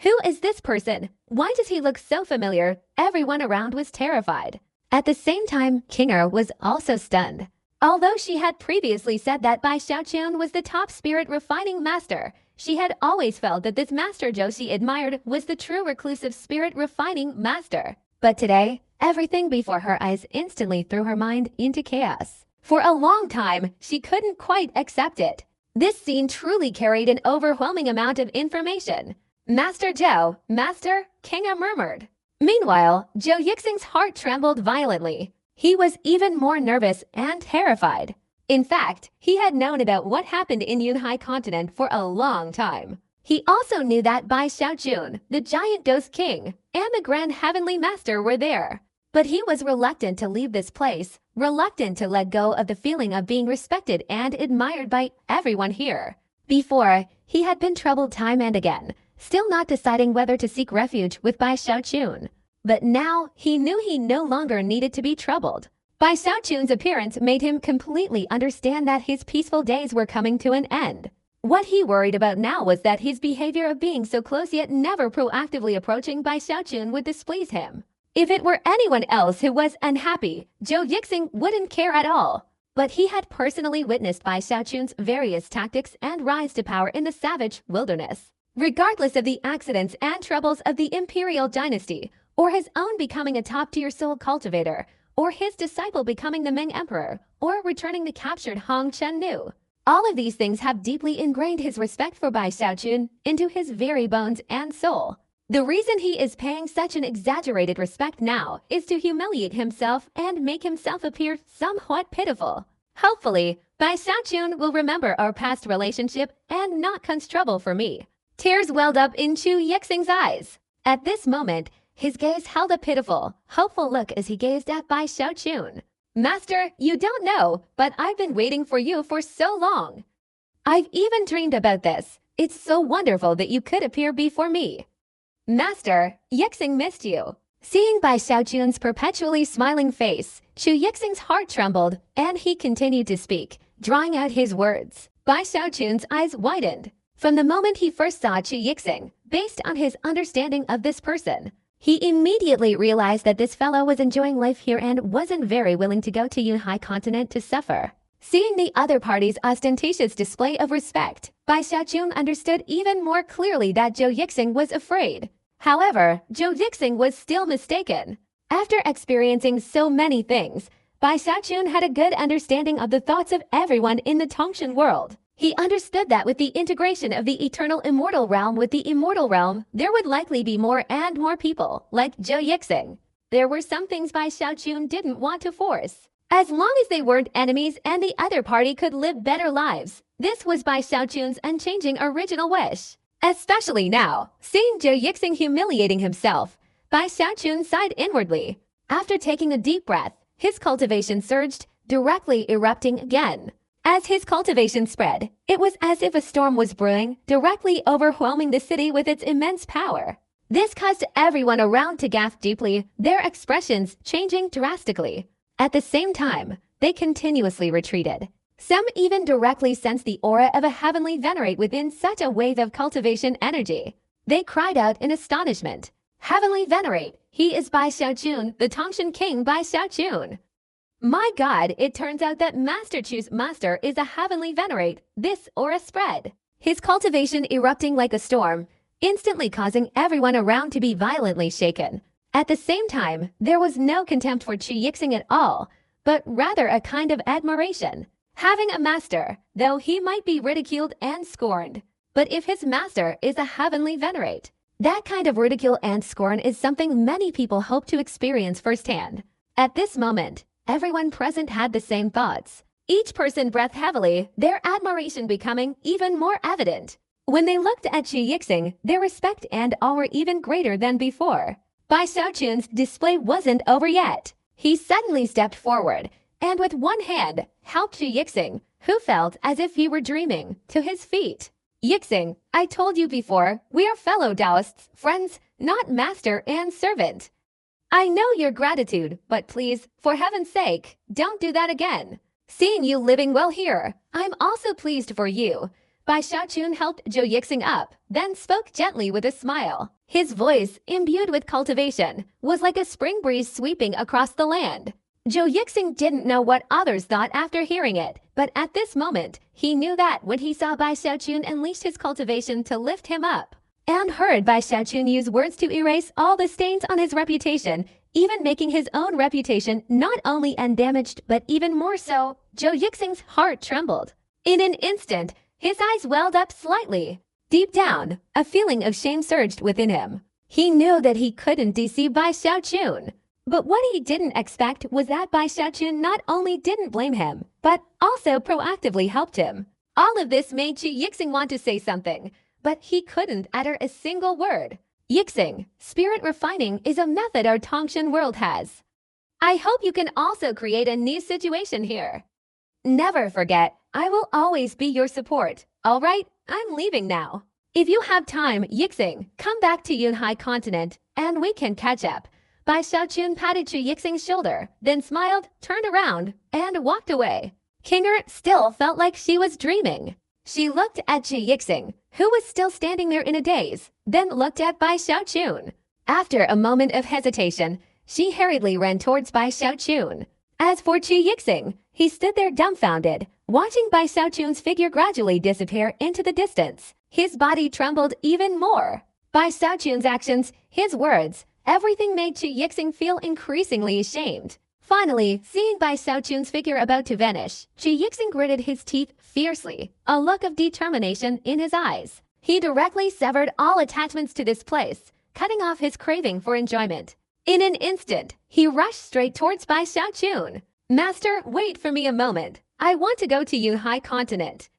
Who is this person? Why does he look so familiar? Everyone around was terrified. At the same time, Kinger was also stunned. Although she had previously said that Bai Xiaochun was the top spirit refining master, she had always felt that this Master Zhou she admired was the true reclusive spirit refining master. But today, everything before her eyes instantly threw her mind into chaos. For a long time, she couldn't quite accept it. This scene truly carried an overwhelming amount of information. "Master Zhou, Master," Kinga murmured. Meanwhile, Zhou Yixing's heart trembled violently. He was even more nervous and terrified. In fact, he had known about what happened in Yunhai continent for a long time. He also knew that Bai Xiaochun, the giant ghost king, and the grand heavenly master were there. But he was reluctant to leave this place, reluctant to let go of the feeling of being respected and admired by everyone here. Before, he had been troubled time and again, still not deciding whether to seek refuge with Bai Xiaochun. But now, he knew he no longer needed to be troubled. Bai Xiaochun's appearance made him completely understand that his peaceful days were coming to an end. What he worried about now was that his behavior of being so close yet never proactively approaching Bai Xiaochun would displease him. If it were anyone else who was unhappy, Zhou Yixing wouldn't care at all. But he had personally witnessed Bai Xiaochun's various tactics and rise to power in the savage wilderness. Regardless of the accidents and troubles of the imperial dynasty, or his own becoming a top-tier soul cultivator, or his disciple becoming the Ming Emperor, or returning the captured Hong Chen-nu. All of these things have deeply ingrained his respect for Bai Xiaochun into his very bones and soul. The reason he is paying such an exaggerated respect now is to humiliate himself and make himself appear somewhat pitiful. Hopefully, Bai Xiaochun will remember our past relationship and not cause trouble for me. Tears welled up in Chu Yixing's eyes. At this moment, his gaze held a pitiful, hopeful look as he gazed at Bai Xiaochun. "Master, you don't know, but I've been waiting for you for so long. I've even dreamed about this. It's so wonderful that you could appear before me." "Master, Yixing missed you." Seeing Bai Xiaochun's perpetually smiling face, Chu Yixing's heart trembled, and he continued to speak, drawing out his words. Bai Xiaochun's eyes widened. From the moment he first saw Chu Yixing, based on his understanding of this person, he immediately realized that this fellow was enjoying life here and wasn't very willing to go to Yunhai continent to suffer. Seeing the other party's ostentatious display of respect, Bai Xiaochun understood even more clearly that Zhou Yixing was afraid. However, Zhou Yixing was still mistaken. After experiencing so many things, Bai Xiaochun had a good understanding of the thoughts of everyone in the Tongshan world. He understood that with the integration of the eternal immortal realm with the immortal realm, there would likely be more and more people, like Zhou Yixing. There were some things Bai Xiaochun didn't want to force. As long as they weren't enemies and the other party could live better lives, this was Bai Xiaochun's unchanging original wish. Especially now, seeing Zhou Yixing humiliating himself, Bai Xiaochun sighed inwardly. After taking a deep breath, his cultivation surged, directly erupting again. As his cultivation spread, it was as if a storm was brewing, directly overwhelming the city with its immense power. This caused everyone around to gasp deeply, their expressions changing drastically. At the same time, they continuously retreated. Some even directly sensed the aura of a heavenly venerate within such a wave of cultivation energy. They cried out in astonishment. "Heavenly venerate! He is Bai Xiaochun, the Tongshan king Bai Xiaochun!" My God, it turns out that Master Chu's master is a heavenly venerate, this aura spread. His cultivation erupting like a storm, instantly causing everyone around to be violently shaken. At the same time, there was no contempt for Chu Yixing at all, but rather a kind of admiration. Having a master, though he might be ridiculed and scorned, but if his master is a heavenly venerate, that kind of ridicule and scorn is something many people hope to experience firsthand. At this moment, everyone present had the same thoughts. Each person breathed heavily, their admiration becoming even more evident. When they looked at Chu Yixing, their respect and awe were even greater than before. Bai Xiaochun's display wasn't over yet. He suddenly stepped forward, and with one hand, helped Chu Yixing, who felt as if he were dreaming, to his feet. Yixing, I told you before, we are fellow Taoists, friends, not master and servant. I know your gratitude, but please, for heaven's sake, don't do that again. Seeing you living well here, I'm also pleased for you. Bai Xiaochun helped Zhou Yixing up, then spoke gently with a smile. His voice, imbued with cultivation, was like a spring breeze sweeping across the land. Zhou Yixing didn't know what others thought after hearing it, but at this moment, he knew that when he saw Bai Xiaochun unleash his cultivation to lift him up, and heard Bai Xiaochun use words to erase all the stains on his reputation, even making his own reputation not only undamaged but even more so, Zhou Yixing's heart trembled. In an instant, his eyes welled up slightly. Deep down, a feeling of shame surged within him. He knew that he couldn't deceive Bai Xiaochun. But what he didn't expect was that Bai Xiaochun not only didn't blame him, but also proactively helped him. All of this made Chu Yixing want to say something, but he couldn't utter a single word. Yixing, spirit refining is a method our Tongshan world has. I hope you can also create a new situation here. Never forget, I will always be your support. All right, I'm leaving now. If you have time, Yixing, come back to Yunhai continent, and we can catch up. Bai Xiaochun patted Chu Yixing's shoulder, then smiled, turned around, and walked away. Kinger still felt like she was dreaming. She looked at Chu Yixing, who was still standing there in a daze, then looked at Bai Xiaochun. After a moment of hesitation, she hurriedly ran towards Bai Xiaochun. As for Chu Yixing, he stood there dumbfounded, watching Bai Xiaochun's figure gradually disappear into the distance. His body trembled even more. Bai Xiaochun's actions, his words, everything made Chu Yixing feel increasingly ashamed. Finally, seeing Bai Xiaochun's figure about to vanish, Chu Yixing gritted his teeth fiercely, a look of determination in his eyes. He directly severed all attachments to this place, cutting off his craving for enjoyment. In an instant, he rushed straight towards Bai Xiaochun. Master, wait for me a moment. I want to go to Yunhai continent.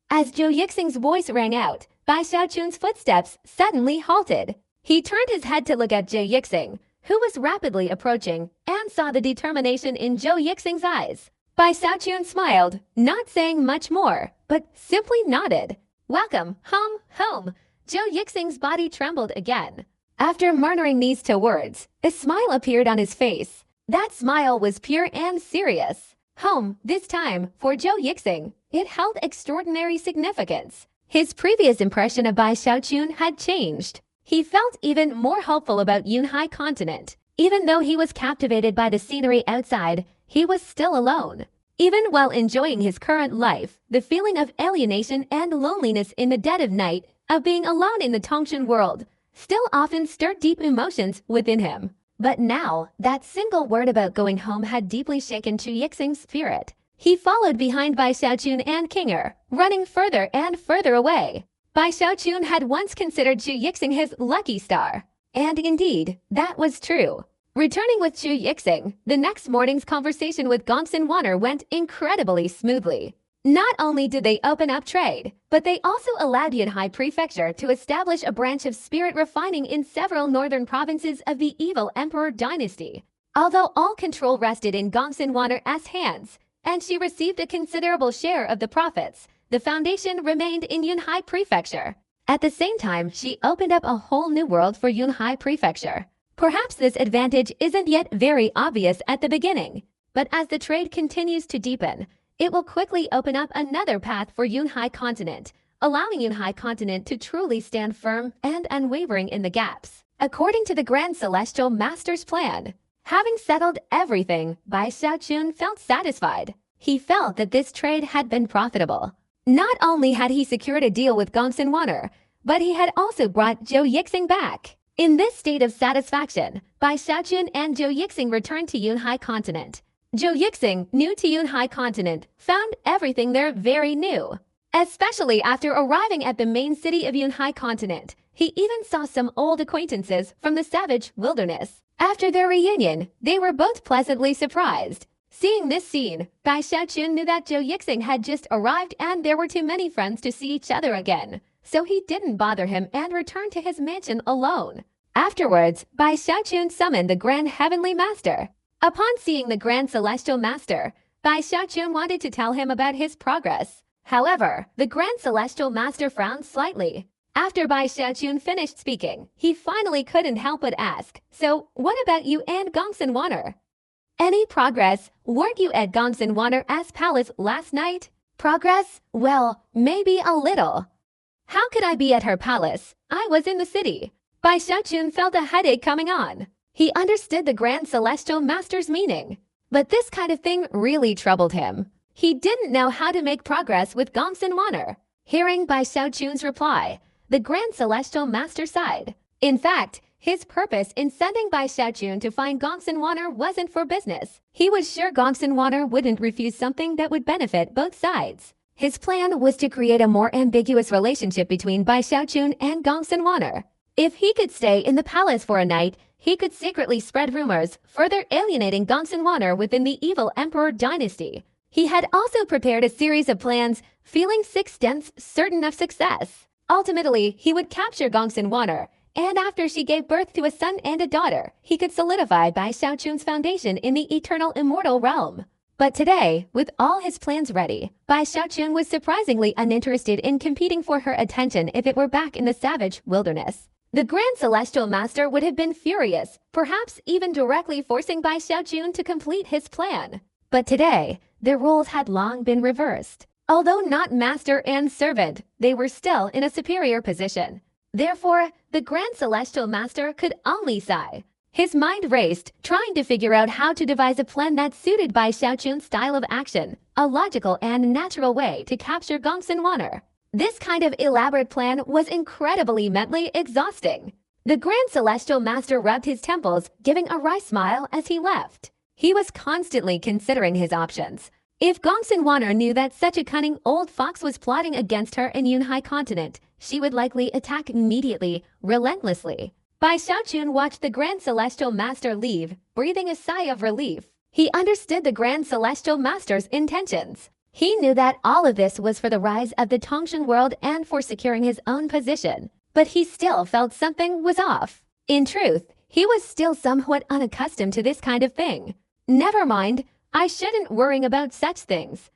As Zhou Yixing's voice rang out, Bai Xiaochun's footsteps suddenly halted. He turned his head to look at Zhou Yixing, who was rapidly approaching, and saw the determination in Zhou Yixing's eyes. Bai Xiaochun smiled, not saying much more, but simply nodded. Welcome, home. Zhou Yixing's body trembled again. After murmuring these two words, a smile appeared on his face. That smile was pure and serious. Home, this time, for Zhou Yixing, it held extraordinary significance. His previous impression of Bai Xiaochun had changed. He felt even more hopeful about Yunhai continent. Even though he was captivated by the scenery outside, he was still alone. Even while enjoying his current life, the feeling of alienation and loneliness in the dead of night, of being alone in the Tongshan world, still often stirred deep emotions within him. But now, that single word about going home had deeply shaken Chu Yixing's spirit. He followed behind Bai Xiaochun and Kinger, running further and further away. Bai Xiaochun had once considered Chu Yixing his lucky star. And indeed, that was true. Returning with Chu Yixing, the next morning's conversation with Gongsun Wanner went incredibly smoothly. Not only did they open up trade, but they also allowed Yunhai Prefecture to establish a branch of spirit refining in several northern provinces of the evil Emperor dynasty. Although all control rested in Gongsun Wanner's hands, and she received a considerable share of the profits, the foundation remained in Yunhai Prefecture. At the same time, she opened up a whole new world for Yunhai Prefecture. Perhaps this advantage isn't yet very obvious at the beginning, but as the trade continues to deepen, it will quickly open up another path for Yunhai continent, allowing Yunhai continent to truly stand firm and unwavering in the gaps, according to the Grand Celestial Master's plan. Having settled everything, Bai Xiaochun felt satisfied. He felt that this trade had been profitable. Not only had he secured a deal with Gongsun Wanner, but he had also brought Zhou Yixing back. In this state of satisfaction, Bai Xiaojun and Zhou Yixing returned to Yunhai Continent. Zhou Yixing, new to Yunhai Continent, found everything there very new. Especially after arriving at the main city of Yunhai Continent, he even saw some old acquaintances from the savage wilderness. After their reunion, they were both pleasantly surprised. Seeing this scene, Bai Xiaojun knew that Zhou Yixing had just arrived and there were too many friends to see each other again, so he didn't bother him and returned to his mansion alone. Afterwards, Bai Xiaojun summoned the Grand Heavenly Master. Upon seeing the Grand Celestial Master, Bai Xiaojun wanted to tell him about his progress. However, the Grand Celestial Master frowned slightly. After Bai Xiaojun finished speaking, he finally couldn't help but ask, "So, what about you and Gongsun Wanner? Any progress? Weren't you at Gongsun Wanner's palace last night?" "Progress? Well, maybe a little." "How could I be at her palace? I was in the city." Bai Xiaojun felt a headache coming on. He understood the Grand Celestial Master's meaning, but this kind of thing really troubled him. He didn't know how to make progress with Gongsun Wanner. Hearing Bai Xiaojun's reply, the Grand Celestial Master sighed. In fact, his purpose in sending Bai Xiaojun to find Gongsun Wanner wasn't for business. He was sure Gongsun Wanner wouldn't refuse something that would benefit both sides. His plan was to create a more ambiguous relationship between Bai Xiaojun and Gongsun Wanner. If he could stay in the palace for a night, he could secretly spread rumors, further alienating Gongsun Wanner within the evil emperor dynasty. He had also prepared a series of plans, feeling 6/10 certain of success. Ultimately, he would capture Gongsun Wanner, and after she gave birth to a son and a daughter, he could solidify Bai Xiaojun's foundation in the eternal immortal realm. But today, with all his plans ready, Bai Xiaojun was surprisingly uninterested in competing for her attention if it were back in the savage wilderness. The Grand Celestial Master would have been furious, perhaps even directly forcing Bai Xiaojun to complete his plan. But today, their roles had long been reversed. Although not master and servant, they were still in a superior position. Therefore, the Grand Celestial Master could only sigh. His mind raced, trying to figure out how to devise a plan that suited Bai Xiaojun's style of action, a logical and natural way to capture Gongsun Wanner. This kind of elaborate plan was incredibly mentally exhausting. The Grand Celestial Master rubbed his temples, giving a wry smile as he left. He was constantly considering his options. If Gongsun Wanner knew that such a cunning old fox was plotting against her in Yunhai Continent, she would likely attack immediately, relentlessly. Bai Xiaojun watched the Grand Celestial Master leave, breathing a sigh of relief. He understood the Grand Celestial Master's intentions. He knew that all of this was for the rise of the Tongshan world and for securing his own position, but he still felt something was off. In truth, he was still somewhat unaccustomed to this kind of thing. Never mind, I shouldn't worry about such things.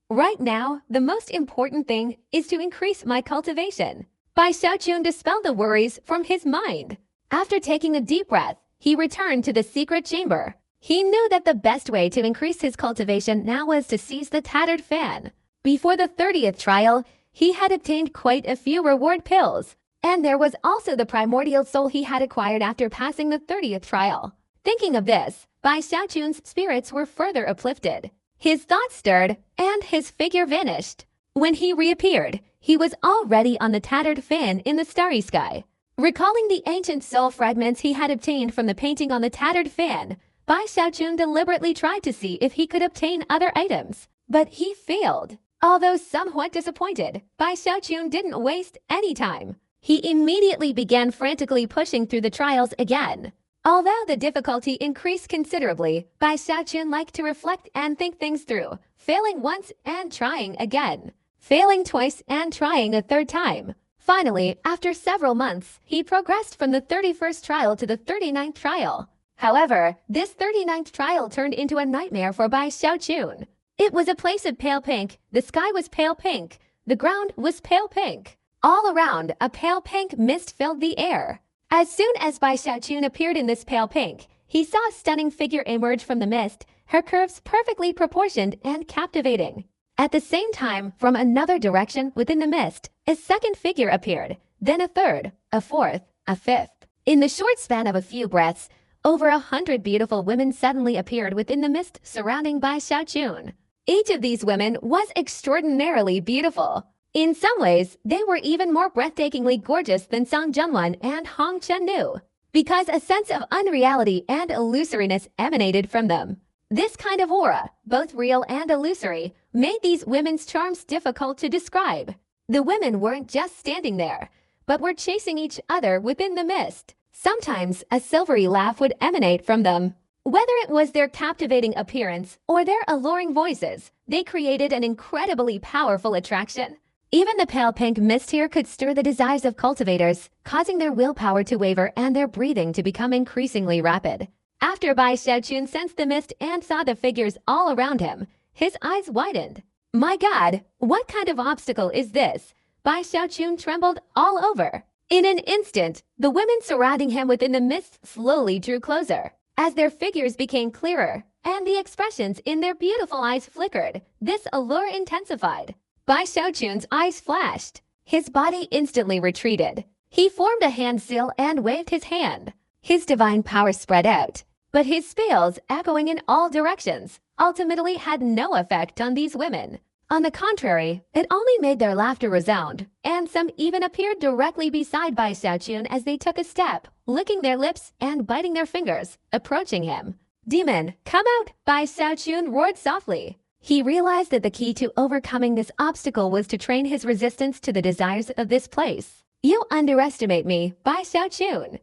Right now, the most important thing is to increase my cultivation. Bai Xiaojun dispelled the worries from his mind. After taking a deep breath, he returned to the secret chamber. He knew that the best way to increase his cultivation now was to seize the tattered fan. Before the 30th trial, he had obtained quite a few reward pills, and there was also the primordial soul he had acquired after passing the 30th trial. Thinking of this, Bai Xiaojun's spirits were further uplifted. His thoughts stirred, and his figure vanished. When he reappeared, he was already on the tattered fan in the starry sky. Recalling the ancient soul fragments he had obtained from the painting on the tattered fan, Bai Xiaojun deliberately tried to see if he could obtain other items, but he failed. Although somewhat disappointed, Bai Xiaojun didn't waste any time. He immediately began frantically pushing through the trials again. Although the difficulty increased considerably, Bai Xiaojun liked to reflect and think things through, failing once and trying again, failing twice and trying a third time. Finally, after several months, he progressed from the 31st trial to the 39th trial. However, this 39th trial turned into a nightmare for Bai Xiaojun. It was a place of pale pink, the sky was pale pink, the ground was pale pink. All around, a pale pink mist filled the air. As soon as Bai Xiaojun appeared in this pale pink, he saw a stunning figure emerge from the mist, her curves perfectly proportioned and captivating. At the same time, from another direction within the mist, a second figure appeared, then a third, a fourth, a fifth. In the short span of a few breaths, over 100 beautiful women suddenly appeared within the mist surrounding Bai Xiaojun. Each of these women was extraordinarily beautiful. In some ways, they were even more breathtakingly gorgeous than Song Junwan and Hong Chennu. because a sense of unreality and illusoriness emanated from them. This kind of aura, both real and illusory, made these women's charms difficult to describe. The women weren't just standing there, but were chasing each other within the mist. Sometimes a silvery laugh would emanate from them. Whether it was their captivating appearance or their alluring voices, they created an incredibly powerful attraction. Even the pale pink mist here could stir the desires of cultivators, causing their willpower to waver and their breathing to become increasingly rapid. After Bai Xiaochun sensed the mist and saw the figures all around him, his eyes widened. My God, what kind of obstacle is this? Bai Xiaochun trembled all over. In an instant, the women surrounding him within the mist slowly drew closer. As their figures became clearer, and the expressions in their beautiful eyes flickered, this allure intensified. Bai Xiaochun's eyes flashed. His body instantly retreated. He formed a hand seal and waved his hand. His divine power spread out, but his spells, echoing in all directions, ultimately had no effect on these women. On the contrary, it only made their laughter resound, and some even appeared directly beside Bai Xiaochun as they took a step, licking their lips and biting their fingers, approaching him. Demon, come out! Bai Xiaochun roared softly. He realized that the key to overcoming this obstacle was to train his resistance to the desires of this place. You underestimate me, Bai Xiaochun.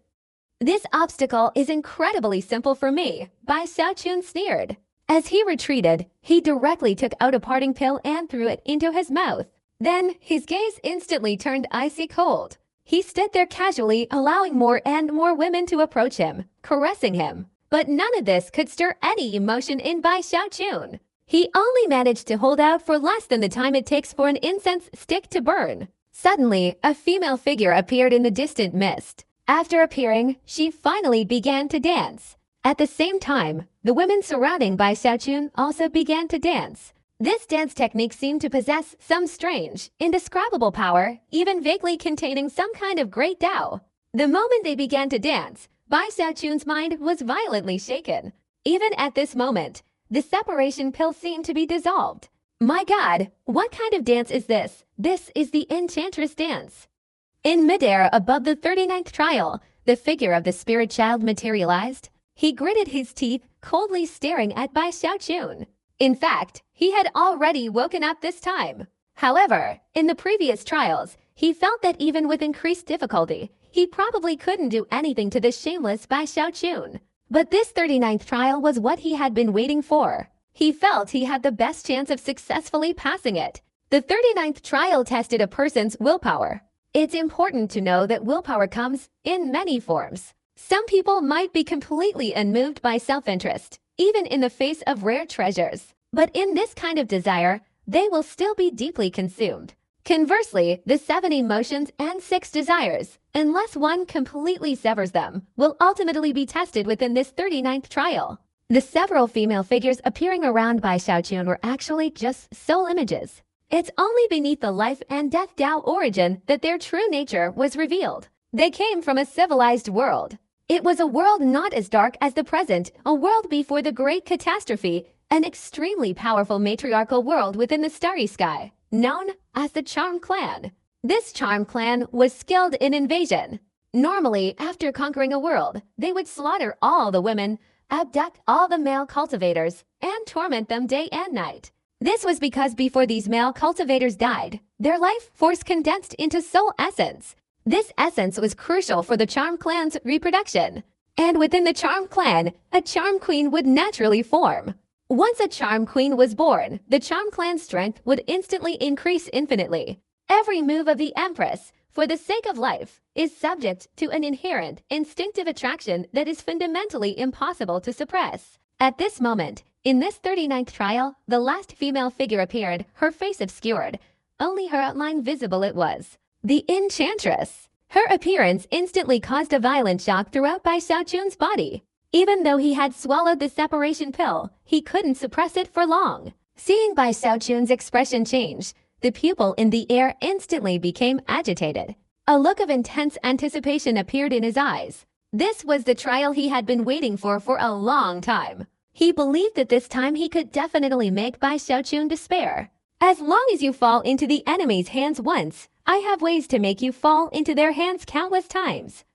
This obstacle is incredibly simple for me, Bai Xiaochun sneered. As he retreated, he directly took out a parting pill and threw it into his mouth. Then, his gaze instantly turned icy cold. He stood there casually, allowing more and more women to approach him, caressing him. But none of this could stir any emotion in Bai Xiaochun. He only managed to hold out for less than the time it takes for an incense stick to burn. Suddenly, a female figure appeared in the distant mist. After appearing, she finally began to dance. At the same time, the women surrounding Bai Xiaochun also began to dance. This dance technique seemed to possess some strange, indescribable power, even vaguely containing some kind of great Tao. The moment they began to dance, Bai Xiaochun's mind was violently shaken. Even at this moment, the separation pill seemed to be dissolved. My God, what kind of dance is this? This is the Enchantress dance. In midair above the 39th trial, the figure of the spirit child materialized. He gritted his teeth, coldly staring at Bai Xiaochun. In fact, he had already woken up this time. However, in the previous trials, he felt that even with increased difficulty, he probably couldn't do anything to this shameless Bai Xiaochun. But this 39th trial was what he had been waiting for. He felt he had the best chance of successfully passing it. The 39th trial tested a person's willpower. It's important to know that willpower comes in many forms. Some people might be completely unmoved by self-interest, even in the face of rare treasures. But in this kind of desire, they will still be deeply consumed. Conversely, the 7 emotions and 6 desires, unless one completely severs them, will ultimately be tested within this 39th trial. The several female figures appearing around Bai Xiaochun were actually just soul images. It's only beneath the life and death Tao origin that their true nature was revealed. They came from a civilized world. It was a world not as dark as the present, a world before the great catastrophe, an extremely powerful matriarchal world within the starry sky, known as the Charm Clan. This Charm Clan was skilled in invasion. Normally, after conquering a world, they would slaughter all the women, abduct all the male cultivators, and torment them day and night. This was because before these male cultivators died, their life force condensed into soul essence. This essence was crucial for the Charm Clan's reproduction. And within the Charm Clan, a Charm Queen would naturally form. Once a Charm Queen was born, the Charm Clan's strength would instantly increase infinitely. Every move of the Empress, for the sake of life, is subject to an inherent, instinctive attraction that is fundamentally impossible to suppress. At this moment, in this 39th trial, the last female figure appeared, her face obscured. Only her outline visible it was. The Enchantress. Her appearance instantly caused a violent shock throughout Bai Xiaochun's body. Even though he had swallowed the separation pill, he couldn't suppress it for long. Seeing Bai Xiaochun's expression change, the pupil in the air instantly became agitated. A look of intense anticipation appeared in his eyes. This was the trial he had been waiting for a long time. He believed that this time he could definitely make Bai Xiaochun despair. As long as you fall into the enemy's hands once, I have ways to make you fall into their hands countless times.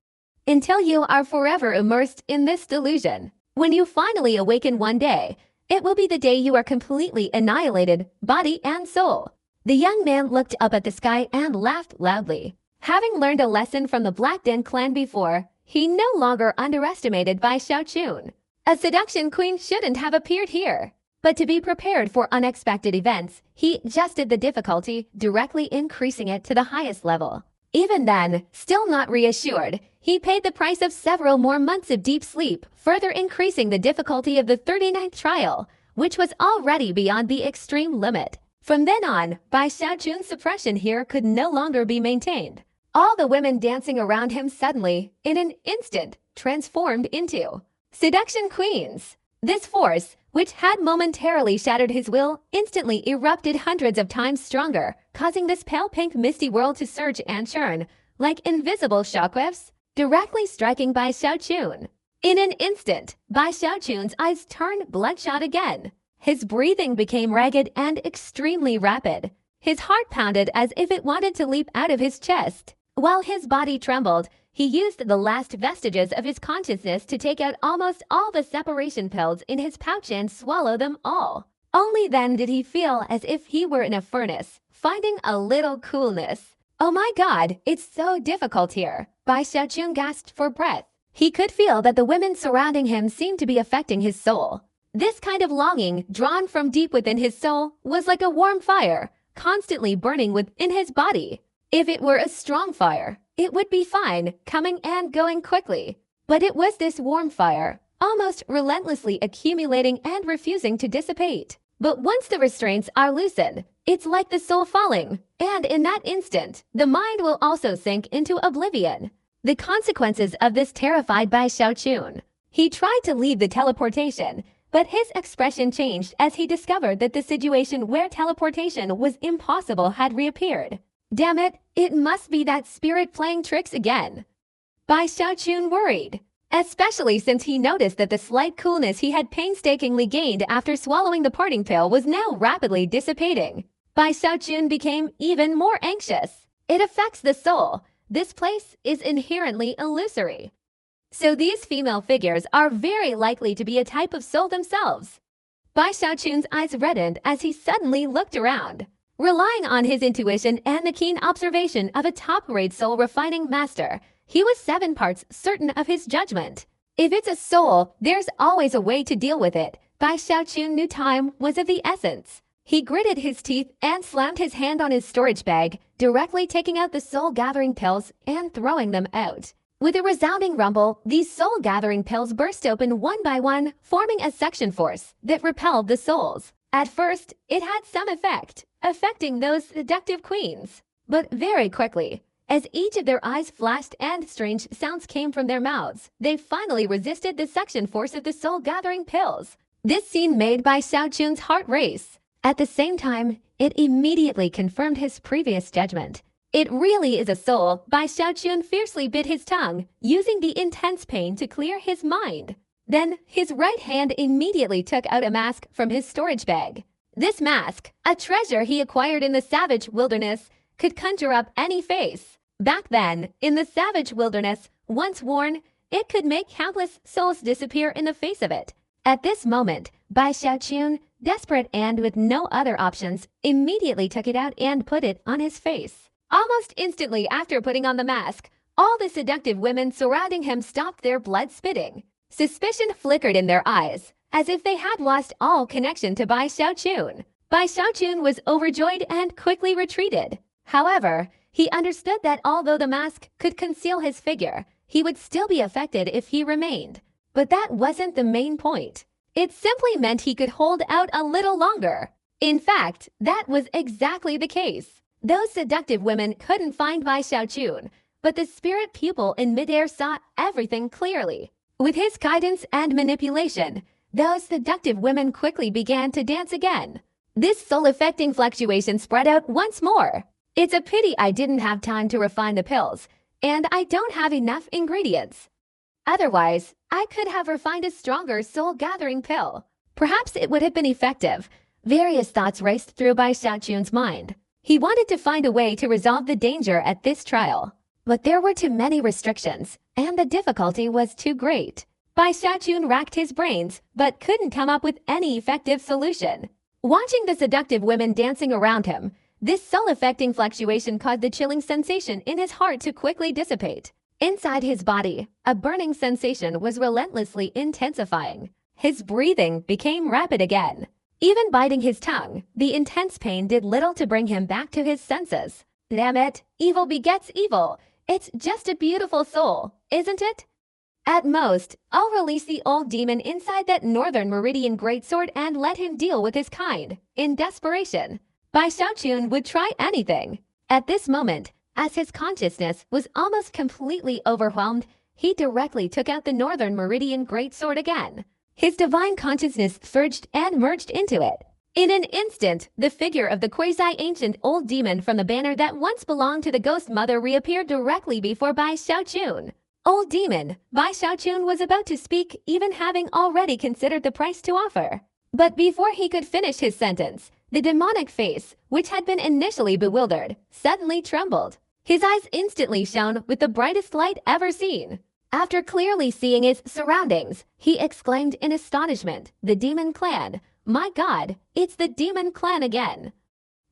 until you are forever immersed in this delusion. When you finally awaken one day, it will be the day you are completely annihilated, body and soul. The young man looked up at the sky and laughed loudly. Having learned a lesson from the Black Den clan before, he no longer underestimated Bai Xiaochun. A seduction queen shouldn't have appeared here. But to be prepared for unexpected events, he adjusted the difficulty, directly increasing it to the highest level. Even then, still not reassured, he paid the price of several more months of deep sleep, further increasing the difficulty of the 39th trial, which was already beyond the extreme limit. From then on, Bai Xiaochun's suppression here could no longer be maintained. All the women dancing around him suddenly, in an instant, transformed into seduction queens. This force, which had momentarily shattered his will, instantly erupted hundreds of times stronger, causing this pale pink misty world to surge and churn, like invisible shockwaves, directly striking Bai Xiaochun. In an instant, Bai Xiaochun's eyes turned bloodshot again. His breathing became ragged and extremely rapid. His heart pounded as if it wanted to leap out of his chest. While his body trembled, he used the last vestiges of his consciousness to take out almost all the separation pills in his pouch and swallow them all. Only then did he feel as if he were in a furnace, finding a little coolness. Oh my God, it's so difficult here. Bai Xiaochun gasped for breath. He could feel that the women surrounding him seemed to be affecting his soul. This kind of longing, drawn from deep within his soul, was like a warm fire, constantly burning within his body. If it were a strong fire, it would be fine, coming and going quickly. But it was this warm fire, almost relentlessly accumulating and refusing to dissipate. But once the restraints are loosened, it's like the soul falling, and in that instant, the mind will also sink into oblivion. The consequences of this terrified Bai Xiaochun. He tried to leave the teleportation, but his expression changed as he discovered that the situation where teleportation was impossible had reappeared. Damn it, it must be that spirit playing tricks again. Bai Xiaochun worried, especially since he noticed that the slight coolness he had painstakingly gained after swallowing the parting pill was now rapidly dissipating. Bai Xiaochun became even more anxious. It affects the soul. This place is inherently illusory. So these female figures are very likely to be a type of soul themselves. Bai Xiaochun's eyes reddened as he suddenly looked around. Relying on his intuition and the keen observation of a top-grade soul refining master, he was 7 parts certain of his judgment. If it's a soul, there's always a way to deal with it. Bai Xiaochun knew time was of the essence. He gritted his teeth and slammed his hand on his storage bag, directly taking out the soul-gathering pills and throwing them out. With a resounding rumble, these soul-gathering pills burst open one by one, forming a suction force that repelled the souls. At first, it had some effect, affecting those seductive queens. But very quickly, as each of their eyes flashed and strange sounds came from their mouths, they finally resisted the suction force of the soul-gathering pills. This scene made Bai Xiaochun's heart race. At the same time, it immediately confirmed his previous judgment. It really is a soul. Bai Xiaochun fiercely bit his tongue, using the intense pain to clear his mind. Then, his right hand immediately took out a mask from his storage bag. This mask, a treasure he acquired in the savage wilderness, could conjure up any face. Back then, in the savage wilderness, once worn, it could make countless souls disappear in the face of it. At this moment, Bai Xiaochun, desperate and with no other options, immediately took it out and put it on his face. Almost instantly after putting on the mask, all the seductive women surrounding him stopped their blood spitting. Suspicion flickered in their eyes, as if they had lost all connection to Bai Xiaochun. Bai Xiaochun was overjoyed and quickly retreated. However, he understood that although the mask could conceal his figure, he would still be affected if he remained. But that wasn't the main point. It simply meant he could hold out a little longer. In fact, that was exactly the case. Those seductive women couldn't find Bai Xiaochun, but the spirit pupil in midair saw everything clearly. With his guidance and manipulation, those seductive women quickly began to dance again. This soul-affecting fluctuation spread out once more. It's a pity I didn't have time to refine the pills, and I don't have enough ingredients. Otherwise, I could have refined a stronger soul-gathering pill. Perhaps it would have been effective. Various thoughts raced through Bai Xiaochun's mind. He wanted to find a way to resolve the danger at this trial. But there were too many restrictions. and the difficulty was too great. Bai Xiaochun racked his brains, but couldn't come up with any effective solution. Watching the seductive women dancing around him, this soul-affecting fluctuation caused the chilling sensation in his heart to quickly dissipate. Inside his body, a burning sensation was relentlessly intensifying. His breathing became rapid again. Even biting his tongue, the intense pain did little to bring him back to his senses. Damn it, evil begets evil. It's just a beautiful soul, isn't it? At most, I'll release the old demon inside that Northern Meridian greatsword and let him deal with his kind. In desperation, Bai Xiaochun would try anything. At this moment, as his consciousness was almost completely overwhelmed, he directly took out the Northern Meridian greatsword again. His divine consciousness surged and merged into it. In an instant, the figure of the quasi-ancient old demon from the banner that once belonged to the ghost mother reappeared directly before Bai Xiaochun. Old demon, Bai Xiaochun was about to speak, even having already considered the price to offer. But before he could finish his sentence, the demonic face, which had been initially bewildered, suddenly trembled. His eyes instantly shone with the brightest light ever seen. After clearly seeing his surroundings, he exclaimed in astonishment, "The demon clan! My God, it's the demon clan again!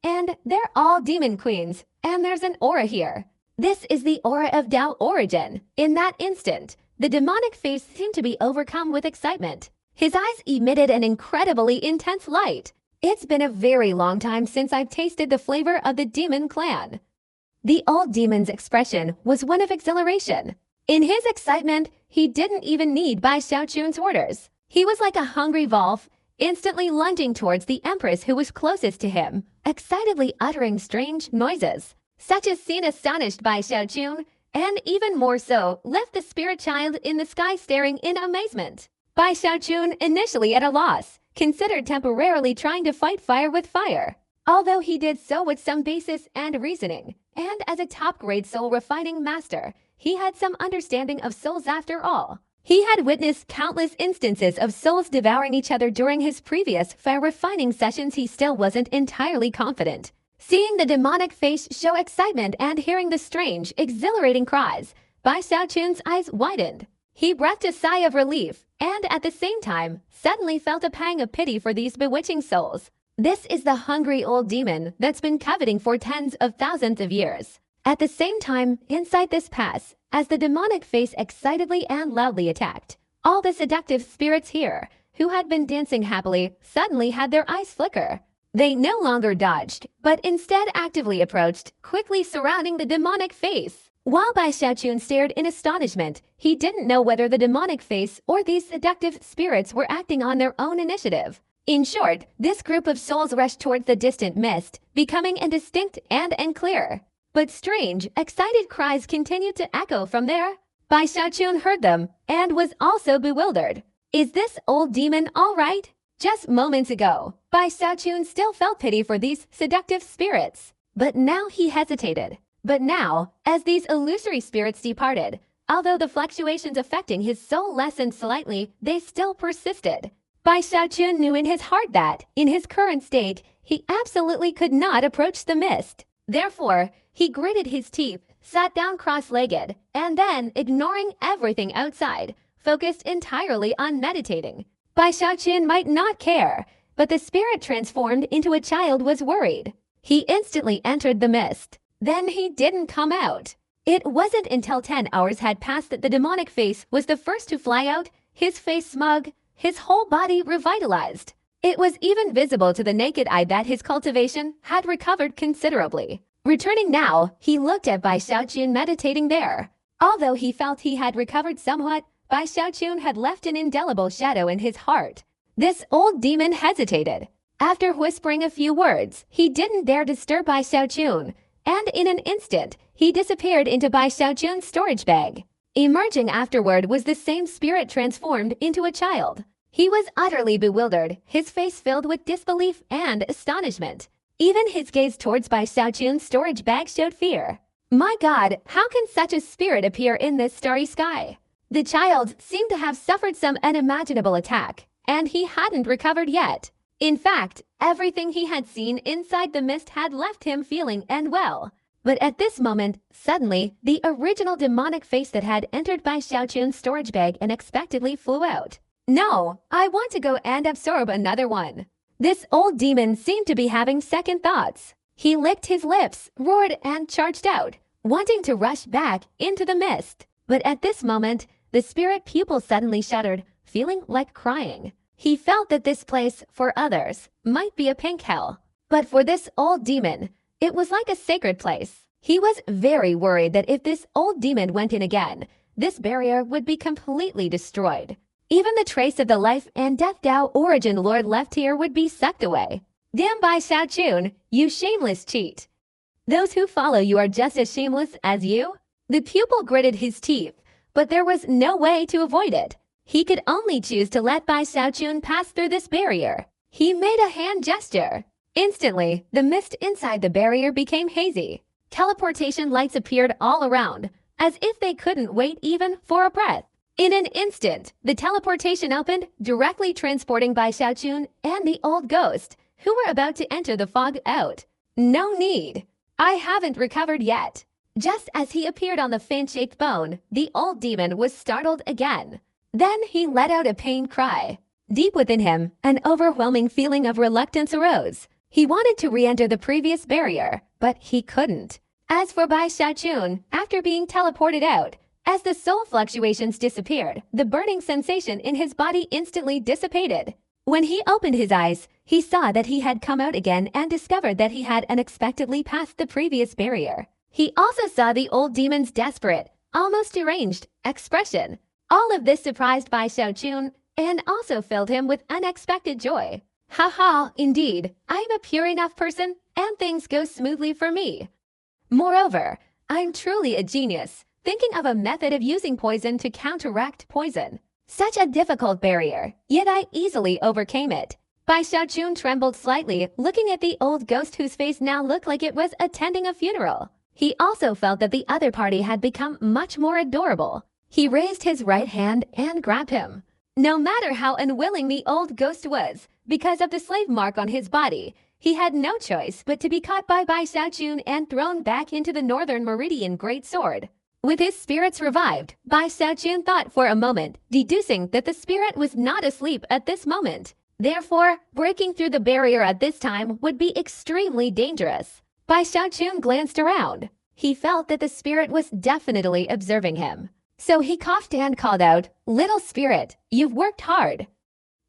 And they're all demon queens, and there's an aura here. This is the aura of Dao origin." In that instant, the demonic face seemed to be overcome with excitement. His eyes emitted an incredibly intense light. "It's been a very long time since I've tasted the flavor of the demon clan." The old demon's expression was one of exhilaration. In his excitement, he didn't even need Bai Xiaochun's orders. He was like a hungry wolf, instantly lunging towards the empress who was closest to him, excitedly uttering strange noises. Such a scene astonished Bai Xiaochun, and even more so, left the spirit child in the sky staring in amazement. Bai Xiaochun, initially at a loss, considered temporarily trying to fight fire with fire. Although he did so with some basis and reasoning, and as a top-grade soul refining master, he had some understanding of souls after all. He had witnessed countless instances of souls devouring each other during his previous fire refining sessions. He still wasn't entirely confident. Seeing the demonic face show excitement and hearing the strange, exhilarating cries, Bai Xiaochun's eyes widened. He breathed a sigh of relief, and at the same time, suddenly felt a pang of pity for these bewitching souls. This is the hungry old demon that's been coveting for tens of thousands of years. At the same time, inside this pass, as the demonic face excitedly and loudly attacked, all the seductive spirits here, who had been dancing happily, suddenly had their eyes flicker. They no longer dodged, but instead actively approached, quickly surrounding the demonic face. While Bai Xiaochun stared in astonishment, he didn't know whether the demonic face or these seductive spirits were acting on their own initiative. In short, this group of souls rushed towards the distant mist, becoming indistinct and unclear. But strange, excited cries continued to echo from there. Bai Xiaochun heard them, and was also bewildered. Is this old demon all right? Just moments ago, Bai Xiaochun still felt pity for these seductive spirits. But now he hesitated. But now, as these illusory spirits departed, although the fluctuations affecting his soul lessened slightly, they still persisted. Bai Xiaochun knew in his heart that, in his current state, he absolutely could not approach the mist. Therefore, he gritted his teeth, sat down cross-legged, and then, ignoring everything outside, focused entirely on meditating. Bai Xiaochun might not care, but the spirit transformed into a child was worried. He instantly entered the mist. Then he didn't come out. It wasn't until 10 hours had passed that the demonic face was the first to fly out, his face smug, his whole body revitalized. It was even visible to the naked eye that his cultivation had recovered considerably. Returning now, he looked at Bai Xiaochun meditating there. Although he felt he had recovered somewhat, Bai Xiaochun had left an indelible shadow in his heart. This old demon hesitated. After whispering a few words, he didn't dare disturb Bai Xiaochun, and in an instant, he disappeared into Bai Xiaochun's storage bag. Emerging afterward was the same spirit transformed into a child. He was utterly bewildered, his face filled with disbelief and astonishment. Even his gaze towards Bai Xiaochun's storage bag showed fear. My God, how can such a spirit appear in this starry sky? The child seemed to have suffered some unimaginable attack, and he hadn't recovered yet. In fact, everything he had seen inside the mist had left him feeling unwell. But at this moment, suddenly, the original demonic face that had entered Bai Xiaochun's storage bag unexpectedly flew out. No, I want to go and absorb another one. This old demon seemed to be having second thoughts. He licked his lips, roared, and charged out, wanting to rush back into the mist. But at this moment, the spirit pupil suddenly shuddered, feeling like crying. He felt that this place, for others, might be a pink hell. But for this old demon, it was like a sacred place. He was very worried that if this old demon went in again, this barrier would be completely destroyed. Even the trace of the life and death Dao origin Lord left here would be sucked away. Damn Bai Xiaochun, you shameless cheat. Those who follow you are just as shameless as you? The pupil gritted his teeth, but there was no way to avoid it. He could only choose to let Bai Xiaochun pass through this barrier. He made a hand gesture. Instantly, the mist inside the barrier became hazy. Teleportation lights appeared all around, as if they couldn't wait even for a breath. In an instant, the teleportation opened, directly transporting Bai Xiaochun and the old ghost, who were about to enter the fog out. No need. I haven't recovered yet. Just as he appeared on the fan-shaped bone, the old demon was startled again. Then he let out a pained cry. Deep within him, an overwhelming feeling of reluctance arose. He wanted to re-enter the previous barrier, but he couldn't. As for Bai Xiaochun, after being teleported out, as the soul fluctuations disappeared, the burning sensation in his body instantly dissipated. When he opened his eyes, he saw that he had come out again and discovered that he had unexpectedly passed the previous barrier. He also saw the old demon's desperate, almost deranged, expression. All of this surprised Bai Xiaochun and also filled him with unexpected joy. Haha, indeed, I'm a pure enough person, and things go smoothly for me. Moreover, I'm truly a genius, thinking of a method of using poison to counteract poison. Such a difficult barrier, yet I easily overcame it. Bai Xiaochun trembled slightly, looking at the old ghost whose face now looked like it was attending a funeral. He also felt that the other party had become much more adorable. He raised his right hand and grabbed him. No matter how unwilling the old ghost was, because of the slave mark on his body, he had no choice but to be caught by Bai Xiaochun and thrown back into the Northern Meridian Great Sword. With his spirits revived, Bai Xiaochun thought for a moment, deducing that the spirit was not asleep at this moment. Therefore, breaking through the barrier at this time would be extremely dangerous. Bai Xiaochun glanced around. He felt that the spirit was definitely observing him. So he coughed and called out, "Little spirit, you've worked hard.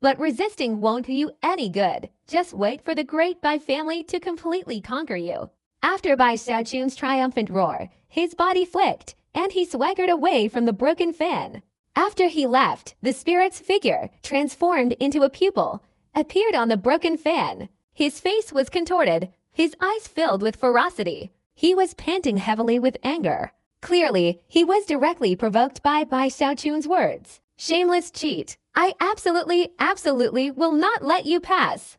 But resisting won't do you any good. Just wait for the great Bai family to completely conquer you." After Bai Xiaochun's triumphant roar, his body flicked, and he swaggered away from the broken fan. After he left, the spirit's figure, transformed into a pupil, appeared on the broken fan. His face was contorted, his eyes filled with ferocity. He was panting heavily with anger. Clearly, he was directly provoked by Bai Xiaochun's words. "Shameless cheat, I absolutely will not let you pass.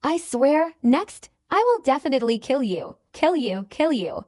I swear, next, I will definitely kill you. Kill you, kill you."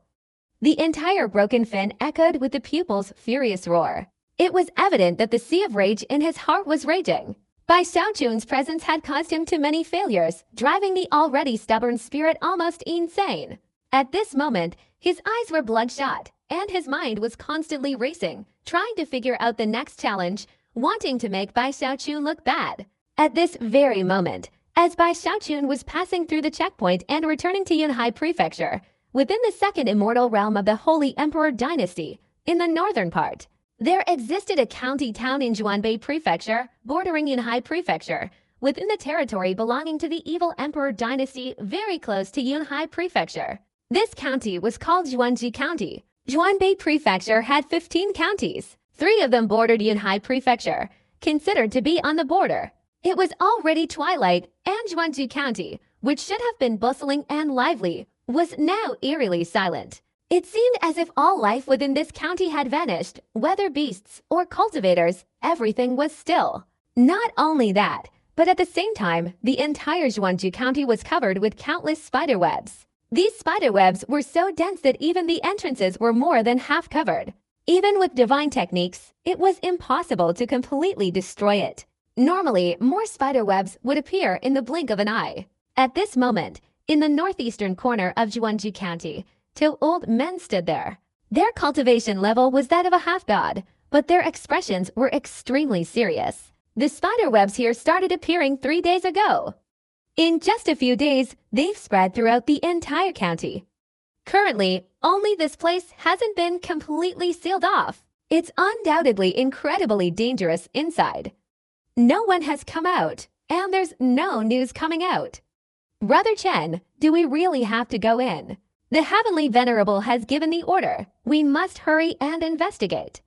The entire broken fin echoed with the pupil's furious roar. It was evident that the sea of rage in his heart was raging. Bai Xiaochun's presence had caused him too many failures, driving the already stubborn spirit almost insane. At this moment, his eyes were bloodshot, and his mind was constantly racing, trying to figure out the next challenge, wanting to make Bai Xiaochun look bad. At this very moment, as Bai Xiaochun was passing through the checkpoint and returning to Yunhai Prefecture, within the second immortal realm of the Holy Emperor Dynasty, in the northern part, there existed a county town in Zhuanbei Prefecture, bordering Yunhai Prefecture, within the territory belonging to the evil Emperor Dynasty very close to Yunhai Prefecture. This county was called Zhuanji County. Zhuanbei Prefecture had 15 counties. 3 of them bordered Yunhai Prefecture, considered to be on the border. It was already twilight, and Zhuanji County, which should have been bustling and lively, was now eerily silent. It seemed as if all life within this county had vanished, whether beasts or cultivators, everything was still. Not only that, but at the same time, the entire Zhuanji County was covered with countless spiderwebs. These spiderwebs were so dense that even the entrances were more than half covered. Even with divine techniques, it was impossible to completely destroy it. Normally, more spiderwebs would appear in the blink of an eye. At this moment, in the northeastern corner of Zhuanji County, Two old men stood there. Their cultivation level was that of a half-god, but their expressions were extremely serious. The spider webs here started appearing 3 days ago. In just a few days, they've spread throughout the entire county. Currently, only this place hasn't been completely sealed off. It's undoubtedly incredibly dangerous inside. No one has come out, and there's no news coming out. Brother Chen, do we really have to go in? The Heavenly Venerable has given the order. We must hurry and investigate.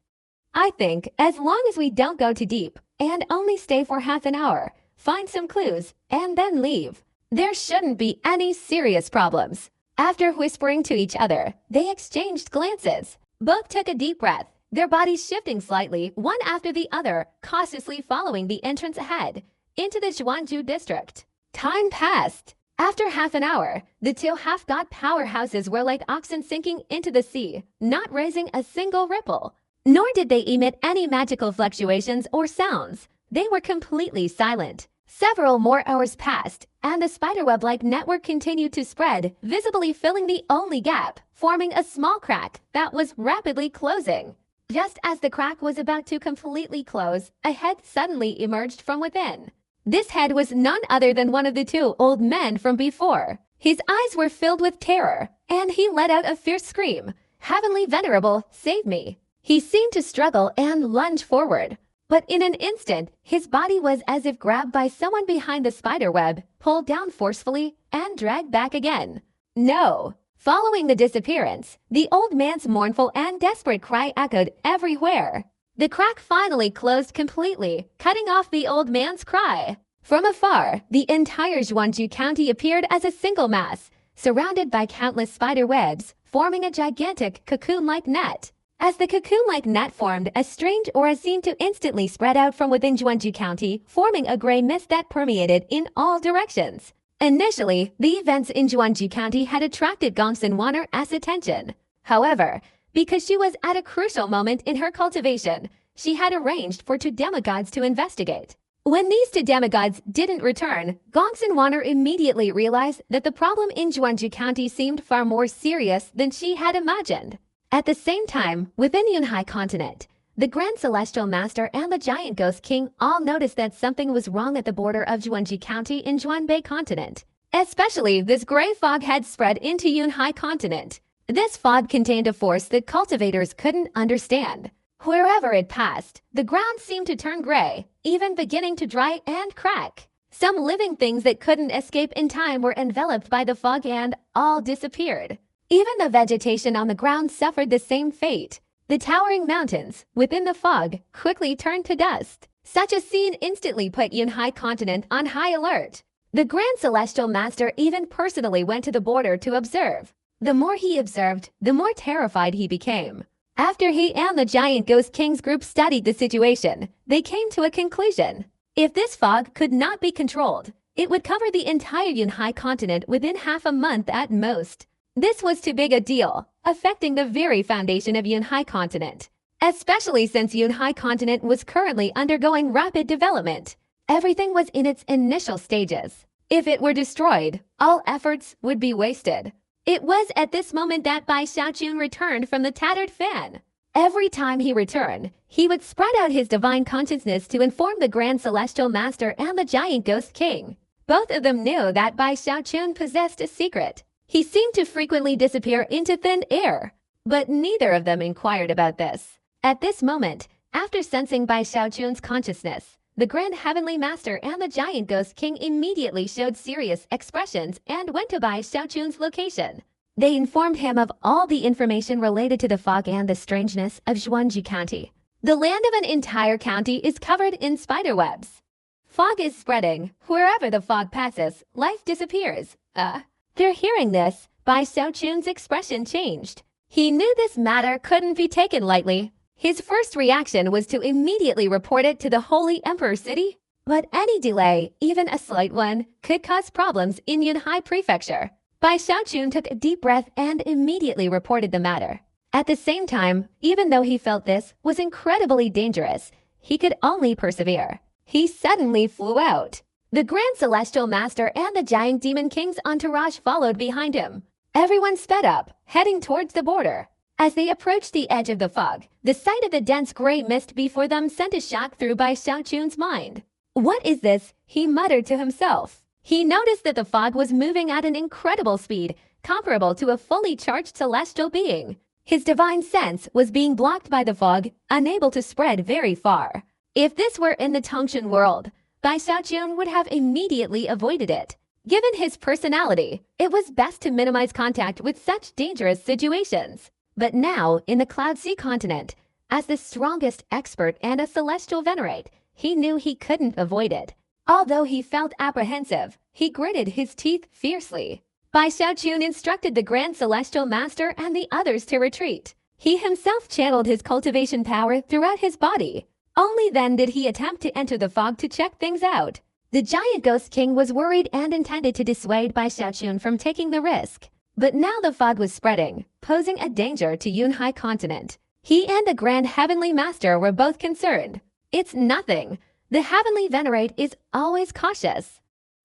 I think as long as we don't go too deep and only stay for half an hour, find some clues, and then leave, there shouldn't be any serious problems. After whispering to each other, they exchanged glances. Both took a deep breath, their bodies shifting slightly, one after the other, cautiously following the entrance ahead, into the Zhuangju district. Time passed. After half an hour, the two half-god powerhouses were like oxen sinking into the sea, not raising a single ripple. Nor did they emit any magical fluctuations or sounds. They were completely silent. Several more hours passed, and the spiderweb-like network continued to spread, visibly filling the only gap, forming a small crack that was rapidly closing. Just as the crack was about to completely close, a head suddenly emerged from within. This head was none other than one of the two old men from before. His eyes were filled with terror, and he let out a fierce scream. "Heavenly Venerable, save me!" He seemed to struggle and lunge forward. But in an instant, his body was as if grabbed by someone behind the spiderweb, pulled down forcefully, and dragged back again. No! Following the disappearance, the old man's mournful and desperate cry echoed everywhere. The crack finally closed completely, cutting off the old man's cry. From afar, the entire Zhuangju county appeared as a single mass, surrounded by countless spider webs, forming a gigantic cocoon-like net. As the cocoon-like net formed, a strange aura seemed to instantly spread out from within Zhuangju County, forming a gray mist that permeated in all directions. Initially, the events in Zhuangju County had attracted Gongsun Wanner's attention. However, because she was at a crucial moment in her cultivation, she had arranged for two demigods to investigate. When these two demigods didn't return, Gongsun Wanner immediately realized that the problem in Zhuangju County seemed far more serious than she had imagined. At the same time, within Yunhai Continent, the Grand Celestial Master and the Giant Ghost King all noticed that something was wrong at the border of Zhuangji County in Zhuanbei Continent. Especially, this gray fog had spread into Yunhai Continent. This fog contained a force that cultivators couldn't understand. Wherever it passed, the ground seemed to turn gray, even beginning to dry and crack. Some living things that couldn't escape in time were enveloped by the fog and all disappeared. Even the vegetation on the ground suffered the same fate. The towering mountains within the fog quickly turned to dust. Such a scene instantly put Yunhai Continent on high alert. The Grand Celestial Master even personally went to the border to observe. The more he observed, the more terrified he became. After he and the Giant Ghost King's group studied the situation, they came to a conclusion. If this fog could not be controlled, it would cover the entire Yunhai Continent within half a month at most. This was too big a deal, affecting the very foundation of Yunhai Continent. Especially since Yunhai Continent was currently undergoing rapid development. Everything was in its initial stages. If it were destroyed, all efforts would be wasted. It was at this moment that Bai Xiaojun returned from the tattered fan. Every time he returned, he would spread out his divine consciousness to inform the Grand Celestial Master and the Giant Ghost King. Both of them knew that Bai Xiaojun possessed a secret. He seemed to frequently disappear into thin air, but neither of them inquired about this. At this moment, after sensing Bai Xiaojun's consciousness, the Grand Heavenly Master and the Giant Ghost King immediately showed serious expressions and went to Bai Xiaojun's location. They informed him of all the information related to the fog and the strangeness of Zhuangji County. The land of an entire county is covered in spiderwebs. Fog is spreading. Wherever the fog passes, life disappears. After hearing this, Bai Xiaojun's expression changed. He knew this matter couldn't be taken lightly. His first reaction was to immediately report it to the Holy Emperor City. But any delay, even a slight one, could cause problems in Yunhai Prefecture. Bai Xiaojun took a deep breath and immediately reported the matter. At the same time, even though he felt this was incredibly dangerous, he could only persevere. He suddenly flew out. The Grand Celestial Master and the Giant Demon King's entourage followed behind him. Everyone sped up, heading towards the border. As they approached the edge of the fog, the sight of the dense gray mist before them sent a shock through Bai Xiaochun's mind. "What is this?" he muttered to himself. He noticed that the fog was moving at an incredible speed, comparable to a fully charged celestial being. His divine sense was being blocked by the fog, unable to spread very far. If this were in the Tongshan world, Bai Xiaochun would have immediately avoided it. Given his personality, it was best to minimize contact with such dangerous situations. But now, in the Cloud Sea continent, as the strongest expert and a celestial venerate, he knew he couldn't avoid it. Although he felt apprehensive, he gritted his teeth fiercely. Bai Xiaochun instructed the Grand Celestial Master and the others to retreat. He himself channeled his cultivation power throughout his body. Only then did he attempt to enter the fog to check things out. The giant Ghost King was worried and intended to dissuade Bai Xiaochun from taking the risk. But now the fog was spreading, posing a danger to Yunhai continent. He and the Grand Heavenly Master were both concerned. "It's nothing. The Heavenly Venerate is always cautious.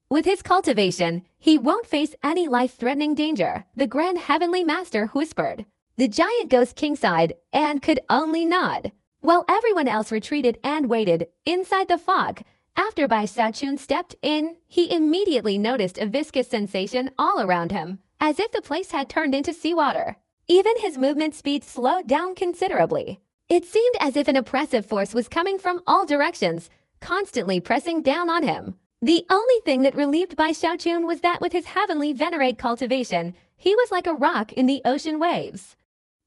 With his cultivation, he won't face any life-threatening danger," the Grand Heavenly Master whispered. The giant Ghost King sighed and could only nod, while everyone else retreated and waited inside the fog. After Bai Xiaochun stepped in, he immediately noticed a viscous sensation all around him, as if the place had turned into seawater. Even his movement speed slowed down considerably. It seemed as if an oppressive force was coming from all directions, constantly pressing down on him. The only thing that relieved Bai Xiaochun was that with his heavenly venerate cultivation, he was like a rock in the ocean waves.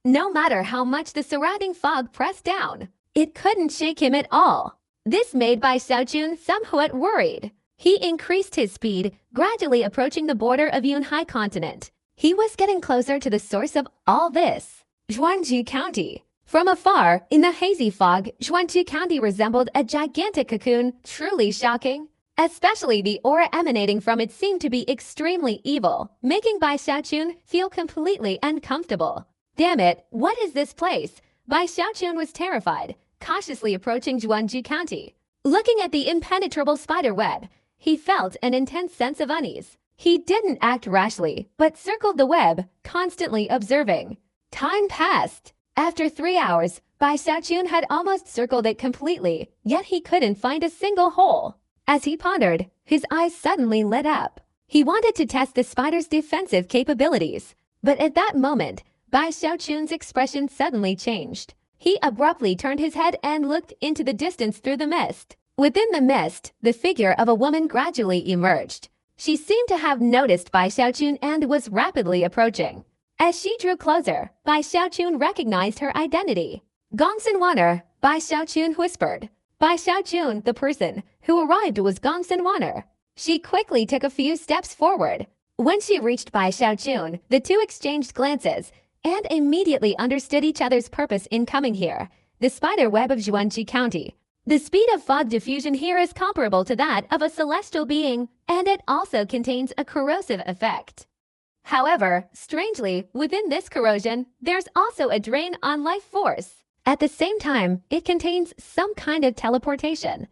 No matter how much the surrounding fog pressed down, it couldn't shake him at all. This made Bai Xiaochun somewhat worried. He increased his speed, gradually approaching the border of Yunhai continent. He was getting closer to the source of all this, Zhuangji County. From afar, in the hazy fog, Zhuangji County resembled a gigantic cocoon, truly shocking. Especially the aura emanating from it seemed to be extremely evil, making Bai Xiaochun feel completely uncomfortable. "Damn it, what is this place?" Bai Xiaochun was terrified, cautiously approaching Zhuangji County. Looking at the impenetrable spider web, he felt an intense sense of unease. He didn't act rashly, but circled the web, constantly observing. Time passed. After 3 hours, Bai Xiaochun had almost circled it completely, yet he couldn't find a single hole. As he pondered, his eyes suddenly lit up. He wanted to test the spider's defensive capabilities. But at that moment, Bai Xiaochun's expression suddenly changed. He abruptly turned his head and looked into the distance through the mist. Within the mist, the figure of a woman gradually emerged. She seemed to have noticed Bai Xiaochun and was rapidly approaching. As she drew closer, Bai Xiaochun recognized her identity. "Gongsun Waner," Bai Xiaochun whispered. Bai Xiaochun, the person who arrived, was Gongsun Waner. She quickly took a few steps forward. When she reached Bai Xiaochun, the two exchanged glances and immediately understood each other's purpose in coming here, the spider web of Zhuangji County. The speed of fog diffusion here is comparable to that of a celestial being, and it also contains a corrosive effect. However, strangely, within this corrosion, there's also a drain on life force. At the same time, it contains some kind of teleportation.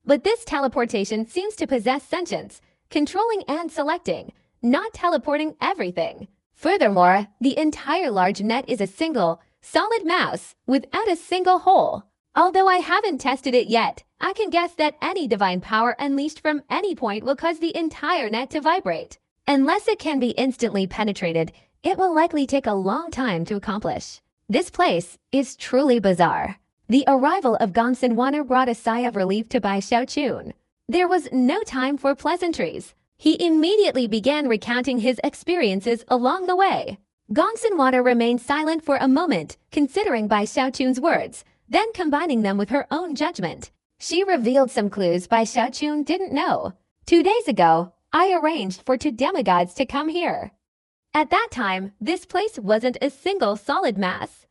But this teleportation seems to possess sentience, controlling and selecting, not teleporting everything. Furthermore, the entire large net is a single, solid mass, without a single hole. Although I haven't tested it yet, I can guess that any divine power unleashed from any point will cause the entire net to vibrate. Unless it can be instantly penetrated, it will likely take a long time to accomplish. This place is truly bizarre. The arrival of Gongsun Waner brought a sigh of relief to Bai Xiaochun. There was no time for pleasantries. He immediately began recounting his experiences along the way. Gongsun Waner remained silent for a moment, considering Bai Xiaochun's words, then combining them with her own judgment. She revealed some clues Bai Xiaochun didn't know. 2 days ago, I arranged for 2 demigods to come here. At that time, this place wasn't a single solid mass.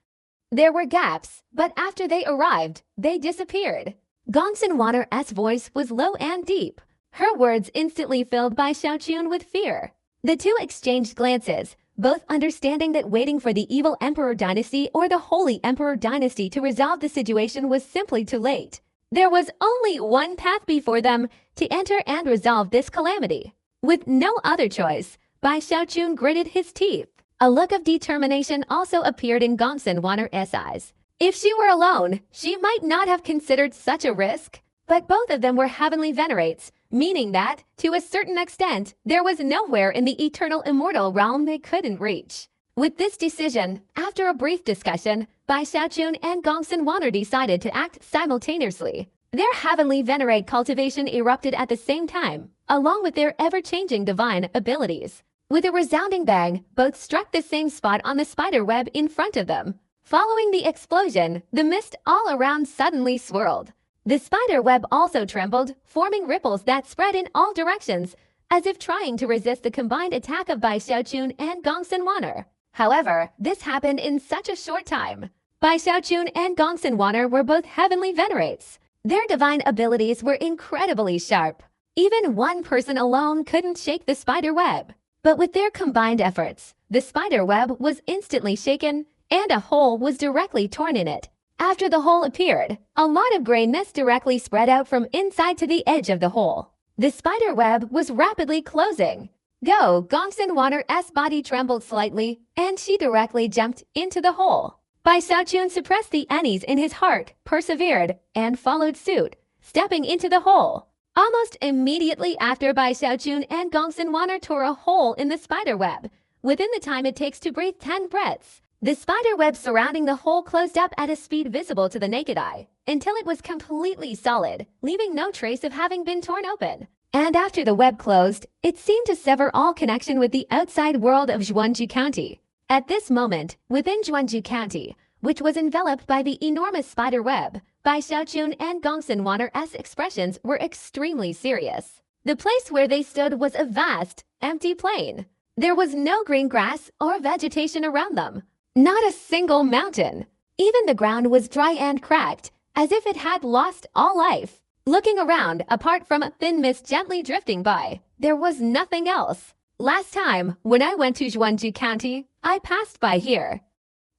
There were gaps, but after they arrived, they disappeared. Gongsun Waner's voice was low and deep. Her words instantly filled Bai Xiaochun with fear. The two exchanged glances, both understanding that waiting for the evil Emperor Dynasty or the Holy Emperor Dynasty to resolve the situation was simply too late. There was only one path before them, to enter and resolve this calamity. With no other choice, Bai Xiaochun gritted his teeth. A look of determination also appeared in Gongsun Wanner's eyes. If she were alone, she might not have considered such a risk. But both of them were heavenly venerates, meaning that, to a certain extent, there was nowhere in the eternal immortal realm they couldn't reach. With this decision, after a brief discussion, Bai Xiaochun and Gongsun Wanner decided to act simultaneously. Their heavenly venerate cultivation erupted at the same time, along with their ever-changing divine abilities. With a resounding bang, both struck the same spot on the spider web in front of them. Following the explosion, the mist all around suddenly swirled. The spider web also trembled, forming ripples that spread in all directions, as if trying to resist the combined attack of Bai Xiaochun and Gongsun Wanner. However, this happened in such a short time. Bai Xiaochun and Gongsun Wanner were both heavenly venerates. Their divine abilities were incredibly sharp. Even one person alone couldn't shake the spider web. But with their combined efforts, the spider web was instantly shaken, and a hole was directly torn in it. After the hole appeared, a lot of gray mist directly spread out from inside to the edge of the hole. The spider web was rapidly closing. Gongsun Wanner's body trembled slightly, and she directly jumped into the hole. Bai Xiaochun suppressed the unease in his heart, persevered, and followed suit, stepping into the hole. Almost immediately after Bai Xiaochun and Gongsun Wanner tore a hole in the spider web, within the time it takes to breathe 10 breaths, the spider web surrounding the hole closed up at a speed visible to the naked eye, until it was completely solid, leaving no trace of having been torn open. And after the web closed, it seemed to sever all connection with the outside world of Zhuangji County. At this moment, within Zhuangji County, which was enveloped by the enormous spider web, Bai Xiaochun and Gongsun Wanner's expressions were extremely serious. The place where they stood was a vast, empty plain. There was no green grass or vegetation around them. Not a single mountain. Even the ground was dry and cracked, as if it had lost all life. Looking around, apart from a thin mist gently drifting by, there was nothing else. Last time, when I went to Zhuangji County, I passed by here.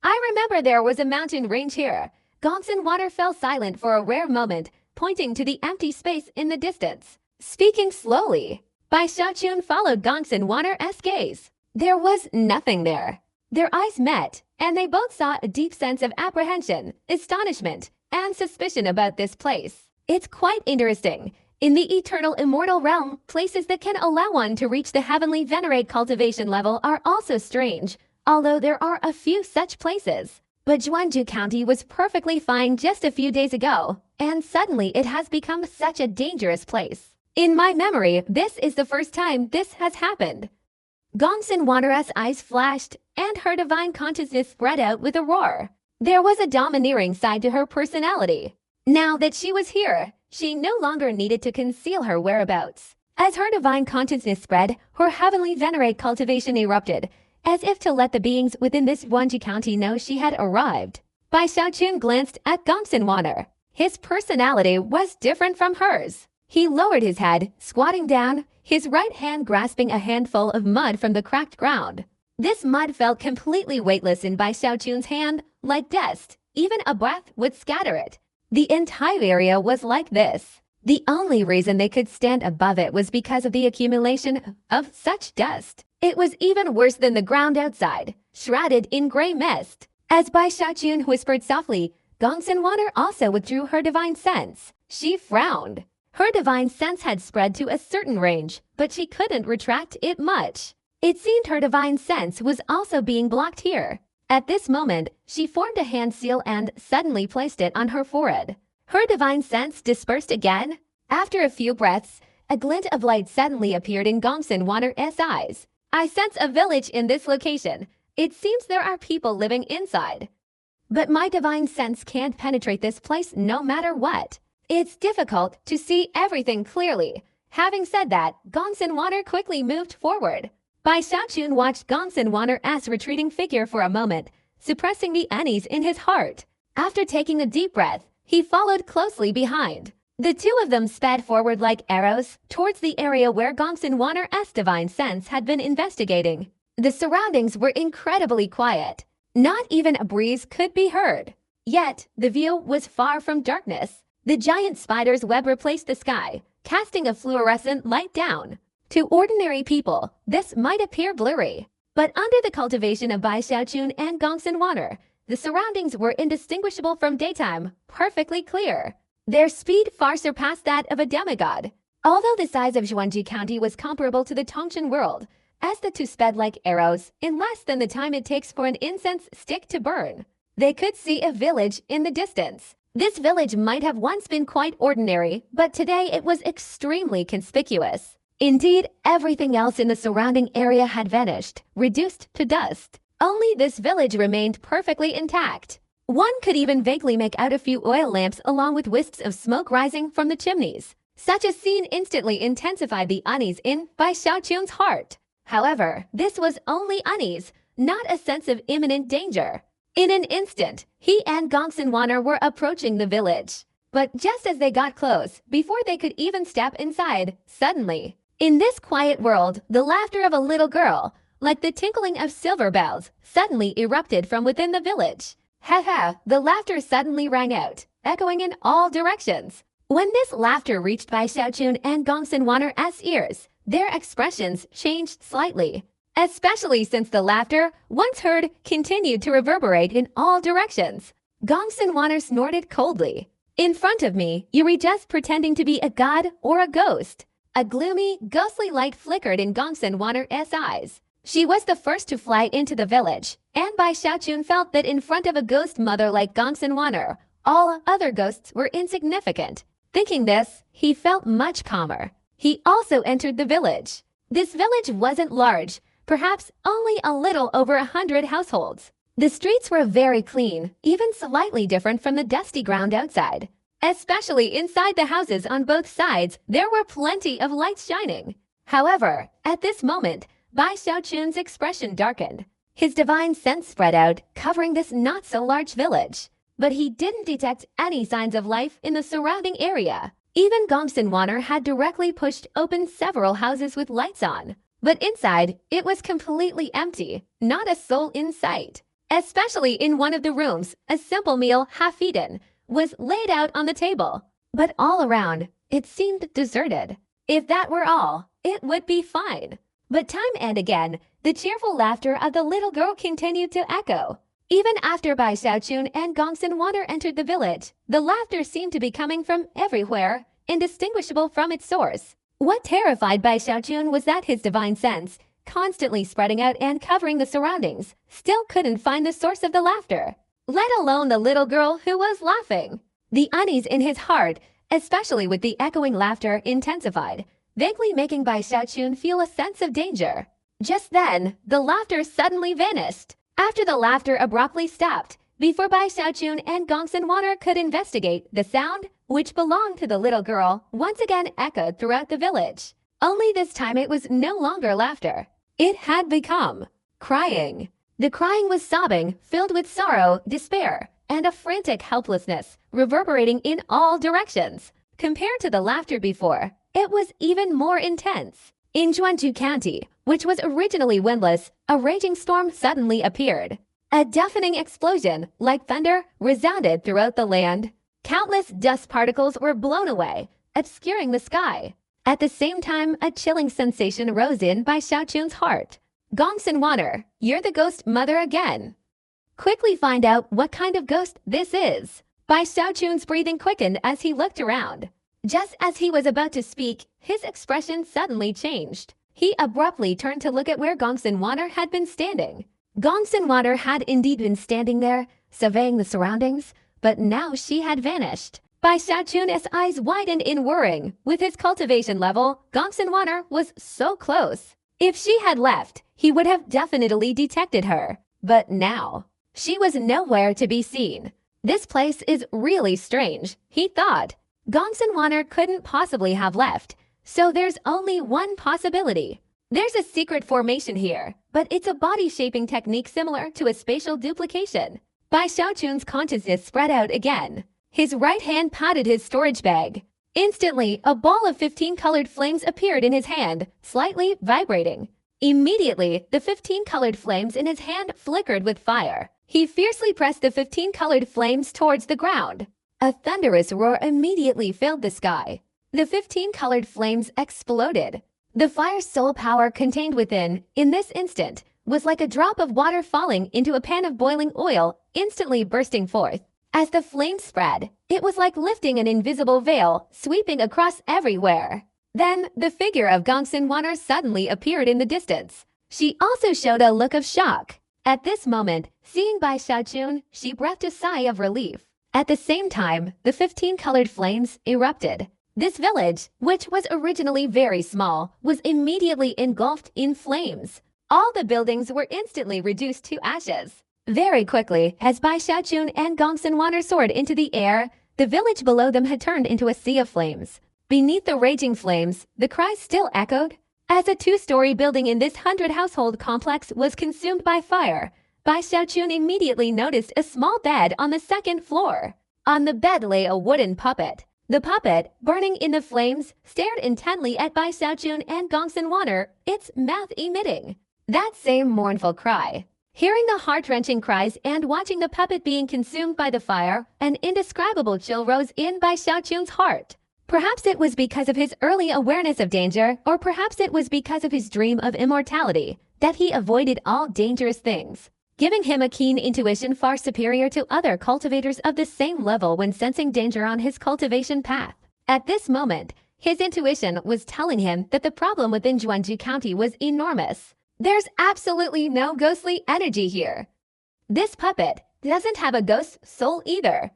I remember there was a mountain range here. Gongsun Wanner fell silent for a rare moment, pointing to the empty space in the distance. Speaking slowly, Bai Xiaochun followed Gongsun Wanner's gaze. There was nothing there. Their eyes met, and they both saw a deep sense of apprehension, astonishment, and suspicion about this place. It's quite interesting. In the eternal immortal realm, places that can allow one to reach the heavenly venerate cultivation level are also strange, although there are a few such places. But Zhuangji County was perfectly fine just a few days ago, and suddenly it has become such a dangerous place. In my memory, this is the first time this has happened. Gongsun Wanner's eyes flashed, and her divine consciousness spread out with a roar. There was a domineering side to her personality. Now that she was here, she no longer needed to conceal her whereabouts. As her divine consciousness spread, her heavenly venerate cultivation erupted, as if to let the beings within this Zhuangji County know she had arrived. Bai Xiaochun glanced at Gongsun Wanner. His personality was different from hers. He lowered his head, squatting down, his right hand grasping a handful of mud from the cracked ground. This mud felt completely weightless in Bai Xiaochun's hand, like dust. Even a breath would scatter it. The entire area was like this. The only reason they could stand above it was because of the accumulation of such dust. It was even worse than the ground outside, shrouded in gray mist. As Bai Xiaochun whispered softly, Gongsun Wanner also withdrew her divine sense. She frowned. Her divine sense had spread to a certain range, but she couldn't retract it much. It seemed her divine sense was also being blocked here. At this moment, she formed a hand seal and suddenly placed it on her forehead. Her divine sense dispersed again. After a few breaths, a glint of light suddenly appeared in Gongsun Wanner's eyes. I sense a village in this location. It seems there are people living inside. But my divine sense can't penetrate this place no matter what. It's difficult to see everything clearly. Having said that, Gongsun Wanner quickly moved forward. Bai Xiaochun watched Gongsun Wanner's retreating figure for a moment, suppressing the unease in his heart. After taking a deep breath, he followed closely behind. The two of them sped forward like arrows towards the area where Gongsun Wanner's divine sense had been investigating. The surroundings were incredibly quiet. Not even a breeze could be heard. Yet, the view was far from darkness. The giant spider's web replaced the sky, casting a fluorescent light down. To ordinary people, this might appear blurry. But under the cultivation of Bai Xiaochun and Gongsun Water, the surroundings were indistinguishable from daytime, perfectly clear. Their speed far surpassed that of a demigod. Although the size of Zhuangji County was comparable to the Tongchen world, as the two sped like arrows in less than the time it takes for an incense stick to burn, they could see a village in the distance. This village might have once been quite ordinary, but today it was extremely conspicuous. Indeed, everything else in the surrounding area had vanished, reduced to dust. Only this village remained perfectly intact. One could even vaguely make out a few oil lamps along with wisps of smoke rising from the chimneys. Such a scene instantly intensified the unease in Bai Xiaochun's heart. However, this was only unease, not a sense of imminent danger. In an instant, he and Gongsun Waner were approaching the village. But just as they got close, before they could even step inside, suddenly, in this quiet world, the laughter of a little girl, like the tinkling of silver bells, suddenly erupted from within the village. Ha ha, the laughter suddenly rang out, echoing in all directions. When this laughter reached Bai Xiaochun and Gongsun Waner's ears, their expressions changed slightly. Especially since the laughter, once heard, continued to reverberate in all directions. Gongsun Waner snorted coldly. In front of me, you were just pretending to be a god or a ghost. A gloomy, ghostly light flickered in Gongsun Waner's eyes. She was the first to fly into the village, and Bai Xiaochun felt that in front of a ghost mother like Gongsun Waner, all other ghosts were insignificant. Thinking this, he felt much calmer. He also entered the village. This village wasn't large, perhaps only a little over 100 households. The streets were very clean, even slightly different from the dusty ground outside. Especially inside the houses on both sides, there were plenty of lights shining. However, at this moment, Bai Xiaochun's expression darkened. His divine sense spread out, covering this not-so-large village. But he didn't detect any signs of life in the surrounding area. Even Gongsun Waner had directly pushed open several houses with lights on. But inside, it was completely empty, not a soul in sight. Especially in one of the rooms, a simple meal, half-eaten, was laid out on the table. But all around, it seemed deserted. If that were all, it would be fine. But time and again, the cheerful laughter of the little girl continued to echo. Even after Bai Xiaochun and Gongsun Waner entered the village, the laughter seemed to be coming from everywhere, indistinguishable from its source. What terrified Bai Xiaochun was that his divine sense, constantly spreading out and covering the surroundings, still couldn't find the source of the laughter, let alone the little girl who was laughing. The unease in his heart, especially with the echoing laughter, intensified, vaguely making Bai Xiaochun feel a sense of danger. Just then, the laughter suddenly vanished. After the laughter abruptly stopped, before Bai Xiaochun and Gongsun Waner could investigate, the sound, which belonged to the little girl, once again echoed throughout the village. Only this time it was no longer laughter. It had become crying. The crying was sobbing, filled with sorrow, despair, and a frantic helplessness, reverberating in all directions. Compared to the laughter before, it was even more intense. In Zhuangji County, which was originally windless, a raging storm suddenly appeared. A deafening explosion, like thunder, resounded throughout the land. Countless dust particles were blown away, obscuring the sky. At the same time, a chilling sensation rose in Bai Xiaochun's heart. Gongsun Waner, you're the ghost mother again. Quickly find out what kind of ghost this is. Bai Xiaochun's breathing quickened as he looked around. Just as he was about to speak, his expression suddenly changed. He abruptly turned to look at where Gongsun Waner had been standing. Gongsun Waner had indeed been standing there, surveying the surroundings, but now she had vanished. Bai Xiaochun's eyes widened in worrying. With his cultivation level, Gongsun Waner was so close. If she had left, he would have definitely detected her. But now, she was nowhere to be seen. This place is really strange, he thought. Gongsun Waner couldn't possibly have left, so there's only one possibility. There's a secret formation here, but it's a body-shaping technique similar to a spatial duplication. Bai Xiaochun's consciousness spread out again. His right hand patted his storage bag. Instantly, a ball of 15 colored flames appeared in his hand, slightly vibrating. Immediately, the 15 colored flames in his hand flickered with fire. He fiercely pressed the 15 colored flames towards the ground. A thunderous roar immediately filled the sky. The 15 colored flames exploded. The fire's soul power contained within, in this instant, was like a drop of water falling into a pan of boiling oil, instantly bursting forth. As the flames spread, it was like lifting an invisible veil, sweeping across everywhere. Then, the figure of Gongsun Water suddenly appeared in the distance. She also showed a look of shock. At this moment, seeing Bai Xiaochun, she breathed a sigh of relief. At the same time, the 15 colored flames erupted. This village, which was originally very small, was immediately engulfed in flames. All the buildings were instantly reduced to ashes. Very quickly, as Bai Xiaochun and Gongsun Water soared into the air, the village below them had turned into a sea of flames. Beneath the raging flames, the cries still echoed. As a 2-story building in this 100-household complex was consumed by fire, Bai Xiaochun immediately noticed a small bed on the 2nd floor. On the bed lay a wooden puppet. The puppet, burning in the flames, stared intently at Bai Xiaochun and Gongsun Water, its mouth emitting that same mournful cry. Hearing the heart-wrenching cries and watching the puppet being consumed by the fire, an indescribable chill rose in Bai Xiaochun's heart. Perhaps it was because of his early awareness of danger, or perhaps it was because of his dream of immortality, that he avoided all dangerous things, giving him a keen intuition far superior to other cultivators of the same level when sensing danger on his cultivation path. At this moment, his intuition was telling him that the problem within Zhuangji County was enormous. There's absolutely no ghostly energy here. This puppet doesn't have a ghost soul either.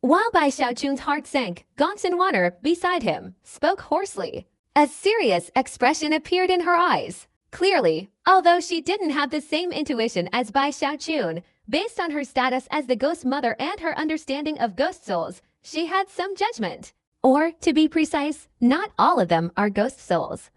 While Bai Xiaochun's heart sank, Gongsun Water, beside him, spoke hoarsely. A serious expression appeared in her eyes. Clearly, although she didn't have the same intuition as Bai Xiaochun, based on her status as the ghost mother and her understanding of ghost souls, she had some judgment. Or, to be precise, not all of them are ghost souls.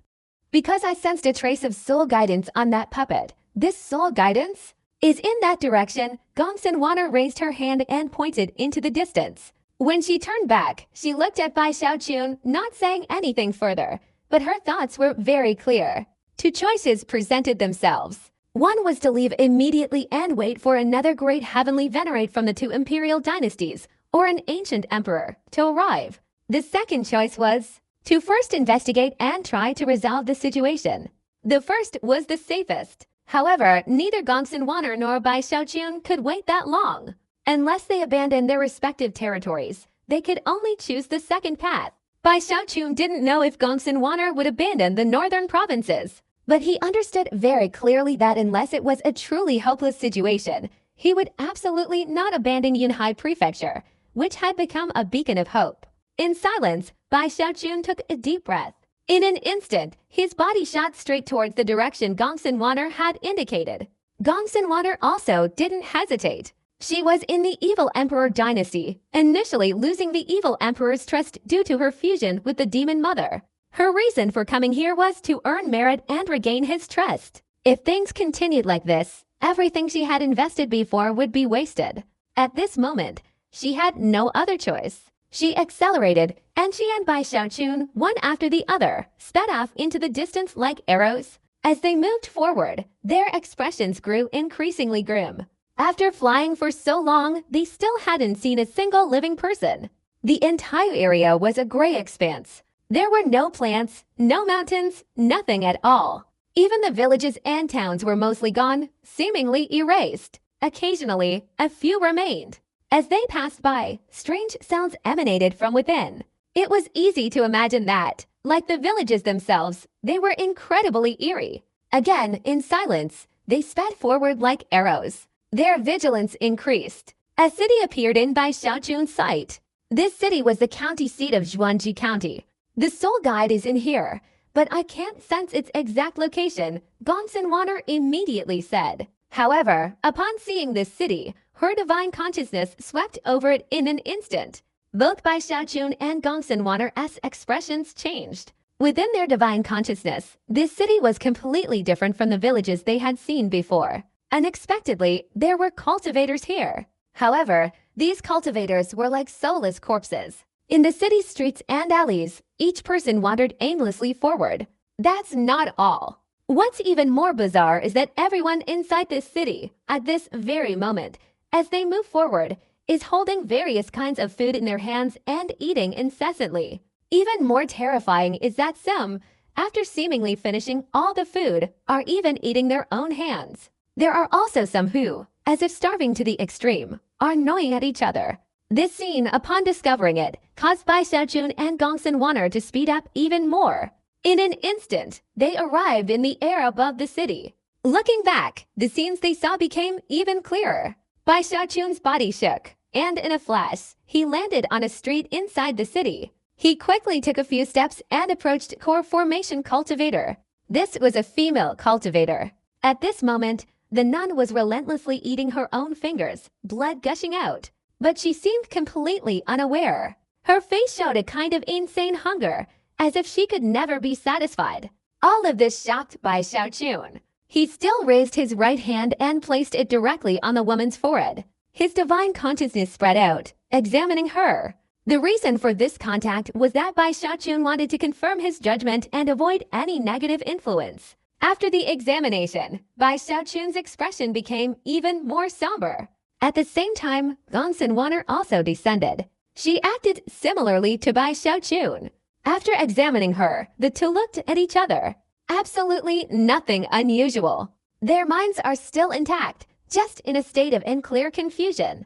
Because I sensed a trace of soul guidance on that puppet. This soul guidance is in that direction. Gongsun Water raised her hand and pointed into the distance. When she turned back, she looked at Bai Xiaochun, not saying anything further, but her thoughts were very clear. 2 choices presented themselves. One was to leave immediately and wait for another great heavenly venerate from the 2 imperial dynasties, or an ancient emperor, to arrive. The second choice was to first investigate and try to resolve the situation. The first was the safest. However, neither Gongsun Water nor Bai Xiaochun could wait that long. Unless they abandoned their respective territories, they could only choose the second path. Bai Xiaochun didn't know if Gongsun Water would abandon the northern provinces, but he understood very clearly that unless it was a truly hopeless situation, he would absolutely not abandon Yunhai Prefecture, which had become a beacon of hope. In silence, Bai Xiaochun took a deep breath. In an instant, his body shot straight towards the direction Gongsun Water had indicated. Gongsun Water also didn't hesitate. She was in the Evil Emperor dynasty, initially losing the Evil Emperor's trust due to her fusion with the Demon Mother. Her reason for coming here was to earn merit and regain his trust. If things continued like this, everything she had invested before would be wasted. At this moment, she had no other choice. She accelerated, and she and Bai Xiaochun, one after the other, sped off into the distance like arrows. As they moved forward, their expressions grew increasingly grim. After flying for so long, they still hadn't seen a single living person. The entire area was a gray expanse. There were no plants, no mountains, nothing at all. Even the villages and towns were mostly gone, seemingly erased. Occasionally, a few remained. As they passed by, strange sounds emanated from within. It was easy to imagine that, like the villages themselves, they were incredibly eerie. Again, in silence, they sped forward like arrows. Their vigilance increased. A city appeared in Bai Xiaochun's sight. This city was the county seat of Zhuangji County. The soul guide is in here, but I can't sense its exact location, Gongsun Water immediately said. However, upon seeing this city, her divine consciousness swept over it in an instant. Both Bai Xiaochun and Gongsun Water's expressions changed. Within their divine consciousness, this city was completely different from the villages they had seen before. Unexpectedly, there were cultivators here. However, these cultivators were like soulless corpses. In the city's streets and alleys, each person wandered aimlessly forward. That's not all. What's even more bizarre is that everyone inside this city, at this very moment, as they move forward, is holding various kinds of food in their hands and eating incessantly. Even more terrifying is that some, after seemingly finishing all the food, are even eating their own hands. There are also some who, as if starving to the extreme, are gnawing at each other. This scene, upon discovering it, caused Bai Xiaojun and Gongsun Wanner to speed up even more. In an instant, they arrived in the air above the city. Looking back, the scenes they saw became even clearer. Bai Xiaojun's body shook, and in a flash, he landed on a street inside the city. He quickly took a few steps and approached Core Formation Cultivator. This was a female cultivator. At this moment, the nun was relentlessly eating her own fingers, blood gushing out. But she seemed completely unaware. Her face showed a kind of insane hunger, as if she could never be satisfied. All of this shocked Bai Xiaojun. He still raised his right hand and placed it directly on the woman's forehead. His divine consciousness spread out, examining her. The reason for this contact was that Bai Xiaojun wanted to confirm his judgment and avoid any negative influence. After the examination, Bai Xiaojun's expression became even more somber. At the same time, Gongsun Wanner also descended. She acted similarly to Bai Xiaojun. After examining her, the two looked at each other. Absolutely nothing unusual. Their minds are still intact, just in a state of unclear confusion.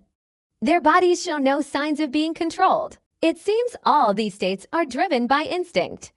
Their bodies show no signs of being controlled. It seems all these states are driven by instinct,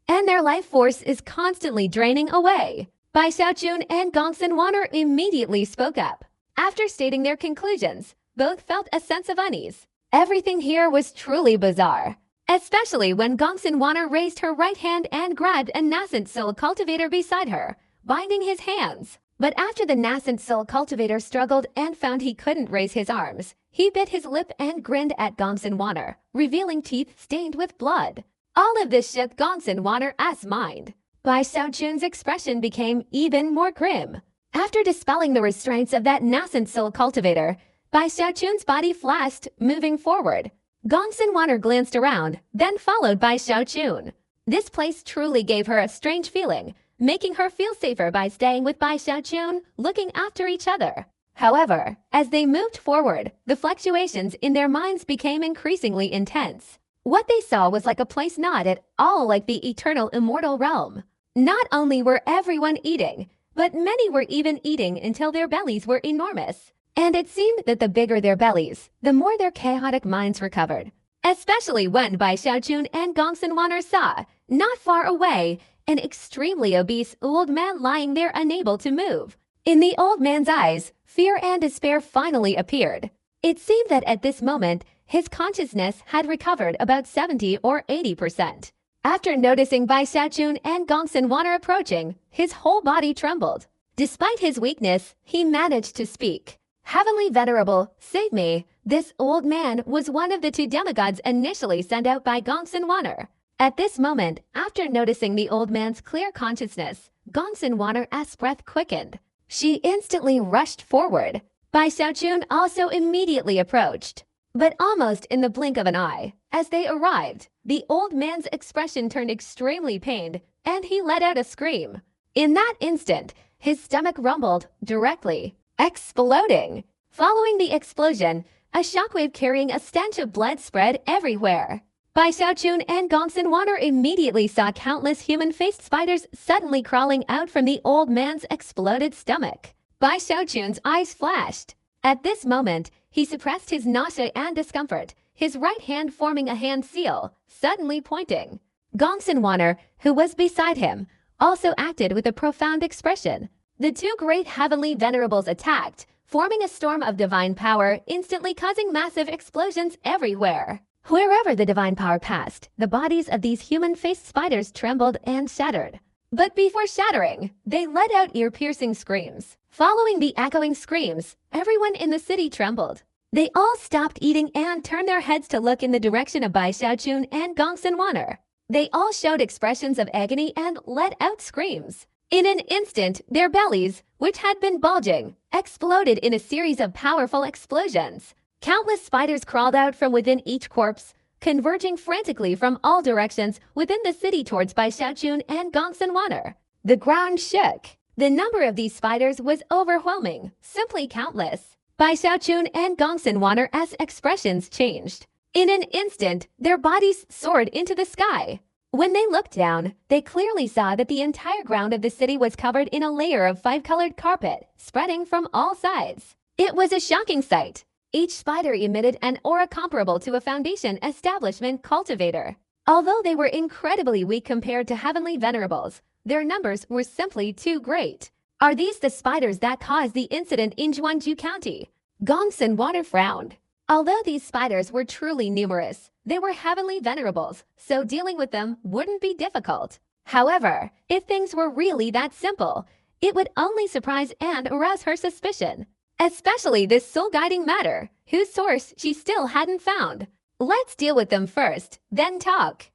and their life force is constantly draining away. Bai Xiaojun and Gongsun Wanner immediately spoke up. After stating their conclusions, both felt a sense of unease. Everything here was truly bizarre, especially when Gongsun Wanner raised her right hand and grabbed a nascent soul cultivator beside her, binding his hands. But after the nascent soul cultivator struggled and found he couldn't raise his arms, he bit his lip and grinned at Gongsun Wanner, revealing teeth stained with blood. All of this shook Gongsun Wanner's mind. Bai Xiaojun's expression became even more grim. After dispelling the restraints of that nascent soul cultivator, Bai Xiaojun's body flashed, moving forward. Gongsun Wanner glanced around, then followed Bai Xiaojun. This place truly gave her a strange feeling, making her feel safer by staying with Bai Xiaojun, looking after each other. However, as they moved forward, the fluctuations in their minds became increasingly intense. What they saw was like a place not at all like the eternal immortal realm. Not only were everyone eating, but many were even eating until their bellies were enormous. And it seemed that the bigger their bellies, the more their chaotic minds recovered. Especially when Bai Xiaojun and Gongsun Wanner saw, not far away, an extremely obese old man lying there unable to move. In the old man's eyes, fear and despair finally appeared. It seemed that at this moment, his consciousness had recovered about 70 or 80%. After noticing Bai Xiaojun and Gongsun Wanner approaching, his whole body trembled. Despite his weakness, he managed to speak. "Heavenly Venerable, save me." This old man was one of the two demigods initially sent out by Gongsun Wanner. At this moment, after noticing the old man's clear consciousness, Gongsun Wanner's breath quickened. She instantly rushed forward. Bai Xiaojun also immediately approached. But almost in the blink of an eye, as they arrived, the old man's expression turned extremely pained, and he let out a scream. In that instant, his stomach rumbled, directly exploding. Following the explosion, a shockwave carrying a stench of blood spread everywhere. Bai Xiaojun and Gongsun Wanner immediately saw countless human-faced spiders suddenly crawling out from the old man's exploded stomach. Bai Xiaojun's eyes flashed. At this moment, he suppressed his nausea and discomfort, his right hand forming a hand seal, suddenly pointing. Gongsun Wanner, who was beside him, also acted with a profound expression. The two great heavenly venerables attacked, forming a storm of divine power, instantly causing massive explosions everywhere. Wherever the divine power passed, the bodies of these human-faced spiders trembled and shattered. But before shattering, they let out ear-piercing screams. Following the echoing screams, everyone in the city trembled. They all stopped eating and turned their heads to look in the direction of Bai Xiaojun and Gongsun Wanner. They all showed expressions of agony and let out screams. In an instant, their bellies, which had been bulging, exploded in a series of powerful explosions. Countless spiders crawled out from within each corpse, converging frantically from all directions within the city towards Bai Xiaojun and Gongsun Wanner. The ground shook. The number of these spiders was overwhelming, simply countless. Bai Xiaojun and Gongsun Wanner's expressions changed. In an instant, their bodies soared into the sky. When they looked down, they clearly saw that the entire ground of the city was covered in a layer of five-colored carpet, spreading from all sides. It was a shocking sight. Each spider emitted an aura comparable to a Foundation establishment cultivator. Although they were incredibly weak compared to heavenly venerables, their numbers were simply too great. Are these the spiders that caused the incident in Juanju County? Gongsun Water frowned. Although these spiders were truly numerous, they were heavenly venerables, so dealing with them wouldn't be difficult. However, if things were really that simple, it would only surprise and arouse her suspicion. Especially this soul-guiding matter, whose source she still hadn't found. Let's deal with them first, then talk.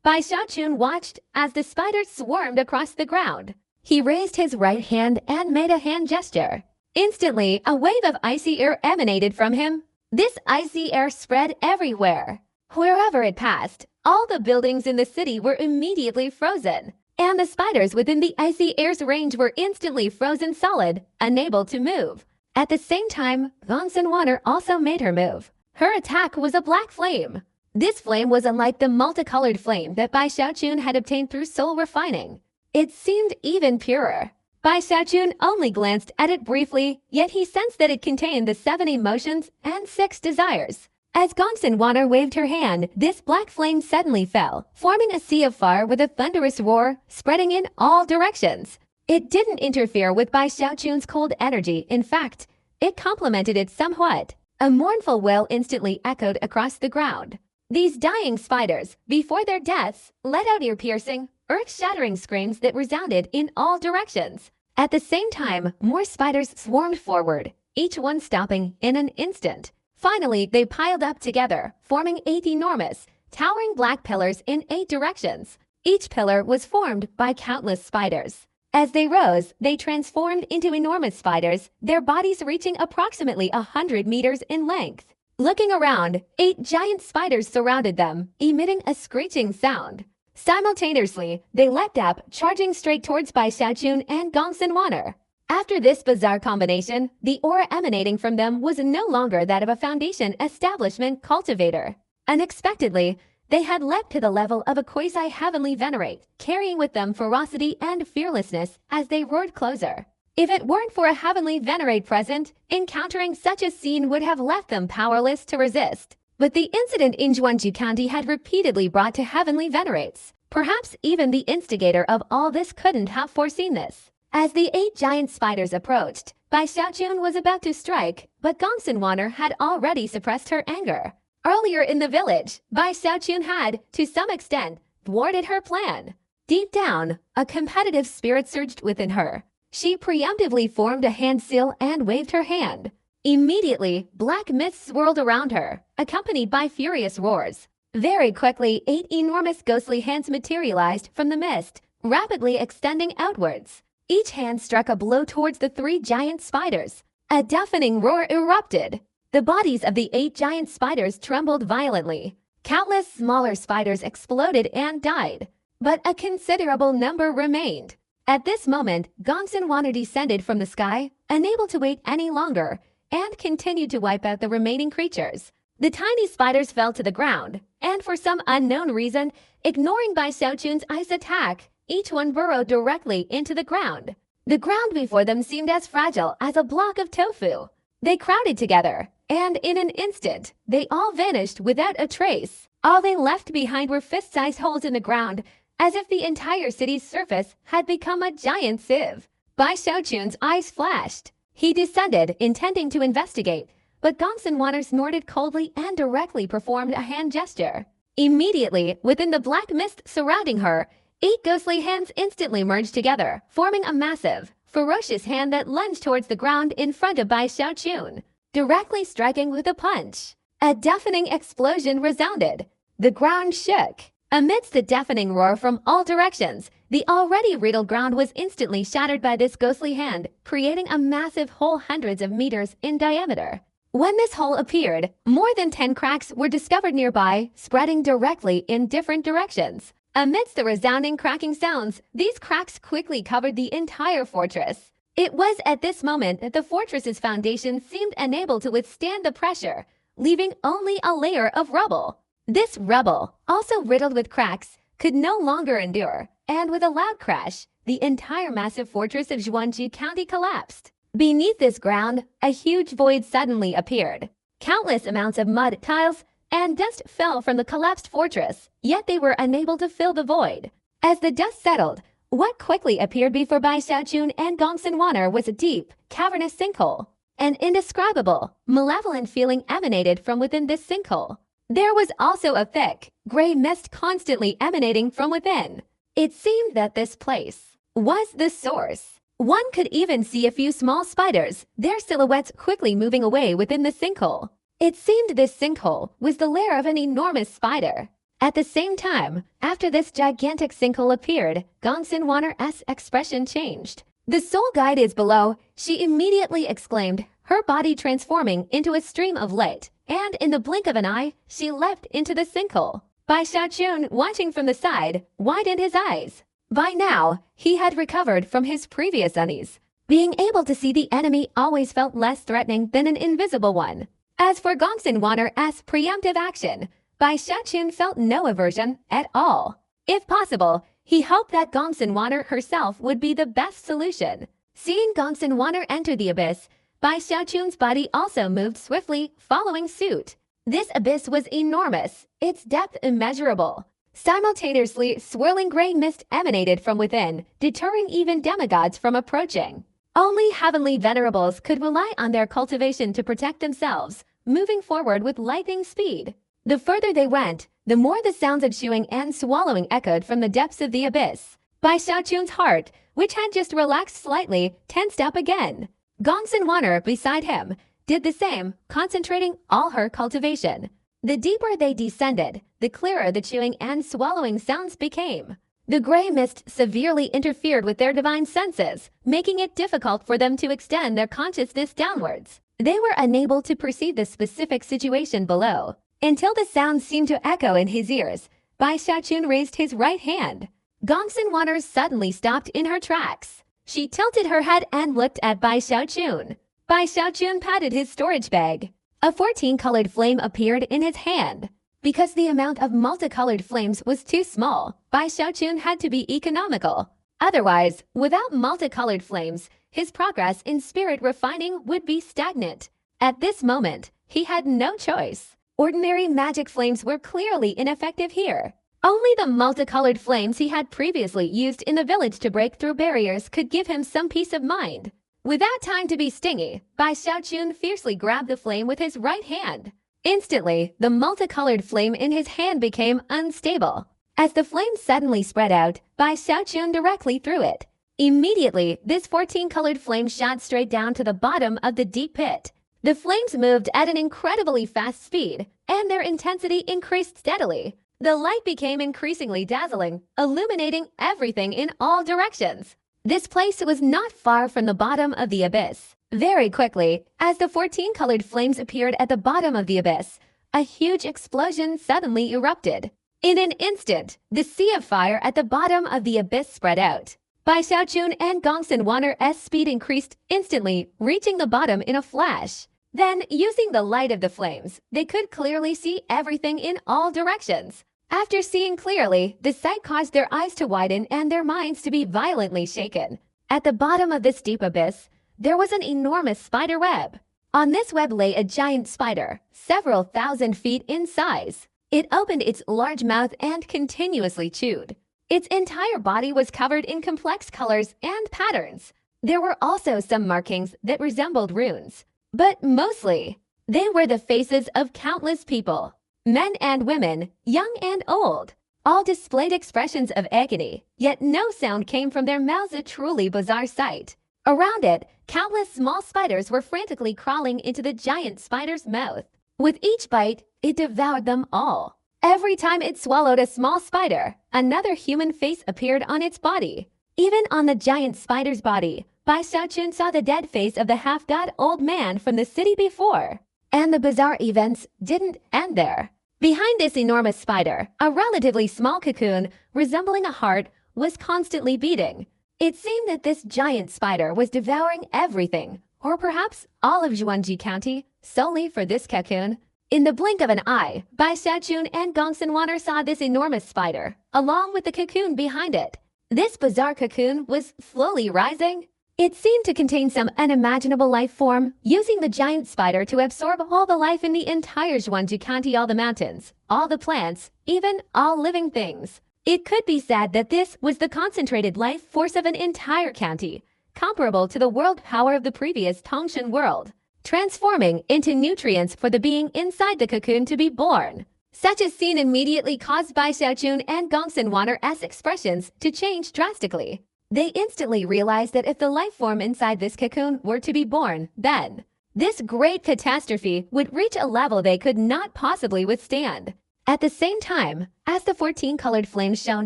Bai Xiaochun watched as the spiders swarmed across the ground. He raised his right hand and made a hand gesture. Instantly, a wave of icy air emanated from him. This icy air spread everywhere. Wherever it passed, all the buildings in the city were immediately frozen, and the spiders within the icy air's range were instantly frozen solid, unable to move. At the same time, Gongsun Water also made her move. Her attack was a black flame. This flame was unlike the multicolored flame that Bai Xiaochun had obtained through soul refining. It seemed even purer. Bai Xiaochun only glanced at it briefly, yet he sensed that it contained the 7 emotions and 6 desires. As Gongsun Water waved her hand, this black flame suddenly fell, forming a sea of fire with a thunderous roar, spreading in all directions. It didn't interfere with Bai Xiaochun's cold energy. In fact, it complemented it somewhat. A mournful wail instantly echoed across the ground. These dying spiders, before their deaths, let out ear-piercing, earth-shattering screams that resounded in all directions. At the same time, more spiders swarmed forward, each one stopping in an instant. Finally, they piled up together, forming 8 enormous, towering black pillars in 8 directions. Each pillar was formed by countless spiders. As they rose, they transformed into enormous spiders, their bodies reaching approximately 100 meters in length. Looking around, 8 giant spiders surrounded them, emitting a screeching sound. Simultaneously, they leapt up, charging straight towards Bai Xiaochun and Gongsun Water. After this bizarre combination, the aura emanating from them was no longer that of a Foundation establishment cultivator. Unexpectedly, they had leapt to the level of a quasi-heavenly venerate, carrying with them ferocity and fearlessness as they roared closer. If it weren't for a heavenly venerate present, encountering such a scene would have left them powerless to resist. But the incident in Juanju County had repeatedly brought to heavenly venerates. Perhaps even the instigator of all this couldn't have foreseen this. As the 8 giant spiders approached, Bai Xiaochun was about to strike, but Gongsun Water had already suppressed her anger. Earlier in the village, Bai Xiaochun had, to some extent, thwarted her plan. Deep down, a competitive spirit surged within her. She preemptively formed a hand seal and waved her hand. Immediately, black mist swirled around her, accompanied by furious roars. Very quickly, 8 enormous ghostly hands materialized from the mist, rapidly extending outwards. Each hand struck a blow towards the 3 giant spiders. A deafening roar erupted. The bodies of the 8 giant spiders trembled violently. Countless smaller spiders exploded and died, but a considerable number remained. At this moment, Gongsun Water descended from the sky, unable to wait any longer, and continued to wipe out the remaining creatures. The tiny spiders fell to the ground, and for some unknown reason, ignoring Bai Xiaochun's ice attack, each one burrowed directly into the ground. The ground before them seemed as fragile as a block of tofu. They crowded together, and in an instant, they all vanished without a trace. All they left behind were fist-sized holes in the ground, as if the entire city's surface had become a giant sieve. Bai Xiaochun's eyes flashed. He descended, intending to investigate, but Gongsun Water snorted coldly and directly performed a hand gesture. Immediately, within the black mist surrounding her, 8 ghostly hands instantly merged together, forming a massive, ferocious hand that lunged towards the ground in front of Bai Xiaochun, directly striking with a punch. A deafening explosion resounded. The ground shook. Amidst the deafening roar from all directions, the already riddled ground was instantly shattered by this ghostly hand, creating a massive hole hundreds of meters in diameter. When this hole appeared, more than 10 cracks were discovered nearby, spreading directly in different directions. Amidst the resounding cracking sounds, these cracks quickly covered the entire fortress. It was at this moment that the fortress's foundation seemed unable to withstand the pressure, leaving only a layer of rubble. This rubble, also riddled with cracks, could no longer endure, and with a loud crash, the entire massive fortress of Zhuangji County collapsed. Beneath this ground, a huge void suddenly appeared. Countless amounts of mud, tiles, and dust fell from the collapsed fortress, yet they were unable to fill the void. As the dust settled, what quickly appeared before Bai Xiaochun and Gongsun Waner was a deep, cavernous sinkhole. An indescribable, malevolent feeling emanated from within this sinkhole. There was also a thick, gray mist constantly emanating from within. It seemed that this place was the source. One could even see a few small spiders, their silhouettes quickly moving away within the sinkhole. It seemed this sinkhole was the lair of an enormous spider. At the same time, after this gigantic sinkhole appeared, Gongsun Waner's expression changed. "The soul guide is below," she immediately exclaimed, her body transforming into a stream of light, and in the blink of an eye, she leapt into the sinkhole. Bai Xiaochun, watching from the side, widened his eyes. By now, he had recovered from his previous unease. Being able to see the enemy always felt less threatening than an invisible one. As for Gongsun Waner's preemptive action, Bai Xiaochun felt no aversion at all. If possible, he hoped that Gongsun Waner herself would be the best solution. Seeing Gongsun Waner enter the abyss, Bai Xiaochun's body also moved swiftly, following suit. This abyss was enormous, its depth immeasurable. Simultaneously, swirling gray mist emanated from within, deterring even demigods from approaching. Only heavenly venerables could rely on their cultivation to protect themselves, moving forward with lightning speed. The further they went, the more the sounds of chewing and swallowing echoed from the depths of the abyss. Bai Xiaochun's heart, which had just relaxed slightly, tensed up again. Gongsun Waner, beside him, did the same, concentrating all her cultivation. The deeper they descended, the clearer the chewing and swallowing sounds became. The gray mist severely interfered with their divine senses, making it difficult for them to extend their consciousness downwards. They were unable to perceive the specific situation below. Until the sounds seemed to echo in his ears, Bai Xiaochun raised his right hand. Gongsun Waner suddenly stopped in her tracks. She tilted her head and looked at Bai Xiaochun. Bai Xiaochun patted his storage bag. A 14-colored flame appeared in his hand. Because the amount of multicolored flames was too small, Bai Xiaochun had to be economical. Otherwise, without multicolored flames, his progress in spirit refining would be stagnant. At this moment, he had no choice. Ordinary magic flames were clearly ineffective here. Only the multicolored flames he had previously used in the village to break through barriers could give him some peace of mind. Without time to be stingy, Bai Xiaochun fiercely grabbed the flame with his right hand. Instantly, the multicolored flame in his hand became unstable. As the flame suddenly spread out, Bai Xiaochun directly threw it. Immediately, this 14-colored flame shot straight down to the bottom of the deep pit. The flames moved at an incredibly fast speed, and their intensity increased steadily. The light became increasingly dazzling, illuminating everything in all directions. This place was not far from the bottom of the abyss. Very quickly, as the 14-colored flames appeared at the bottom of the abyss, a huge explosion suddenly erupted. In an instant, the sea of fire at the bottom of the abyss spread out. Bai Xiaochun and Gongsun Waner's speed increased instantly, reaching the bottom in a flash. Then, using the light of the flames, they could clearly see everything in all directions. After seeing clearly, the sight caused their eyes to widen and their minds to be violently shaken. At the bottom of this deep abyss, there was an enormous spider web. On this web lay a giant spider, several thousand feet in size. It opened its large mouth and continuously chewed. Its entire body was covered in complex colors and patterns. There were also some markings that resembled runes. But mostly, they were the faces of countless people. Men and women, young and old, all displayed expressions of agony, yet no sound came from their mouths, a truly bizarre sight. Around it, countless small spiders were frantically crawling into the giant spider's mouth. With each bite, it devoured them all. Every time it swallowed a small spider, another human face appeared on its body. Even on the giant spider's body, Bai Xiaochun saw the dead face of the half-god old man from the city before. And the bizarre events didn't end there. Behind this enormous spider, a relatively small cocoon, resembling a heart, was constantly beating. It seemed that this giant spider was devouring everything, or perhaps all of Zhuangji County, solely for this cocoon. In the blink of an eye, Bai Xiaochun and Gong Xinwaner saw this enormous spider, along with the cocoon behind it. This bizarre cocoon was slowly rising. It seemed to contain some unimaginable life form, using the giant spider to absorb all the life in the entire Zhuangju County, all the mountains, all the plants, even all living things. It could be said that this was the concentrated life force of an entire county, comparable to the world power of the previous Tongshan world, transforming into nutrients for the being inside the cocoon to be born. Such a scene immediately caused Bai Xiaochun and Gong Xinwaner's expressions to change drastically. They instantly realized that if the life form inside this cocoon were to be born, then this great catastrophe would reach a level they could not possibly withstand. At the same time, as the 14 colored flames shone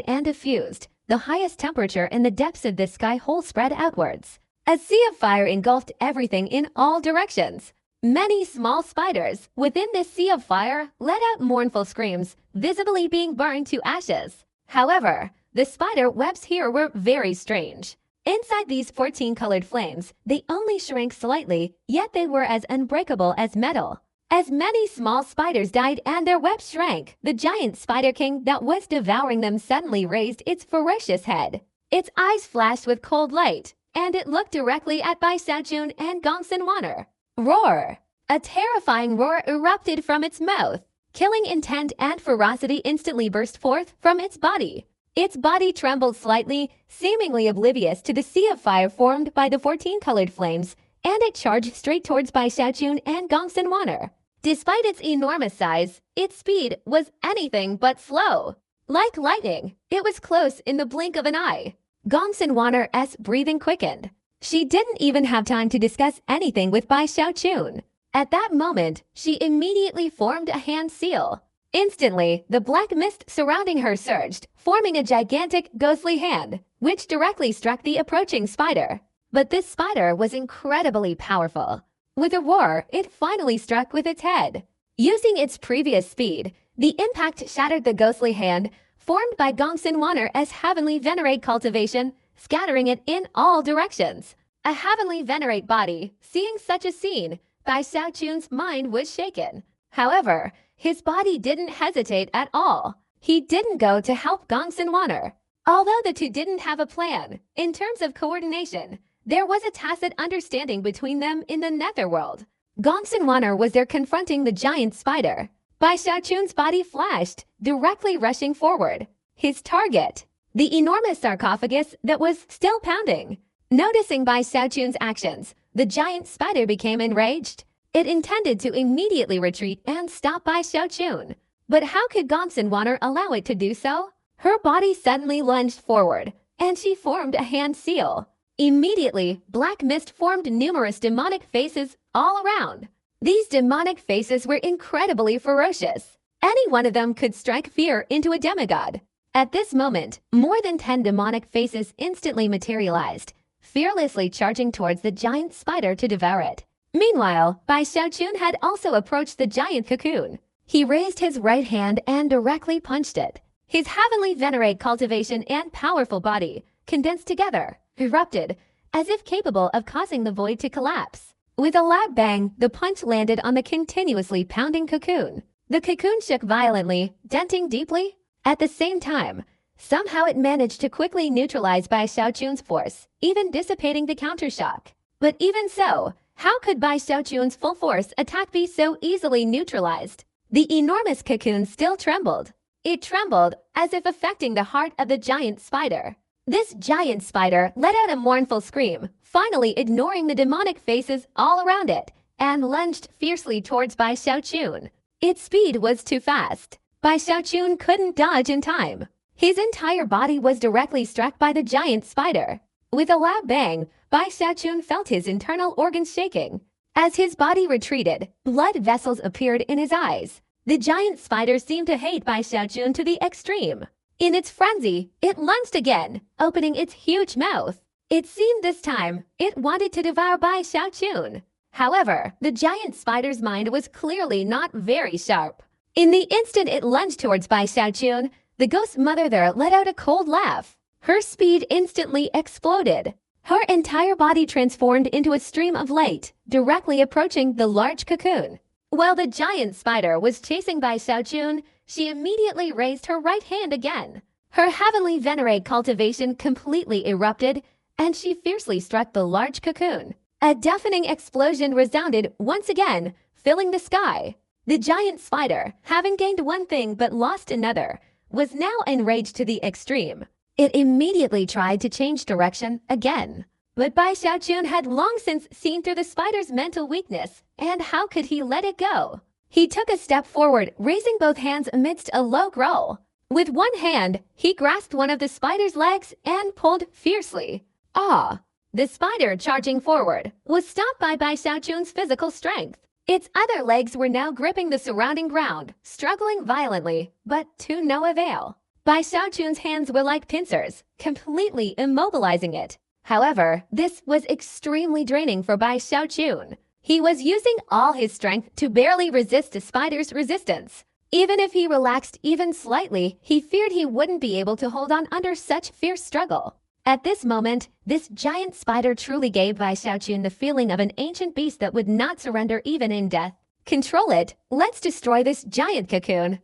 and diffused, the highest temperature in the depths of the sky hole spread outwards. A sea of fire engulfed everything in all directions. Many small spiders within this sea of fire let out mournful screams, visibly being burned to ashes. However, the spider webs here were very strange. Inside these 14 colored flames, they only shrank slightly, yet they were as unbreakable as metal. As many small spiders died and their webs shrank, the giant spider king that was devouring them suddenly raised its ferocious head. Its eyes flashed with cold light, and it looked directly at Bai Xiaochun and Gong Xinwaner. Roar! A terrifying roar erupted from its mouth. Killing intent and ferocity instantly burst forth from its body. Its body trembled slightly, seemingly oblivious to the sea of fire formed by the 14 colored flames, and it charged straight towards Bai Xiaochun and Gong Xinwaner. Despite its enormous size, its speed was anything but slow. Like lightning, it was close in the blink of an eye. Gong Xinwaner's breathing quickened. She didn't even have time to discuss anything with Bai Xiaochun. At that moment, she immediately formed a hand seal. Instantly, the black mist surrounding her surged, forming a gigantic, ghostly hand, which directly struck the approaching spider. But this spider was incredibly powerful. With a roar, it finally struck with its head. Using its previous speed, the impact shattered the ghostly hand, formed by Gong Xinwaner's heavenly venerate cultivation, scattering it in all directions. A heavenly venerate body, seeing such a scene, Bai Xiaochun's mind was shaken. However, his body didn't hesitate at all. He didn't go to help Gong Xinwaner. Although the two didn't have a plan, in terms of coordination, there was a tacit understanding between them in the netherworld. Gong Xinwaner was there confronting the giant spider. Bai Xiaochun's body flashed, directly rushing forward. His target, the enormous sarcophagus that was still pounding. Noticing Bai Xiaochun's actions, the giant spider became enraged. It intended to immediately retreat and stop Bai Xiaochun. But how could Gong Xinwaner allow it to do so? Her body suddenly lunged forward, and she formed a hand seal. Immediately, black mist formed numerous demonic faces all around. These demonic faces were incredibly ferocious. Any one of them could strike fear into a demigod. At this moment, more than 10 demonic faces instantly materialized, fearlessly charging towards the giant spider to devour it. Meanwhile, Bai Xiaochun had also approached the giant cocoon. He raised his right hand and directly punched it. His heavenly venerate cultivation and powerful body, condensed together, erupted, as if capable of causing the void to collapse. With a loud bang, the punch landed on the continuously pounding cocoon. The cocoon shook violently, denting deeply. At the same time, somehow it managed to quickly neutralize Bai Xiaochun's force, even dissipating the countershock. But even so, how could Bai Xiaochun's full force attack be so easily neutralized? The enormous cocoon still trembled. It trembled as if affecting the heart of the giant spider. This giant spider let out a mournful scream, finally ignoring the demonic faces all around it, and lunged fiercely towards Bai Xiaochun. Its speed was too fast. Bai Xiaochun couldn't dodge in time. His entire body was directly struck by the giant spider. With a loud bang, Bai Xiaochun felt his internal organs shaking. As his body retreated, blood vessels appeared in his eyes. The giant spider seemed to hate Bai Xiaochun to the extreme. In its frenzy, it lunged again, opening its huge mouth. It seemed this time it wanted to devour Bai Xiaochun. However, the giant spider's mind was clearly not very sharp. In the instant it lunged towards Bai Xiaochun, the ghost mother there let out a cold laugh. Her speed instantly exploded. Her entire body transformed into a stream of light, directly approaching the large cocoon. While the giant spider was chasing Bai Xiaojun, she immediately raised her right hand again. Her heavenly venerate cultivation completely erupted, and she fiercely struck the large cocoon. A deafening explosion resounded once again, filling the sky. The giant spider, having gained one thing but lost another, was now enraged to the extreme. It immediately tried to change direction again. But Bai Xiaojun had long since seen through the spider's mental weakness, and how could he let it go? He took a step forward, raising both hands amidst a low growl. With one hand, he grasped one of the spider's legs and pulled fiercely. Ah! The spider, charging forward, was stopped by Bai Xiaojun's physical strength. Its other legs were now gripping the surrounding ground, struggling violently, but to no avail. Bai Xiaojun's hands were like pincers, completely immobilizing it. However, this was extremely draining for Bai Xiaojun. He was using all his strength to barely resist the spider's resistance. Even if he relaxed even slightly, he feared he wouldn't be able to hold on under such fierce struggle. At this moment, this giant spider truly gave Bai Xiaojun the feeling of an ancient beast that would not surrender even in death. Control it! Let's destroy this giant cocoon!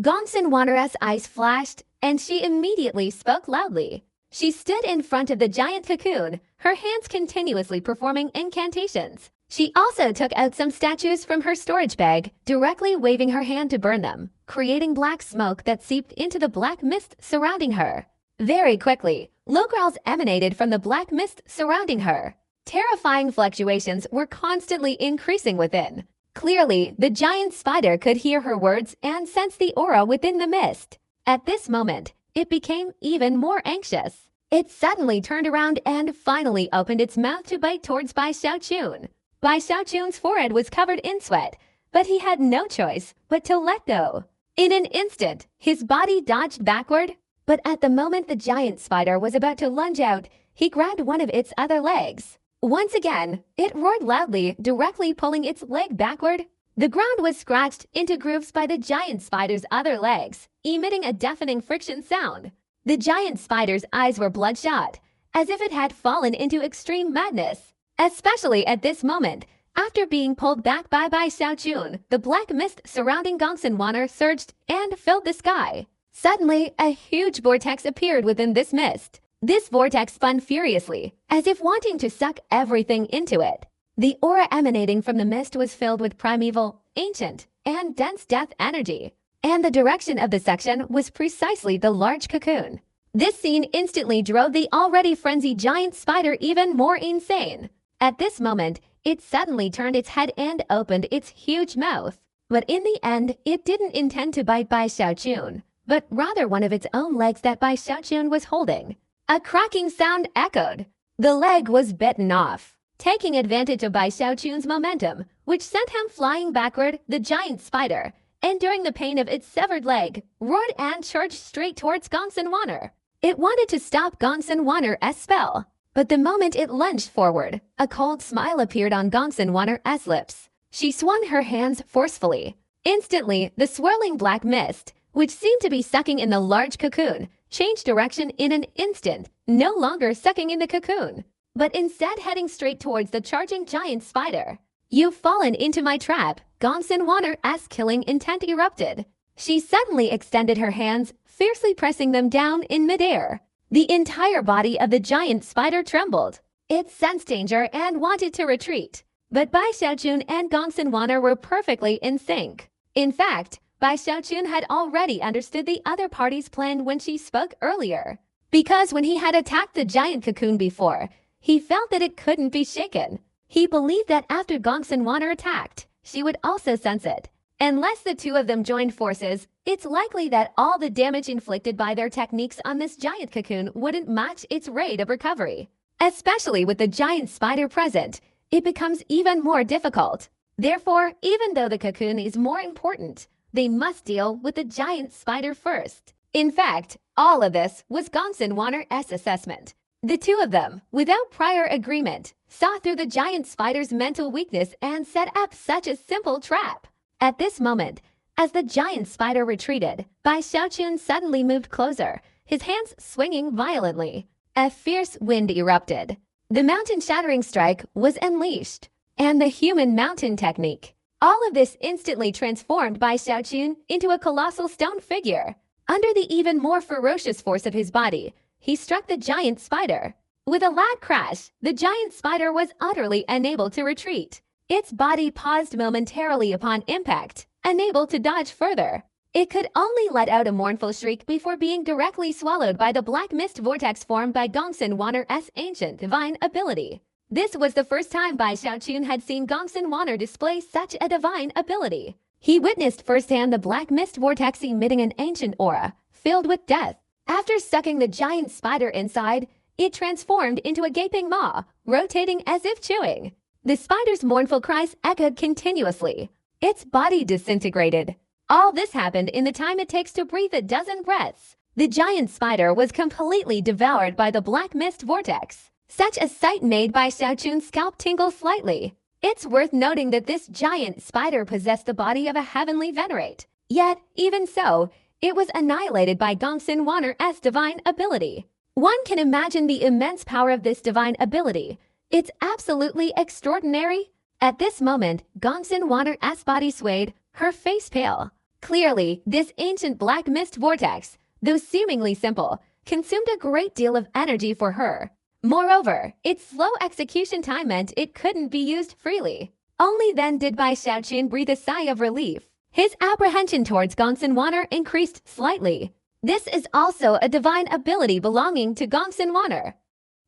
Gongsun Wanner's eyes flashed, and she immediately spoke loudly. She stood in front of the giant cocoon, her hands continuously performing incantations. She also took out some statues from her storage bag, directly waving her hand to burn them, creating black smoke that seeped into the black mist surrounding her. Very quickly, low growls emanated from the black mist surrounding her. Terrifying fluctuations were constantly increasing within. Clearly, the giant spider could hear her words and sense the aura within the mist. At this moment, it became even more anxious. It suddenly turned around and finally opened its mouth to bite towards Bai Xiaojun. Bai Xiaojun's forehead was covered in sweat, but he had no choice but to let go. In an instant, his body dodged backward, but at the moment the giant spider was about to lunge out, he grabbed one of its other legs. Once again, it roared loudly, directly pulling its leg backward. The ground was scratched into grooves by the giant spider's other legs, emitting a deafening friction sound. The giant spider's eyes were bloodshot, as if it had fallen into extreme madness. Especially at this moment, after being pulled back by Bai Xiaojun, the black mist surrounding Gongsun Wanner surged and filled the sky. Suddenly, a huge vortex appeared within this mist. This vortex spun furiously, as if wanting to suck everything into it. The aura emanating from the mist was filled with primeval, ancient, and dense death energy, and the direction of the suction was precisely the large cocoon. This scene instantly drove the already frenzied giant spider even more insane. At this moment, it suddenly turned its head and opened its huge mouth. But in the end, it didn't intend to bite Bai Xiaojun, but rather one of its own legs that Bai Xiaojun was holding. A cracking sound echoed. The leg was bitten off. Taking advantage of Bai Xiaojun's momentum, which sent him flying backward, the giant spider, enduring the pain of its severed leg, roared and charged straight towards Gongsun Wanner. It wanted to stop Gongsun Wanner's spell, but the moment it lunged forward, a cold smile appeared on Gongsun Wanner's lips. She swung her hands forcefully. Instantly, the swirling black mist, which seemed to be sucking in the large cocoon, changed direction in an instant, no longer sucking in the cocoon, but instead heading straight towards the charging giant spider. "You've fallen into my trap," Gongsun Wanner's killing intent erupted. She suddenly extended her hands, fiercely pressing them down in midair. The entire body of the giant spider trembled. It sensed danger and wanted to retreat, but Bai Xiaojun and Gongsun Wanner were perfectly in sync. In fact, Bai Xiaojun had already understood the other party's plan when she spoke earlier. Because when he had attacked the giant cocoon before, he felt that it couldn't be shaken. He believed that after Gongsun Wanner attacked, she would also sense it. Unless the two of them joined forces, it's likely that all the damage inflicted by their techniques on this giant cocoon wouldn't match its rate of recovery. Especially with the giant spider present, it becomes even more difficult. Therefore, even though the cocoon is more important, they must deal with the giant spider first. In fact, all of this was Gongsun Wanner's assessment. The two of them, without prior agreement, saw through the giant spider's mental weakness and set up such a simple trap. At this moment, as the giant spider retreated, Bai Xiaojun suddenly moved closer, his hands swinging violently. A fierce wind erupted. The mountain-shattering strike was unleashed, and the human mountain technique. All of this instantly transformed Bai Xiaochun into a colossal stone figure. Under the even more ferocious force of his body, he struck the giant spider. With a loud crash, the giant spider was utterly unable to retreat. Its body paused momentarily upon impact, unable to dodge further. It could only let out a mournful shriek before being directly swallowed by the black mist vortex formed by Gongsun Wanner's ancient divine ability. This was the first time Bai Xiaochun had seen Gongsun Wanner display such a divine ability. He witnessed firsthand the black mist vortex emitting an ancient aura, filled with death. After sucking the giant spider inside, it transformed into a gaping maw, rotating as if chewing. The spider's mournful cries echoed continuously. Its body disintegrated. All this happened in the time it takes to breathe a dozen breaths. The giant spider was completely devoured by the black mist vortex. Such a sight made Bai Xiaochun's scalp tingle slightly. It's worth noting that this giant spider possessed the body of a heavenly venerate. Yet, even so, it was annihilated by Gongsun Wanner's divine ability. One can imagine the immense power of this divine ability. It's absolutely extraordinary. At this moment, Gongsun Wanner's body swayed, her face pale. Clearly, this ancient black mist vortex, though seemingly simple, consumed a great deal of energy for her. Moreover, its slow execution time meant it couldn't be used freely. Only then did Bai Xiaochun breathe a sigh of relief. His apprehension towards Gongsun Wanner increased slightly. This is also a divine ability belonging to Gongsun Wanner.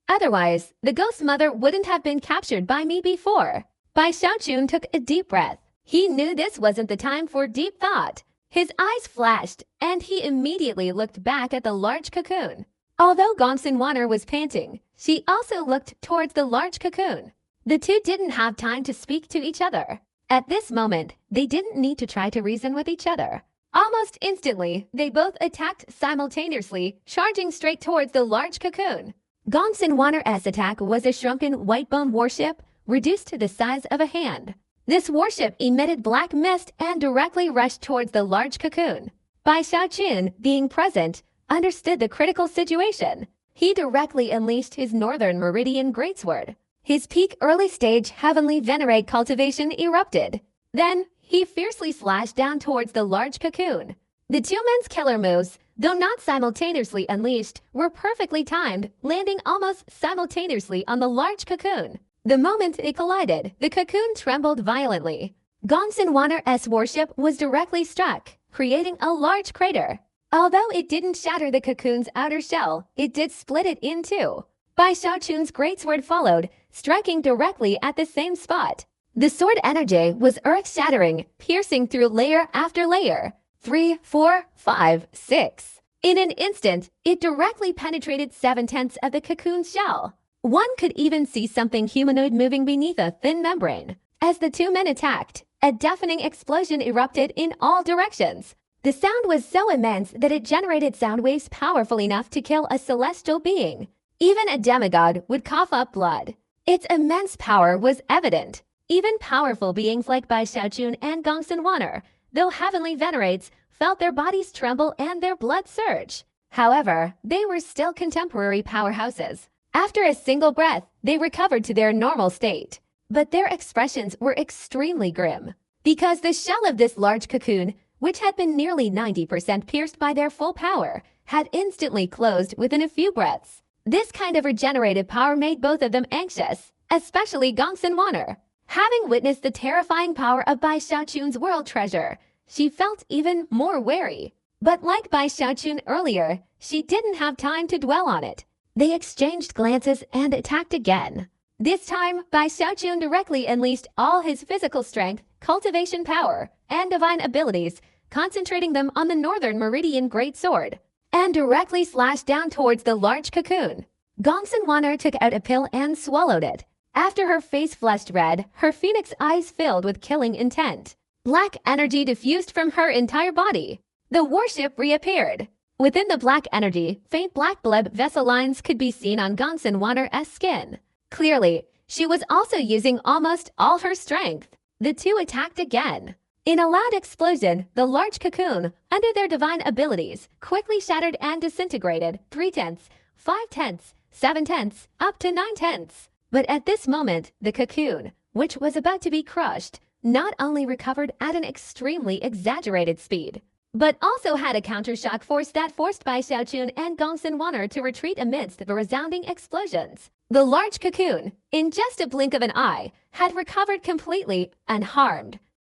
Otherwise, the ghost mother wouldn't have been captured by me before. Bai Xiaochun took a deep breath. He knew this wasn't the time for deep thought. His eyes flashed, and he immediately looked back at the large cocoon. Although Gongsun Wanner was panting, she also looked towards the large cocoon. The two didn't have time to speak to each other. At this moment, they didn't need to try to reason with each other. Almost instantly, they both attacked simultaneously, charging straight towards the large cocoon. Gongsun Wanner's attack was a shrunken white bone warship, reduced to the size of a hand. This warship emitted black mist and directly rushed towards the large cocoon. Bai Xiaochun, being present, understood the critical situation. He directly unleashed his Northern Meridian Greatsword. His peak early-stage Heavenly Venerate cultivation erupted. Then, he fiercely slashed down towards the large cocoon. The two men's killer moves, though not simultaneously unleashed, were perfectly timed, landing almost simultaneously on the large cocoon. The moment they collided, the cocoon trembled violently. Gongsun Wanner's warship was directly struck, creating a large crater. Although it didn't shatter the cocoon's outer shell, it did split it in two. Bai Xiaochun's greatsword followed, striking directly at the same spot. The sword energy was earth-shattering, piercing through layer after layer. 3, 4, 5, 6. In an instant, it directly penetrated 7/10 of the cocoon's shell. One could even see something humanoid moving beneath a thin membrane. As the two men attacked, a deafening explosion erupted in all directions. The sound was so immense that it generated sound waves powerful enough to kill a celestial being. Even a demigod would cough up blood. Its immense power was evident. Even powerful beings like Bai Xiaochun and Gongsun Wanner, though heavenly venerates, felt their bodies tremble and their blood surge. However, they were still contemporary powerhouses. After a single breath, they recovered to their normal state. But their expressions were extremely grim. Because the shell of this large cocoon, which had been nearly 90% pierced by their full power, had instantly closed within a few breaths. This kind of regenerative power made both of them anxious, especially Gongsun Wanner. Having witnessed the terrifying power of Bai Xiaochun's world treasure, she felt even more wary. But like Bai Xiaochun earlier, she didn't have time to dwell on it. They exchanged glances and attacked again. This time, Bai Xiaochun directly unleashed all his physical strength, cultivation power, and divine abilities, concentrating them on the Northern Meridian Greatsword, and directly slashed down towards the large cocoon. Gongsun Wanner took out a pill and swallowed it. After her face flushed red, her phoenix eyes filled with killing intent. Black energy diffused from her entire body. The warship reappeared. Within the black energy, faint black blood vessel lines could be seen on Gongsun Wanner's skin. Clearly, she was also using almost all her strength. The two attacked again. In a loud explosion, the large cocoon, under their divine abilities, quickly shattered and disintegrated 3/10, 5/10, 7/10, up to 9/10. But at this moment, the cocoon, which was about to be crushed, not only recovered at an extremely exaggerated speed, but also had a countershock force that forced Bai Xiaochun and Gong Xinwaner to retreat amidst the resounding explosions. The large cocoon, in just a blink of an eye, had recovered completely unharmed.